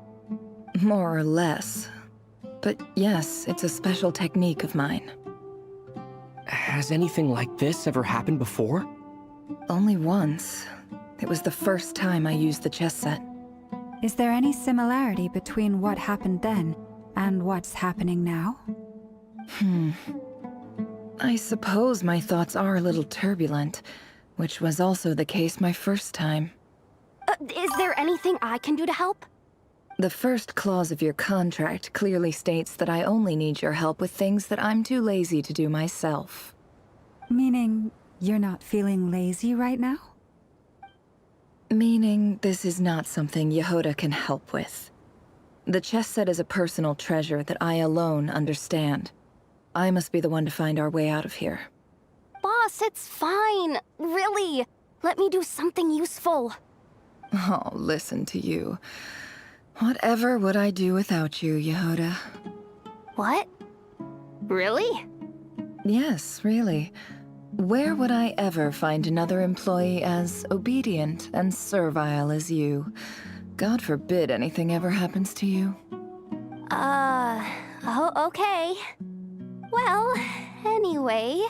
More or less. But yes, it's a special technique of mine. Has anything like this ever happened before? Only once. It was the first time I used the chess set. Is there any similarity between what happened then and what's happening now? I suppose my thoughts are a little turbulent, which was also the case my first time. Is there anything I can do to help? The first clause of your contract clearly states that I only need your help with things that I'm too lazy to do myself. Meaning, you're not feeling lazy right now? Meaning this is not something Yehoda can help with. The chess set is a personal treasure that I alone understand. I must be the one to find our way out of here. Boss, it's fine. Really. Let me do something useful. Oh, listen to you. Whatever would I do without you, Yehoda? What? Really? Yes, really. Where would I ever find another employee as obedient and servile as you? God forbid anything ever happens to you. Oh, okay. Well, anyway,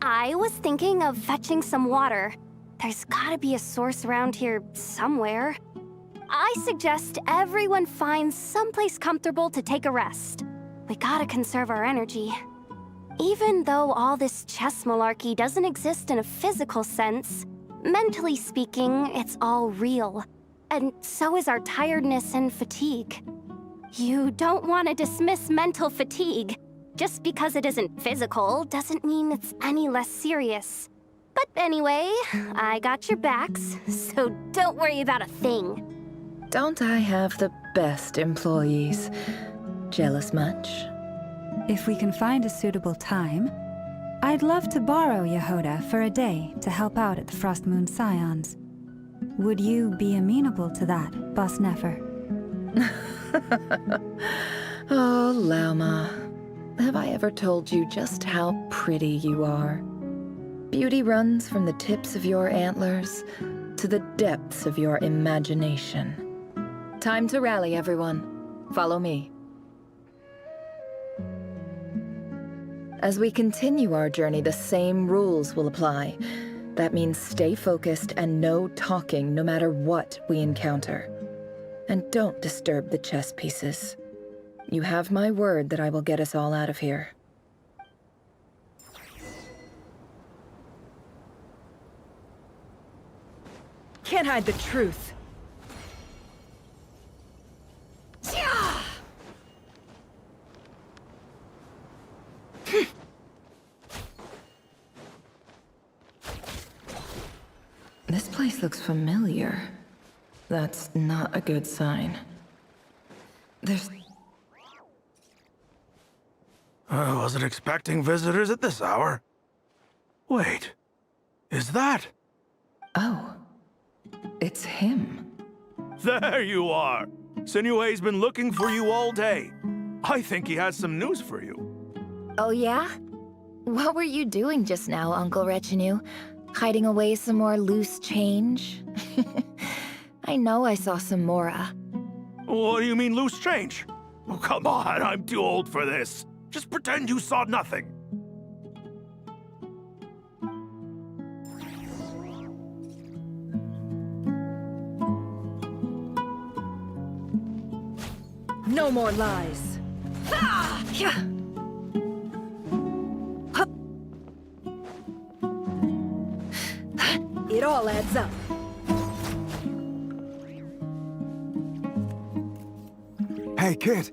I was thinking of fetching some water. There's gotta be a source around here somewhere. I suggest everyone finds someplace comfortable to take a rest. We gotta conserve our energy. Even though all this chess malarkey doesn't exist in a physical sense, mentally speaking, it's all real. And so is our tiredness and fatigue. You don't want to dismiss mental fatigue. Just because it isn't physical doesn't mean it's any less serious. But anyway, I got your backs, so don't worry about a thing. Don't I have the best employees? Jealous much? If we can find a suitable time, I'd love to borrow Yehoda for a day to help out at the Frost Moon Scions. Would you be amenable to that, Boss Nefer? Oh, Lauma. Have I ever told you just how pretty you are? Beauty runs from the tips of your antlers to the depths of your imagination. Time to rally, everyone. Follow me. As we continue our journey, the same rules will apply. That means stay focused and no talking no matter what we encounter. And don't disturb the chess pieces. You have my word that I will get us all out of here. Can't hide the truth. This place looks familiar. That's not a good sign. I wasn't expecting visitors at this hour. Wait, is that? Oh, it's him. There you are! Sinue's been looking for you all day. I think he has some news for you. Oh yeah? What were you doing just now, Uncle Retinue? Hiding away some more loose change? I know I saw some Mora. What do you mean loose change? Oh, come on, I'm too old for this. Just pretend you saw nothing. No more lies. Ah! Yeah. Hup. It all adds up. Hey, kid.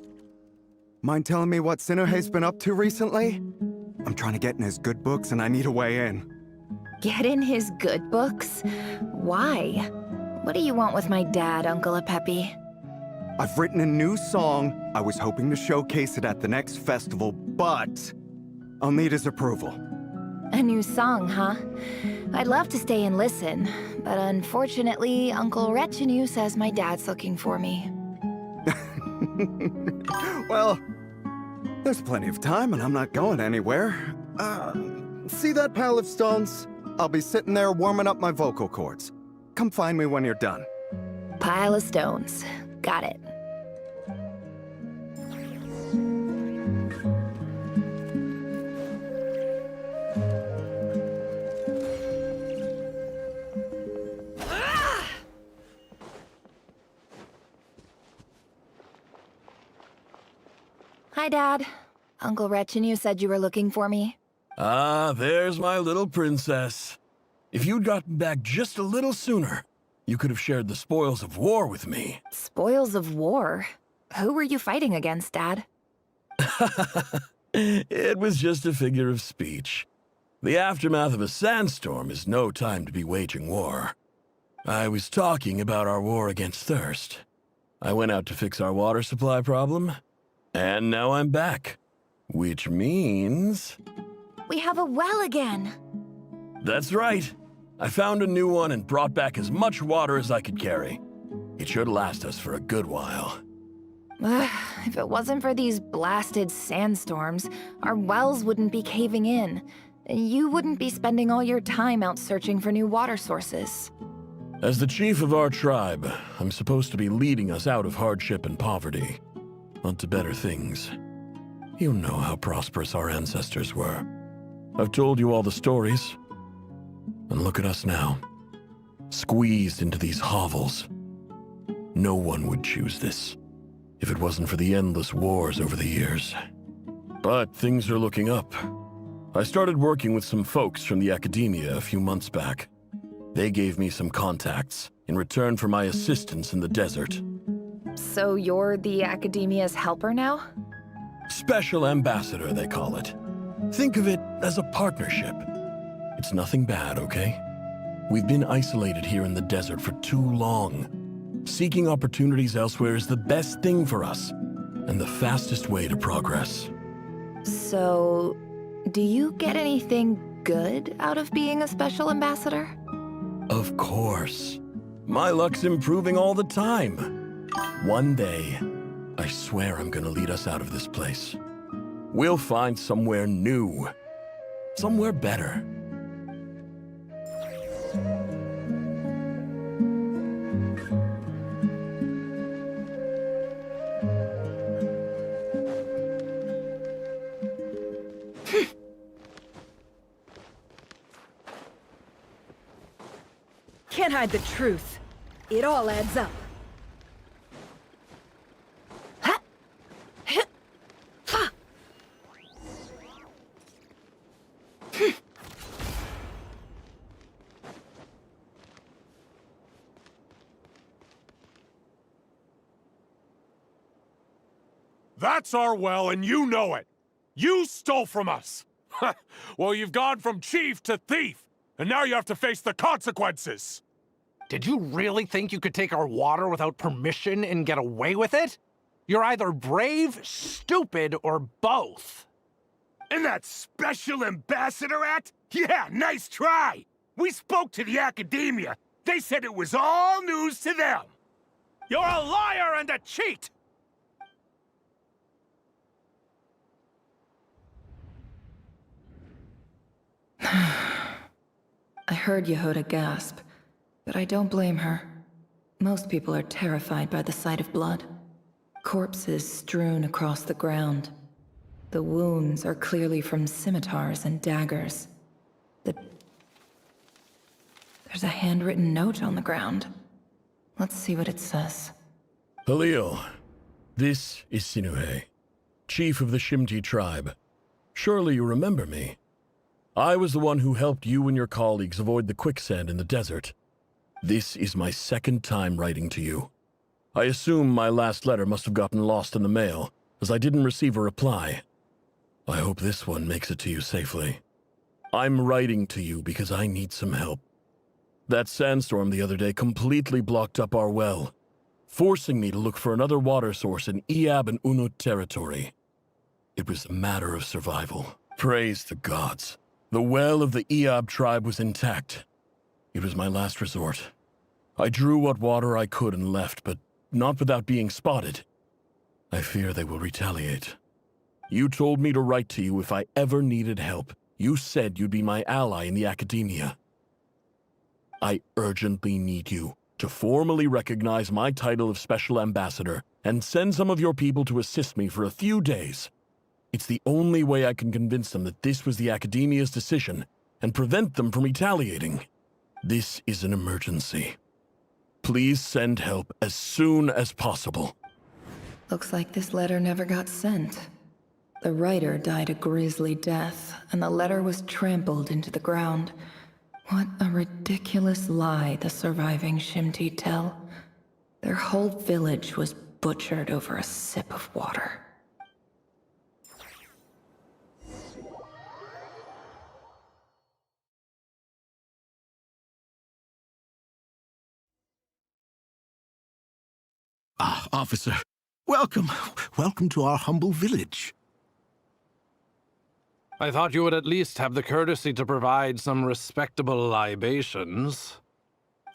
Mind telling me what Sinuhe's been up to recently? I'm trying to get in his good books and I need a way in. Get in his good books? Why? What do you want with my dad, Uncle Apepi? I've written a new song. I was hoping to showcase it at the next festival, but I'll need his approval. A new song, huh? I'd love to stay and listen, but unfortunately, Uncle Retinue says my dad's looking for me. Well, there's plenty of time and I'm not going anywhere. See that pile of stones? I'll be sitting there warming up my vocal cords. Come find me when you're done. Pile of stones. Got it. Hi, Dad. Uncle Retinue said you were looking for me. Ah, there's my little princess. If you'd gotten back just a little sooner, you could have shared the spoils of war with me. Spoils of war? Who were you fighting against, Dad? It was just a figure of speech. The aftermath of a sandstorm is no time to be waging war. I was talking about our war against thirst. I went out to fix our water supply problem, and now I'm back. Which means... We have a well again! That's right. I found a new one and brought back as much water as I could carry. It should last us for a good while. If it wasn't for these blasted sandstorms, our wells wouldn't be caving in. You wouldn't be spending all your time out searching for new water sources. As the chief of our tribe, I'm supposed to be leading us out of hardship and poverty, onto better things. You know how prosperous our ancestors were. I've told you all the stories. And look at us now, squeezed into these hovels. No one would choose this, if it wasn't for the endless wars over the years. But things are looking up. I started working with some folks from the academia a few months back. They gave me some contacts in return for my assistance in the desert. So you're the academia's helper now? Special ambassador, they call it. Think of it as a partnership. It's nothing bad, okay? We've been isolated here in the desert for too long. Seeking opportunities elsewhere is the best thing for us, and the fastest way to progress. So, do you get anything good out of being a special ambassador? Of course. My luck's improving all the time. One day, I swear I'm gonna lead us out of this place. We'll find somewhere new. Somewhere better. Can't hide the truth. It all adds up. That's our well, and you know it. You stole from us. Well, you've gone from chief to thief, and now you have to face the consequences. Did you really think you could take our water without permission and get away with it? You're either brave, stupid, or both. And that Special Ambassador Act? Yeah, nice try! We spoke to the academia. They said it was all news to them. You're a liar and a cheat! I heard Yehuda gasp, but I don't blame her. Most people are terrified by the sight of blood. Corpses strewn across the ground. The wounds are clearly from scimitars and daggers. There's a handwritten note on the ground. Let's see what it says. Halil, this is Sinuhe, chief of the Shimti tribe. Surely you remember me. I was the one who helped you and your colleagues avoid the quicksand in the desert. This is my second time writing to you. I assume my last letter must have gotten lost in the mail, as I didn't receive a reply. I hope this one makes it to you safely. I'm writing to you because I need some help. That sandstorm the other day completely blocked up our well, forcing me to look for another water source in Iab and Unut territory. It was a matter of survival. Praise the gods. The well of the Iab tribe was intact. It was my last resort. I drew what water I could and left, but not without being spotted. I fear they will retaliate. You told me to write to you if I ever needed help. You said you'd be my ally in the academia. I urgently need you to formally recognize my title of Special Ambassador and send some of your people to assist me for a few days. It's the only way I can convince them that this was the academia's decision and prevent them from retaliating. This is an emergency. Please send help as soon as possible. Looks like this letter never got sent. The writer died a grisly death, and the letter was trampled into the ground. What a ridiculous lie the surviving Shimti tell. Their whole village was butchered over a sip of water. officer. Welcome. Welcome to our humble village. I thought you would at least have the courtesy to provide some respectable libations.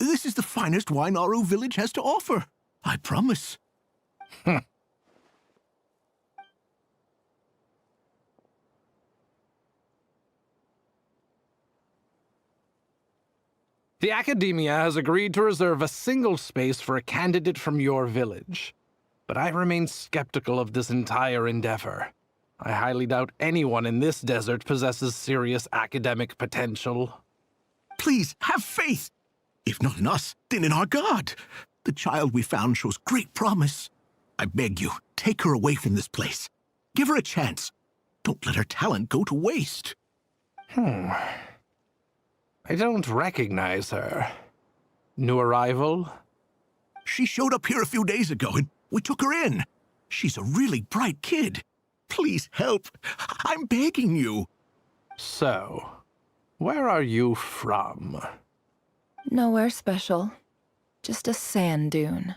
This is the finest wine Sharou village has to offer. I promise. The Academia has agreed to reserve a single space for a candidate from your village. But I remain skeptical of this entire endeavor. I highly doubt anyone in this desert possesses serious academic potential. Please, have faith. If not in us, then in our god. The child we found shows great promise. I beg you, take her away from this place. Give her a chance. Don't let her talent go to waste. I don't recognize her. New arrival? She showed up here a few days ago, and we took her in. She's a really bright kid. Please help. I'm begging you. So, where are you from? Nowhere special. Just a sand dune.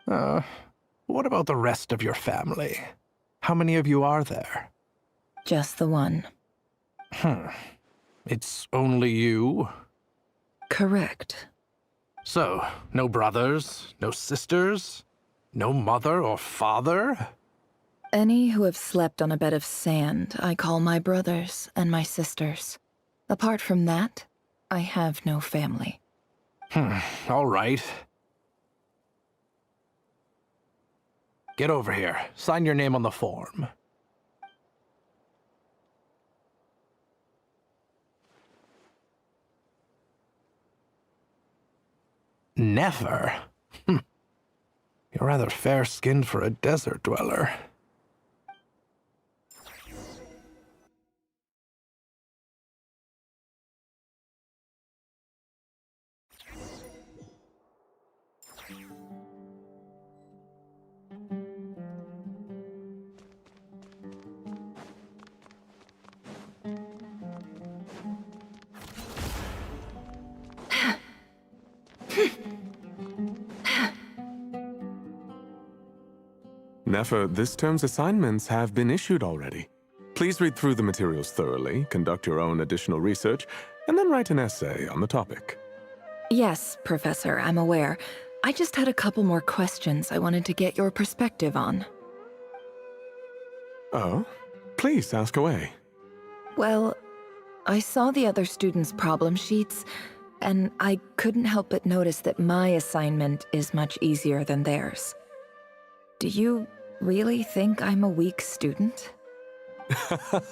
What about the rest of your family? How many of you are there? Just the one. It's only you? Correct. So, no brothers, no sisters, no mother or father? Any who have slept on a bed of sand, I call my brothers and my sisters. Apart from that, I have no family. All right. Get over here. Sign your name on the form. Never? You're rather fair-skinned for a desert dweller. Nefer, this term's assignments have been issued already. Please read through the materials thoroughly, conduct your own additional research, and then write an essay on the topic. Yes, Professor, I'm aware. I just had a couple more questions I wanted to get your perspective on. Oh? Please, ask away. Well, I saw the other students' problem sheets, and I couldn't help but notice that my assignment is much easier than theirs. Do you really think I'm a weak student?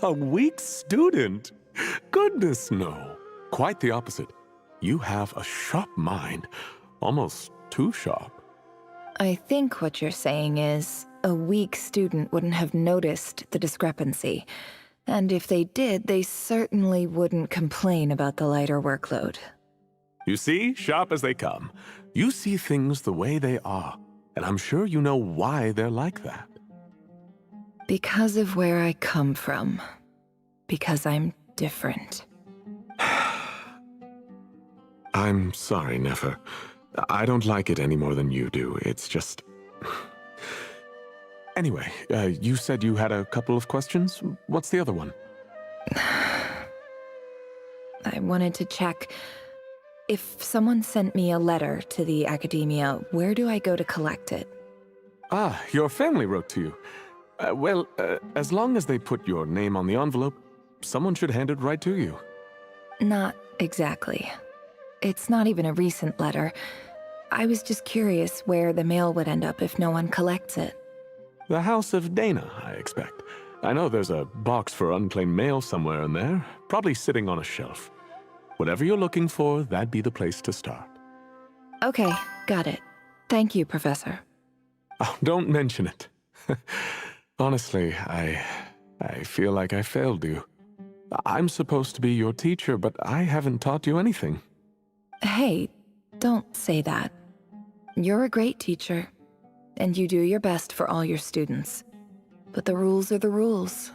A weak student? Goodness, no. Quite the opposite. You have a sharp mind. Almost too sharp. I think what you're saying is, a weak student wouldn't have noticed the discrepancy. And if they did, they certainly wouldn't complain about the lighter workload. You see, sharp as they come. You see things the way they are. And I'm sure you know why they're like that. Because of where I come from. Because I'm different. I'm sorry, Nefer. I don't like it any more than you do. It's just... Anyway, you said you had a couple of questions? What's the other one? I wanted to check... If someone sent me a letter to the Academia, where do I go to collect it? Ah, your family wrote to you. Well, as long as they put your name on the envelope, someone should hand it right to you. Not exactly. It's not even a recent letter. I was just curious where the mail would end up if no one collects it. The House of Dana, I expect. I know there's a box for unclaimed mail somewhere in there, probably sitting on a shelf. Whatever you're looking for, that'd be the place to start. Okay, got it. Thank you, Professor. Oh, don't mention it. Honestly, I feel like I failed you. I'm supposed to be your teacher, but I haven't taught you anything. Hey, don't say that. You're a great teacher, and you do your best for all your students. But the rules are the rules.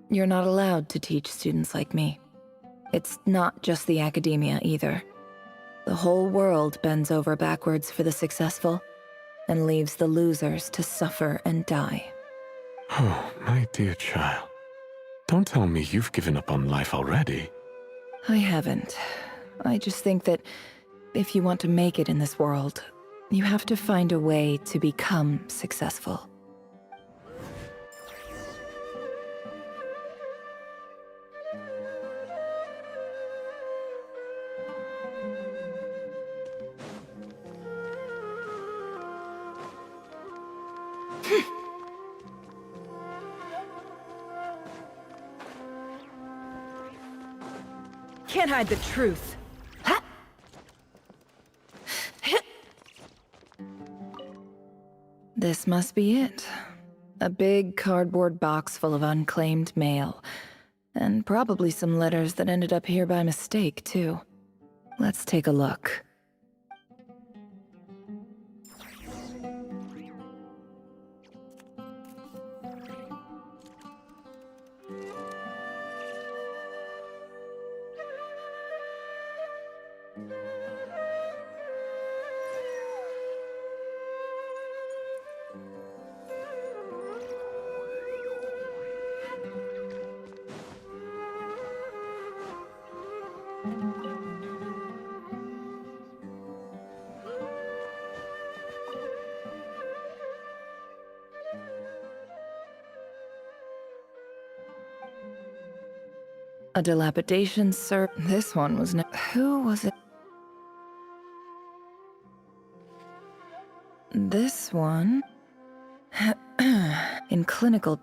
You're not allowed to teach students like me. It's not just the Academia either. The whole world bends over backwards for the successful. and leaves the losers to suffer and die. Oh, my dear child. Don't tell me you've given up on life already. I haven't. I just think that if you want to make it in this world, you have to find a way to become successful. Can't hide the truth. This must be it. A big cardboard box full of unclaimed mail. And probably some letters that ended up here by mistake, too. Let's take a look. A dilapidation, sir. This one was no. Who was it? This one. In clinical.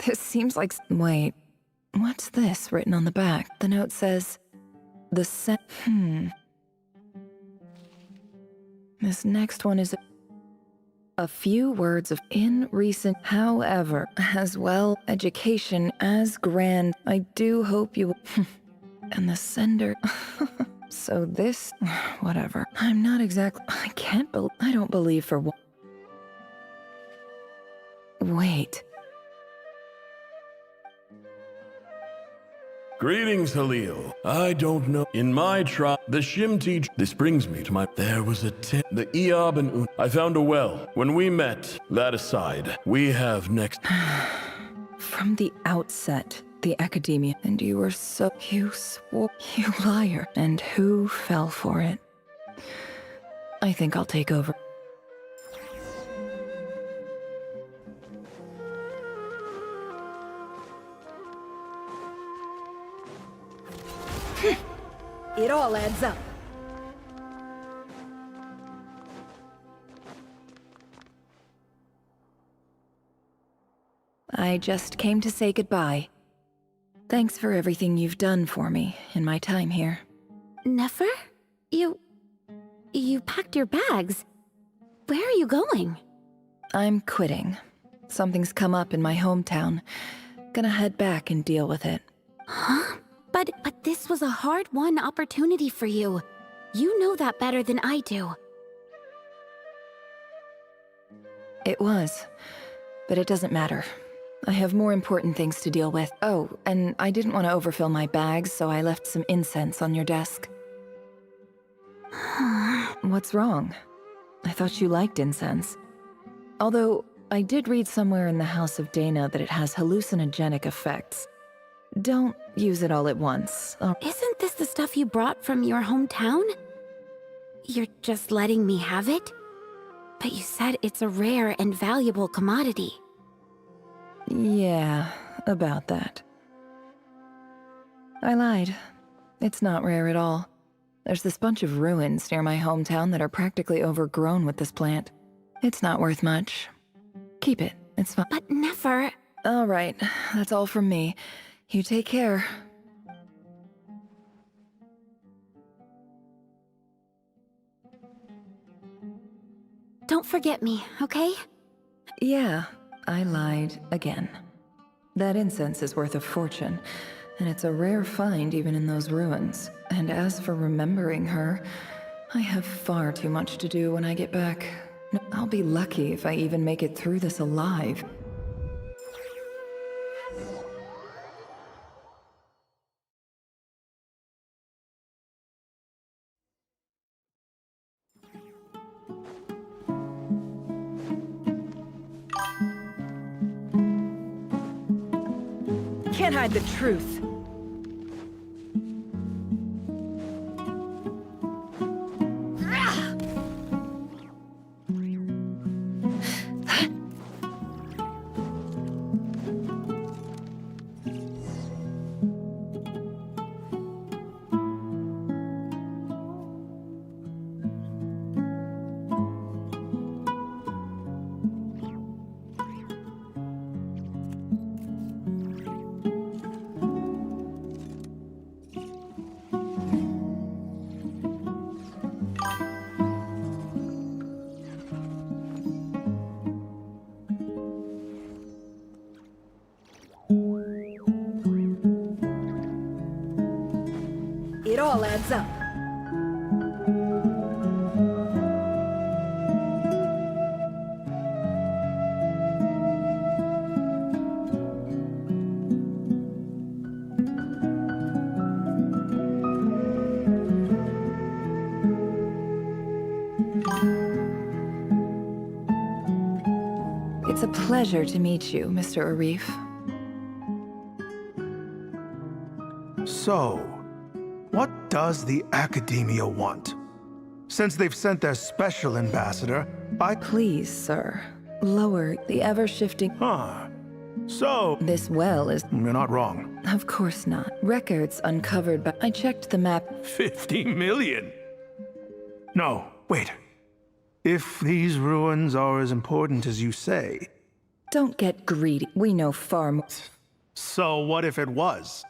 This seems like. Wait. What's this written on the back? The note says. This next one is. A few words of in recent, however, as well, education as grand. I do hope you will. And the sender. So this, whatever. I'm not exactly. I don't believe for what. Wait. Greetings, Halil. I don't know. In my tribe, the Shimti. This brings me to my. There was a the Eob and Un. I found a well. When we met, that aside, we have next. From the outset, the academia. And you were so. You swore. You liar. And who fell for it? I think I'll take over. It all adds up. I just came to say goodbye. Thanks for everything you've done for me in my time here. Nefer? You packed your bags. Where are you going? I'm quitting. Something's come up in my hometown. Gonna head back and deal with it. Huh? But this was a hard-won opportunity for you. You know that better than I do. It was. But it doesn't matter. I have more important things to deal with. Oh, and I didn't want to overfill my bags, so I left some incense on your desk. What's wrong? I thought you liked incense. Although, I did read somewhere in the House of Dana that it has hallucinogenic effects. Don't use it all at once. Isn't this the stuff you brought from your hometown? You're just letting me have it? But you said it's a rare and valuable commodity. Yeah, about that. I lied. It's not rare at all. There's this bunch of ruins near my hometown that are practically overgrown with this plant. It's not worth much. Keep it, it's fine. But Nefer... All right, that's all from me. You take care. Don't forget me, okay? Yeah, I lied again. That incense is worth a fortune, and it's a rare find even in those ruins. And as for remembering her, I have far too much to do when I get back. I'll be lucky if I even make it through this alive. can't hide the truth. It all adds up. It's a pleasure to meet you, Mr. Arif. So, what does the Academia want? Since they've sent their special ambassador, Please, sir. Lower the ever-shifting... So... This well is... You're not wrong. Of course not. Records uncovered by... I checked the map... 50 million? No, wait. If these ruins are as important as you say... Don't get greedy. We know far more... So what if it was?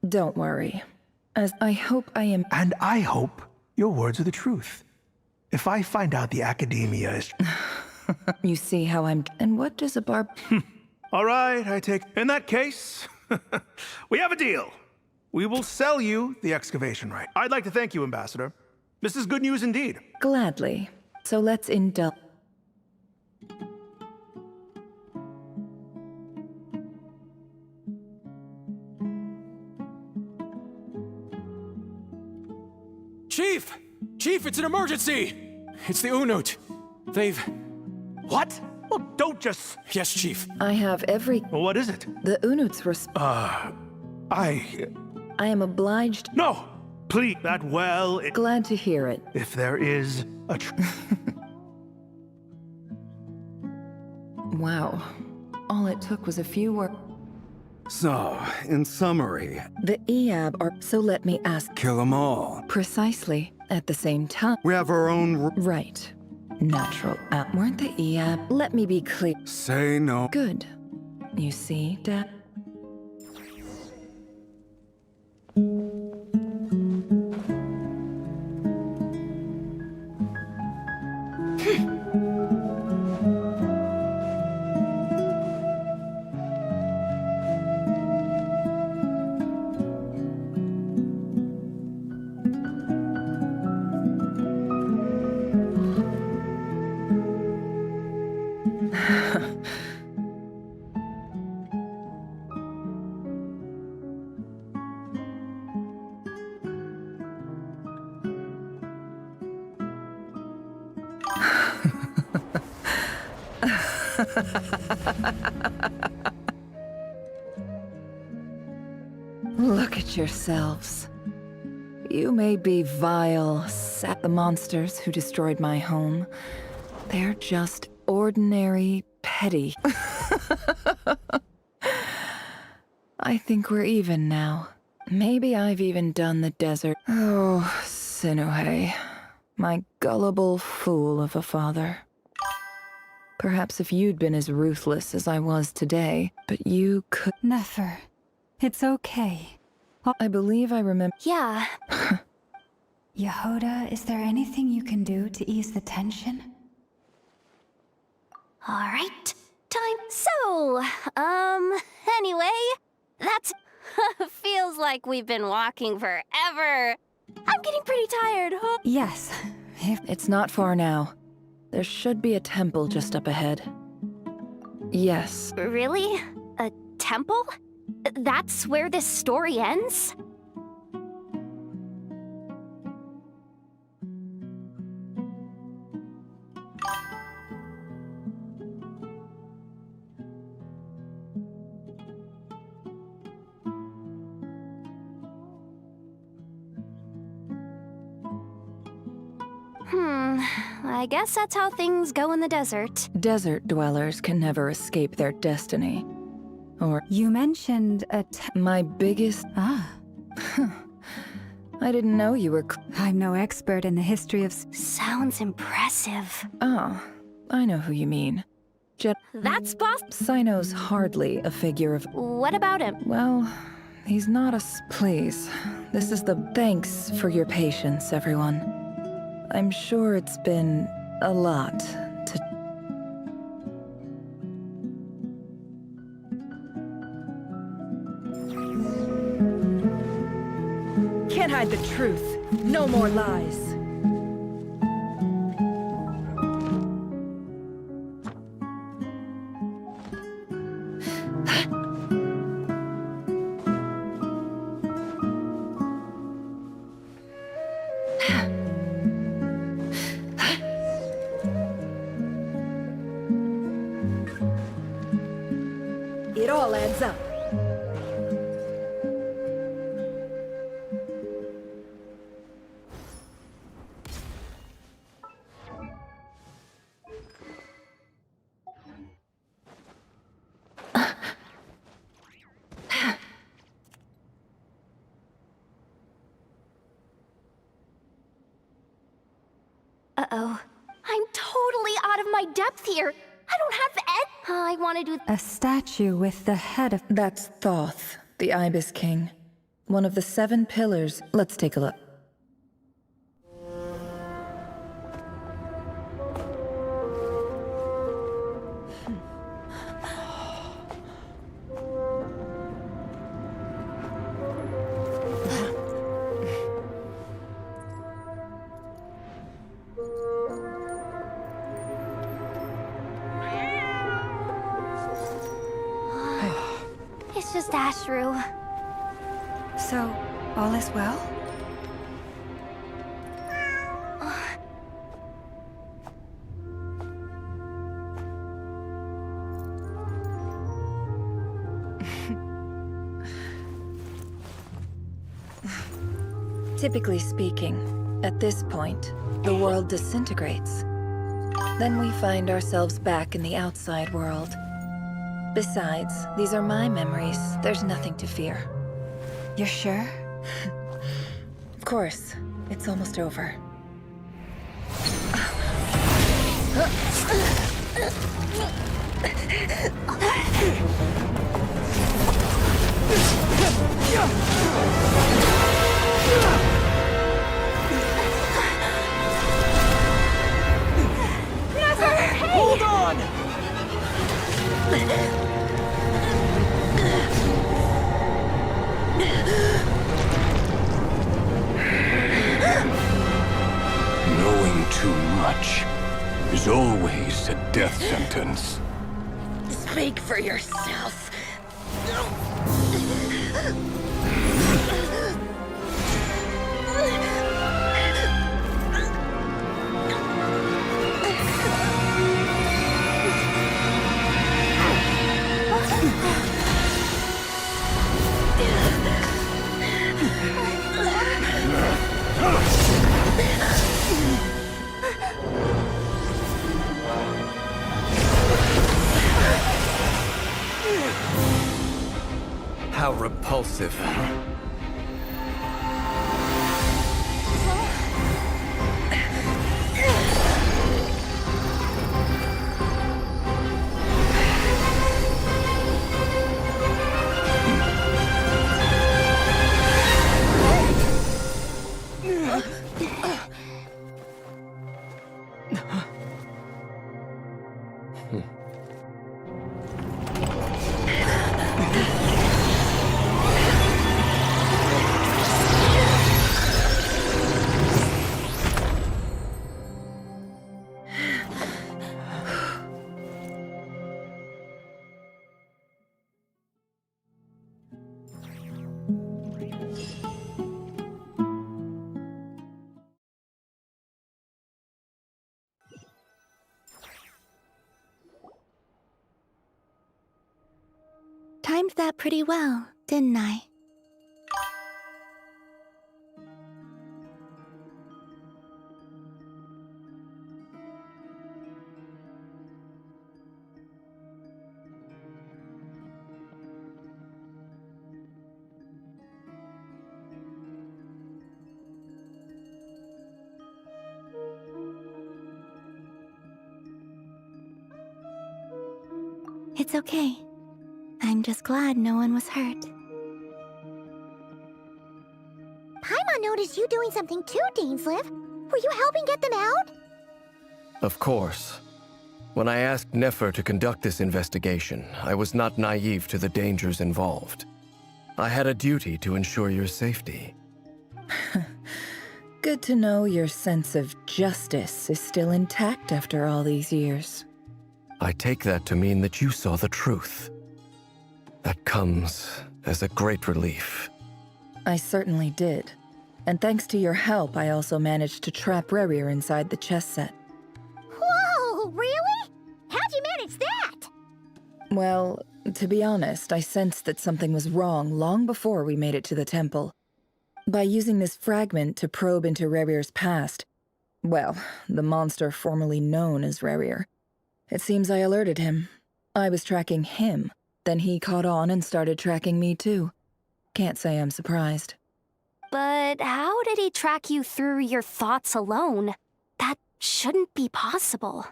Don't worry. As I hope I am... And I hope your words are the truth. If I find out the Academia is... You see how I'm... And what does a barb... All right, I take... In that case, we have a deal. We will sell you the excavation right. I'd like to thank you, Ambassador. This is good news indeed. Gladly. So let's indulge... Chief! Chief, it's an emergency! It's the Unut. They've... What? Well, don't just... Yes, Chief. I have every... Well, what is it? The Unuts were... I am obliged... No! Please, that well... Glad to hear it. If there is a... Wow. All it took was a few words. So, in summary... The Eab are... So let me ask... Kill them all. Precisely. At the same time... We have our own... Right. Natural. Weren't the Eab... Let me be clear. Say no. Good. You see, Dad? Look at yourselves. You may be vile, the monsters who destroyed my home. They're just ordinary, petty. I think we're even now. Maybe I've even done the desert. Oh, Sinuhe, my gullible fool of a father. Perhaps if you'd been as ruthless as I was today, but you could... Nefer, it's okay. I believe I remember... Yeah. Yehoda, is there anything you can do to ease the tension? All right. Time. So, anyway, that's... Feels like we've been walking forever. I'm getting pretty tired, huh? Yes. It's not far now. There should be a temple just up ahead. Yes. Really? A temple? That's where this story ends? I guess that's how things go in the desert. Desert dwellers can never escape their destiny. Or... You mentioned my biggest... Ah. I didn't know you were... I'm no expert in the history of... Sounds impressive. Oh, I know who you mean. That's Boss... Sino's hardly a figure of... What about him? Well, he's not a... Please, this is the... Thanks for your patience, everyone. I'm sure it's been a lot to... Can't hide the truth. No more lies. It all adds up. Uh-oh. I'm totally out of my depth here. I don't have I want to do... A statue with the head of... That's Thoth, the Ibis King. One of the 7 pillars. Let's take a look. It's just Sharou. So, all is well? Typically speaking, at this point, the world disintegrates. Then we find ourselves back in the outside world. Besides, these are my memories. There's nothing to fear. You're sure? Of course. It's almost over. Hold on! Knowing too much is always a death sentence. Speak for yourself. How repulsive. Timed that pretty well, didn't I? It's okay. I'm just glad no one was hurt. Paimon noticed you doing something too, Dainsleif. Were you helping get them out? Of course. When I asked Nefer to conduct this investigation, I was not naive to the dangers involved. I had a duty to ensure your safety. Good to know your sense of justice is still intact after all these years. I take that to mean that you saw the truth. That comes as a great relief. I certainly did. And thanks to your help, I also managed to trap Rerir inside the chess set. Whoa, really? How'd you manage that? Well, to be honest, I sensed that something was wrong long before we made it to the temple. By using this fragment to probe into Rerir's past, well, the monster formerly known as Rerir, it seems I alerted him. I was tracking him, then he caught on and started tracking me too. Can't say I'm surprised. But how did he track you through your thoughts alone? That shouldn't be possible.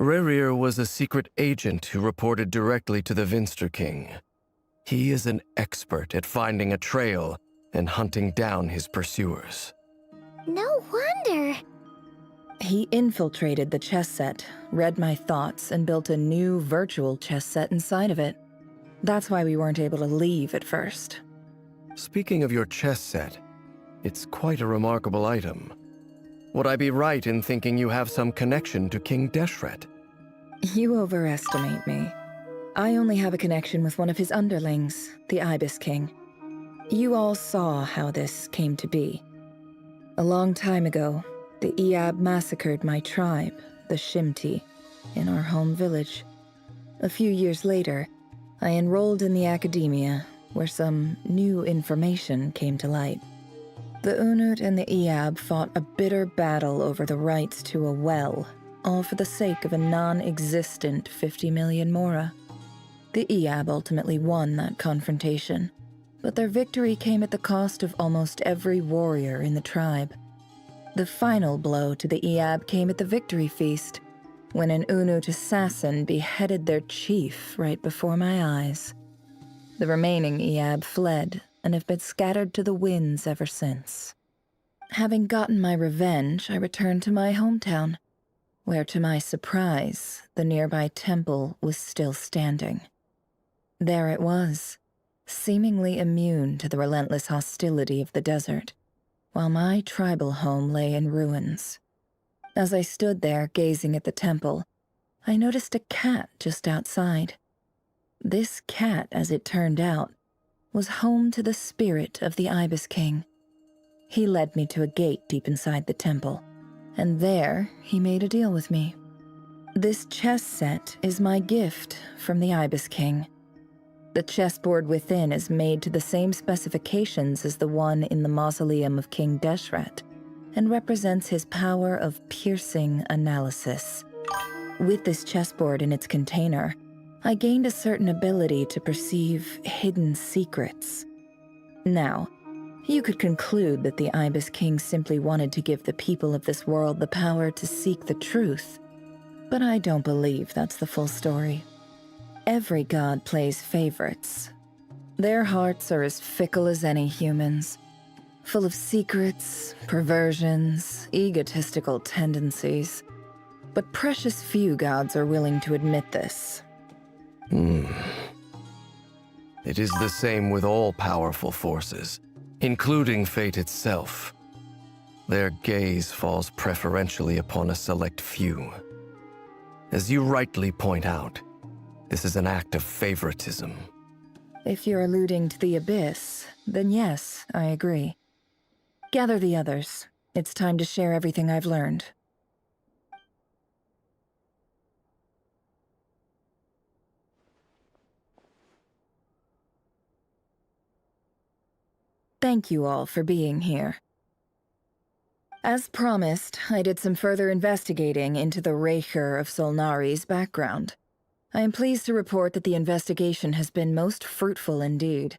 Rerir was a secret agent who reported directly to the Vinster King. He is an expert at finding a trail and hunting down his pursuers. No wonder. He infiltrated the chess set, read my thoughts, and built a new virtual chess set inside of it. That's why we weren't able to leave at first. Speaking of your chess set, it's quite a remarkable item. Would I be right in thinking you have some connection to King Deshret? You overestimate me. I only have a connection with one of his underlings, the Ibis King. You all saw how this came to be. A long time ago, the Iab massacred my tribe, the Shimti, in our home village. A few years later, I enrolled in the academia, where some new information came to light. The Unut and the Iab fought a bitter battle over the rights to a well, all for the sake of a non-existent 50 million mora. The Iab ultimately won that confrontation, but their victory came at the cost of almost every warrior in the tribe. The final blow to the Iab came at the victory feast, when an Unut assassin beheaded their chief right before my eyes. The remaining Iab fled and have been scattered to the winds ever since. Having gotten my revenge, I returned to my hometown, where to my surprise, the nearby temple was still standing. There it was, seemingly immune to the relentless hostility of the desert, while my tribal home lay in ruins. As I stood there gazing at the temple, I noticed a cat just outside. This cat, as it turned out, was home to the spirit of the Ibis King. He led me to a gate deep inside the temple, and there he made a deal with me. This chess set is my gift from the Ibis King. The chessboard within is made to the same specifications as the one in the mausoleum of King Deshret, and represents his power of piercing analysis. With this chessboard in its container, I gained a certain ability to perceive hidden secrets. Now, you could conclude that the Ibis King simply wanted to give the people of this world the power to seek the truth, but I don't believe that's the full story. Every god plays favorites. Their hearts are as fickle as any human's, full of secrets, perversions, egotistical tendencies. But precious few gods are willing to admit this. It is the same with all powerful forces, including fate itself. Their gaze falls preferentially upon a select few. As you rightly point out, this is an act of favoritism. If you're alluding to the Abyss, then yes, I agree. Gather the others. It's time to share everything I've learned. Thank you all for being here. As promised, I did some further investigating into the Reicher of Solnari's background. I am pleased to report that the investigation has been most fruitful indeed.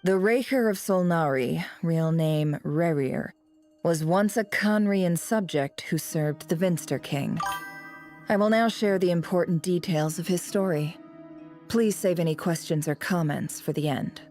The Reicher of Solnari, real name Rerir, was once a Khanrian subject who served the Vinster King. I will now share the important details of his story. Please save any questions or comments for the end.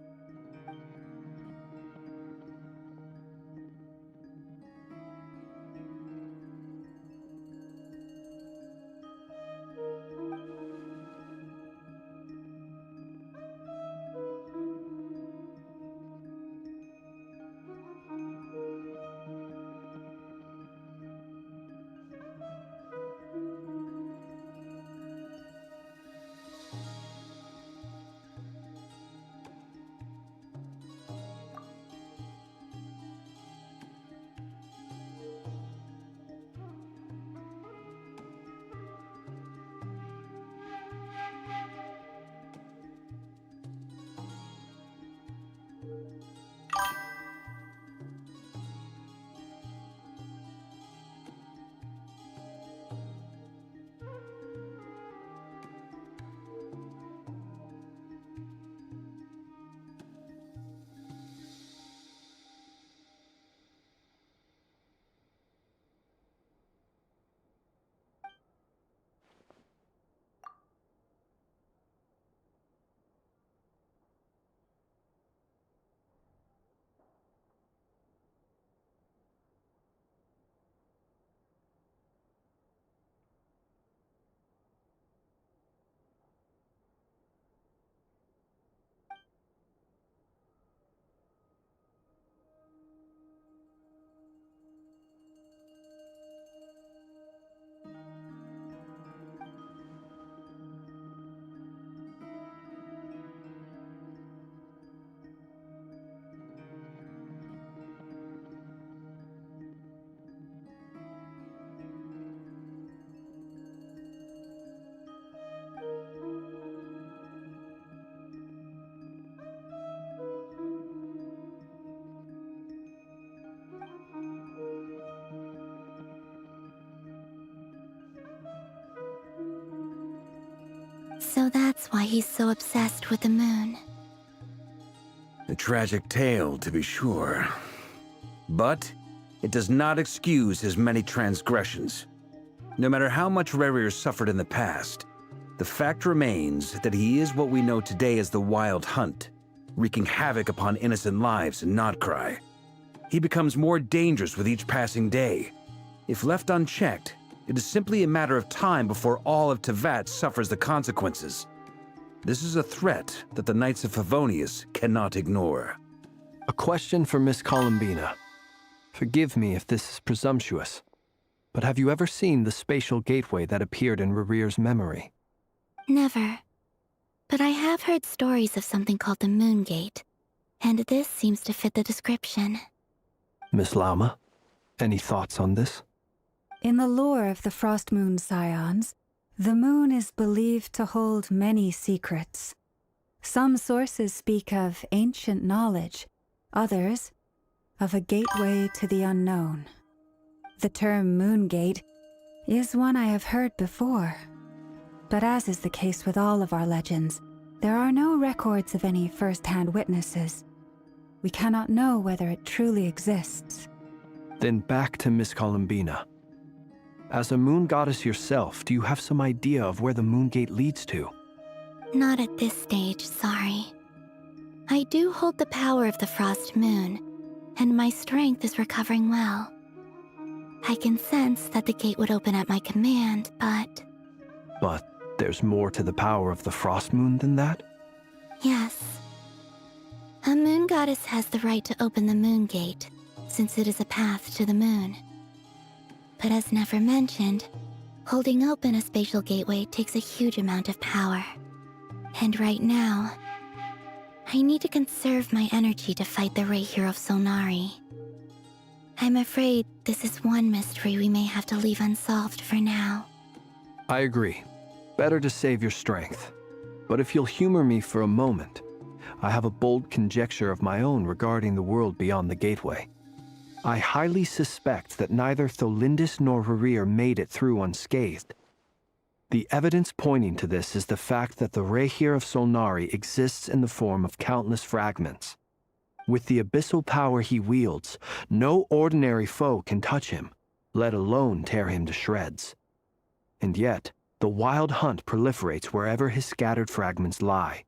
So that's why he's so obsessed with the moon. A tragic tale, to be sure. But it does not excuse his many transgressions. No matter how much Rerir suffered in the past, the fact remains that he is what we know today as the Wild Hunt, wreaking havoc upon innocent lives in Notcry. He becomes more dangerous with each passing day. If left unchecked, it is simply a matter of time before all of Teyvat suffers the consequences. This is a threat that the Knights of Favonius cannot ignore. A question for Miss Columbina. Forgive me if this is presumptuous, but have you ever seen the spatial gateway that appeared in Rerir's memory? Never. But I have heard stories of something called the Moon Gate, and this seems to fit the description. Miss Lauma, any thoughts on this? In the lore of the Frost Moon Scions, the moon is believed to hold many secrets. Some sources speak of ancient knowledge, others of a gateway to the unknown. The term Moon Gate is one I have heard before. But as is the case with all of our legends, there are no records of any first-hand witnesses. We cannot know whether it truly exists. Then back to Miss Columbina. As a moon goddess yourself, do you have some idea of where the Moon Gate leads to? Not at this stage, sorry. I do hold the power of the Frost Moon, and my strength is recovering well. I can sense that the gate would open at my command, but... But there's more to the power of the Frost Moon than that? Yes. A moon goddess has the right to open the Moon Gate, since it is a path to the moon. But as never mentioned, holding open a spatial gateway takes a huge amount of power. And right now, I need to conserve my energy to fight the Rahier of Solnari. I'm afraid this is one mystery we may have to leave unsolved for now. I agree. Better to save your strength. But if you'll humor me for a moment, I have a bold conjecture of my own regarding the world beyond the gateway. I highly suspect that neither Tholindis nor Rerir made it through unscathed. The evidence pointing to this is the fact that the Rahier of Solnari exists in the form of countless fragments. With the abyssal power he wields, no ordinary foe can touch him, let alone tear him to shreds. And yet, The Wild Hunt proliferates wherever his scattered fragments lie,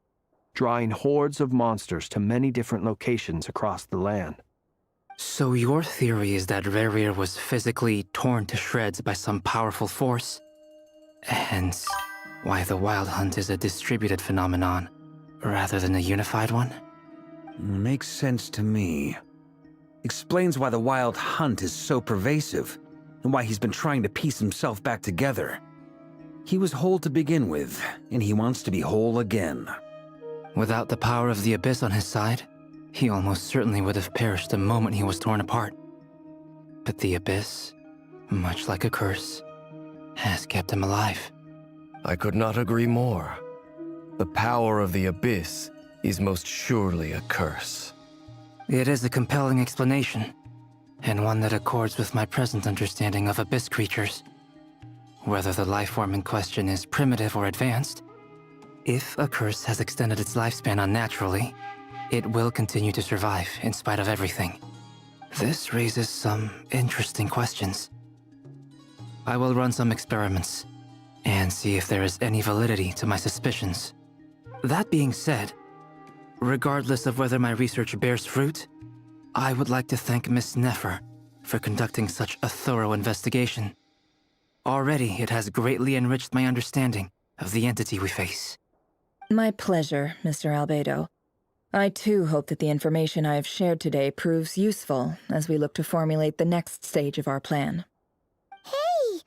drawing hordes of monsters to many different locations across the land. So your theory is that Rerir was physically torn to shreds by some powerful force? Hence, why the Wild Hunt is a distributed phenomenon, rather than a unified one? Makes sense to me. Explains why the Wild Hunt is so pervasive, and why he's been trying to piece himself back together. He was whole to begin with, and he wants to be whole again. Without the power of the Abyss on his side, he almost certainly would have perished the moment he was torn apart. But the Abyss, much like a curse, has kept him alive. I could not agree more. The power of the Abyss is most surely a curse. It is a compelling explanation, and one that accords with my present understanding of Abyss creatures. Whether the life form in question is primitive or advanced, if a curse has extended its lifespan unnaturally, it will continue to survive in spite of everything. This raises some interesting questions. I will run some experiments and see if there is any validity to my suspicions. That being said, regardless of whether my research bears fruit, I would like to thank Miss Nefer for conducting such a thorough investigation. Already, it has greatly enriched my understanding of the entity we face. My pleasure, Mr. Albedo. I too hope that the information I have shared today proves useful as we look to formulate the next stage of our plan. Hey!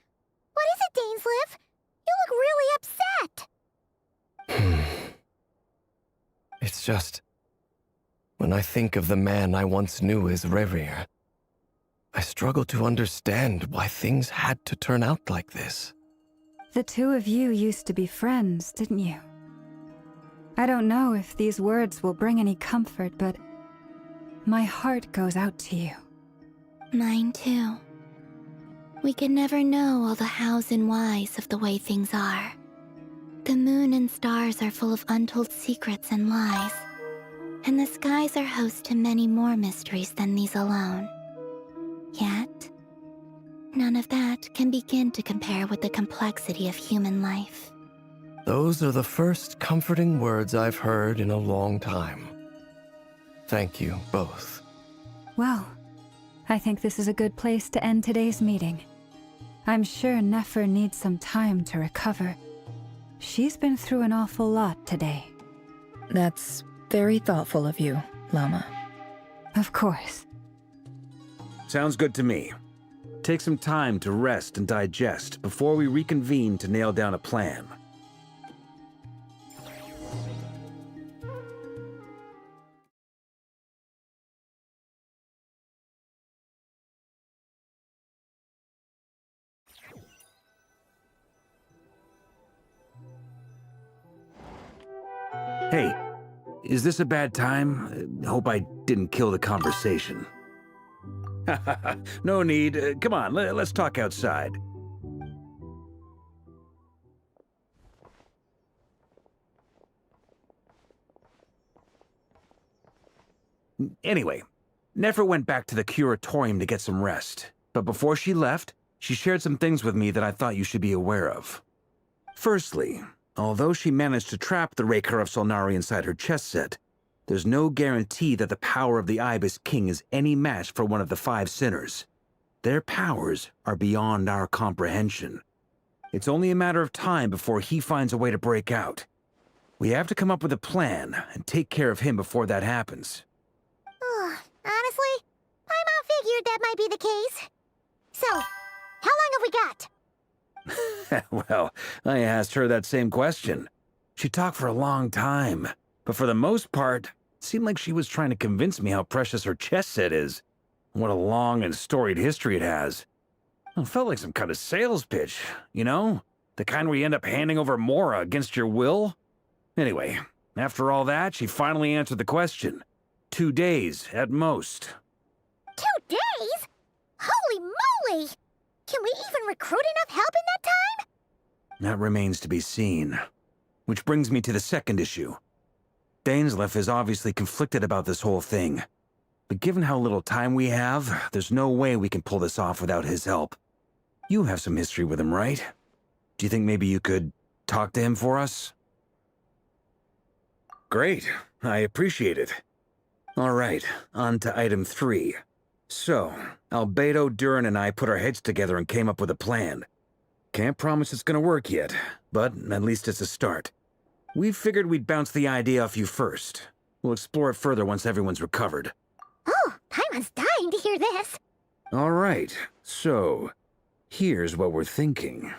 What is it, Dainsleif? You look really upset! It's just... when I think of the man I once knew as Rerir, I struggle to understand why things had to turn out like this. The two of you used to be friends, didn't you? I don't know if these words will bring any comfort, but my heart goes out to you. Mine too. We could never know all the hows and whys of the way things are. The moon and stars are full of untold secrets and lies, and the skies are host to many more mysteries than these alone. Yet, none of that can begin to compare with the complexity of human life. Those are the first comforting words I've heard in a long time. Thank you both. Well, I think this is a good place to end today's meeting. I'm sure Nefer needs some time to recover. She's been through an awful lot today. That's very thoughtful of you, Lama. Of course. Sounds good to me. Take some time to rest and digest before we reconvene to nail down a plan. Hey, is this a bad time? Hope I didn't kill the conversation. No need. Come on, let's talk outside. Anyway, Nefer went back to the curatorium to get some rest. But before she left, she shared some things with me that I thought you should be aware of. Firstly, although she managed to trap the Raker of Solnari inside her chess set, there's no guarantee that the power of the Ibis King is any match for one of the 5 sinners. Their powers are beyond our comprehension. It's only a matter of time before he finds a way to break out. We have to come up with a plan and take care of him before that happens. Honestly, my mom figured that might be the case. So, how long have we got? Well, I asked her that same question. She talked for a long time, but for the most part, it seemed like she was trying to convince me how precious her chess set is. What a long and storied history it has. It felt like some kind of sales pitch, you know? The kind where you end up handing over Mora against your will? Anyway, after all that, she finally answered the question. 2 days, at most. 2 days? Holy moly! Can we even recruit enough help in that time? That remains to be seen. Which brings me to the second issue. Dainsleif is obviously conflicted about this whole thing. But given how little time we have, there's no way we can pull this off without his help. You have some history with him, right? Do you think maybe you could talk to him for us? Great. I appreciate it. All right, on to item 3. So, Albedo, Durin, and I put our heads together and came up with a plan. Can't promise it's gonna work yet, but at least it's a start. We figured we'd bounce the idea off you first. We'll explore it further once everyone's recovered. Oh, Paimon's dying to hear this. All right, so here's what we're thinking.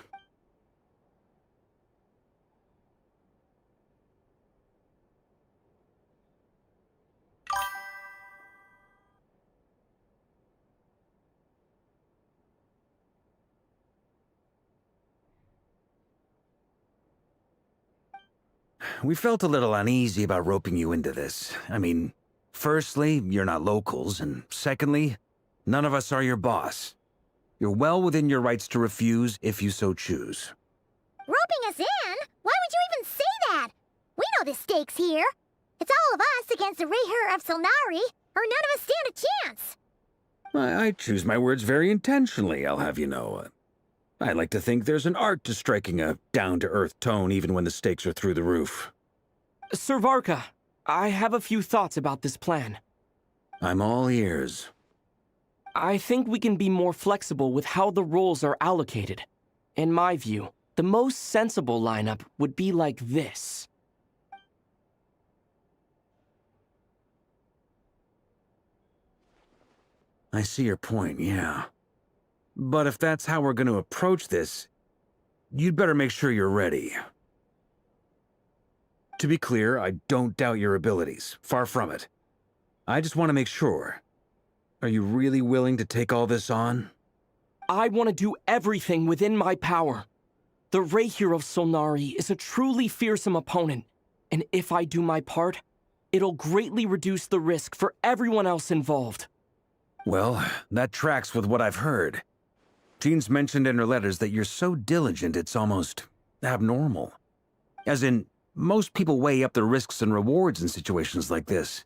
We felt a little uneasy about roping you into this. I mean, firstly, you're not locals, and secondly, none of us are your boss. You're well within your rights to refuse if you so choose. Roping us in? Why would you even say that? We know the stakes here. It's all of us against the Rayher of Solnari, or none of us stand a chance. I choose my words very intentionally, I'll have you know. I like to think there's an art to striking a down-to-earth tone even when the stakes are through the roof. Sir Varka, I have a few thoughts about this plan. I'm all ears. I think we can be more flexible with how the roles are allocated. In my view, the most sensible lineup would be like this. I see your point, yeah. But if that's how we're going to approach this, you'd better make sure you're ready. To be clear, I don't doubt your abilities. Far from it. I just want to make sure. Are you really willing to take all this on? I want to do everything within my power. The Rayher of Solnari is a truly fearsome opponent, and if I do my part, it'll greatly reduce the risk for everyone else involved. Well, that tracks with what I've heard. Jean's mentioned in her letters that you're so diligent it's almost abnormal. As in, most people weigh up the risks and rewards in situations like this.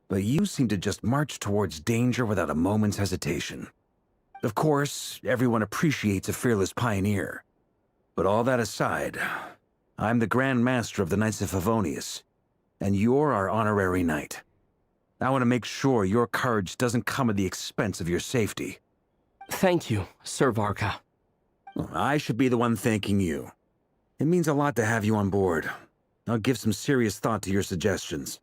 But you seem to just march towards danger without a moment's hesitation. Of course, everyone appreciates a fearless pioneer. But all that aside, I'm the Grand Master of the Knights of Favonius, and you're our honorary knight. I want to make sure your courage doesn't come at the expense of your safety. Thank you, Sir Varka. I should be the one thanking you. It means a lot to have you on board. I'll give some serious thought to your suggestions.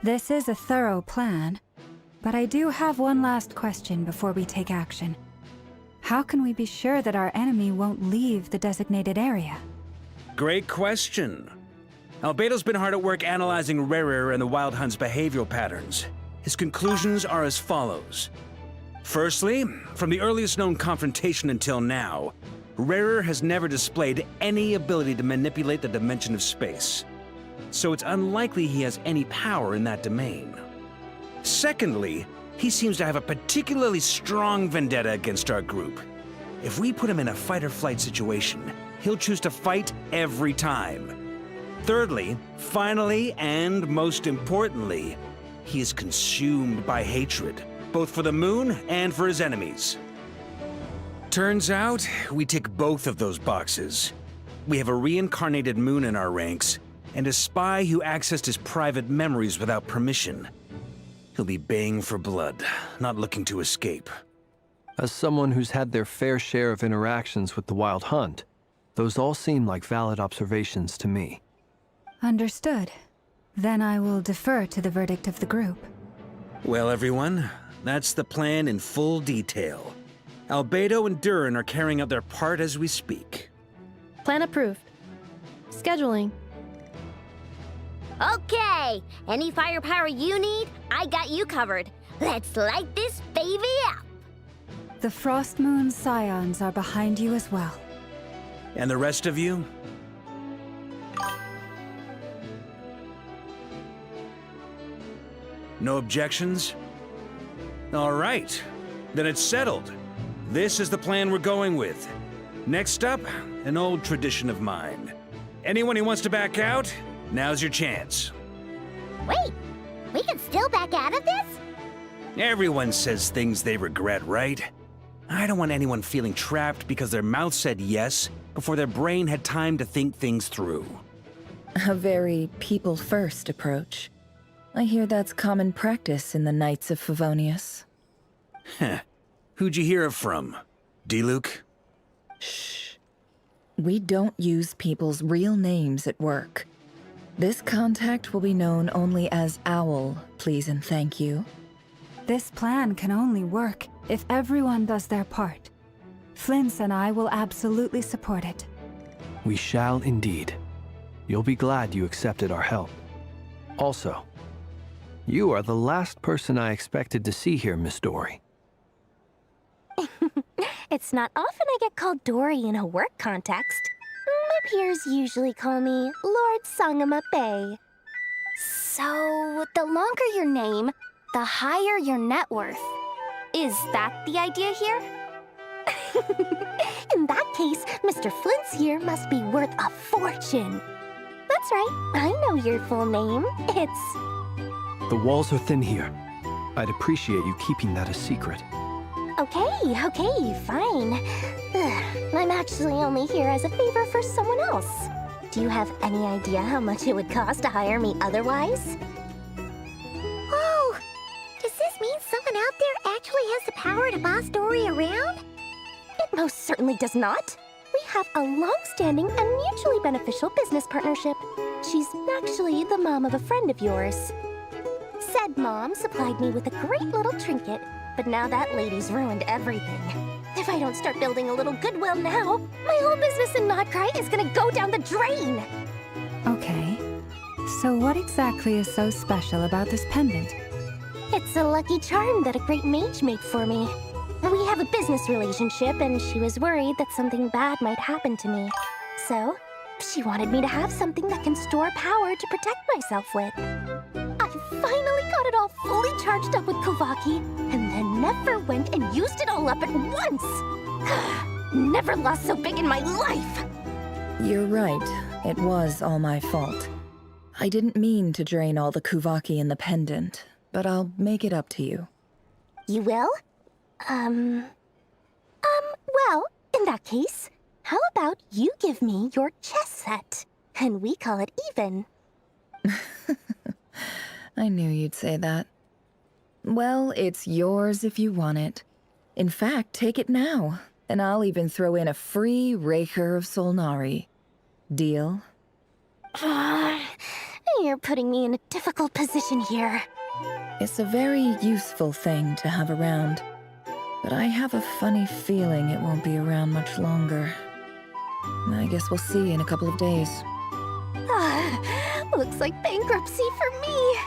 This is a thorough plan, but I do have one last question before we take action. How can we be sure that our enemy won't leave the designated area? Great question. Albedo's been hard at work analyzing Rayher and the Wild Hunt's behavioral patterns. His conclusions are as follows. Firstly, from the earliest known confrontation until now, Rayher has never displayed any ability to manipulate the dimension of space. So it's unlikely he has any power in that domain. Secondly, he seems to have a particularly strong vendetta against our group. If we put him in a fight-or-flight situation, he'll choose to fight every time. Thirdly, finally, and most importantly, he is consumed by hatred, both for the moon and for his enemies. Turns out, we tick both of those boxes. We have a reincarnated moon in our ranks, and a spy who accessed his private memories without permission. He'll be baying for blood, not looking to escape. As someone who's had their fair share of interactions with the Wild Hunt, those all seem like valid observations to me. Understood. Then I will defer to the verdict of the group. Well, everyone, that's the plan in full detail. Albedo and Durin are carrying out their part as we speak. Plan approved. Scheduling. Okay, any firepower you need, I got you covered. Let's light this baby up. The Frost Moon Scions are behind you as well. And the rest of you? No objections? All right, then it's settled. This is the plan we're going with. Next up, an old tradition of mine. Anyone who wants to back out, now's your chance. Wait, we can still back out of this? Everyone says things they regret, right? I don't want anyone feeling trapped because their mouth said yes before their brain had time to think things through. A very people-first approach. I hear that's common practice in the Knights of Favonius. Heh. Who'd you hear it from? D-Luke? Shh. We don't use people's real names at work. This contact will be known only as Owl, please and thank you. This plan can only work if everyone does their part. Flint's and I will absolutely support it. We shall indeed. You'll be glad you accepted our help. Also, you are the last person I expected to see here, Miss Dory. It's not often I get called Dory in a work context. My peers usually call me Lord Sangama Bay. So, the longer your name, the higher your net worth. Is that the idea here? In that case, Mr. Flint's here must be worth a fortune. That's right, I know your full name. It's... The walls are thin here. I'd appreciate you keeping that a secret. Okay, fine. I'm actually only here as a favor for someone else. Do you have any idea how much it would cost to hire me otherwise? Oh, does this mean someone out there actually has the power to boss Dory around? It most certainly does not. We have a long-standing and mutually beneficial business partnership. She's actually the mom of a friend of yours. Said mom supplied me with a great little trinket, but now that lady's ruined everything. If I don't start building a little goodwill now, my whole business in Notcry is gonna go down the drain! Okay. So what exactly is so special about this pendant? It's a lucky charm that a great mage made for me. We have a business relationship, and she was worried that something bad might happen to me. So, she wanted me to have something that can store power to protect myself with. I finally got it all fully charged up with Kovaki, and then never went and used it all up at once! Never lost so big in my life! You're right. It was all my fault. I didn't mean to drain all the Kuvaki in the pendant, but I'll make it up to you. You will? Well, in that case, how about you give me your chess set, and we call it even? I knew you'd say that. Well, it's yours if you want it. In fact, take it now, and I'll even throw in a free Raker of Solnari. Deal? You're putting me in a difficult position here. It's a very useful thing to have around, but I have a funny feeling it won't be around much longer. I guess we'll see in a couple of days. Looks like bankruptcy for me.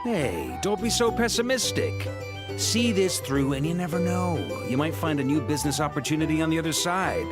Hey, don't be so pessimistic. See this through and you never know. You might find a new business opportunity on the other side.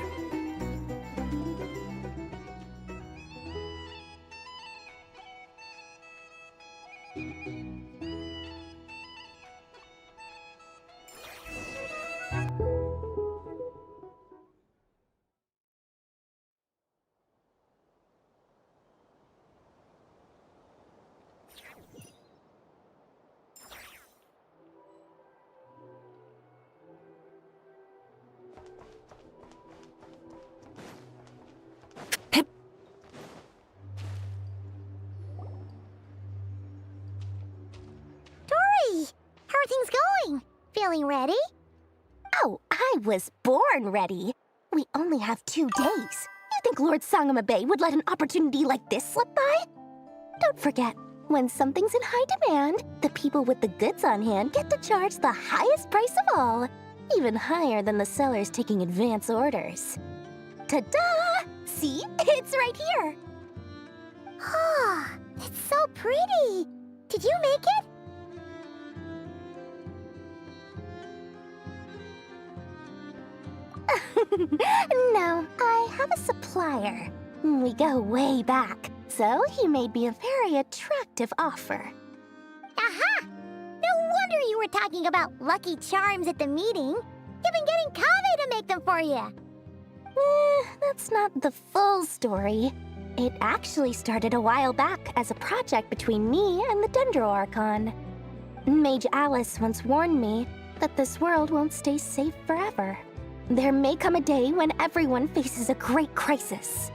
How are things going? Feeling ready? Oh, I was born ready. We only have 2 days. You think Lord Sangama Bay would let an opportunity like this slip by? Don't forget, when something's in high demand, the people with the goods on hand get to charge the highest price of all, even higher than the sellers taking advance orders. Ta-da! See? It's right here! Oh, it's so pretty. Did you make it? No, I have a supplier. We go way back, so he made me a very attractive offer. Aha! No wonder you were talking about Lucky Charms at the meeting. You've been getting Kaveh to make them for you. That's not the full story. It actually started a while back as a project between me and the Dendro Archon. Mage Alice once warned me that this world won't stay safe forever. There may come a day when everyone faces a great crisis.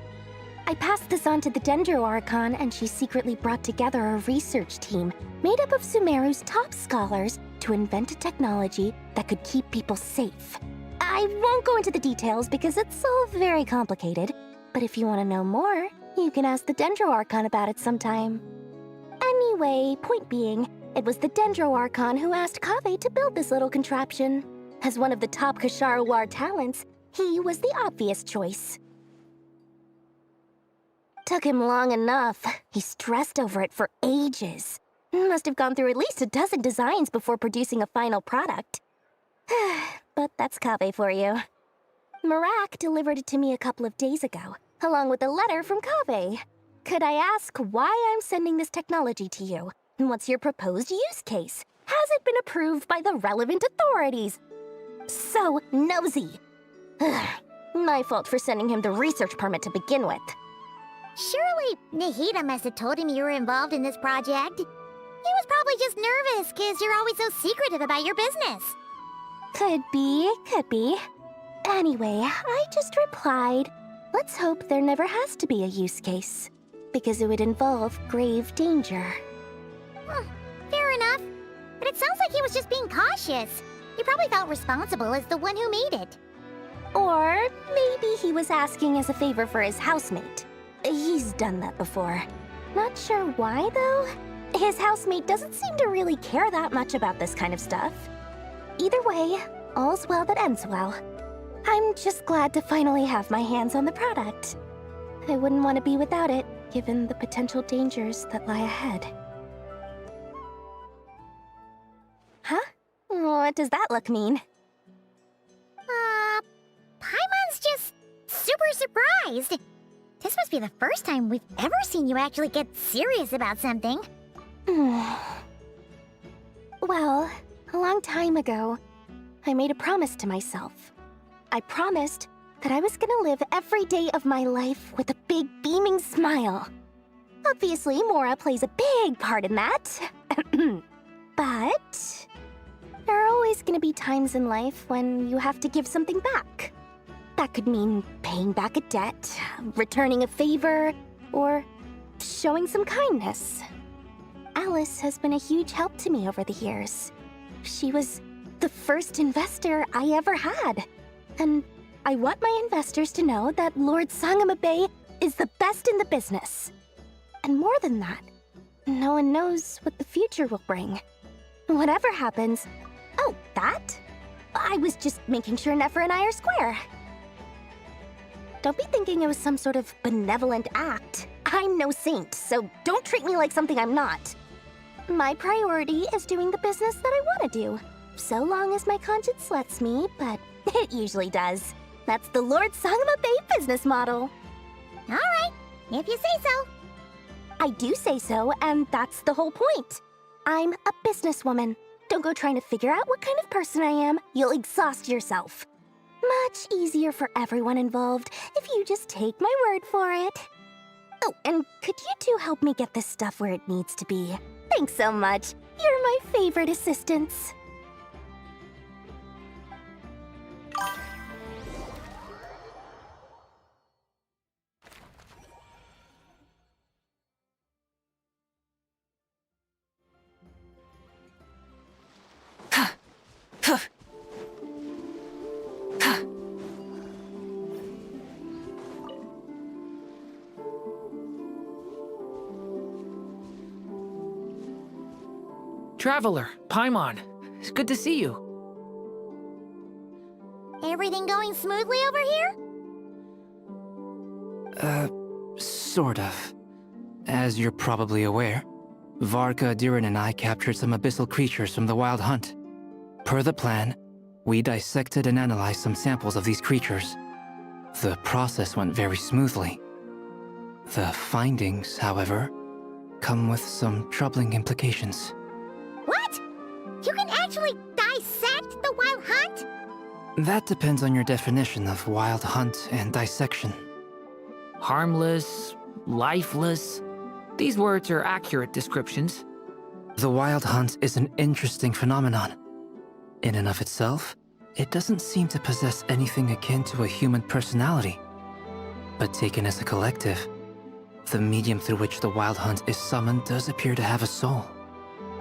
I passed this on to the Dendro Archon, and she secretly brought together a research team made up of Sumeru's top scholars to invent a technology that could keep people safe. I won't go into the details because it's all very complicated, but if you want to know more, you can ask the Dendro Archon about it sometime. Anyway, point being, it was the Dendro Archon who asked Kaveh to build this little contraption. As one of the top Sharou talents, he was the obvious choice. Took him long enough. He stressed over it for ages. Must have gone through at least a dozen designs before producing a final product. But that's Kaveh for you. Marak delivered it to me a couple of days ago, along with a letter from Kaveh. Could I ask why I'm sending this technology to you? What's your proposed use case? Has it been approved by the relevant authorities? So nosy. My fault for sending him the research permit to begin with. Surely Nahida must have told him you were involved in this project. He was probably just nervous because you're always so secretive about your business. Could be, could be. Anyway, I just replied, let's hope there never has to be a use case, because it would involve grave danger. Fair enough. But it sounds like he was just being cautious. He probably felt responsible as the one who made it. Or maybe he was asking as a favor for his housemate. He's done that before. Not sure why, though. His housemate doesn't seem to really care that much about this kind of stuff. Either way, all's well that ends well. I'm just glad to finally have my hands on the product. I wouldn't want to be without it, given the potential dangers that lie ahead. Huh? What does that look mean? Paimon's just super surprised. This must be the first time we've ever seen you actually get serious about something. Well, a long time ago, I made a promise to myself. I promised that I was gonna live every day of my life with a big beaming smile. Obviously, Mora plays a big part in that. But there are always gonna be times in life when you have to give something back. That could mean paying back a debt, returning a favor, or showing some kindness. Alice has been a huge help to me over the years. She was the first investor I ever had. And I want my investors to know that Lord Sangamabe is the best in the business. And more than that, no one knows what the future will bring. Whatever happens... Oh, that? I was just making sure Nefer and I are square. Don't be thinking it was some sort of benevolent act. I'm no saint, so don't treat me like something I'm not. My priority is doing the business that I want to do, so long as my conscience lets me, but it usually does. That's the Lord Sangamabe business model. All right, if you say so. I do say so, and that's the whole point. I'm a businesswoman. Don't go trying to figure out what kind of person I am. You'll exhaust yourself. Much easier for everyone involved if you just take my word for it. Oh, and could you two help me get this stuff where it needs to be? Thanks so much. You're my favorite assistants. Traveler, Paimon, it's good to see you. Everything going smoothly over here? Sort of. As you're probably aware, Varka, Durin, and I captured some abyssal creatures from the Wild Hunt. Per the plan, we dissected and analyzed some samples of these creatures. The process went very smoothly. The findings, however, come with some troubling implications. What? You can actually dissect the Wild Hunt? That depends on your definition of Wild Hunt and dissection. Harmless, lifeless. These words are accurate descriptions. The Wild Hunt is an interesting phenomenon. In and of itself, it doesn't seem to possess anything akin to a human personality. But taken as a collective, the medium through which the Wild Hunt is summoned does appear to have a soul.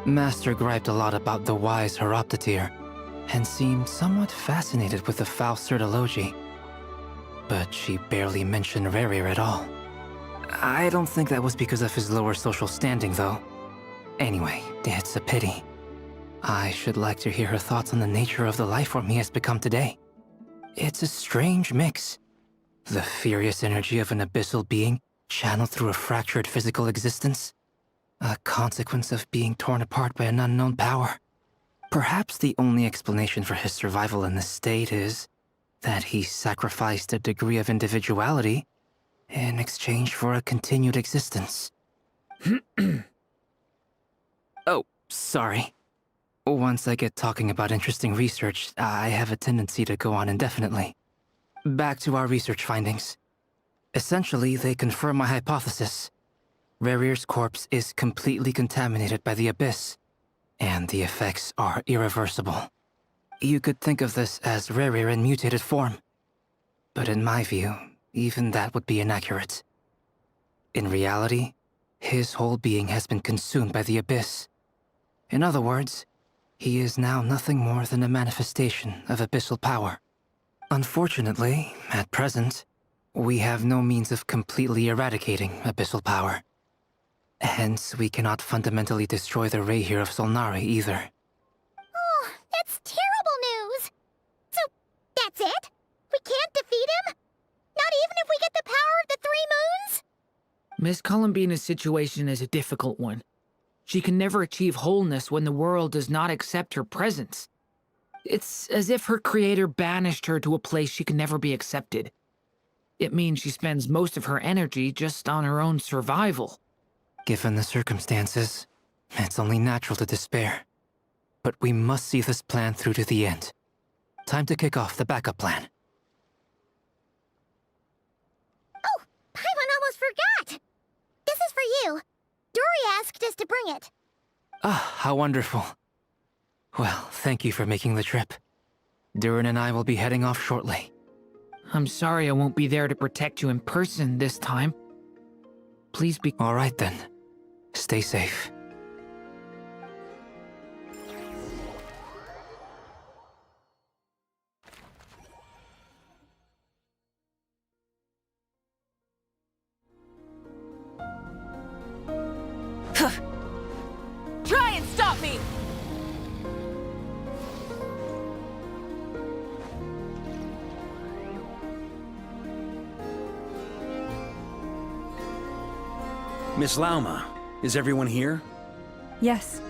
Master griped a lot about the wise Horoptotire, and seemed somewhat fascinated with the Faust Certology. But she barely mentioned Rerir at all. I don't think that was because of his lower social standing, though. Anyway, it's a pity. I should like to hear her thoughts on the nature of the life form he has become today. It's a strange mix. The furious energy of an abyssal being channeled through a fractured physical existence. A consequence of being torn apart by an unknown power. Perhaps the only explanation for his survival in this state is that he sacrificed a degree of individuality in exchange for a continued existence. Oh, sorry. Once I get talking about interesting research, I have a tendency to go on indefinitely. Back to our research findings. Essentially, they confirm my hypothesis. Rerir's corpse is completely contaminated by the Abyss, and the effects are irreversible. You could think of this as Rerir in mutated form. But in my view, even that would be inaccurate. In reality, his whole being has been consumed by the Abyss. In other words, he is now nothing more than a manifestation of abyssal power. Unfortunately, at present, we have no means of completely eradicating abyssal power. Hence, we cannot fundamentally destroy the Reihir of Solnari either. Oh, that's terrible news! So, that's it? We can't defeat him? Not even if we get the power of the Three Moons? Miss Columbina's situation is a difficult one. She can never achieve wholeness when the world does not accept her presence. It's as if her creator banished her to a place she can never be accepted. It means she spends most of her energy just on her own survival. Given the circumstances, it's only natural to despair. But we must see this plan through to the end. Time to kick off the backup plan. Oh, Paimon almost forgot! This is for you. Dory asked us to bring it. Ah, how wonderful. Well, thank you for making the trip. Durin and I will be heading off shortly. I'm sorry I won't be there to protect you in person this time. Please be— All right then. Stay safe. Try and stop me! Miss Lauma, is everyone here? Yes.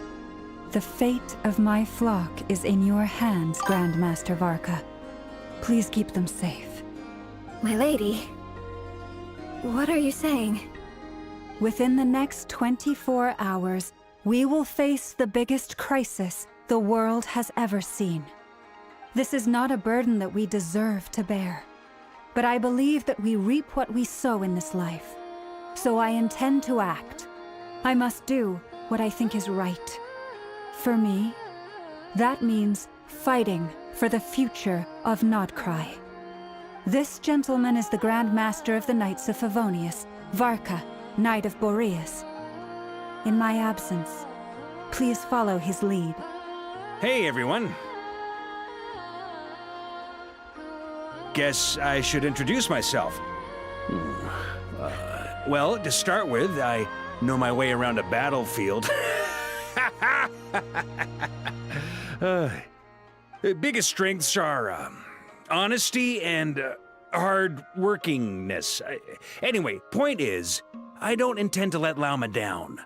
The fate of my flock is in your hands, Grand Master Varka. Please keep them safe. My lady, what are you saying? Within the next 24 hours, we will face the biggest crisis the world has ever seen. This is not a burden that we deserve to bear, but I believe that we reap what we sow in this life. So I intend to act. I must do what I think is right. For me, that means fighting for the future of Nodcry. This gentleman is the Grand Master of the Knights of Favonius, Varka, Knight of Boreas. In my absence, please follow his lead. Hey, everyone. Guess I should introduce myself. Well, to start with, I know my way around a battlefield. Biggest strengths are honesty and hard-workingness. Anyway, point is, I don't intend to let Lauma down.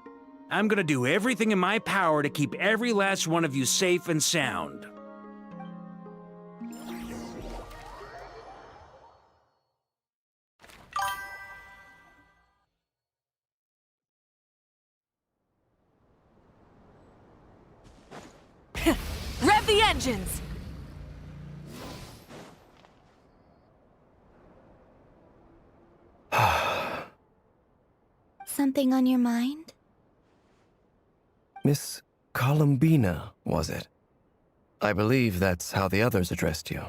I'm gonna do everything in my power to keep every last one of you safe and sound. Rev the engines! Something on your mind? Miss Columbina, was it? I believe that's how the others addressed you.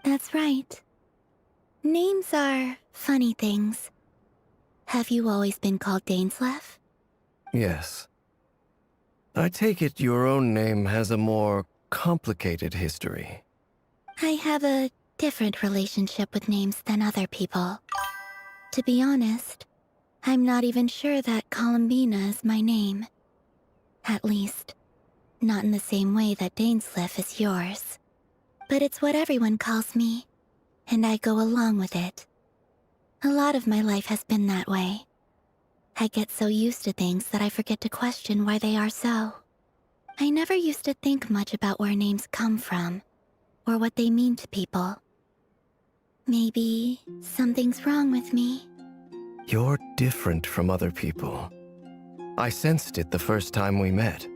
That's right. Names are funny things. Have you always been called Dainsleif? Yes. I take it your own name has a more complicated history. I have a different relationship with names than other people. To be honest, I'm not even sure that Columbina is my name. At least, not in the same way that Dainsleif is yours. But it's what everyone calls me, and I go along with it. A lot of my life has been that way. I get so used to things that I forget to question why they are so. I never used to think much about where names come from, or what they mean to people. Maybe something's wrong with me. You're different from other people. I sensed it the first time we met.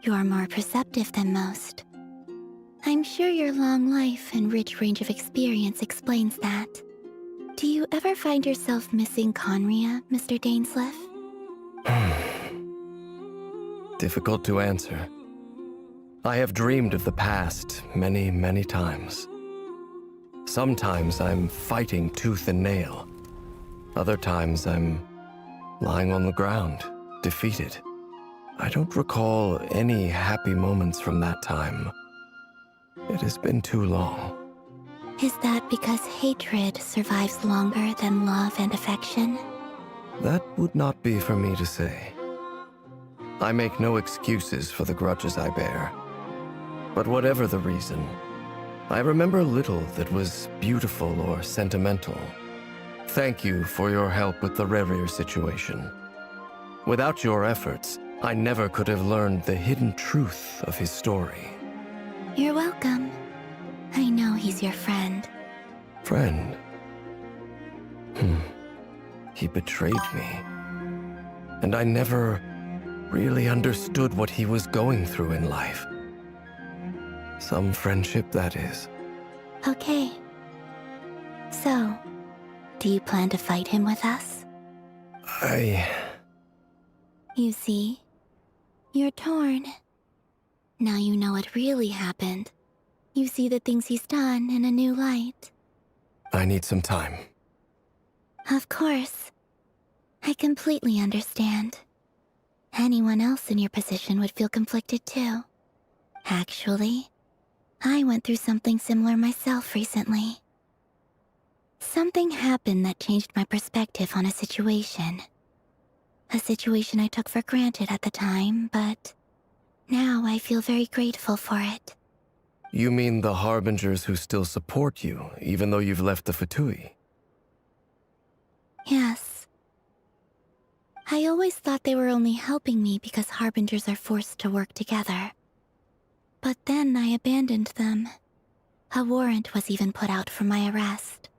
You're more perceptive than most. I'm sure your long life and rich range of experience explains that. Do you ever find yourself missing Conria, Mr. Dainsleif? Difficult to answer. I have dreamed of the past many, many times. Sometimes I'm fighting tooth and nail. Other times I'm lying on the ground, defeated. I don't recall any happy moments from that time. It has been too long. Is that because hatred survives longer than love and affection? That would not be for me to say. I make no excuses for the grudges I bear. But whatever the reason, I remember little that was beautiful or sentimental. Thank you for your help with the Rerir situation. Without your efforts, I never could have learned the hidden truth of his story. You're welcome. I know he's your friend. Friend? He betrayed me. And I never really understood what he was going through in life. Some friendship, that is. Okay. So, do you plan to fight him with us? You see, you're torn. Now you know what really happened. You see the things he's done in a new light. I need some time. Of course. I completely understand. Anyone else in your position would feel conflicted too. Actually, I went through something similar myself recently. Something happened that changed my perspective on a situation. A situation I took for granted at the time, but now I feel very grateful for it. You mean the Harbingers who still support you, even though you've left the Fatui? Yes. I always thought they were only helping me because Harbingers are forced to work together. But then I abandoned them. A warrant was even put out for my arrest.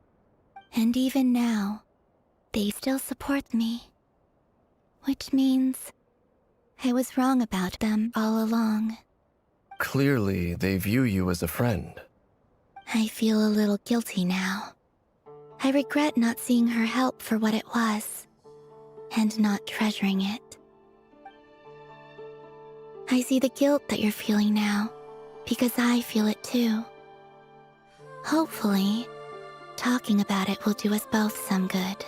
And even now, they still support me. Which means I was wrong about them all along. Clearly, they view you as a friend. I feel a little guilty now. I regret not seeing her help for what it was, and not treasuring it. I see the guilt that you're feeling now, because I feel it too. Hopefully, talking about it will do us both some good.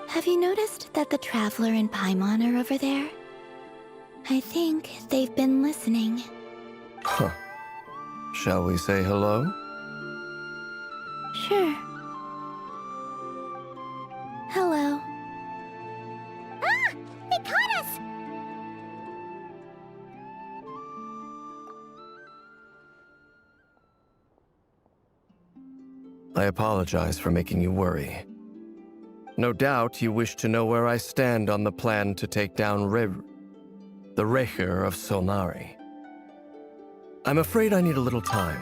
Have you noticed that the Traveler and Paimon are over there? I think they've been listening. Huh. Shall we say hello? Sure. Hello. Ah! They caught us! I apologize for making you worry. No doubt you wish to know where I stand on the plan to take down the Raher of Solnari. I'm afraid I need a little time,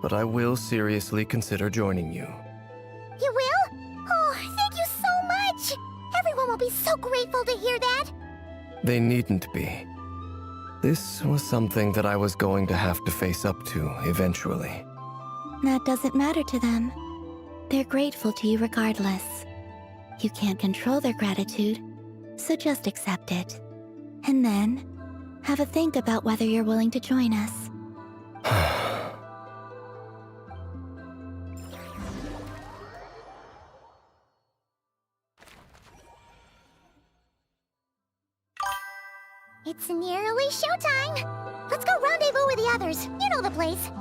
but I will seriously consider joining you. You will? Oh, thank you so much! Everyone will be so grateful to hear that! They needn't be. This was something that I was going to have to face up to eventually. That doesn't matter to them. They're grateful to you regardless. You can't control their gratitude, so just accept it. And then, have a think about whether you're willing to join us. It's nearly showtime! Let's go rendezvous with the others. You know the place.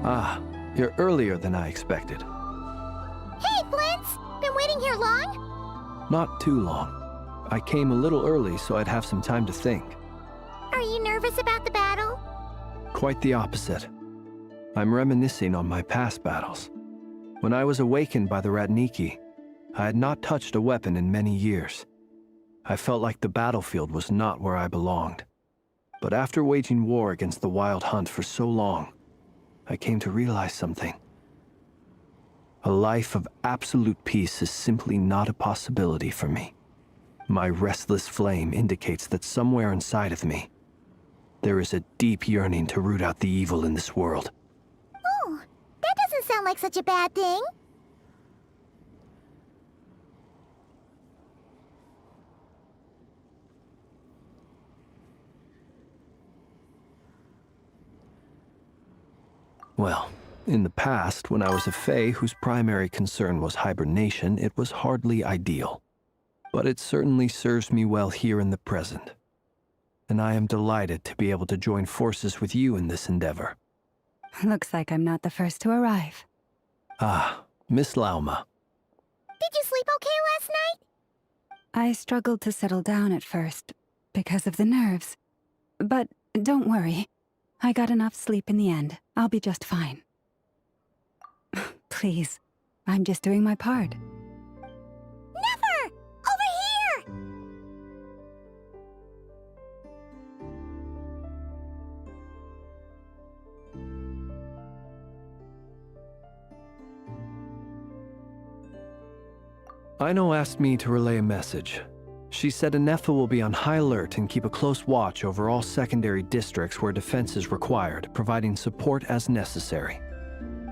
Ah, you're earlier than I expected. Hey, Flint's! Been waiting here long? Not too long. I came a little early so I'd have some time to think. Are you nervous about the battle? Quite the opposite. I'm reminiscing on my past battles. When I was awakened by the Ratniki, I had not touched a weapon in many years. I felt like the battlefield was not where I belonged. But after waging war against the Wild Hunt for so long, I came to realize something. A life of absolute peace is simply not a possibility for me. My restless flame indicates that somewhere inside of me, there is a deep yearning to root out the evil in this world. Oh, that doesn't sound like such a bad thing. Well, in the past, when I was a Fae whose primary concern was hibernation, it was hardly ideal. But it certainly serves me well here in the present. And I am delighted to be able to join forces with you in this endeavor. Looks like I'm not the first to arrive. Ah, Miss Lauma. Did you sleep okay last night? I struggled to settle down at first, because of the nerves. But don't worry. I got enough sleep in the end. I'll be just fine. Please, I'm just doing my part. Never! Over here! Aino asked me to relay a message. She said Anefa will be on high alert and keep a close watch over all secondary districts where defense is required, providing support as necessary.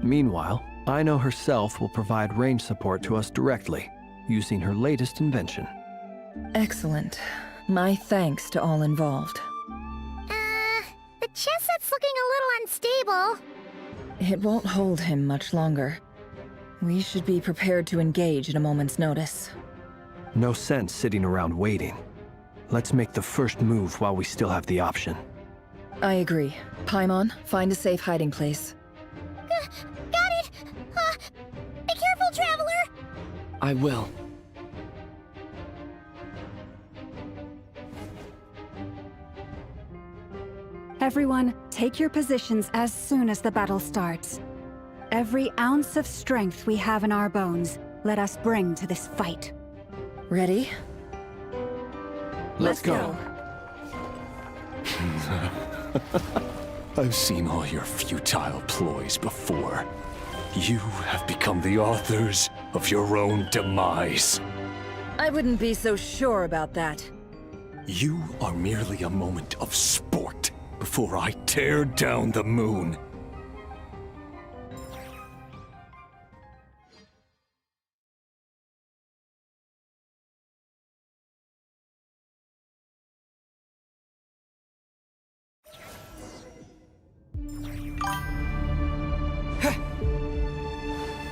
Meanwhile, Aino herself will provide range support to us directly, using her latest invention. Excellent. My thanks to all involved. The chest set's looking a little unstable. It won't hold him much longer. We should be prepared to engage at a moment's notice. No sense sitting around waiting. Let's make the first move while we still have the option. I agree. Paimon, find a safe hiding place. Got it! Be careful, Traveler! I will. Everyone, take your positions as soon as the battle starts. Every ounce of strength we have in our bones, let us bring to this fight. Ready? Let's go. I've seen all your futile ploys before. You have become the authors of your own demise. I wouldn't be so sure about that. You are merely a moment of sport before I tear down the moon.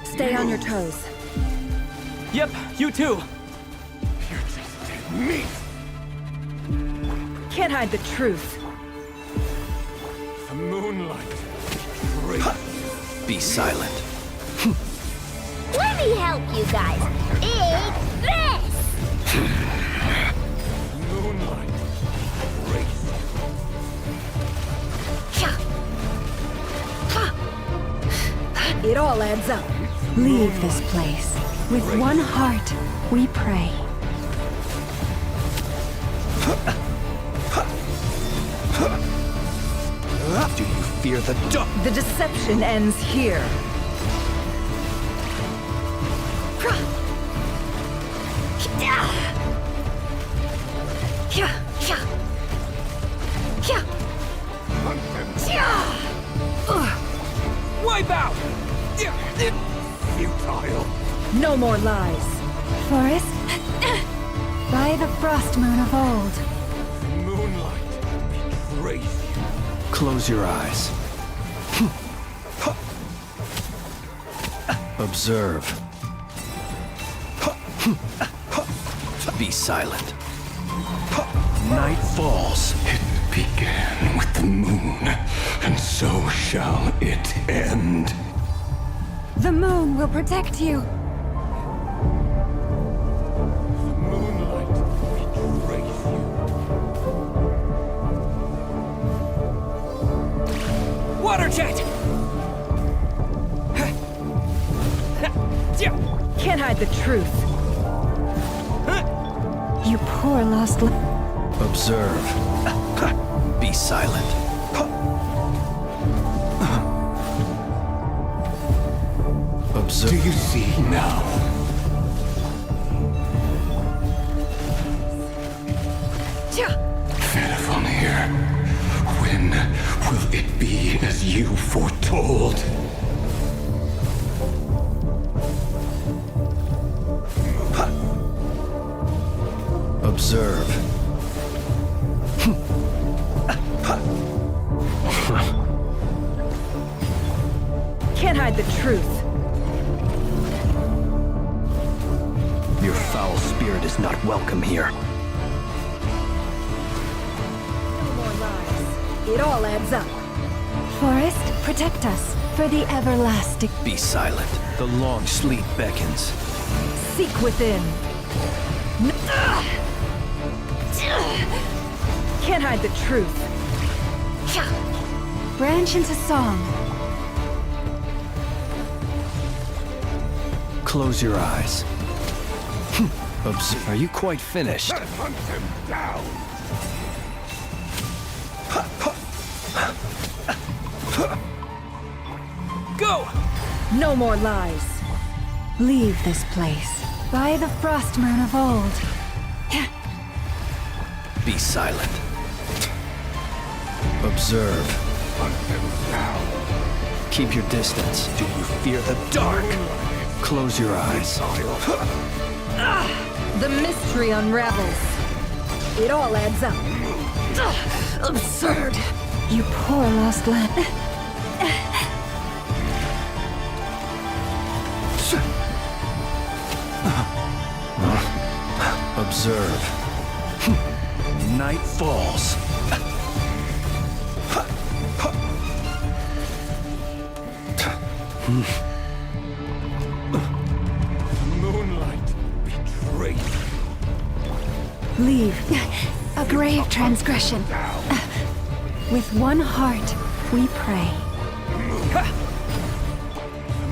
Stay on your toes. Yep, you too. You're just dead meat. Can't hide the truth. The moonlight. Be silent. me help you guys. Eat this! Moonlight. It all adds up. Leave this place. With one heart, we pray. Do you fear the dark? The deception ends here. Wipe out! Futile. No more lies. Forest, by the frost moon of old. Moonlight betrays you. Close your eyes. Observe. Be silent. Night falls. It began with the moon, and so shall it end. The moon will protect you. Moonlight betrays you. Water jet! Can't hide the truth. You poor lost Observe. Be silent. Observe. Do you see now? Fenifamir, when will it be as you foretold? Observe. Can't hide the truth. Your foul spirit is not welcome here. No more lies. It all adds up. Forest, protect us for the everlasting. Be silent. The long sleep beckons. Seek within. Can't hide the truth. Branch into song. Close your eyes. Observe. Are you quite finished? Hunt him down. Go! No more lies. Leave this place. By the frost moon of old. Be silent. Observe. Hunt him down. Keep your distance. Do you fear the dark? Close your eyes. The mystery unravels. It all adds up. Absurd. You poor lost land. Observe. Night falls. Moonlight betrays you. Leave. A grave transgression. With one heart, we pray.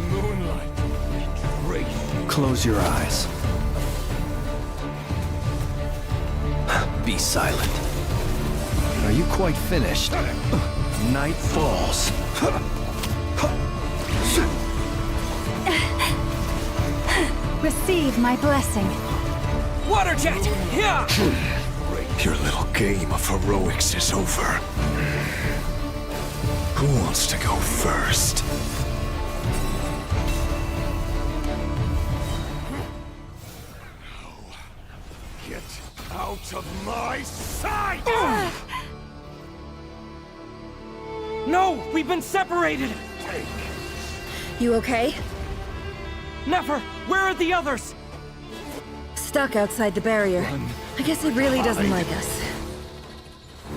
Moonlight betrays you. Close your eyes. Be silent. Are you quite finished? Night falls. Receive my blessing. Water jet! Yeah! Your little game of heroics is over. Who wants to go first? Get out of my sight! No! We've been separated! You okay? Never! Where are the others? Stuck outside the barrier. I guess it really doesn't like us.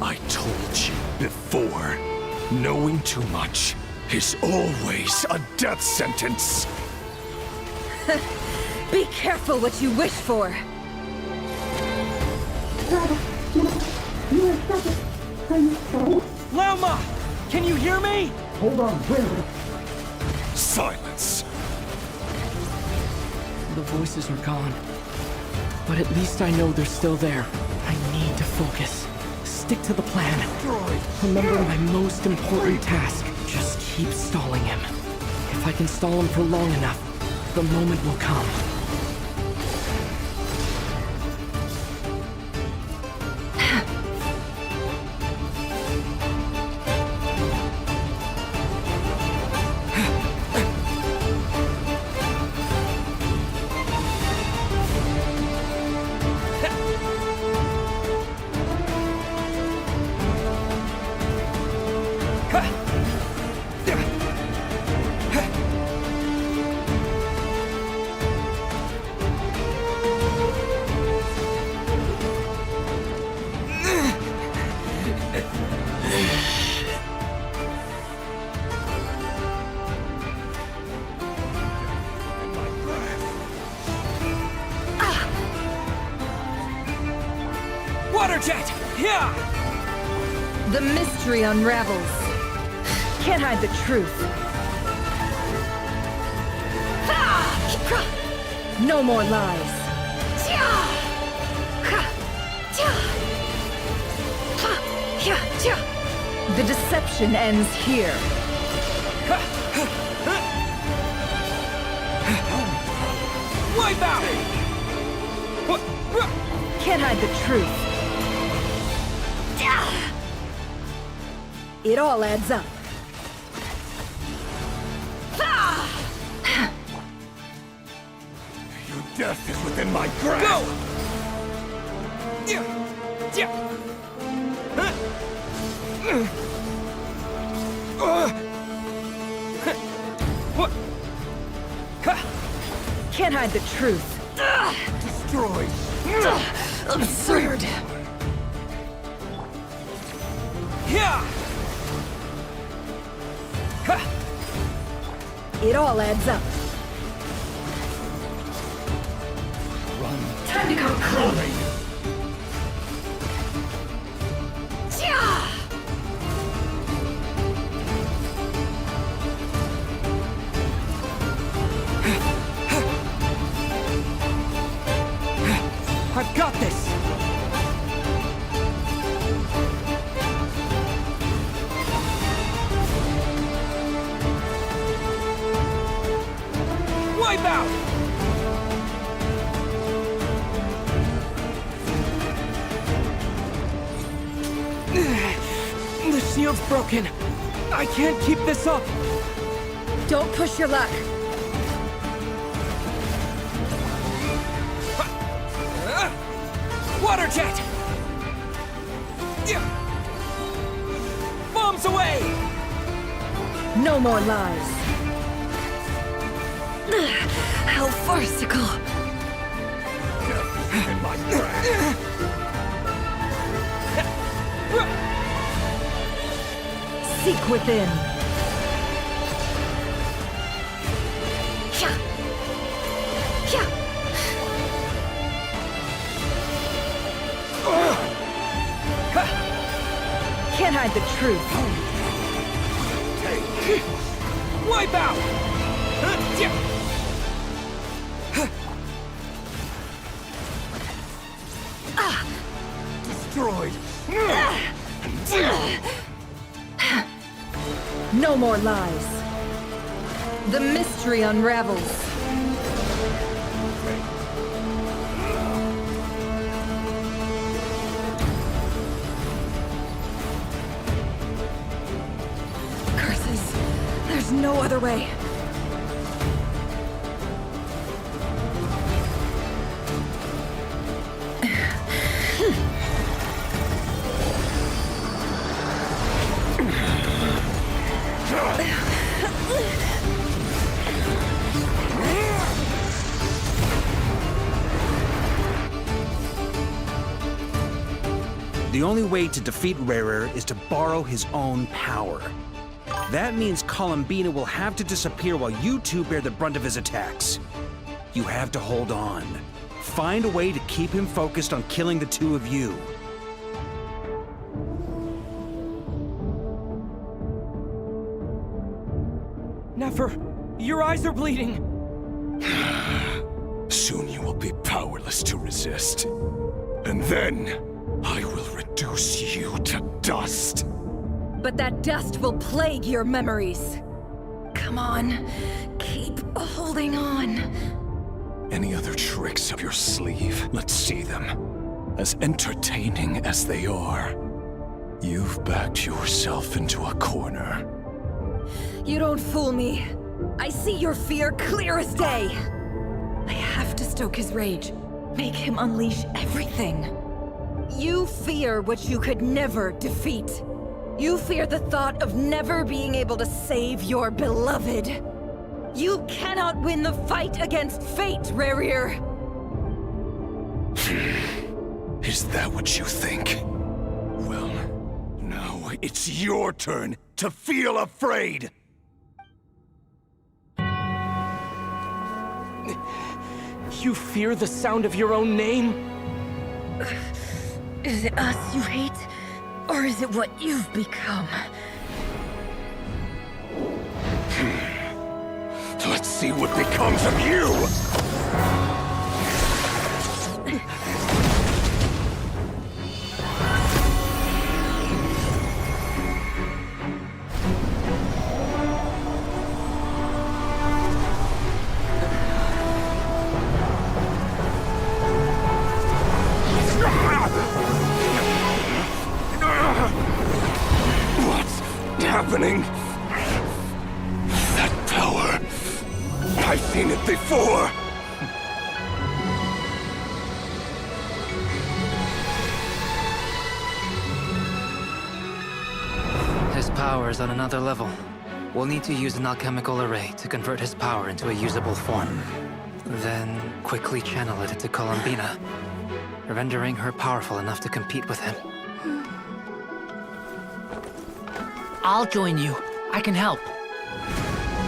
I told you before, knowing too much is always a death sentence. Be careful what you wish for! Lauma! Can you hear me? Hold on, silence! The voices are gone. But at least I know they're still there. I need to focus. Stick to the plan. Remember my most important task. Just keep stalling him. If I can stall him for long enough, the moment will come. The mystery unravels. Can't hide the truth. No more lies. The deception ends here. Wipe out! Can't hide the truth. It all adds up. Your death is within my grasp! Go! Can't hide the truth. Destroyed! Absurd! It all adds up. Time to go clean. I've got this! Wipe out! The shield's broken. I can't keep this up. Don't push your luck. Water jet! Bombs away! No more lies. How farcical. In my grasp. Seek within. Can't hide the truth. Wipe out! Destroyed! No more lies. The mystery unravels. Curses. There's no other way. The only way to defeat Rarer is to borrow his own power. That means Columbina will have to disappear while you two bear the brunt of his attacks. You have to hold on. Find a way to keep him focused on killing the two of you. Nefer, your eyes are bleeding. Soon you will be powerless to resist. And then, I will reduce you to dust. But that dust will plague your memories. Come on, keep holding on. Any other tricks up your sleeve? Let's see them. As entertaining as they are, you've backed yourself into a corner. You don't fool me. I see your fear clear as day. I have to stoke his rage. Make him unleash everything. You fear what you could never defeat. You fear the thought of never being able to save your beloved. You cannot win the fight against fate, Rerir. Is that what you think? Well, now it's your turn to feel afraid! You fear the sound of your own name? Is it us you hate? Or is it what you've become? Let's see what becomes of you! What's happening? That power... I've seen it before! His power is on another level. We'll need to use an alchemical array to convert his power into a usable form. Then quickly channel it into Columbina, rendering her powerful enough to compete with him. I'll join you. I can help.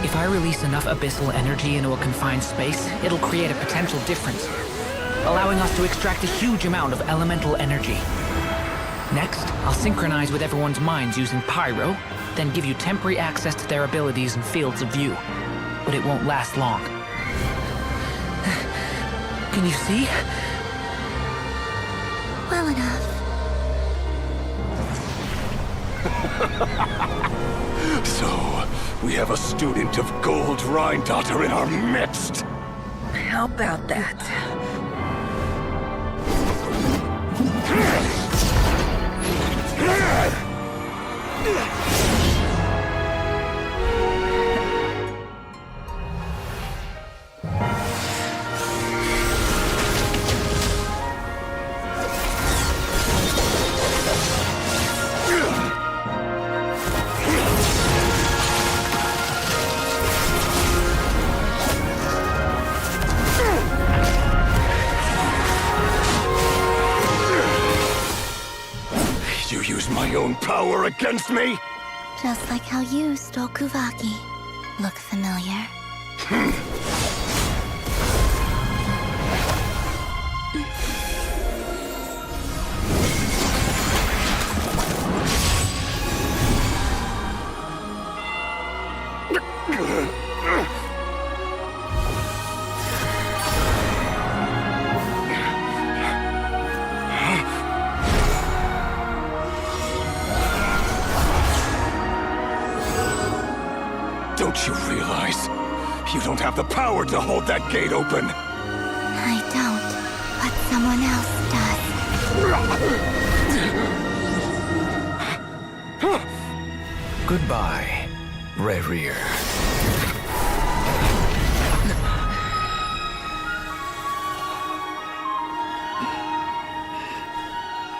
If I release enough abyssal energy into a confined space, it'll create a potential difference, allowing us to extract a huge amount of elemental energy. Next, I'll synchronize with everyone's minds using Pyro, then give you temporary access to their abilities and fields of view. But it won't last long. Can you see? Well enough. So, we have a student of Gold Rhine-Daughter in our midst! How about that? You use my own power against me? Just like how you stole Kuvaki. Look familiar? Don't you realize? You don't have the power to hold that gate open! I don't, but someone else does. Goodbye, Rerir.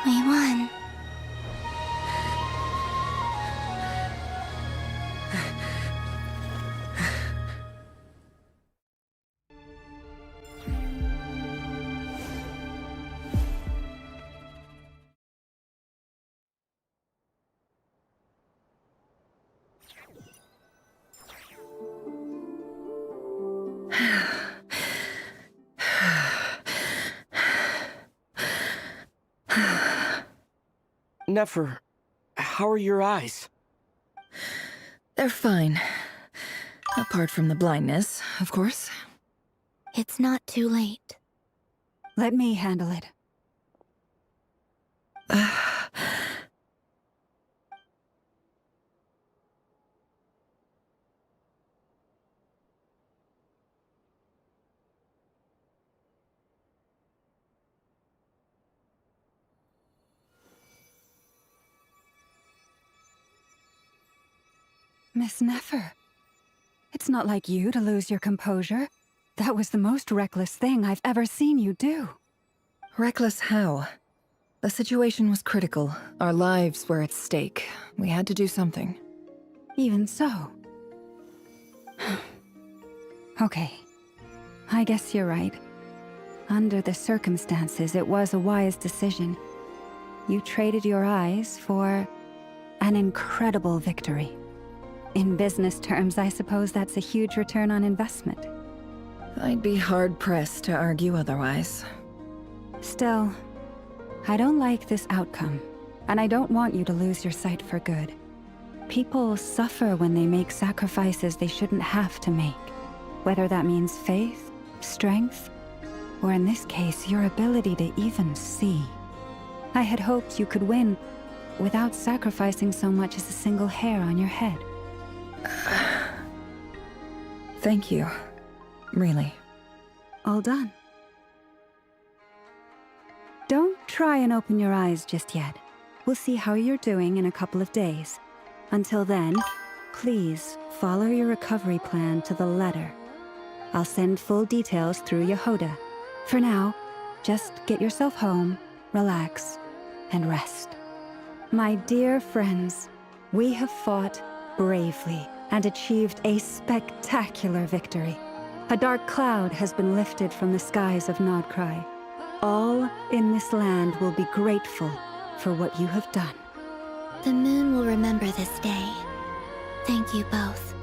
We won. Nefer, how are your eyes? They're fine. Apart from the blindness, of course. It's not too late. Let me handle it. Miss Nefer, it's not like you to lose your composure. That was the most reckless thing I've ever seen you do. Reckless how? The situation was critical. Our lives were at stake. We had to do something. Even so. Okay. I guess you're right. Under the circumstances, it was a wise decision. You traded your eyes for an incredible victory. In business terms, I suppose that's a huge return on investment. I'd be hard-pressed to argue otherwise. Still, I don't like this outcome, and I don't want you to lose your sight for good. People suffer when they make sacrifices they shouldn't have to make, whether that means faith, strength, or in this case, your ability to even see. I had hoped you could win without sacrificing so much as a single hair on your head. Thank you. Really. All done. Don't try and open your eyes just yet. We'll see how you're doing in a couple of days. Until then, please follow your recovery plan to the letter. I'll send full details through Yehoda. For now, just get yourself home, relax, and rest. My dear friends, we have fought bravely and achieved a spectacular victory. A dark cloud has been lifted from the skies of Nodcry. All in this land will be grateful for what you have done. The moon will remember this day. Thank you both.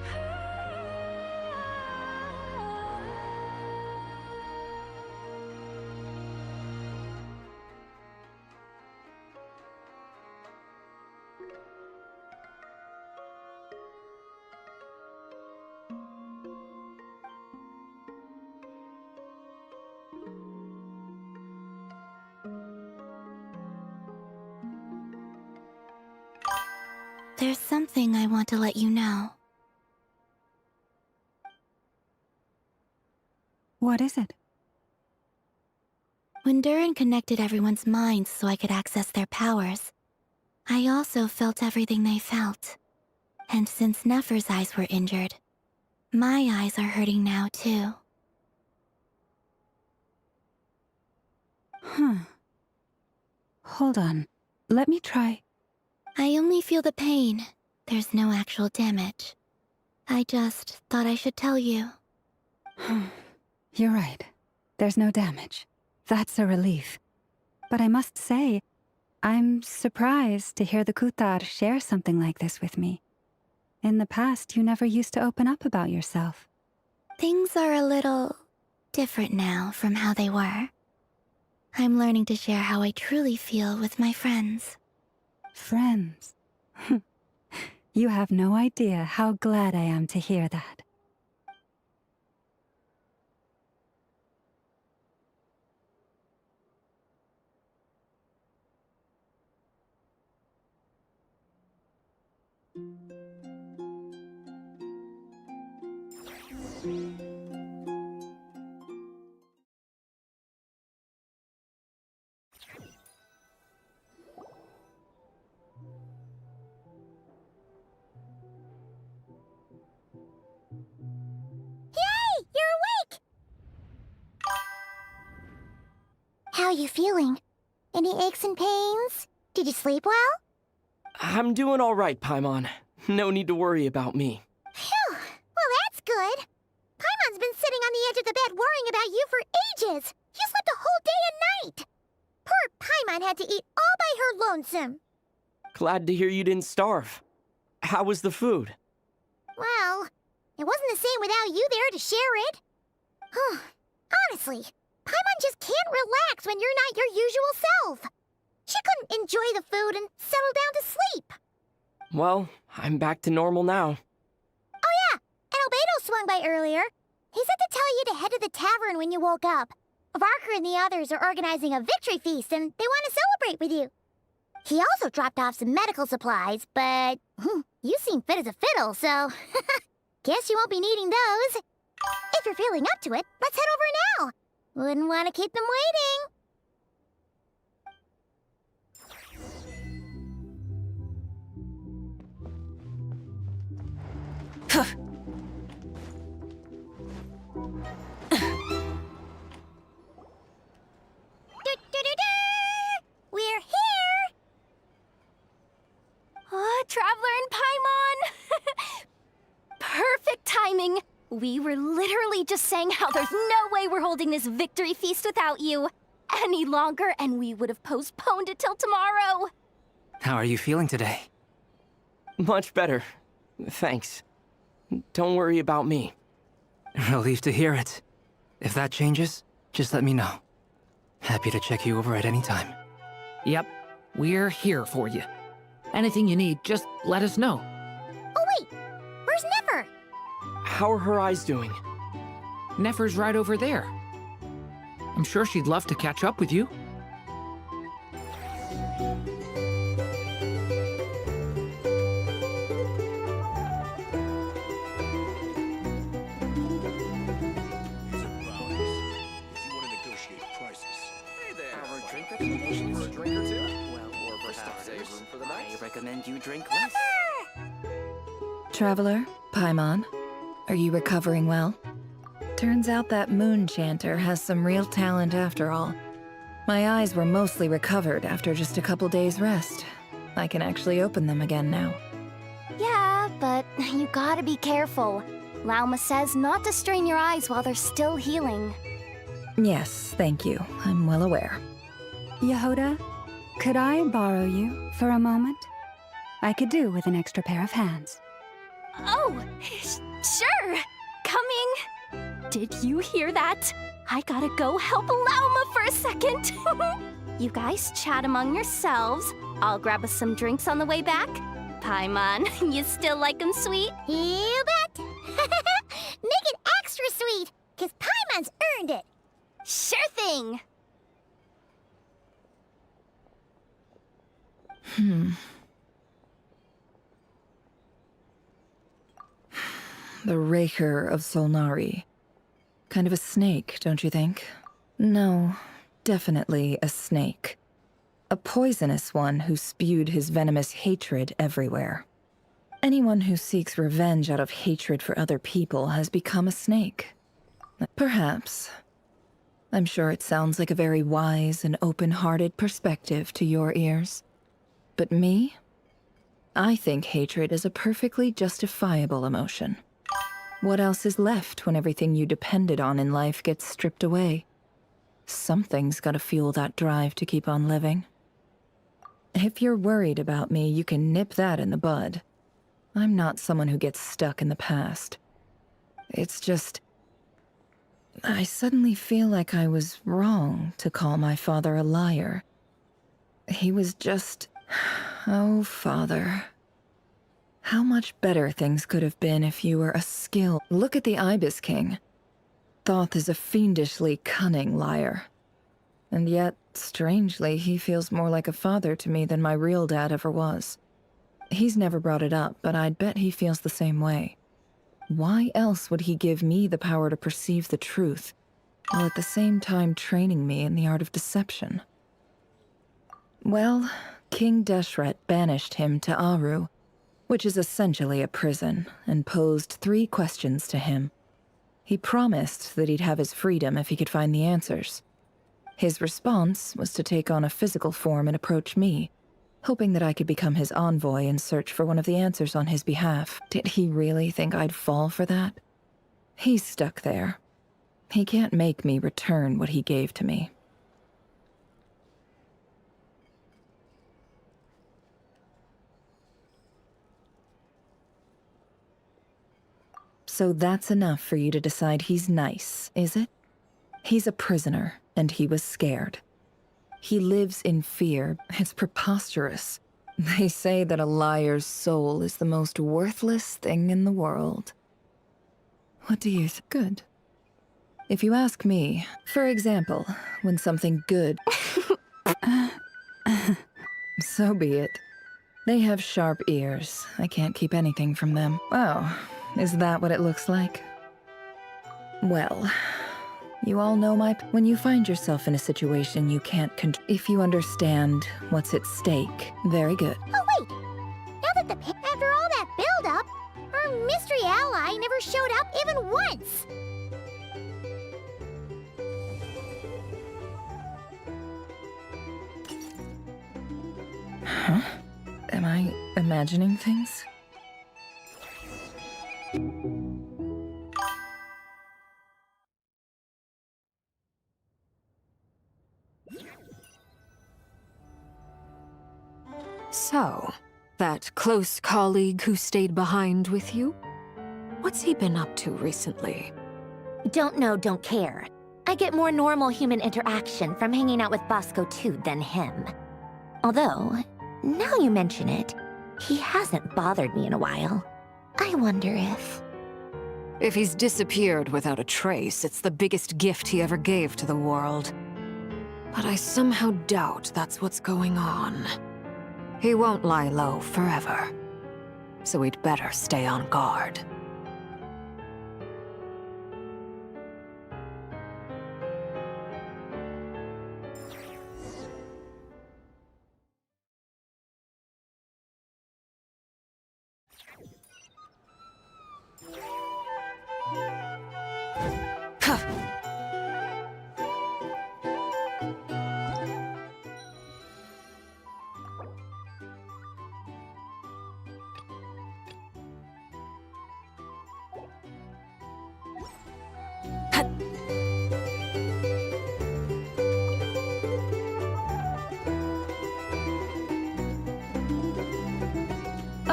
There's something I want to let you know. What is it? When Durin connected everyone's minds so I could access their powers, I also felt everything they felt. And since Nefer's eyes were injured, my eyes are hurting now too. Hold on. Let me try. I only feel the pain. There's no actual damage. I just thought I should tell you. You're right. There's no damage. That's a relief. But I must say, I'm surprised to hear the Kuthar share something like this with me. In the past, you never used to open up about yourself. Things are a little different now from how they were. I'm learning to share how I truly feel with my friends. Friends? You have no idea how glad I am to hear that. How are you feeling? Any aches and pains? Did you sleep well? I'm doing all right, Paimon. No need to worry about me. Phew! Well, that's good. Paimon's been sitting on the edge of the bed worrying about you for ages. You slept a whole day and night. Poor Paimon had to eat all by her lonesome. Glad to hear you didn't starve. How was the food? Well, it wasn't the same without you there to share it. Honestly, Paimon just can't relax when you're not your usual self. She couldn't enjoy the food and settle down to sleep. Well, I'm back to normal now. Oh yeah, and Albedo swung by earlier. He said to tell you to head to the tavern when you woke up. Varker and the others are organizing a victory feast and they want to celebrate with you. He also dropped off some medical supplies, but you seem fit as a fiddle, so guess you won't be needing those. If you're feeling up to it, let's head over now. Wouldn't want to keep them waiting. We're here! Oh, Traveler and Paimon! Perfect timing! We were literally just saying how there's no way we're holding this victory feast without you any longer, and we would have postponed it till tomorrow. How are you feeling today? Much better. Thanks. Don't worry about me. Relieved to hear it. If that changes, just let me know. Happy to check you over at any time. Yep, we're here for you. Anything you need, just let us know. Oh wait, where's Nefer? How are her eyes doing? Nefer's right over there. I'm sure she'd love to catch up with you. Recommend you drink less. Traveler, Paimon, are you recovering well? Turns out that moon chanter has some real talent after all. My eyes were mostly recovered after just a couple days rest. I can actually open them again now. Yeah, but you gotta be careful. Lauma says not to strain your eyes while they're still healing. Yes, thank you. I'm well aware. Yehoda, could I borrow you for a moment? I could do with an extra pair of hands. Oh, sure. Coming. Did you hear that? I gotta go help Lauma for a second. You guys chat among yourselves. I'll grab us some drinks on the way back. Paimon, you still like them sweet? You bet. Make it extra sweet, because Paimon's earned it. Sure thing. The Raker of Solnari. Kind of a snake, don't you think? No, definitely a snake. A poisonous one who spewed his venomous hatred everywhere. Anyone who seeks revenge out of hatred for other people has become a snake. Perhaps. I'm sure it sounds like a very wise and open-hearted perspective to your ears. But me? I think hatred is a perfectly justifiable emotion. What else is left when everything you depended on in life gets stripped away? Something's gotta fuel that drive to keep on living. If you're worried about me, you can nip that in the bud. I'm not someone who gets stuck in the past. It's just... I suddenly feel like I was wrong to call my father a liar. He was just... Oh, Father. How much better things could have been if you were a skilled... Look at the Ibis King. Thoth is a fiendishly cunning liar. And yet, strangely, he feels more like a father to me than my real dad ever was. He's never brought it up, but I'd bet he feels the same way. Why else would he give me the power to perceive the truth, while at the same time training me in the art of deception? Well, King Deshret banished him to Aru, which is essentially a prison, and posed 3 questions to him. He promised that he'd have his freedom if he could find the answers. His response was to take on a physical form and approach me, hoping that I could become his envoy and search for one of the answers on his behalf. Did he really think I'd fall for that? He's stuck there. He can't make me return what he gave to me. So that's enough for you to decide he's nice, is it? He's a prisoner, and he was scared. He lives in fear. It's preposterous. They say that a liar's soul is the most worthless thing in the world. What do you think? Good. If you ask me, for example, when something good... So be it. They have sharp ears. I can't keep anything from them. Oh, is that what it looks like? Well, you all know when you find yourself in a situation you can't if you understand what's at stake, very good. Oh wait! Now that after all that build-up, our mystery ally never showed up even once! Huh? Am I imagining things? So, that close colleague who stayed behind with you? What's he been up to recently? Don't know, don't care. I get more normal human interaction from hanging out with Bosco 2 than him. Although, now you mention it, he hasn't bothered me in a while. I wonder if... If he's disappeared without a trace, it's the biggest gift he ever gave to the world. But I somehow doubt that's what's going on. He won't lie low forever. So we'd better stay on guard.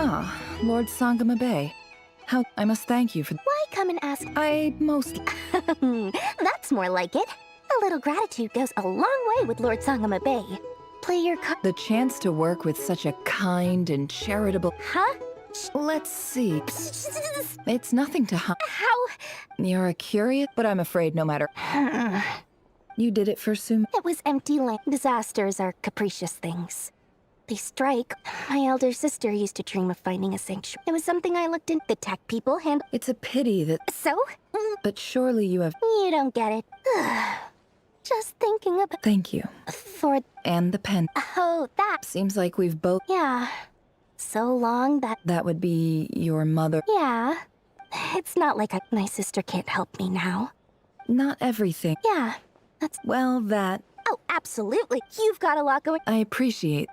Ah, Lord Sangama Bay. How I must thank you for... Why come and ask? I mostly... That's more like it. A little gratitude goes a long way with Lord Sangama Bay. Play your The chance to work with such a kind and charitable... Huh? Let's see. It's nothing to How? You're a curious, but I'm afraid no matter... You did it for Sum... It was empty land. Disasters are capricious things. They strike. My elder sister used to dream of finding a sanctuary. It was something I looked in. The tech people handle. It's a pity that... So? But surely you have... You don't get it. Just thinking about... Thank you. For... And the pen. Oh, that... Seems like we've both... Yeah. So long that... That would be your mother. Yeah. It's not like my sister can't help me now. Not everything. Yeah. That's... Well, that... Oh, absolutely. You've got a lot going... I appreciate...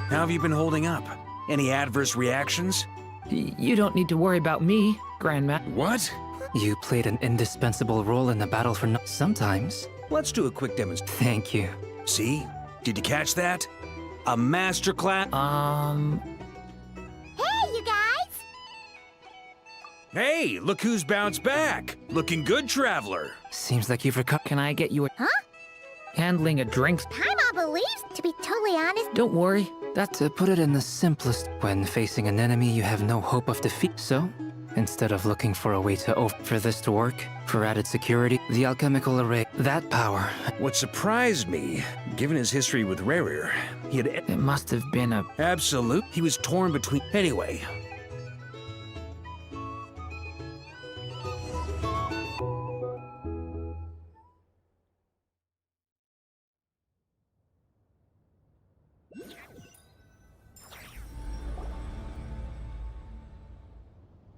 How have you been holding up? Any adverse reactions? You don't need to worry about me, Grandma. What? You played an indispensable role in the battle for sometimes. Let's do a quick demonstration. Thank you. See? Did you catch that? A masterclass? Hey, you guys! Hey, look who's bounced back. Looking good, traveler. Seems like you've recovered. Can I get you a... Huh? Handling a drink? Paimon believes, to be totally honest... Don't worry. To put it in the simplest, when facing an enemy you have no hope of defeat. So, instead of looking for a way for this to work, for added security, the alchemical array, that power... What surprised me, given his history with Rerir, he had... It must have been a... Absolute. He was torn between... Anyway...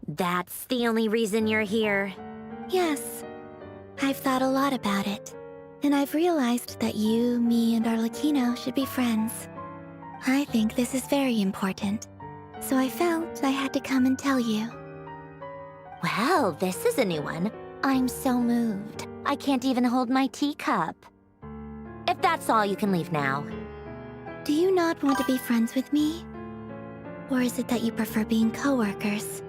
That's the only reason you're here. Yes. I've thought a lot about it. And I've realized that you, me, and Arlecchino should be friends. I think this is very important. So I felt I had to come and tell you. Well, this is a new one. I'm so moved. I can't even hold my teacup. If that's all, you can leave now. Do you not want to be friends with me? Or is it that you prefer being coworkers?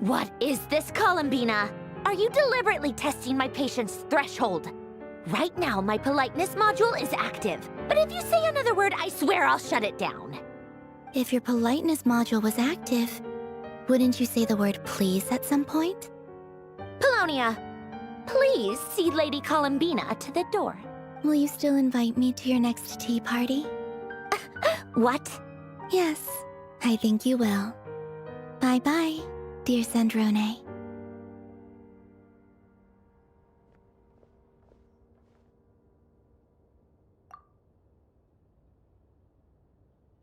What is this, Columbina? Are you deliberately testing my patience threshold? Right now, my politeness module is active, but if you say another word, I swear I'll shut it down. If your politeness module was active, wouldn't you say the word please at some point? Polonia, please see Lady Columbina to the door. Will you still invite me to your next tea party? What? Yes, I think you will. Bye-bye, dear Sandrone.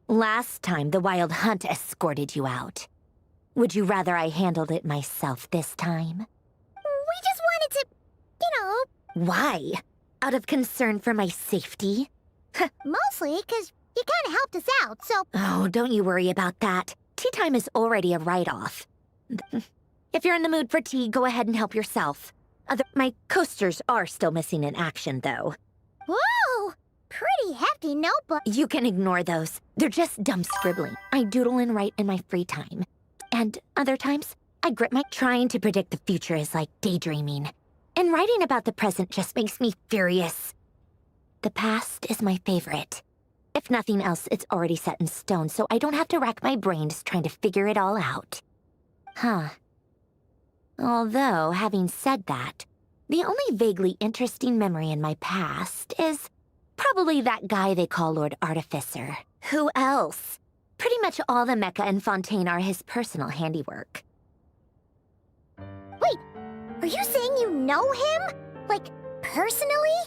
Last time, the Wild Hunt escorted you out. Would you rather I handled it myself this time? We just wanted to, Why? Out of concern for my safety? mostly because you kinda helped us out, so... Oh, don't you worry about that. Tea time is already a write-off. If you're in the mood for tea, go ahead and help yourself. My coasters are still missing in action, though. Whoa! Pretty hefty notebook. You can ignore those. They're just dumb scribbling. I doodle and write in my free time. And other times, I grit my... Trying to predict the future is like daydreaming. And writing about the present just makes me furious. The past is my favorite. If nothing else, it's already set in stone, so I don't have to rack my brains trying to figure it all out. Huh. Although, having said that, the only vaguely interesting memory in my past is probably that guy they call Lord Artificer. Who else? Pretty much all the mecha and Fontaine are his personal handiwork. Wait, are you saying you know him? Like, personally?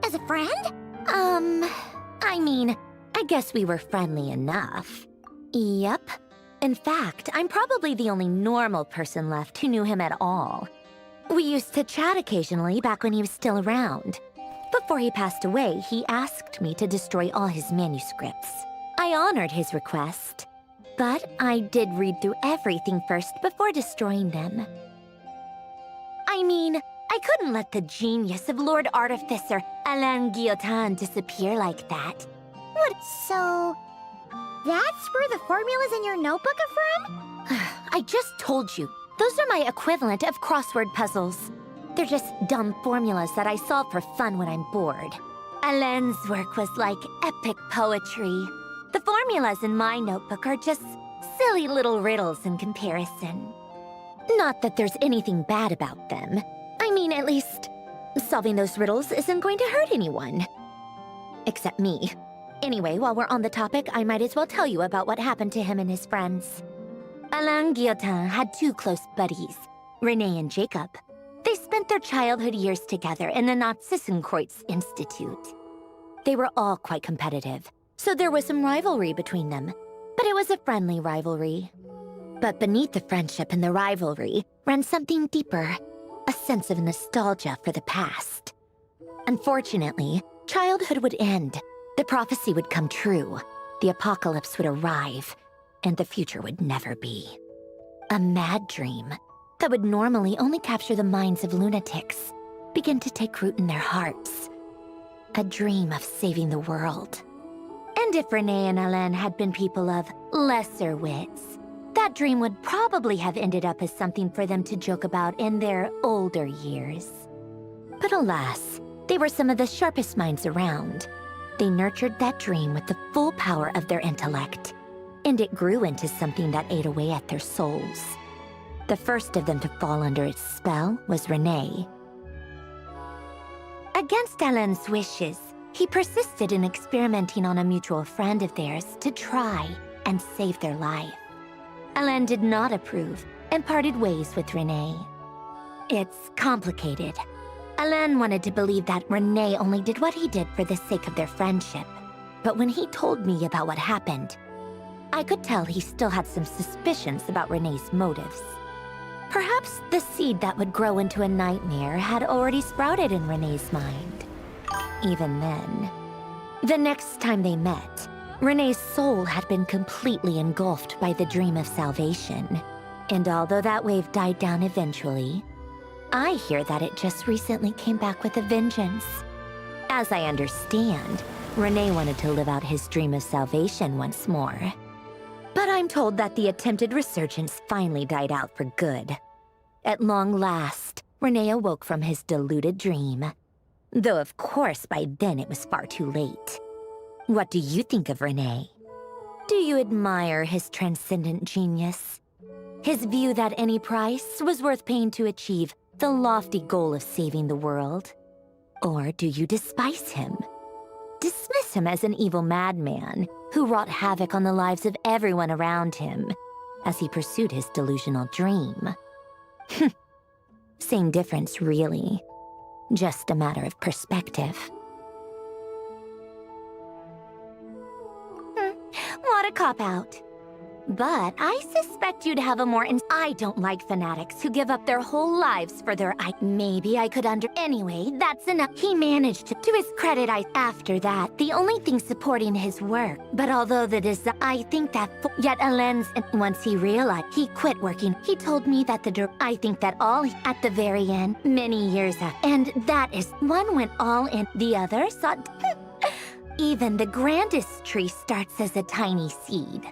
As a friend? I mean, I guess we were friendly enough. Yep. In fact, I'm probably the only normal person left who knew him at all. We used to chat occasionally back when he was still around. Before he passed away, he asked me to destroy all his manuscripts. I honored his request, but I did read through everything first before destroying them. I mean, I couldn't let the genius of Lord Artificer Alain Guillotin disappear like that. What? So... that's where the formulas in your notebook are from? I just told you. Those are my equivalent of crossword puzzles. They're just dumb formulas that I solve for fun when I'm bored. Alain's work was like epic poetry. The formulas in my notebook are just silly little riddles in comparison. Not that there's anything bad about them. I mean, at least, solving those riddles isn't going to hurt anyone. Except me. Anyway, while we're on the topic, I might as well tell you about what happened to him and his friends. Alain Guillotin had two close buddies, Renee and Jacob. They spent their childhood years together in the Narzissenkreuz Institute. They were all quite competitive, so there was some rivalry between them, but it was a friendly rivalry. But beneath the friendship and the rivalry ran something deeper, a sense of nostalgia for the past. Unfortunately, childhood would end, the prophecy would come true, the apocalypse would arrive, and the future would never be. A mad dream that would normally only capture the minds of lunatics began to take root in their hearts. A dream of saving the world. And if Renee and Alain had been people of lesser wits, that dream would probably have ended up as something for them to joke about in their older years. But alas, they were some of the sharpest minds around. They nurtured that dream with the full power of their intellect, and it grew into something that ate away at their souls. The first of them to fall under its spell was Renee. Against Alain's wishes, he persisted in experimenting on a mutual friend of theirs to try and save their life. Alain did not approve and parted ways with Renee. It's complicated. Alain wanted to believe that Renee only did what he did for the sake of their friendship. But when he told me about what happened, I could tell he still had some suspicions about Renee's motives. Perhaps the seed that would grow into a nightmare had already sprouted in Renee's mind. Even then. The next time they met, Renee's soul had been completely engulfed by the dream of salvation. And although that wave died down eventually, I hear that it just recently came back with a vengeance. As I understand, Renee wanted to live out his dream of salvation once more. But I'm told that the attempted resurgence finally died out for good. At long last, Renee awoke from his deluded dream. Though of course by then it was far too late. What do you think of Renee? Do you admire his transcendent genius? His view that any price was worth paying to achieve the lofty goal of saving the world? Or do you despise him? Dismiss him as an evil madman who wrought havoc on the lives of everyone around him as he pursued his delusional dream? Same difference, really. Just a matter of perspective. What a cop-out. But I suspect you'd have a more I don't like fanatics who give up their whole lives for their Maybe I could Anyway, that's enough. He managed to his credit, after that, the only thing supporting his work. But although I think that yet a lens, and once he realized, he quit working. He told me that I think that all at the very end, many years after. And that is, one went all in, the other sought. Even the grandest tree starts as a tiny seed.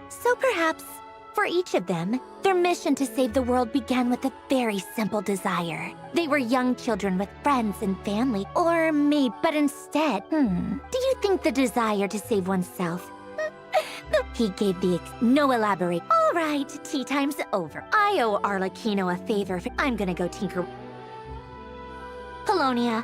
So perhaps, for each of them, their mission to save the world began with a very simple desire. They were young children with friends and family, or maybe, but instead, do you think the desire to save oneself? He gave no elaborate. All right, tea time's over. I owe Arlecchino a favor. I'm gonna go tinker. Polonia.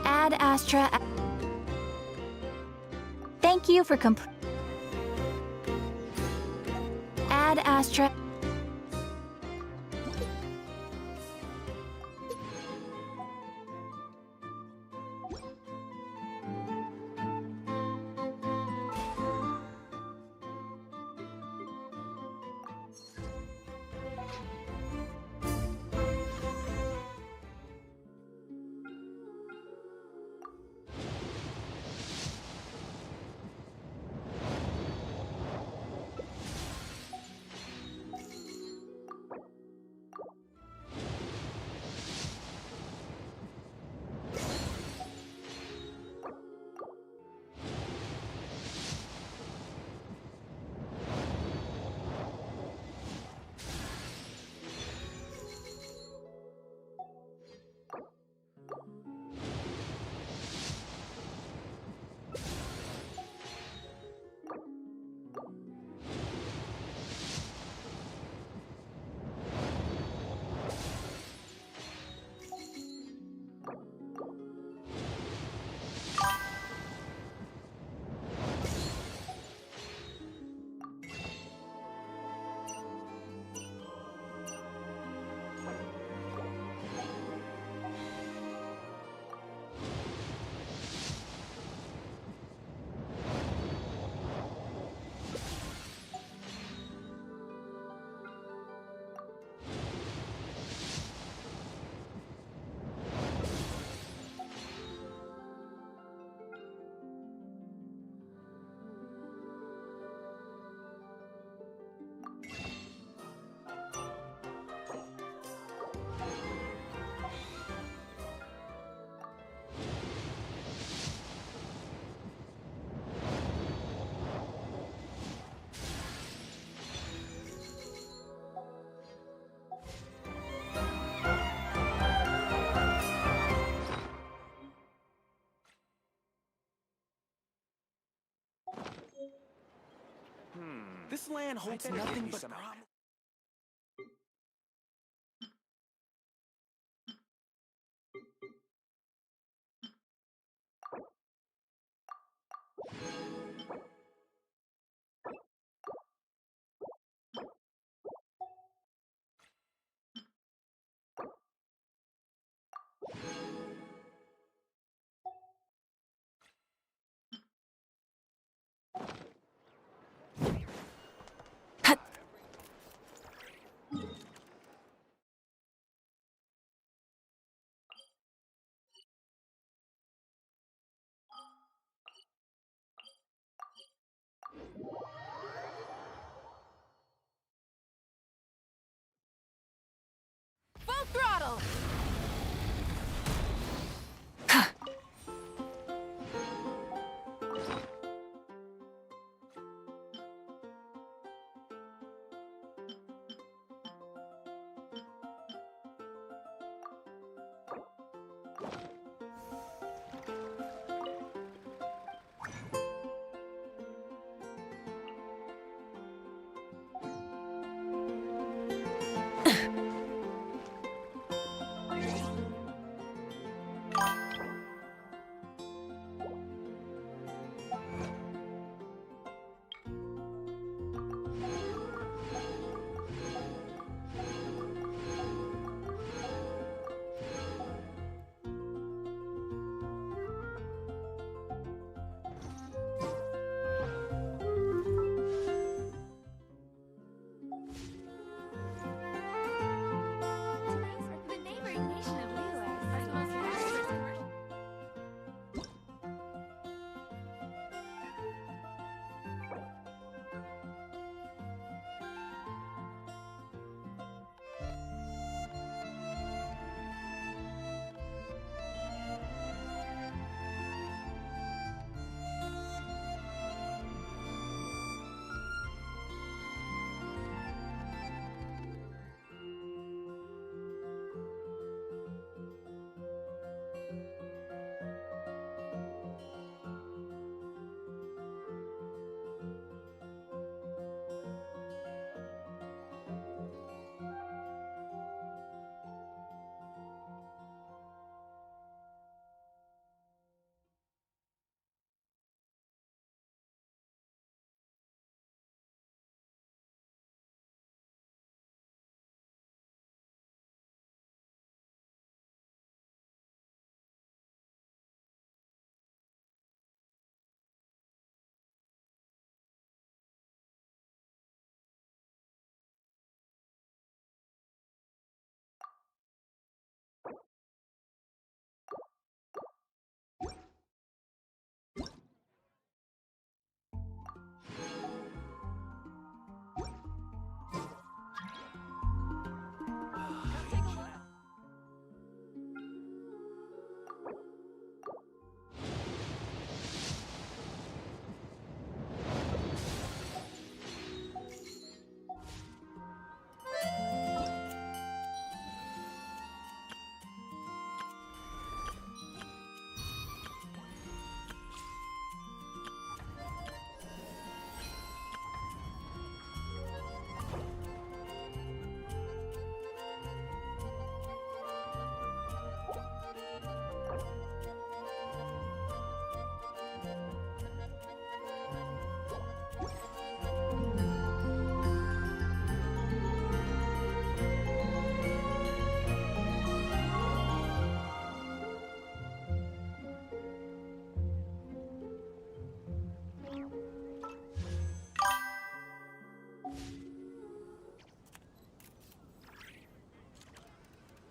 Ad Astra. Thank you for Ad Astra. This land holds nothing but promise. Full throttle! The neighboring nation of Liyue is the most prosperous commercial.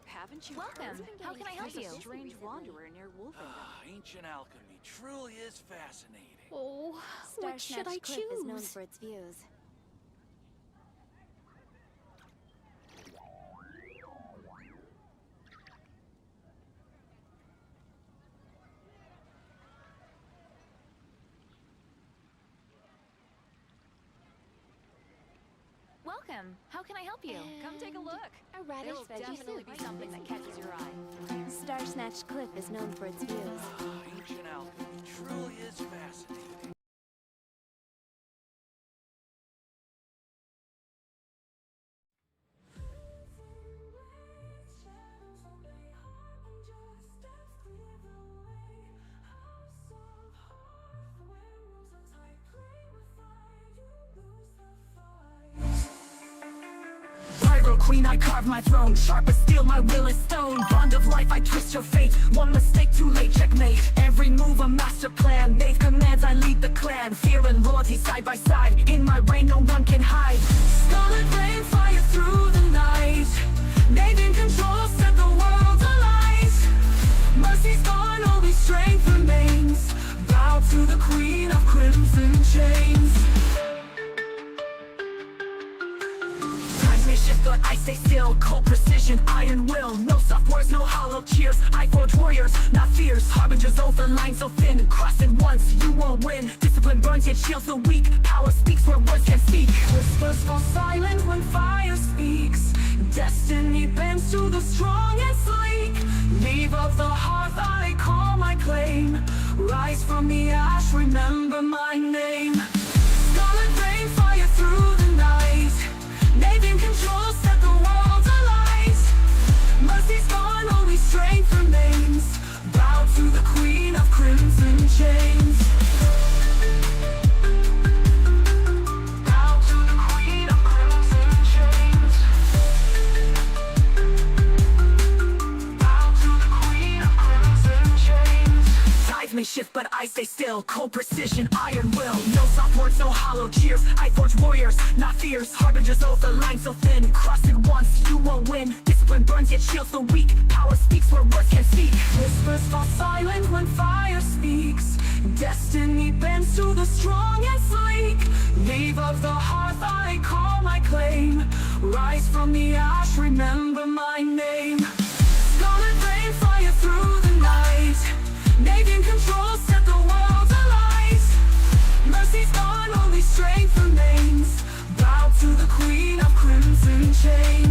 Haven't you Welcome. heard? How can I help There's you? a strange wanderer near Wolfing. Ancient alchemy truly is fascinating. Oh, what should I Cliff is known choose? for its views. Welcome. How can I help you? Come take a look. A radish There will veggie definitely soup. be something that catches your eye. Star Snatched Cliff is known for its views. Ancient alchemy truly is fascinating. queen, I carve my throne. Sharp as steel, my will is stone. Bond of life, I twist your fate. One mistake, too late, checkmate. Every move a master plan. They've commands, I lead the clan. Fear and loyalty side by side. In my reign, no one can hide. Scarlet rain, fire through the night. They've in control, set the world alight. Mercy's gone, only strength remains. Bow to the queen of crimson chains. Times may shift, but I stay still. Cold precision, iron will. No soft words, no hollow cheers. I forge warriors, not fears. Harbingers over lines so thin. Cross it once, you won't win. Discipline burns, yet shields the weak. Power speaks where words can speak. Whispers fall silent when fire speaks. Destiny bends to the strong and sleek. Leave of the hearth, I call my claim. Rise from the ash, remember my name. Scarlet rain, fire through the night. They've in control, set the world alight. Mercy's gone, only strength remains. Bow to the queen of crimson chains. Bow to the queen of crimson chains. Bow to the queen of crimson chains. Tides may shift, but I stay still. Cold precision, iron will. No soft words, no hollow cheers. I forge warriors, not fears. Harbingers over lines so thin. Cross it once, you won't win. Discipline burns, yet shields the weak. Power speaks where words can speak. Whispers fall silent when fire speaks. Destiny bends to the strong and sleek. Leave of the hearth, I call my claim. Rise from the ash, remember my name. Scarlet rain, fire through the night. They've in control, set the world alight. Mercy's gone, only strength remains. Bow to the queen of crimson chains.